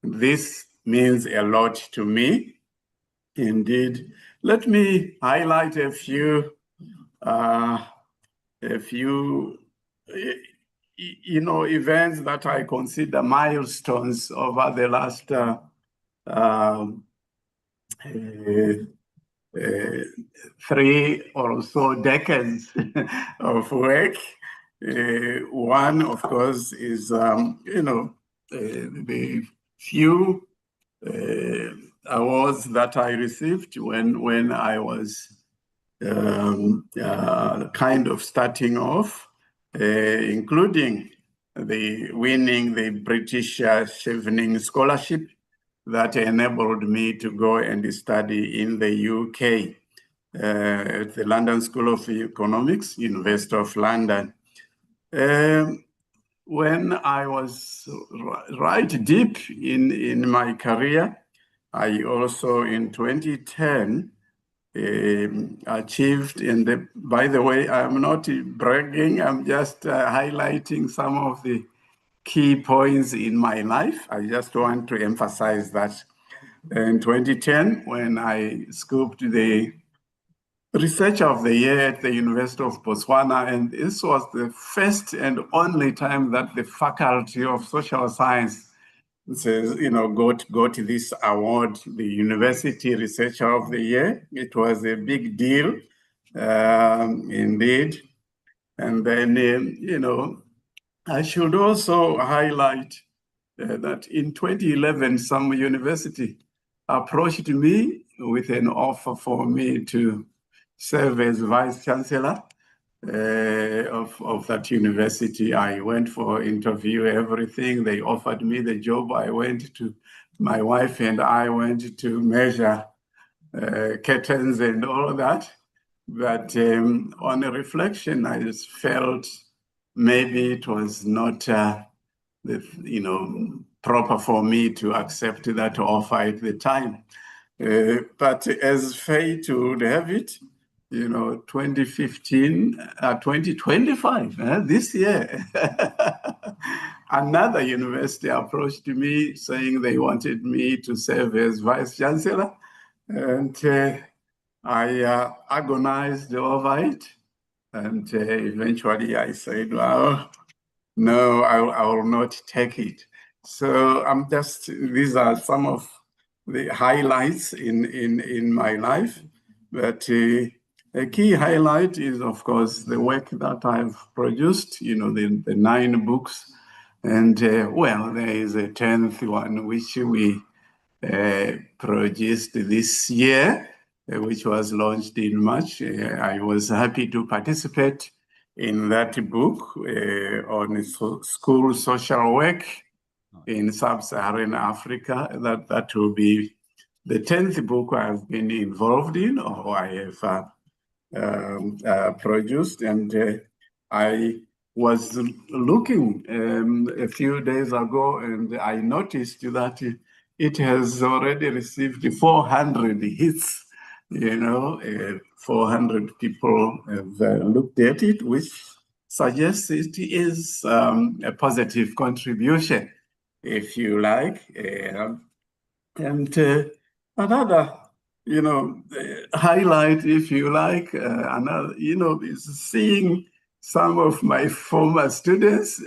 This means a lot to me, indeed. Let me highlight a few events that I consider milestones over the last 3 or so decades of work. One, of course, is the few awards that I received when I was kind of starting off, including winning the British Chevening Scholarship that enabled me to go and study in the UK at the London School of Economics, University of London. When I was right deep in my career, I also in 2010 achieved, and by the way, I'm not bragging, I'm just highlighting some of the key points in my life. I just want to emphasize that. In 2010, when I scooped the Researcher of the Year at the University of Botswana, and this was the first and only time that the Faculty of Social Science says, got this award, the University Researcher of the Year. It was a big deal, indeed. And then, I should also highlight that in 2011, some university approached me with an offer for me to serve as Vice Chancellor of that university. I went for interview, everything. They offered me the job. I went to, my wife and I went to measure curtains and all of that. But on a reflection, I just felt maybe it was not proper for me to accept that offer at the time. But as fate would have it, 2025, this year, another university approached me saying they wanted me to serve as vice chancellor. And I agonized over it. And eventually I said, well, no, I will not take it. So these are some of the highlights in my life. But a key highlight is, of course, the work that I've produced, the 9 books. And well, there is a 10th one, which we produced this year, which was launched in March. I was happy to participate in that book on school social work in sub-Saharan Africa. That will be the 10th book I've been involved in, or I have produced. And I was looking a few days ago, and I noticed that it has already received 400 hits. 400 people have looked at it, which suggests it is a positive contribution, if you like. And another, highlight, if you like, another, is seeing some of my former students,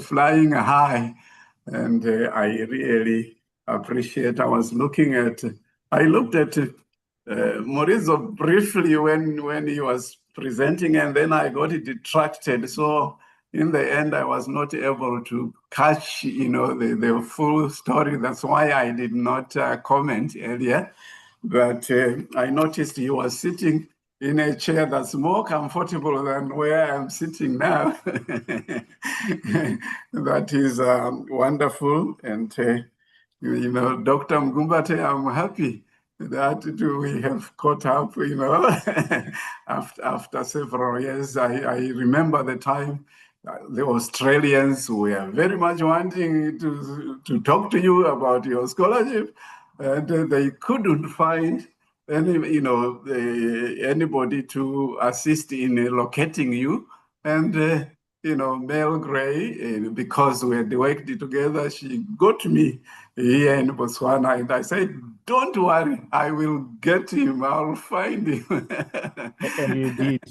flying high. And I really appreciate. I looked at Morizo briefly when he was presenting, and then I got detracted. So in the end, I was not able to catch, the full story. That's why I did not comment earlier. But I noticed he was sitting in a chair that's more comfortable than where I'm sitting now. That is wonderful. And, Dr. Mgumbate, I'm happy that we have caught up, after several years. I remember the time the Australians were very much wanting to talk to you about your scholarship, and they couldn't find anybody to assist in locating you. And Mel Gray, because we had worked together, she got me here in Botswana, and I said, don't worry, I will get him, I'll find him. And you did.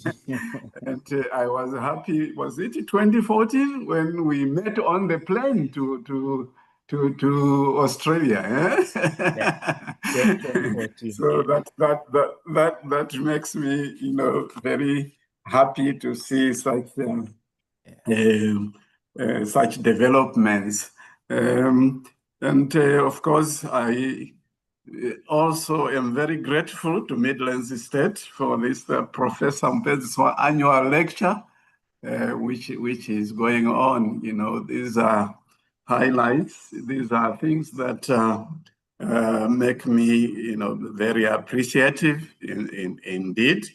And I was happy. Was it 2014 when we met on the plane to Australia? Yeah, 2014. So that makes me, very happy to see such such developments. And of course, I also am very grateful to Midlands State for this Professor Mpez's annual lecture, which is going on. These are highlights. These are things that make me, very appreciative indeed.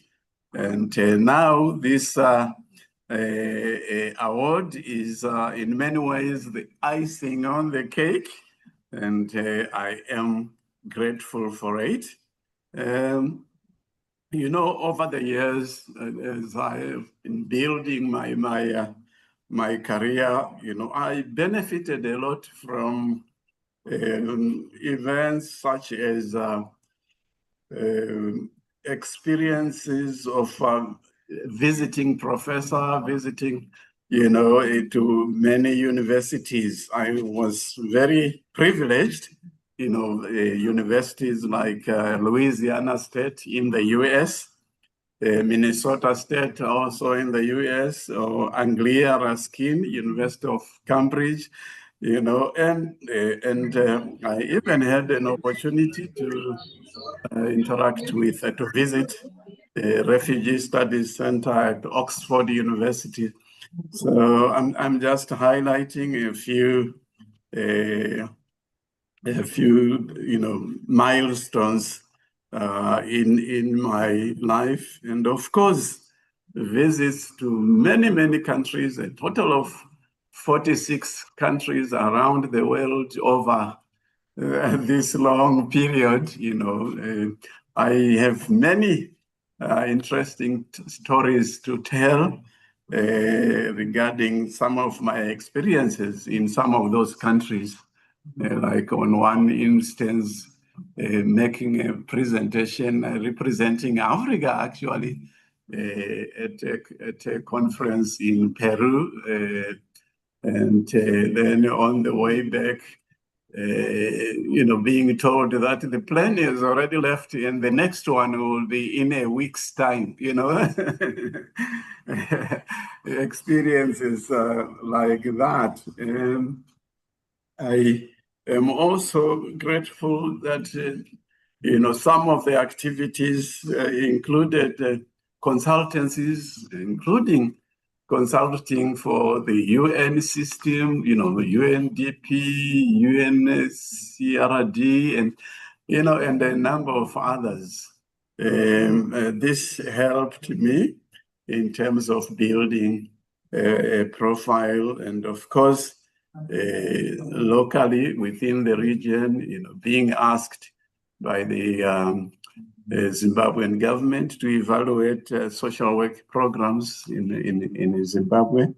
And now this award is in many ways the icing on the cake, and I am grateful for it. Over the years, as I have been building my career, I benefited a lot from events such as experiences of visiting to many universities. I was very privileged, universities like Louisiana State in the US, Minnesota State also in the US, or Anglia Ruskin, University of Cambridge, and I even had an opportunity to interact with, to visit the Refugee Studies Center at Oxford University. So I'm just highlighting a few milestones in my life, and of course visits to many countries, a total of 46 countries around the world over this long period. I have many interesting stories to tell, regarding some of my experiences in some of those countries. Like on one instance, making a presentation representing Africa, actually, at a conference in Peru. And then on the way back, being told that the plane is already left and the next one will be in a week's time, experiences like that. I am also grateful that, some of the activities included consultancies, including consulting for the UN system, UNDP, UNCRD, and a number of others. This helped me in terms of building a profile, and of course, locally within the region, being asked by the Zimbabwean government to evaluate social work programs in Zimbabwe.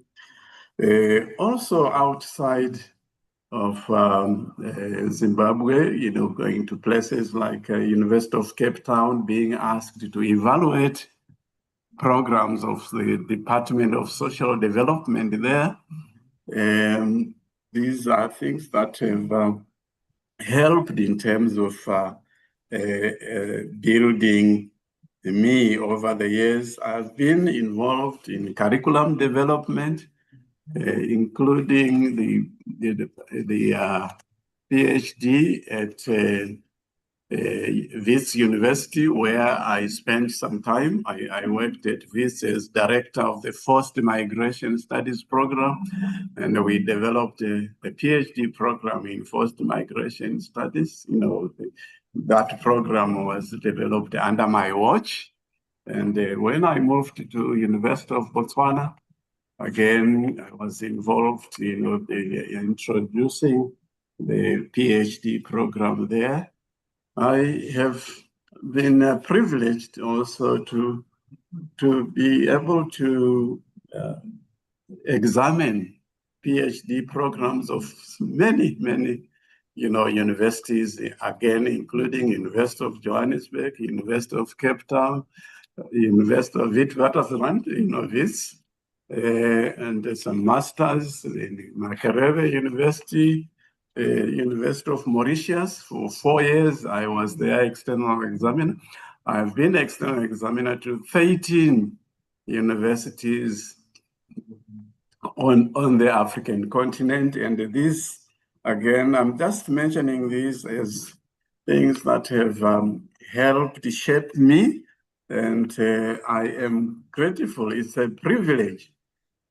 Also outside of Zimbabwe, going to places like University of Cape Town, being asked to evaluate programs of the Department of Social Development there. These are things that have helped in terms of building me over the years. I've been involved in curriculum development, including the PhD at Wits University, where I spent some time. I worked at Wits as director of the Forced Migration Studies program, and we developed a PhD program in Forced Migration Studies. That program was developed under my watch. And when I moved to University of Botswana, again, I was involved in introducing the PhD program there. I have been privileged also to be able to examine PhD programs of many universities, again, including University of Johannesburg, University of Cape Town, University of Witwatersrand, Wits, and some masters in Makerere University, University of Mauritius. For 4 years, I was their external examiner. I've been external examiner to 13 universities on the African continent. And this, again, I'm just mentioning these as things that have helped shape me. And I am grateful. It's a privilege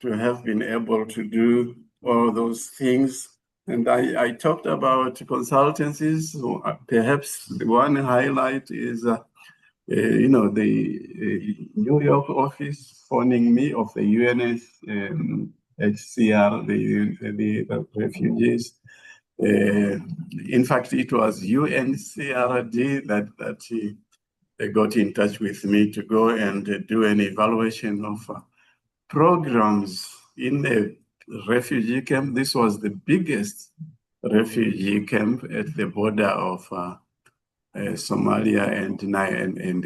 to have been able to do all those things. And I talked about consultancies. So perhaps the one highlight is, the New York office phoning me of the UNHCR, the refugees. In fact, it was UNCRD that they got in touch with me to go and do an evaluation of programs in the refugee camp. This was the biggest refugee camp at the border of Somalia and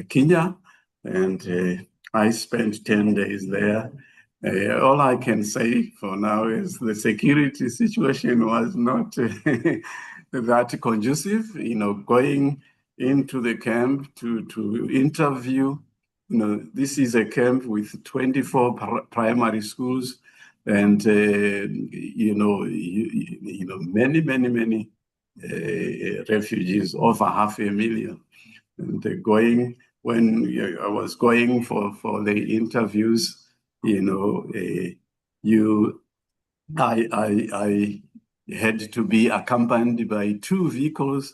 Kenya. And I spent 10 days there. All I can say for now is the security situation was not that conducive. Going into the camp to interview. This is a camp with 24 primary schools, and many refugees, over 500,000. And when I was going for the interviews, I had to be accompanied by 2 vehicles.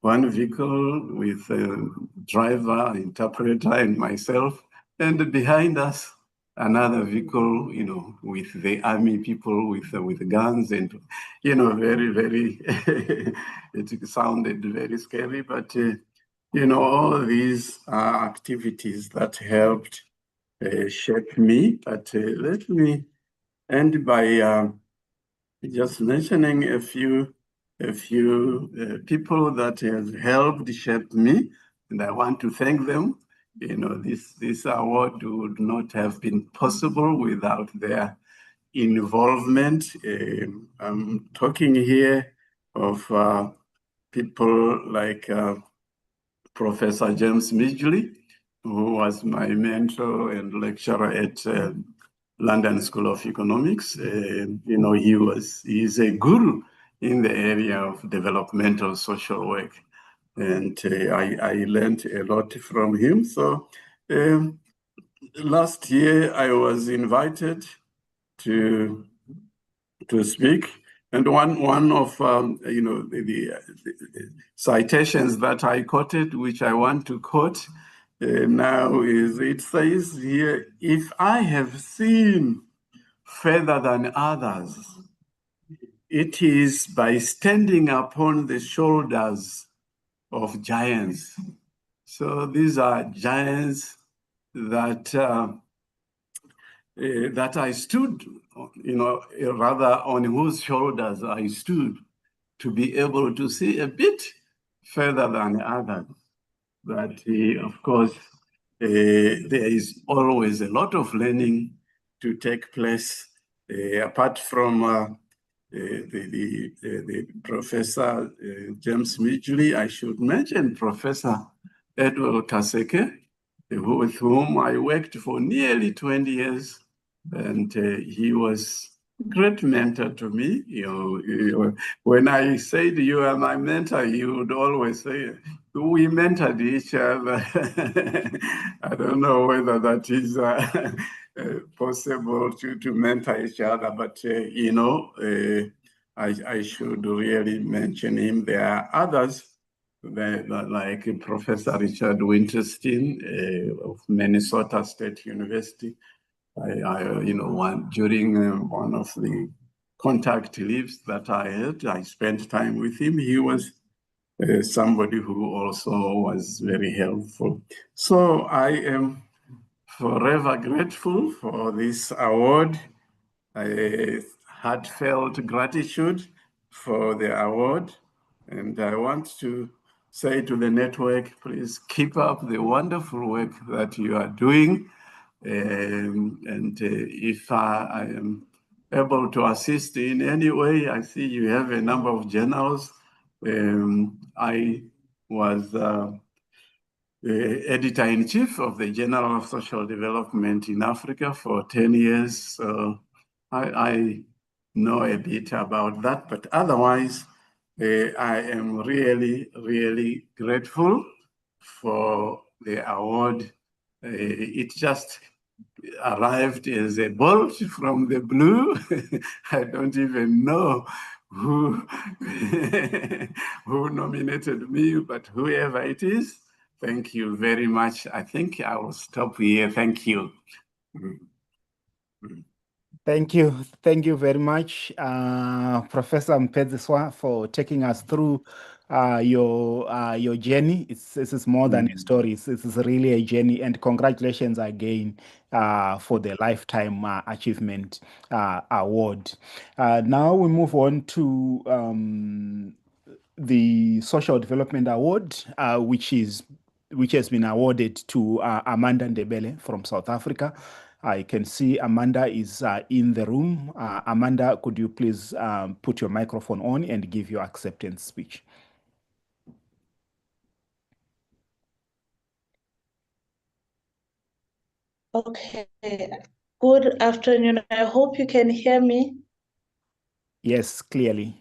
One vehicle with a driver, interpreter, and myself, and behind us, another vehicle, with the army people with guns, and very it sounded very scary, but all these are activities that helped shaped me. But let me end by just mentioning a few people that have helped shape me, and I want to thank them. You know, this award would not have been possible without their involvement. I'm talking here of people like Professor James Midgley, who was my mentor and lecturer at London School of Economics. You know, he's a guru in the area of developmental social work. And I learned a lot from him. So last year I was invited to speak. And one of you know the citations that I quoted, which I want to quote now, is it says here, "If I have seen further than others, it is by standing upon the shoulders of giants." So these are giants that that I stood, you know, rather on whose shoulders I stood, to be able to see a bit further than others. But of course, there is always a lot of learning to take place. Apart from the Professor James Midgley, I should mention Professor Edward Kaseke, with whom I worked for nearly 20 years. And he was a great mentor to me. When I said you are my mentor, he would always say, we mentored each other. I don't know whether that is possible to mentor each other, but you know, I should really mention him. There are others like Professor Richard Winterstein of Minnesota State University. You know, during one of the contact leaves that I had, I spent time with him. He was somebody who also was very helpful. So I am forever grateful for this award. Heartfelt gratitude for the award. And I want to say to the network, please keep up the wonderful work that you are doing. And if I am able to assist in any way, I see you have a number of journals. I was editor-in-chief of the Journal of Social Development in Africa for 10 years. So I know a bit about that, but otherwise, I am really, really grateful for the award. It just arrived as a bolt from the blue. I don't even know who, who nominated me, but whoever it is, thank you very much. I think I will stop here. Thank you. Thank you very much, Professor Mpedziswa, for taking us through your journey. This is more than a story. This is really a journey, and congratulations again for the Lifetime Achievement Award. Now we move on to the Social Development Award, which has been awarded to Amanda Ndebele from South Africa. I can see Amanda is in the room. Amanda, could you please put your microphone on and give your acceptance speech? Okay, good afternoon. I hope you can hear me. Yes, clearly.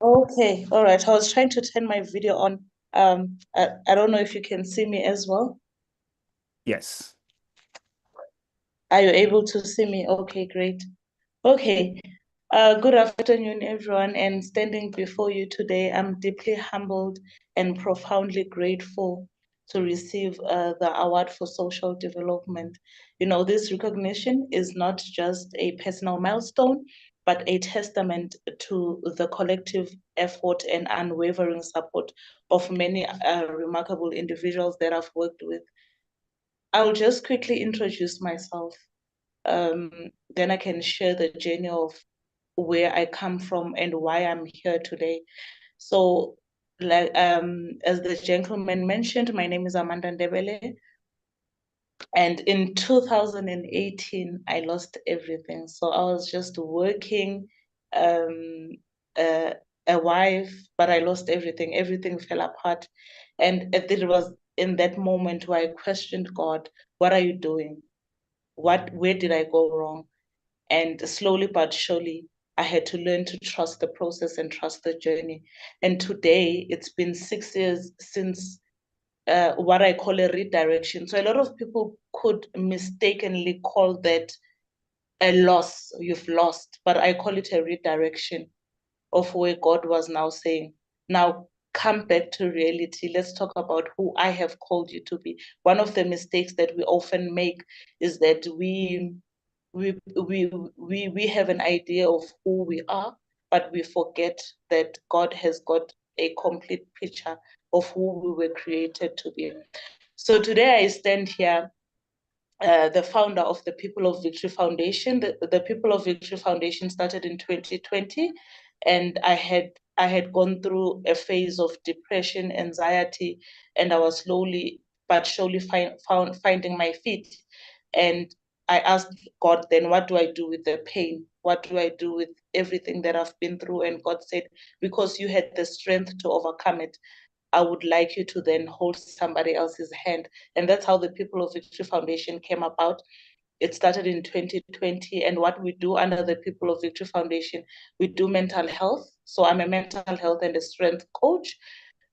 Okay, all right. I was trying to turn my video on. I don't know if you can see me as well. Yes. Are you able to see me? Okay, great. Okay. Good afternoon, everyone. And standing before you today, I'm deeply humbled and profoundly grateful to receive the Award for Social Development. You know, this recognition is not just a personal milestone, but a testament to the collective effort and unwavering support of many remarkable individuals that I've worked with. I'll just quickly introduce myself. Then I can share the journey of where I come from and why I'm here today. So, like as the gentleman mentioned, my name is Amanda Ndebele. And in 2018, I lost everything. So I was just working, a wife, but I lost everything. Everything fell apart. And it was in that moment where I questioned God, what are you doing? Where did I go wrong? And slowly but surely, I had to learn to trust the process and trust the journey. And today, it's been 6 years since what I call a redirection. So a lot of people could mistakenly call that a loss, you've lost, but I call it a redirection of where God was now saying, now come back to reality. Let's talk about who I have called you to be. One of the mistakes that we often make is that we have an idea of who we are, but we forget that God has got a complete picture of who we were created to be. So today I stand here, the founder of the People of Victory Foundation. The People of Victory Foundation started in 2020, and I had gone through a phase of depression, anxiety, and I was slowly but surely finding my feet. And I asked God, then what do I do with the pain? What do I do with everything that I've been through? And God said, because you had the strength to overcome it, I would like you to then hold somebody else's hand. And that's how the People of Victory Foundation came about. It started in 2020. And what we do under the People of Victory Foundation, we do mental health. So I'm a mental health and a strength coach.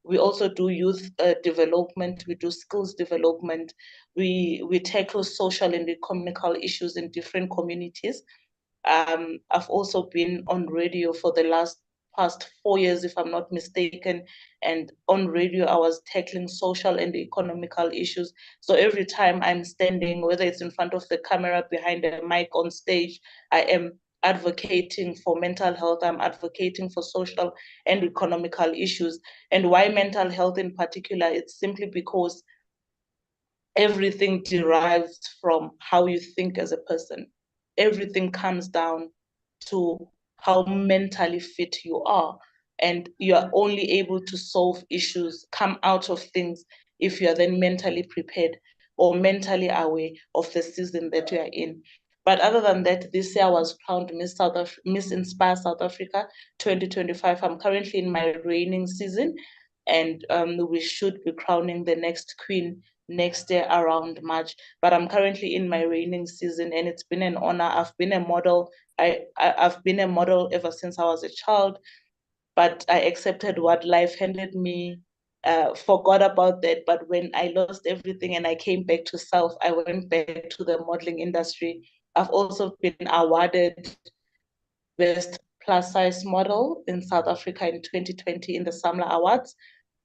We also do youth development. We do skills development. We tackle social and economical issues in different communities. I've also been on radio for the past 4 years, if I'm not mistaken. And on radio, I was tackling social and economical issues. So every time I'm standing, whether it's in front of the camera, behind the mic, on stage, I am advocating for mental health. I'm advocating for social and economical issues. And why mental health in particular? It's simply because everything derives from how you think as a person. Everything comes down to how mentally fit you are. And you are only able to solve issues, come out of things, if you are then mentally prepared or mentally aware of the season that you are in. But other than that, this year I was crowned Miss Inspire South Africa 2025. I'm currently in my reigning season, and we should be crowning the next queen next year around March. But I'm currently in my reigning season, and it's been an honor. I've been a model. I've been a model ever since I was a child, but I accepted what life handed me, forgot about that. But when I lost everything and I came back to self, I went back to the modeling industry. I've also been awarded Best Plus Size Model in South Africa in 2020 in the Samla Awards.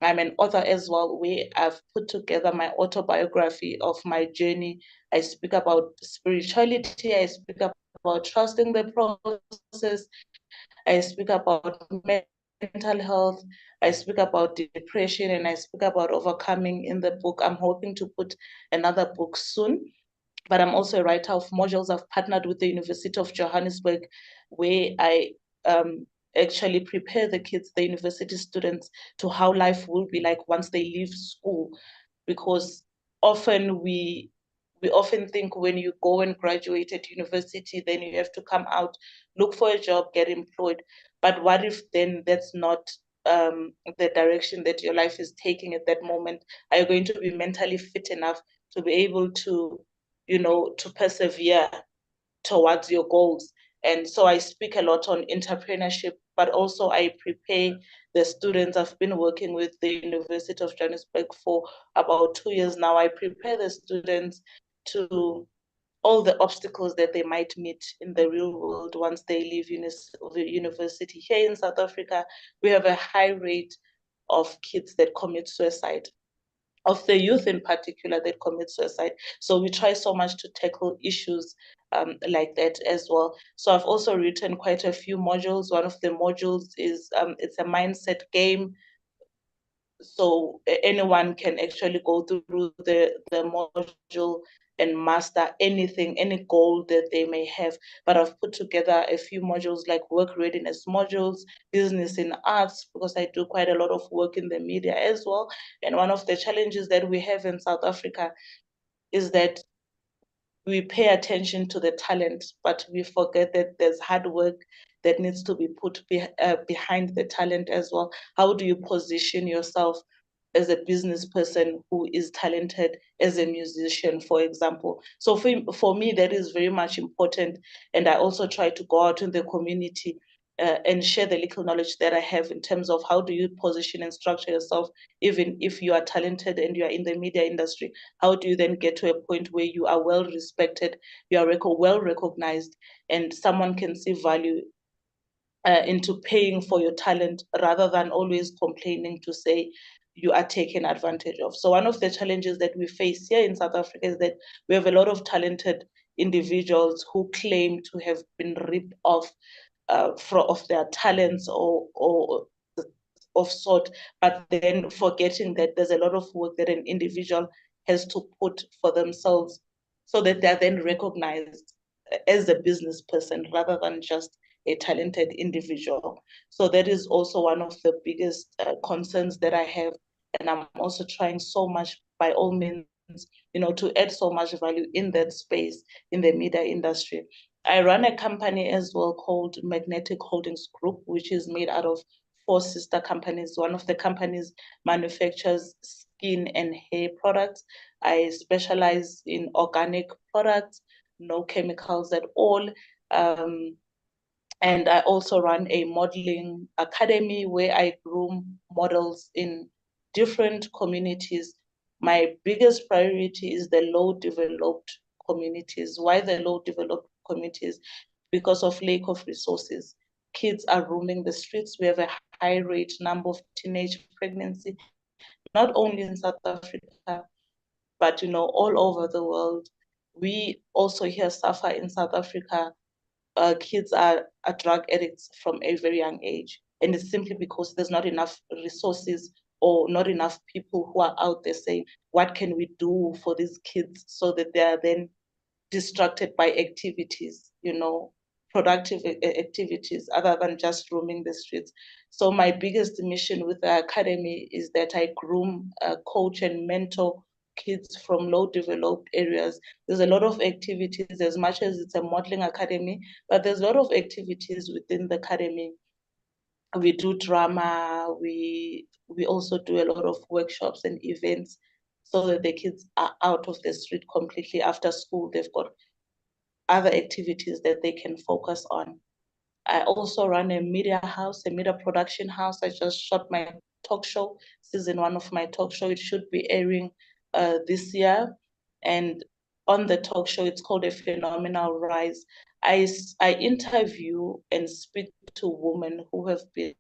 I'm an author as well, where I've put together my autobiography of my journey. I speak about spirituality, I speak about trusting the process, I speak about mental health, I speak about depression, and I speak about overcoming in the book. I'm hoping to put another book soon. But I'm also a writer of modules. I've partnered with the University of Johannesburg, where I actually prepare the kids, the university students, to how life will be like once they leave school. Because often we often think when you go and graduate at university, then you have to come out, look for a job, get employed. But what if then that's not the direction that your life is taking at that moment? Are you going to be mentally fit enough to be able to, to persevere towards your goals? And so I speak a lot on entrepreneurship, but also I prepare the students. I've been working with the University of Johannesburg for about 2 years now. I prepare the students to all the obstacles that they might meet in the real world once they leave university. Here in South Africa, we have a high rate of kids that commit suicide, of the youth in particular that commit suicide. So we try so much to tackle issues like that as well. So I've also written quite a few modules. One of the modules is, it's a mindset game so anyone can actually go through the module and master anything, any goal that they may have. But I've put together a few modules like work readiness modules, business in arts, because I do quite a lot of work in the media as well. And one of the challenges that we have in South Africa is that we pay attention to the talent, but we forget that there's hard work that needs to be put behind the talent as well. How do you position yourself as a business person who is talented, as a musician, for example? So for me, that is very much important. And I also try to go out in the community and share the little knowledge that I have in terms of how do you position and structure yourself, even if you are talented and you are in the media industry. How do you then get to a point where you are well respected, you are well recognized, and someone can see value into paying for your talent rather than always complaining to say you are taken advantage of. So one of the challenges that we face here in South Africa is that we have a lot of talented individuals who claim to have been ripped off of their talents or of sort, but then forgetting that there's a lot of work that an individual has to put for themselves so that they're then recognized as a business person rather than just a talented individual. So that is also one of the biggest concerns that I have. And I'm also trying so much, by all means, to add so much value in that space in the media industry. I run a company as well called Magnetic Holdings Group, which is made out of 4 sister companies. One of the companies manufactures skin and hair products. I specialize in organic products, no chemicals at all. And I also run a modeling academy where I groom models in different communities. My biggest priority is the low developed communities. Why the low developed communities? Because of lack of resources. Kids are roaming the streets. We have a high rate number of teenage pregnancy, not only in South Africa, but all over the world. We also here suffer in South Africa. Kids are drug addicts from a very young age. And it's simply because there's not enough resources or not enough people who are out there saying, what can we do for these kids so that they are then distracted by activities, productive activities other than just roaming the streets. So my biggest mission with the academy is that I groom, coach and mentor kids from low developed areas. There's a lot of activities, as much as it's a modeling academy, but there's a lot of activities within the academy. We do drama, we also do a lot of workshops and events so that the kids are out of the street completely. After school, they've got other activities that they can focus on. I also run a media house, a media production house. I just shot my talk show, season 1 of my talk show. It should be airing this year. And on the talk show, it's called A Phenomenal Rise. I interview and speak to women who have been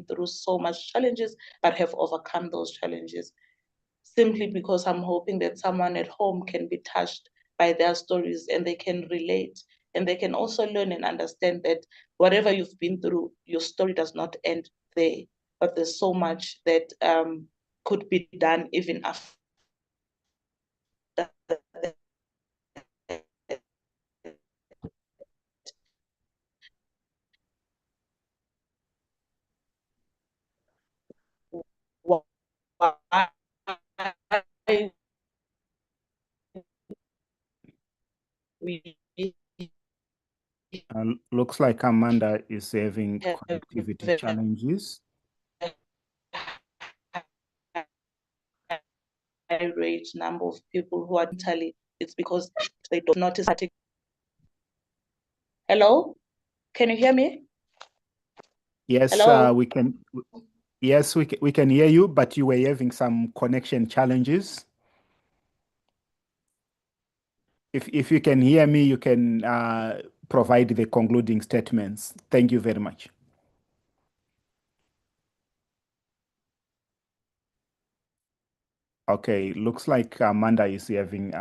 through so much challenges, but have overcome those challenges. Simply because I'm hoping that someone at home can be touched by their stories and they can relate. And they can also learn and understand that whatever you've been through, your story does not end there. But there's so much that could be done even after. Looks like Amanda is having connectivity challenges. High rate number of people who are mentally, it's because they don't notice. Hello, can you hear me? Yes, Hello? we can. Yes, we can hear you, but you were having some connection challenges. If you can hear me, you can provide the concluding statements. Thank you very much. Okay, looks like Amanda is having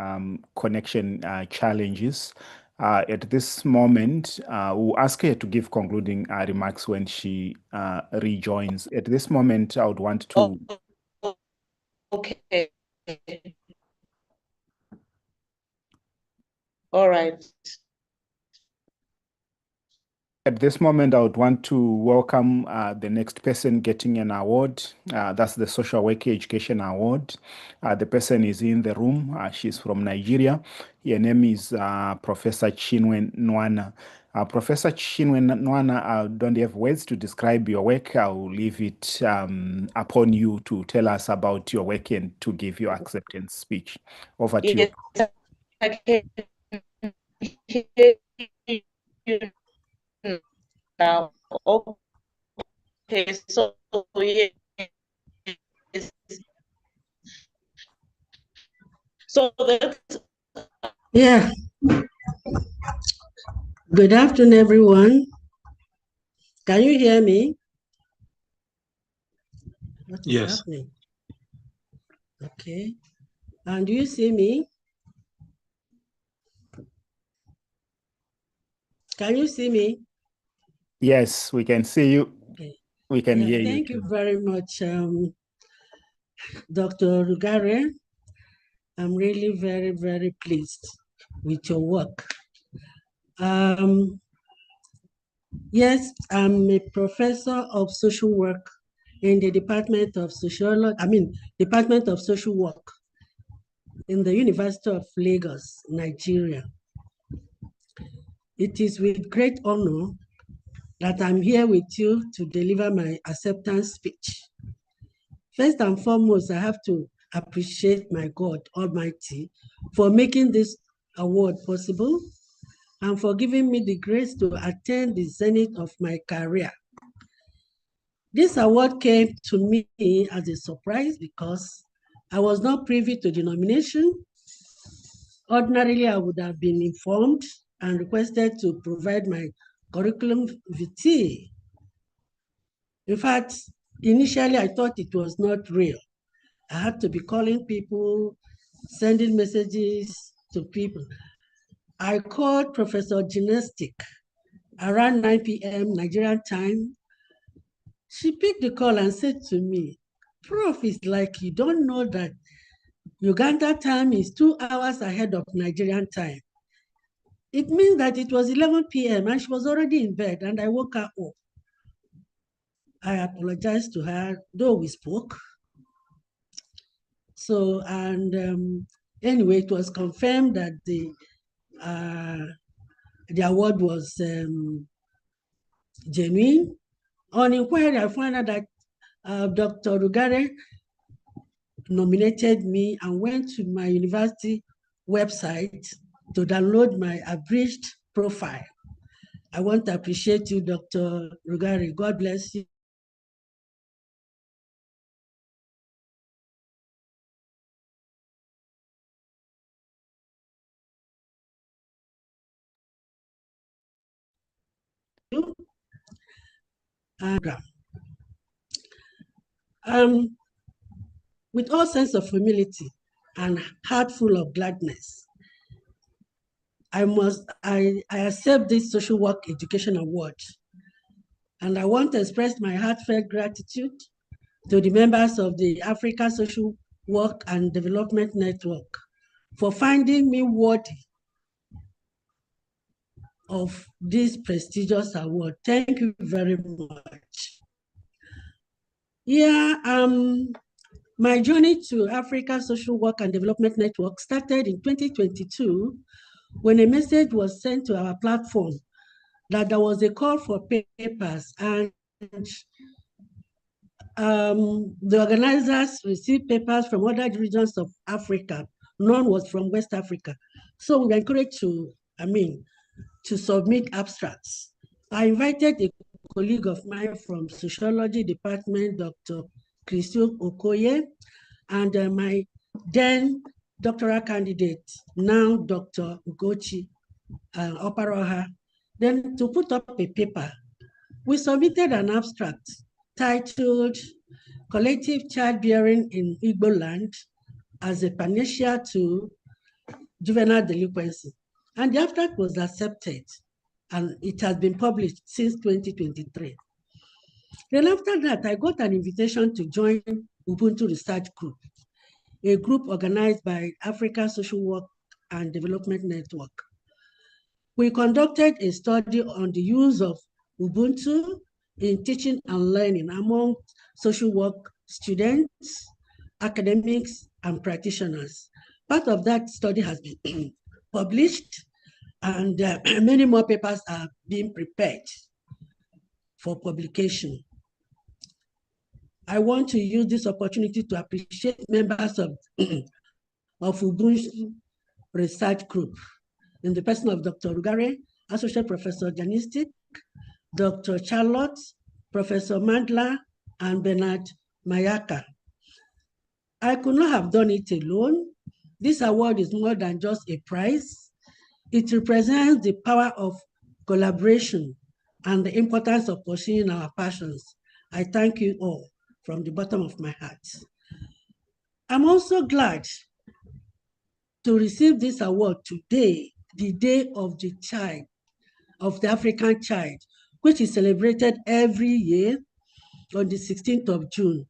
connection challenges. At this moment, we'll ask her to give concluding remarks when she rejoins. At this moment, I would want to... Okay. All right. At this moment, I would want to welcome the next person getting an award. That's the Social Work Education Award. The person is in the room. She's from Nigeria. Her name is Professor Chinwe Nwana. Professor Chinwe Nwana, I don't have words to describe your work. I'll leave it upon you to tell us about your work and to give your acceptance speech. Over to you. I can hear you now. Okay, so yes. So that's Yeah. Good afternoon, everyone. Can you hear me? What is Yes. happening? Okay. And do you see me? Can you see me? Yes, we can see you. Okay. We can Yeah, hear you. thank you very much, Dr. Rugare. I'm really very, very pleased with your work. Yes, I'm a professor of social work in the Department of Department of Social Work in the University of Lagos, Nigeria. It is with great honor that I'm here with you to deliver my acceptance speech. First and foremost, I have to appreciate my God Almighty for making this award possible and for giving me the grace to attain the zenith of my career. This award came to me as a surprise because I was not privy to the nomination. Ordinarily, I would have been informed and requested to provide my curriculum vitae. In fact, initially I thought it was not real. I had to be calling people, sending messages to people. I called Professor Gymnastic around 9 p.m. Nigerian time. She picked the call and said to me, "Prof, it's like you don't know that Uganda time is 2 hours ahead of Nigerian time." It means that it was 11 p.m. and she was already in bed, and I woke her up. I apologized to her, though we spoke. So, and anyway, it was confirmed that the award was genuine. On inquiry, I found out that Dr. Rugare nominated me and went to my university website to download my abridged profile. I want to appreciate you, Dr. Rugare. God bless you. With all sense of humility and heart full of gladness, I accept this Social Work Education Award. And I want to express my heartfelt gratitude to the members of the Africa Social Work and Development Network for finding me worthy of this prestigious award. Thank you very much. Yeah, my journey to Africa Social Work and Development Network started in 2022 when a message was sent to our platform that there was a call for papers, and the organizers received papers from other regions of Africa. None was from West Africa. So we were encouraged to submit abstracts. I invited a colleague of mine from Sociology Department, Dr. Christophe Okoye, and my then doctoral candidate, now Dr. Ugochi Oparoha, then to put up a paper. We submitted an abstract titled Collective Childbearing in Igbo Land as a Panacea to Juvenile Delinquency. And the abstract was accepted, and it has been published since 2023. Then after that, I got an invitation to join Ubuntu Research Group, a group organized by Africa Social Work and Development Network. We conducted a study on the use of Ubuntu in teaching and learning among social work students, academics, and practitioners. Part of that study has been published, and many more papers are being prepared for publication. I want to use this opportunity to appreciate members of Ubuntu Research Group in the person of Dr. Rugare, Associate Professor Janistic, Dr. Charlotte, Professor Mandla, and Bernard Mayaka. I could not have done it alone. This award is more than just a prize. It represents the power of collaboration and the importance of pursuing our passions. I thank you all from the bottom of my heart. I'm also glad to receive this award today, the Day of the Child, of the African Child, which is celebrated every year on the 16th of June.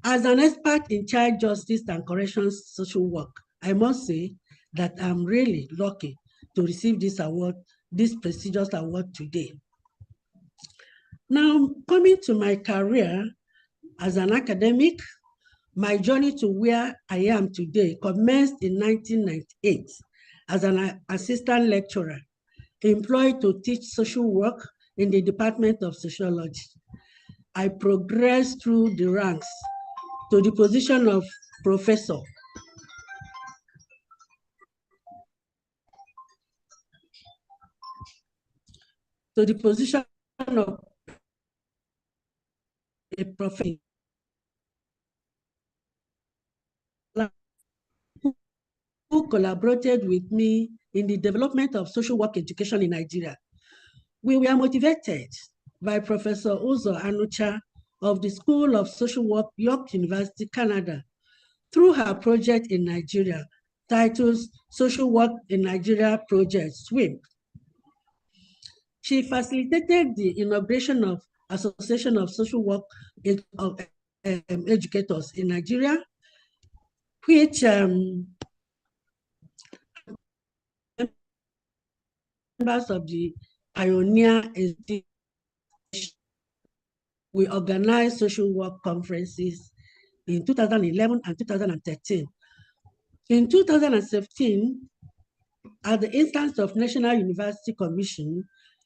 As an expert in child justice and corrections social work, I must say that I'm really lucky to receive this award, this prestigious award today. Now, coming to my career as an academic, my journey to where I am today commenced in 1998 as an assistant lecturer employed to teach social work in the Department of Sociology. I progressed through the ranks to the position of professor. To the position of a professor who collaborated with me in the development of social work education in Nigeria. We were motivated by Professor Uzo Anucha of the School of Social Work, York University, Canada, through her project in Nigeria titled Social Work in Nigeria Project, SWIP. She facilitated the inauguration of Association of Social Work Educators in Nigeria, which members of the Pioneer Institute, we organized social work conferences in 2011 and 2013. In 2017, at the instance of National University Commission,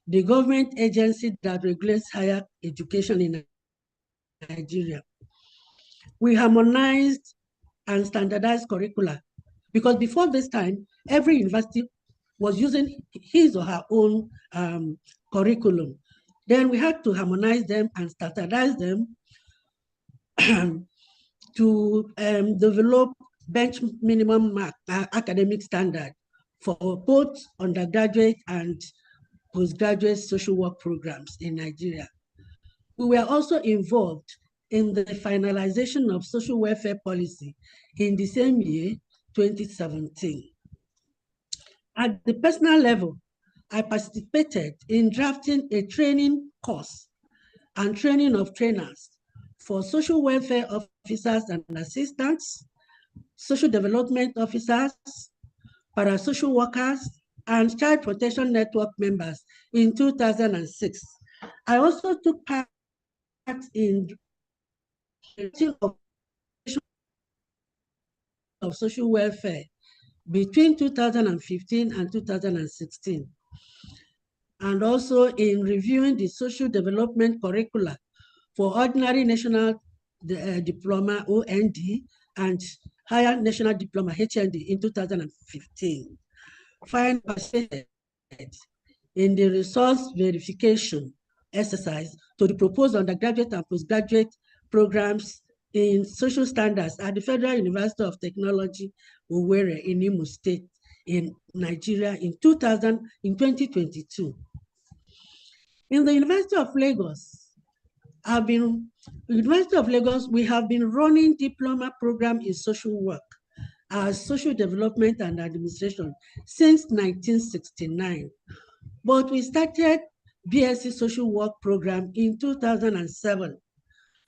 the government agency that regulates higher education in Nigeria, we harmonized and standardized curricula, because before this time, every university was using his or her own curriculum. Then we had to harmonize them and standardize them to develop bench minimum academic standard for both undergraduate and postgraduate social work programs in Nigeria. We were also involved in the finalization of social welfare policy in the same year, 2017. At the personal level, I participated in drafting a training course and training of trainers for social welfare officers and assistants, social development officers, parasocial workers, and child protection network members in 2006. I also took part in of social welfare between 2015 and 2016, and also in reviewing the social development curricula for ordinary national diploma, OND, and higher national diploma, HND, in 2015. Finally, participated in the resource verification exercise to the proposed undergraduate and postgraduate programs in social standards at the Federal University of Technology, Owerri, in Imo State, in Nigeria, in 2022. In the University of Lagos, we have been running diploma program in social work as Social Development and Administration since 1969. But we started BSc Social Work program in 2007,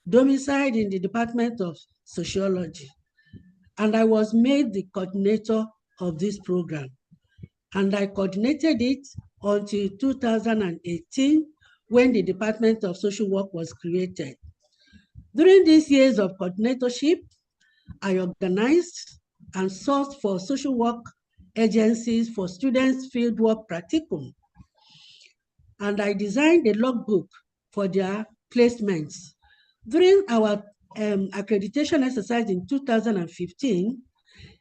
domiciled in the Department of Sociology. And I was made the coordinator of this program. And I coordinated it until 2018, when the Department of Social Work was created. During these years of coordinatorship, I organized and sourced for social work agencies for students' fieldwork practicum. And I designed a logbook for their placements. During our accreditation exercise in 2015,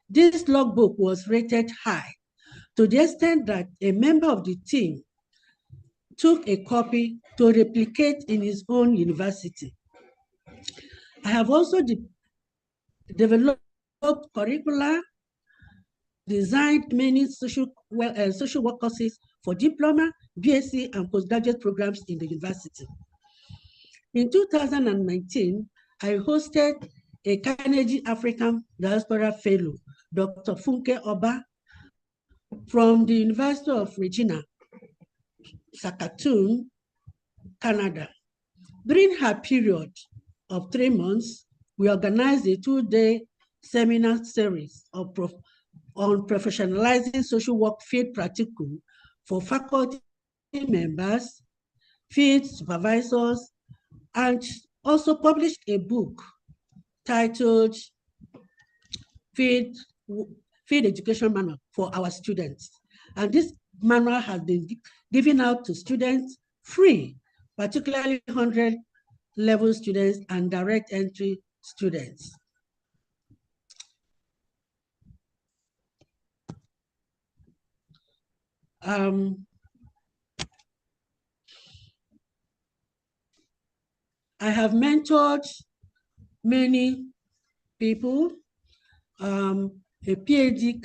this logbook was rated high, to the extent that a member of the team took a copy to replicate in his own university. I have also developed curricula, designed many social work courses for diploma, BSc, and postgraduate programs in the university. In 2019, I hosted a Carnegie African Diaspora Fellow, Dr. Funke Oba, from the University of Regina, Saskatoon, Canada. During her period of 3 months, we organized a 2-day seminar series on professionalizing social work field practicum for faculty members, field supervisors, and also published a book titled Field Education Manual for our students. And this manual has been given out to students free, particularly 100-level students and direct entry students. I have mentored many people, a PhD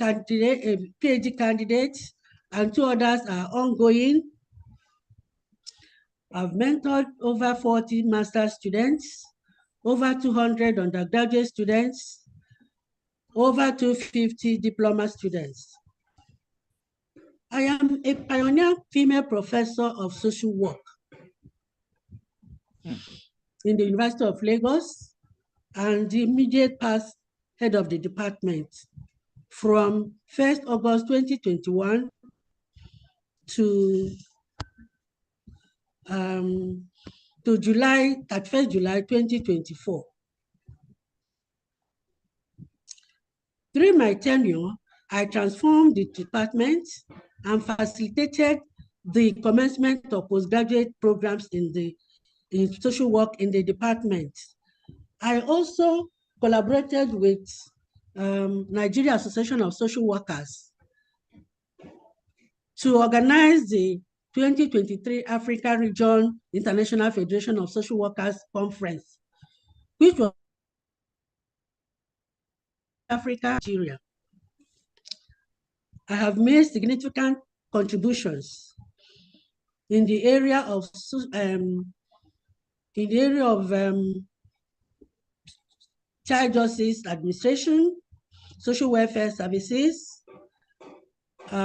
candidate, and 2 others are ongoing. I've mentored over 40 master students, over 200 undergraduate students, over 250 diploma students. I am a pioneer female professor of social work in the University of Lagos, and the immediate past head of the department from 1st August 2021 to July 31st July 2024. During my tenure, I transformed the department and facilitated the commencement of postgraduate programs in social work in the department. I also collaborated with Nigeria Association of Social Workers to organize the 2023 Africa Region International Federation of Social Workers Conference, which was Africa, Nigeria. I have made significant contributions in the area of child justice administration, social welfare services,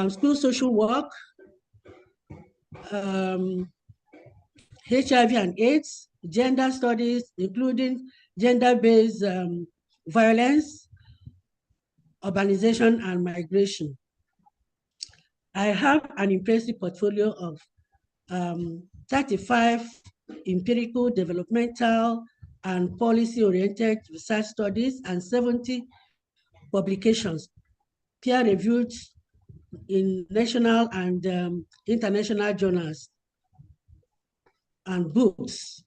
school social work, HIV and AIDS, gender studies, including gender-based violence, urbanization, and migration. I have an impressive portfolio of 35 empirical, developmental, and policy-oriented research studies and 70 publications, peer-reviewed in national and international journals and books.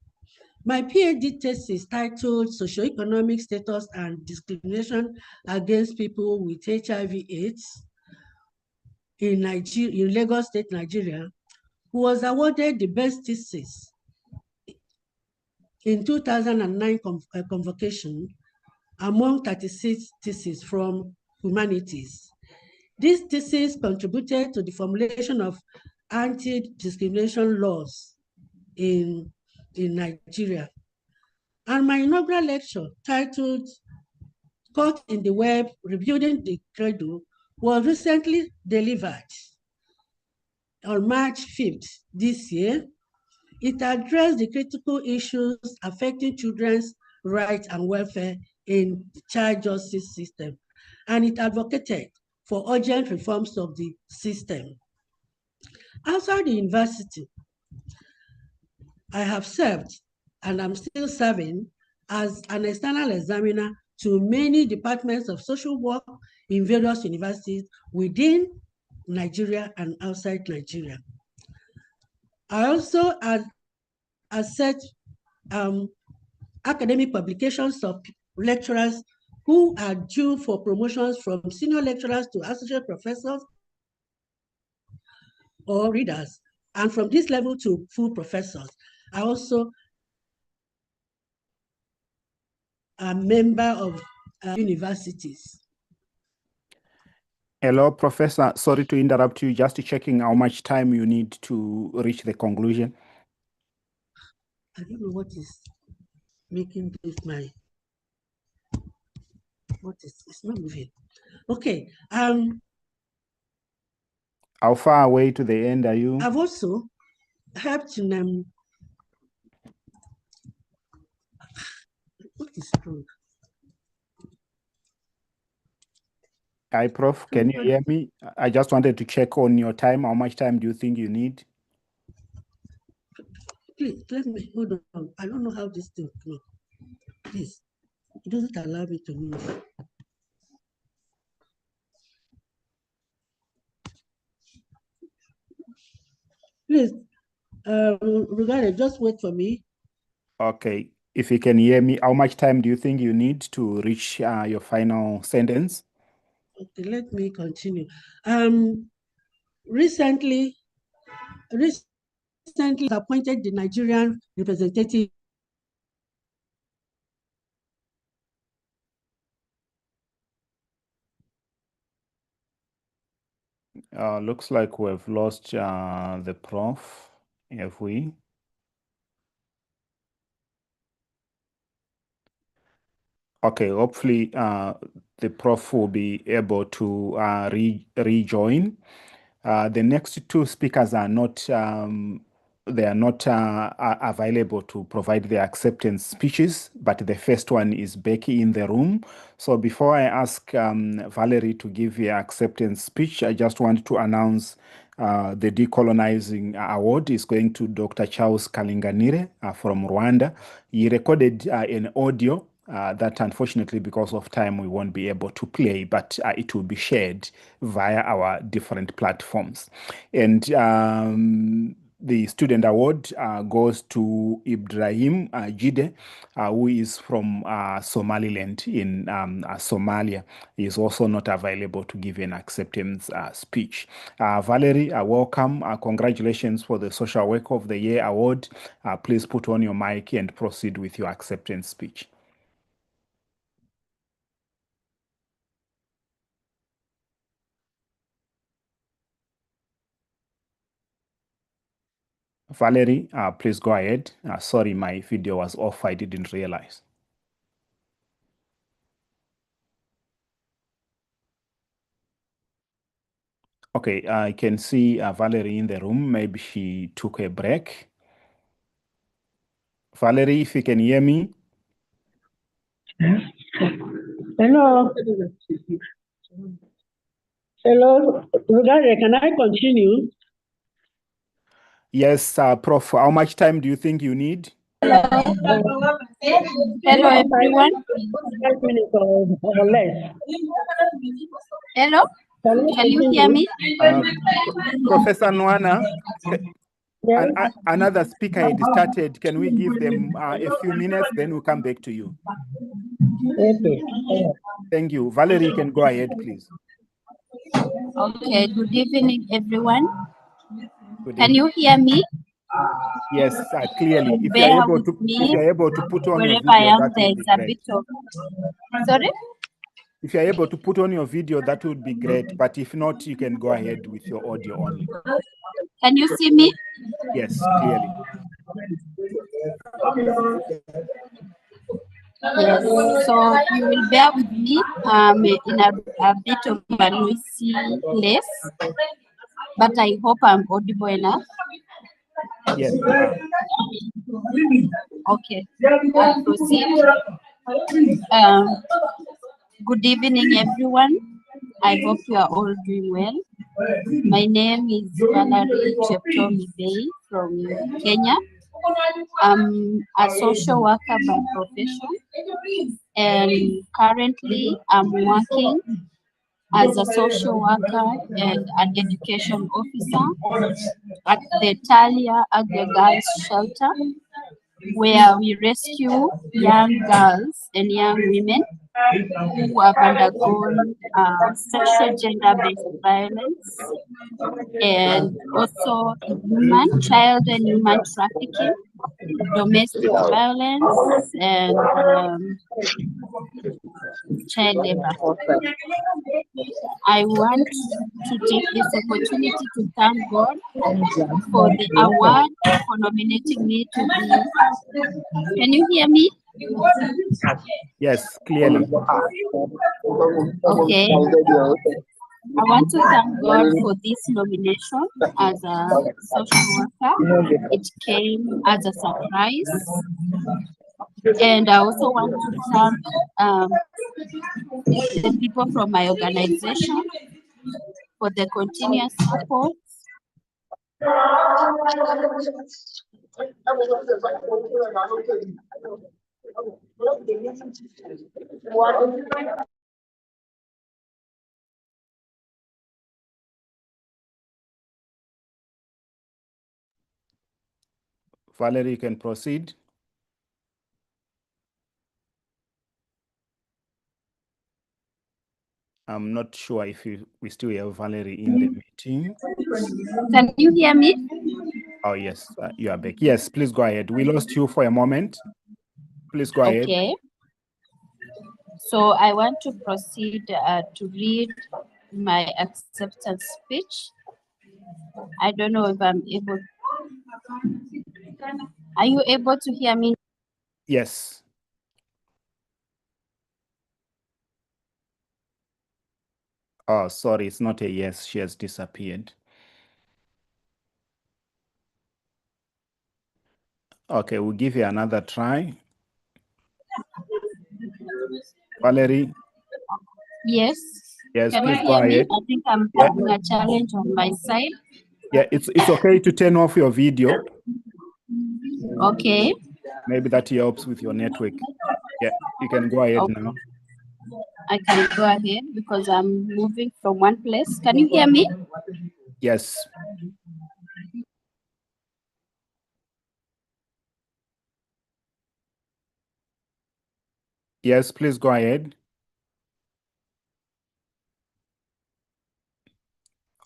My PhD thesis titled Socioeconomic Status and Discrimination Against People with HIV/AIDS in Lagos State, Nigeria, was awarded the best thesis in 2009 convocation among 36 theses from humanities. This thesis contributed to the formulation of anti-discrimination laws in Nigeria. And my inaugural lecture titled caught in the web, rebuilding the cradle, was recently delivered on March 5th this year. It addressed the critical issues affecting children's rights and welfare in the child justice system, and it advocated for urgent reforms of the system. Outside the university, I have served and I'm still serving as an external examiner to many departments of social work in various universities within Nigeria and outside Nigeria. I also assess academic publications of lecturers who are due for promotions from senior lecturers to associate professors or readers, and from this level to full professors. I also am a member of universities. Hello, Professor. Sorry to interrupt you. Just checking how much time you need to reach the conclusion. I don't know what is making this it's not moving. Okay. How far away to the end are you? I've also helped in what is wrong? Hi, Prof. Can you hear me? I just wanted to check on your time. How much time do you think you need? Please, let me hold on. I don't know how this thing works. Please, it doesn't allow me to move. Please, regarding, just wait for me. Okay. If you can hear me, how much time do you think you need to reach your final sentence? Okay, let me continue. Recently appointed the Nigerian representative Looks like we've lost the prof. Have we? Okay, hopefully the prof will be able to rejoin. The next two speakers are not available to provide their acceptance speeches, but the first one is Becky in the room. So before I ask Valerie to give her acceptance speech, I just want to announce the Decolonizing Award is going to Dr. Charles Kalinganire from Rwanda. He recorded an audio that unfortunately, because of time, we won't be able to play, but it will be shared via our different platforms. And the student award goes to Ibrahim Jide, who is from Somaliland in Somalia. He is also not available to give an acceptance speech. Valerie, welcome. Congratulations for the Social Work of the Year award. Please put on your mic and proceed with your acceptance speech. Valerie, please go ahead. Sorry, my video was off. I didn't realize. Okay, I can see Valerie in the room. Maybe she took a break. Valerie, if you can hear me. Hello. Hello, Rugare, can I continue? Yes, Prof. How much time do you think you need? Hello, everyone. 5 minutes or less. Hello, can you hear me? Professor Nwana, another speaker had started. Can we give them a few minutes, then we'll come back to you? Okay. Thank you. Valerie, you can go ahead, please. Okay, good evening, everyone. Can you hear me? Yes, clearly. If Bear you're with me. able to put on your Wherever I video, am, that there would is be a great. bit of. Sorry? If you're able to put on your video, that would be great. But if not, you can go ahead with your audio only. Can you see me? Yes, clearly. Yes, so you will bear with me in a bit of a noisy place, but I hope I'm audible enough. Yes. Okay, I'll proceed. Good evening, everyone. I hope you are all doing well. My name is Valerie Cheptomi Bay from Kenya. I'm a social worker by profession, and currently I'm working as a social worker and an education officer at the Talia Agri Girls Shelter, where we rescue young girls and young women who have undergone sexual gender-based violence and also child and human trafficking, domestic violence, and child labor. I want to take this opportunity to thank God for the award for nominating me to be. Can you hear me? Yes, clearly. Okay. I want to thank God for this nomination as a social worker. It came as a surprise. And I also want to thank the people from my organization for the continuous support. Valerie, you can proceed. I'm not sure if we still have Valerie in the meeting. Can you hear me? Oh, yes, you are back. Yes, please go ahead. We lost you for a moment. Please go ahead. Okay. So I want to proceed to read my acceptance speech. I don't know if I'm able. Are you able to hear me? Yes. Oh, sorry, it's not a yes. She has disappeared. Okay, we'll give you another try. Valerie? Yes. Yes, Can please you go hear me? ahead. I think I'm having a challenge on my side. Yeah, it's okay to turn off your video. Okay. Maybe that helps with your network. Yeah, you can go ahead now. I can go ahead because I'm moving from one place. Can you hear me? Yes. Yes, please go ahead.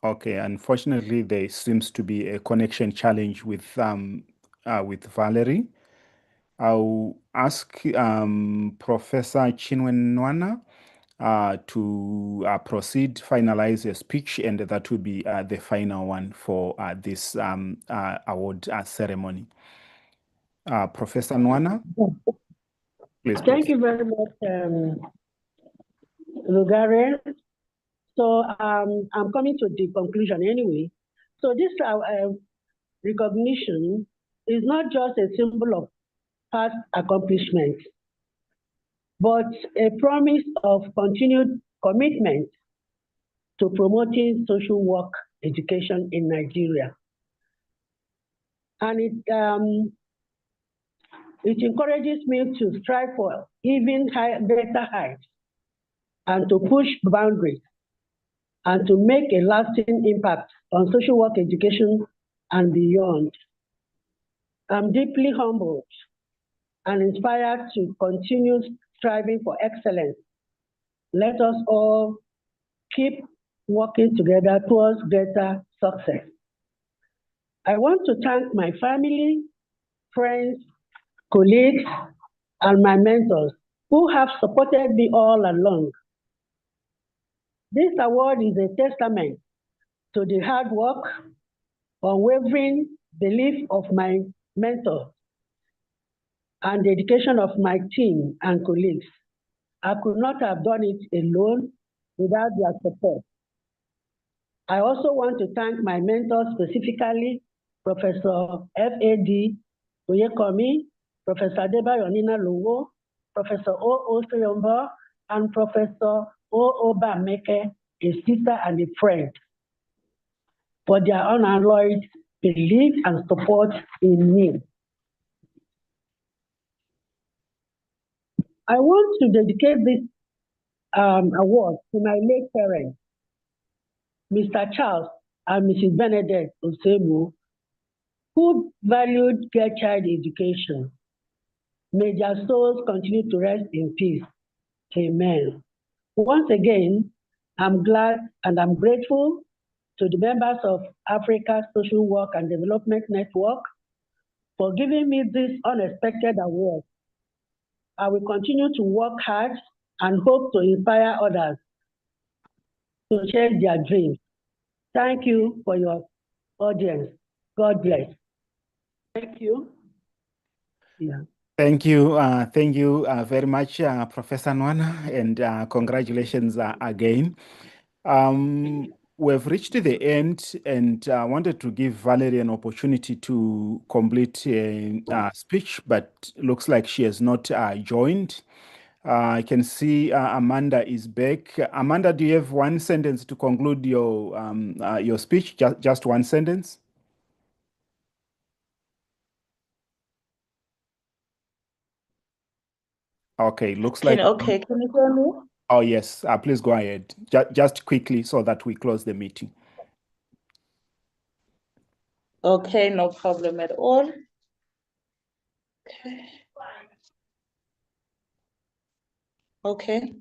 Okay, unfortunately, there seems to be a connection challenge with Valerie. I'll ask Professor Chinwenwana to proceed, finalize a speech, and that will be the final one for this award ceremony. Professor Nwana, please. Thank you very much, Lugare. So I'm coming to the conclusion anyway. So this recognition is not just a symbol of past accomplishments, but a promise of continued commitment to promoting social work education in Nigeria. And it encourages me to strive for even better heights and to push boundaries and to make a lasting impact on social work education and beyond. I'm deeply humbled and inspired to continue striving for excellence. Let us all keep working together towards greater success. I want to thank my family, friends, colleagues, and my mentors who have supported me all along. This award is a testament to the hard work, unwavering belief of my mentor, and dedication of my team and colleagues. I could not have done it alone without their support. I also want to thank my mentors, specifically Professor F.A.D. Oyekomi, Professor Adebayo Nina Lowo, Professor O.O. Soyombo, and Professor O.O. Bameke, a sister and a friend, for their unalloyed belief and support in me. I want to dedicate this award to my late parents, Mr. Charles and Mrs. Benedict Osemu, who valued their child education. May their souls continue to rest in peace. Amen. Once again, I'm glad and I'm grateful to the members of Africa Social Work and Development Network for giving me this unexpected award. I will continue to work hard and hope to inspire others to share their dreams. Thank you for your audience. God bless. Thank you. Yeah. Thank you very much, Professor Nwana, and congratulations again. We've reached the end, and I wanted to give Valerie an opportunity to complete a speech, but looks like she has not joined. I can see Amanda is back. Amanda, do you have one sentence to conclude your speech? Just one sentence? Okay, looks like... Okay, can you hear me? Oh, yes. Please go ahead. Just quickly so that we close the meeting. Okay, no problem at all. Okay. Okay.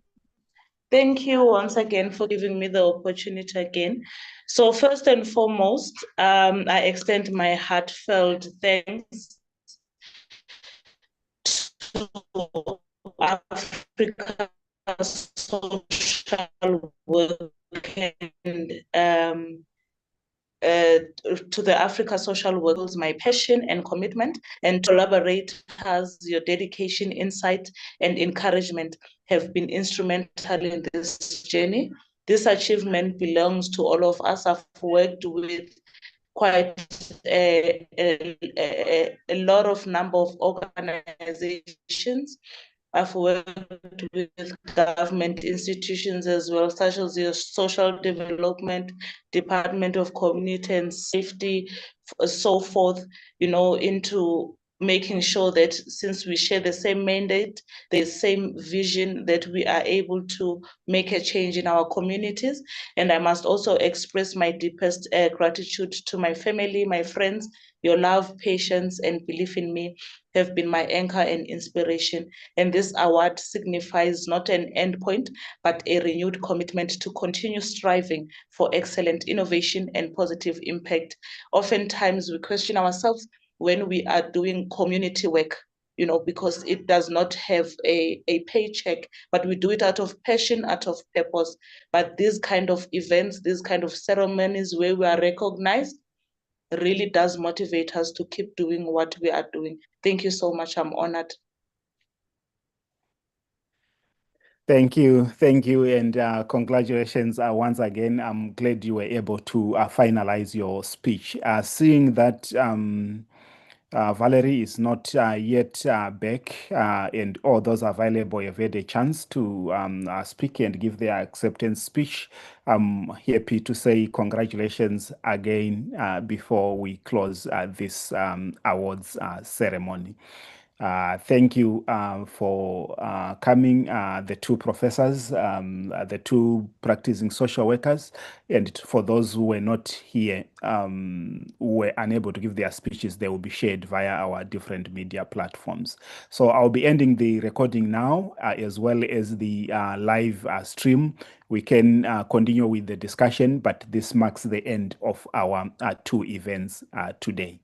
Thank you once again for giving me the opportunity again. So first and foremost, I extend my heartfelt thanks to Africa Social Work and to the Africa Social Workers, my passion and commitment, and to collaborators, your dedication, insight, and encouragement have been instrumental in this journey. This achievement belongs to all of us. I've worked with quite a lot of number of organizations. I've worked with government institutions as well, such as the Social Development, Department of Community and Safety, so forth, into making sure that since we share the same mandate, the same vision, that we are able to make a change in our communities. And I must also express my deepest gratitude to my family, my friends. Your love, patience, and belief in me have been my anchor and inspiration. And this award signifies not an endpoint, but a renewed commitment to continue striving for excellent innovation and positive impact. Oftentimes we question ourselves when we are doing community work, because it does not have a paycheck, but we do it out of passion, out of purpose. But these kind of events, these kind of ceremonies where we are recognized, really does motivate us to keep doing what we are doing. Thank you so much. I'm honored. Thank you, and congratulations once again. I'm glad you were able to finalize your speech. Seeing that Valerie is not yet back, and all those available have had a chance to speak and give their acceptance speech, I'm happy to say congratulations again before we close this awards ceremony. Thank you for coming, the two professors, the two practicing social workers, and for those who were not here, who were unable to give their speeches, they will be shared via our different media platforms. So I'll be ending the recording now, as well as the live stream. We can continue with the discussion, but this marks the end of our two events today.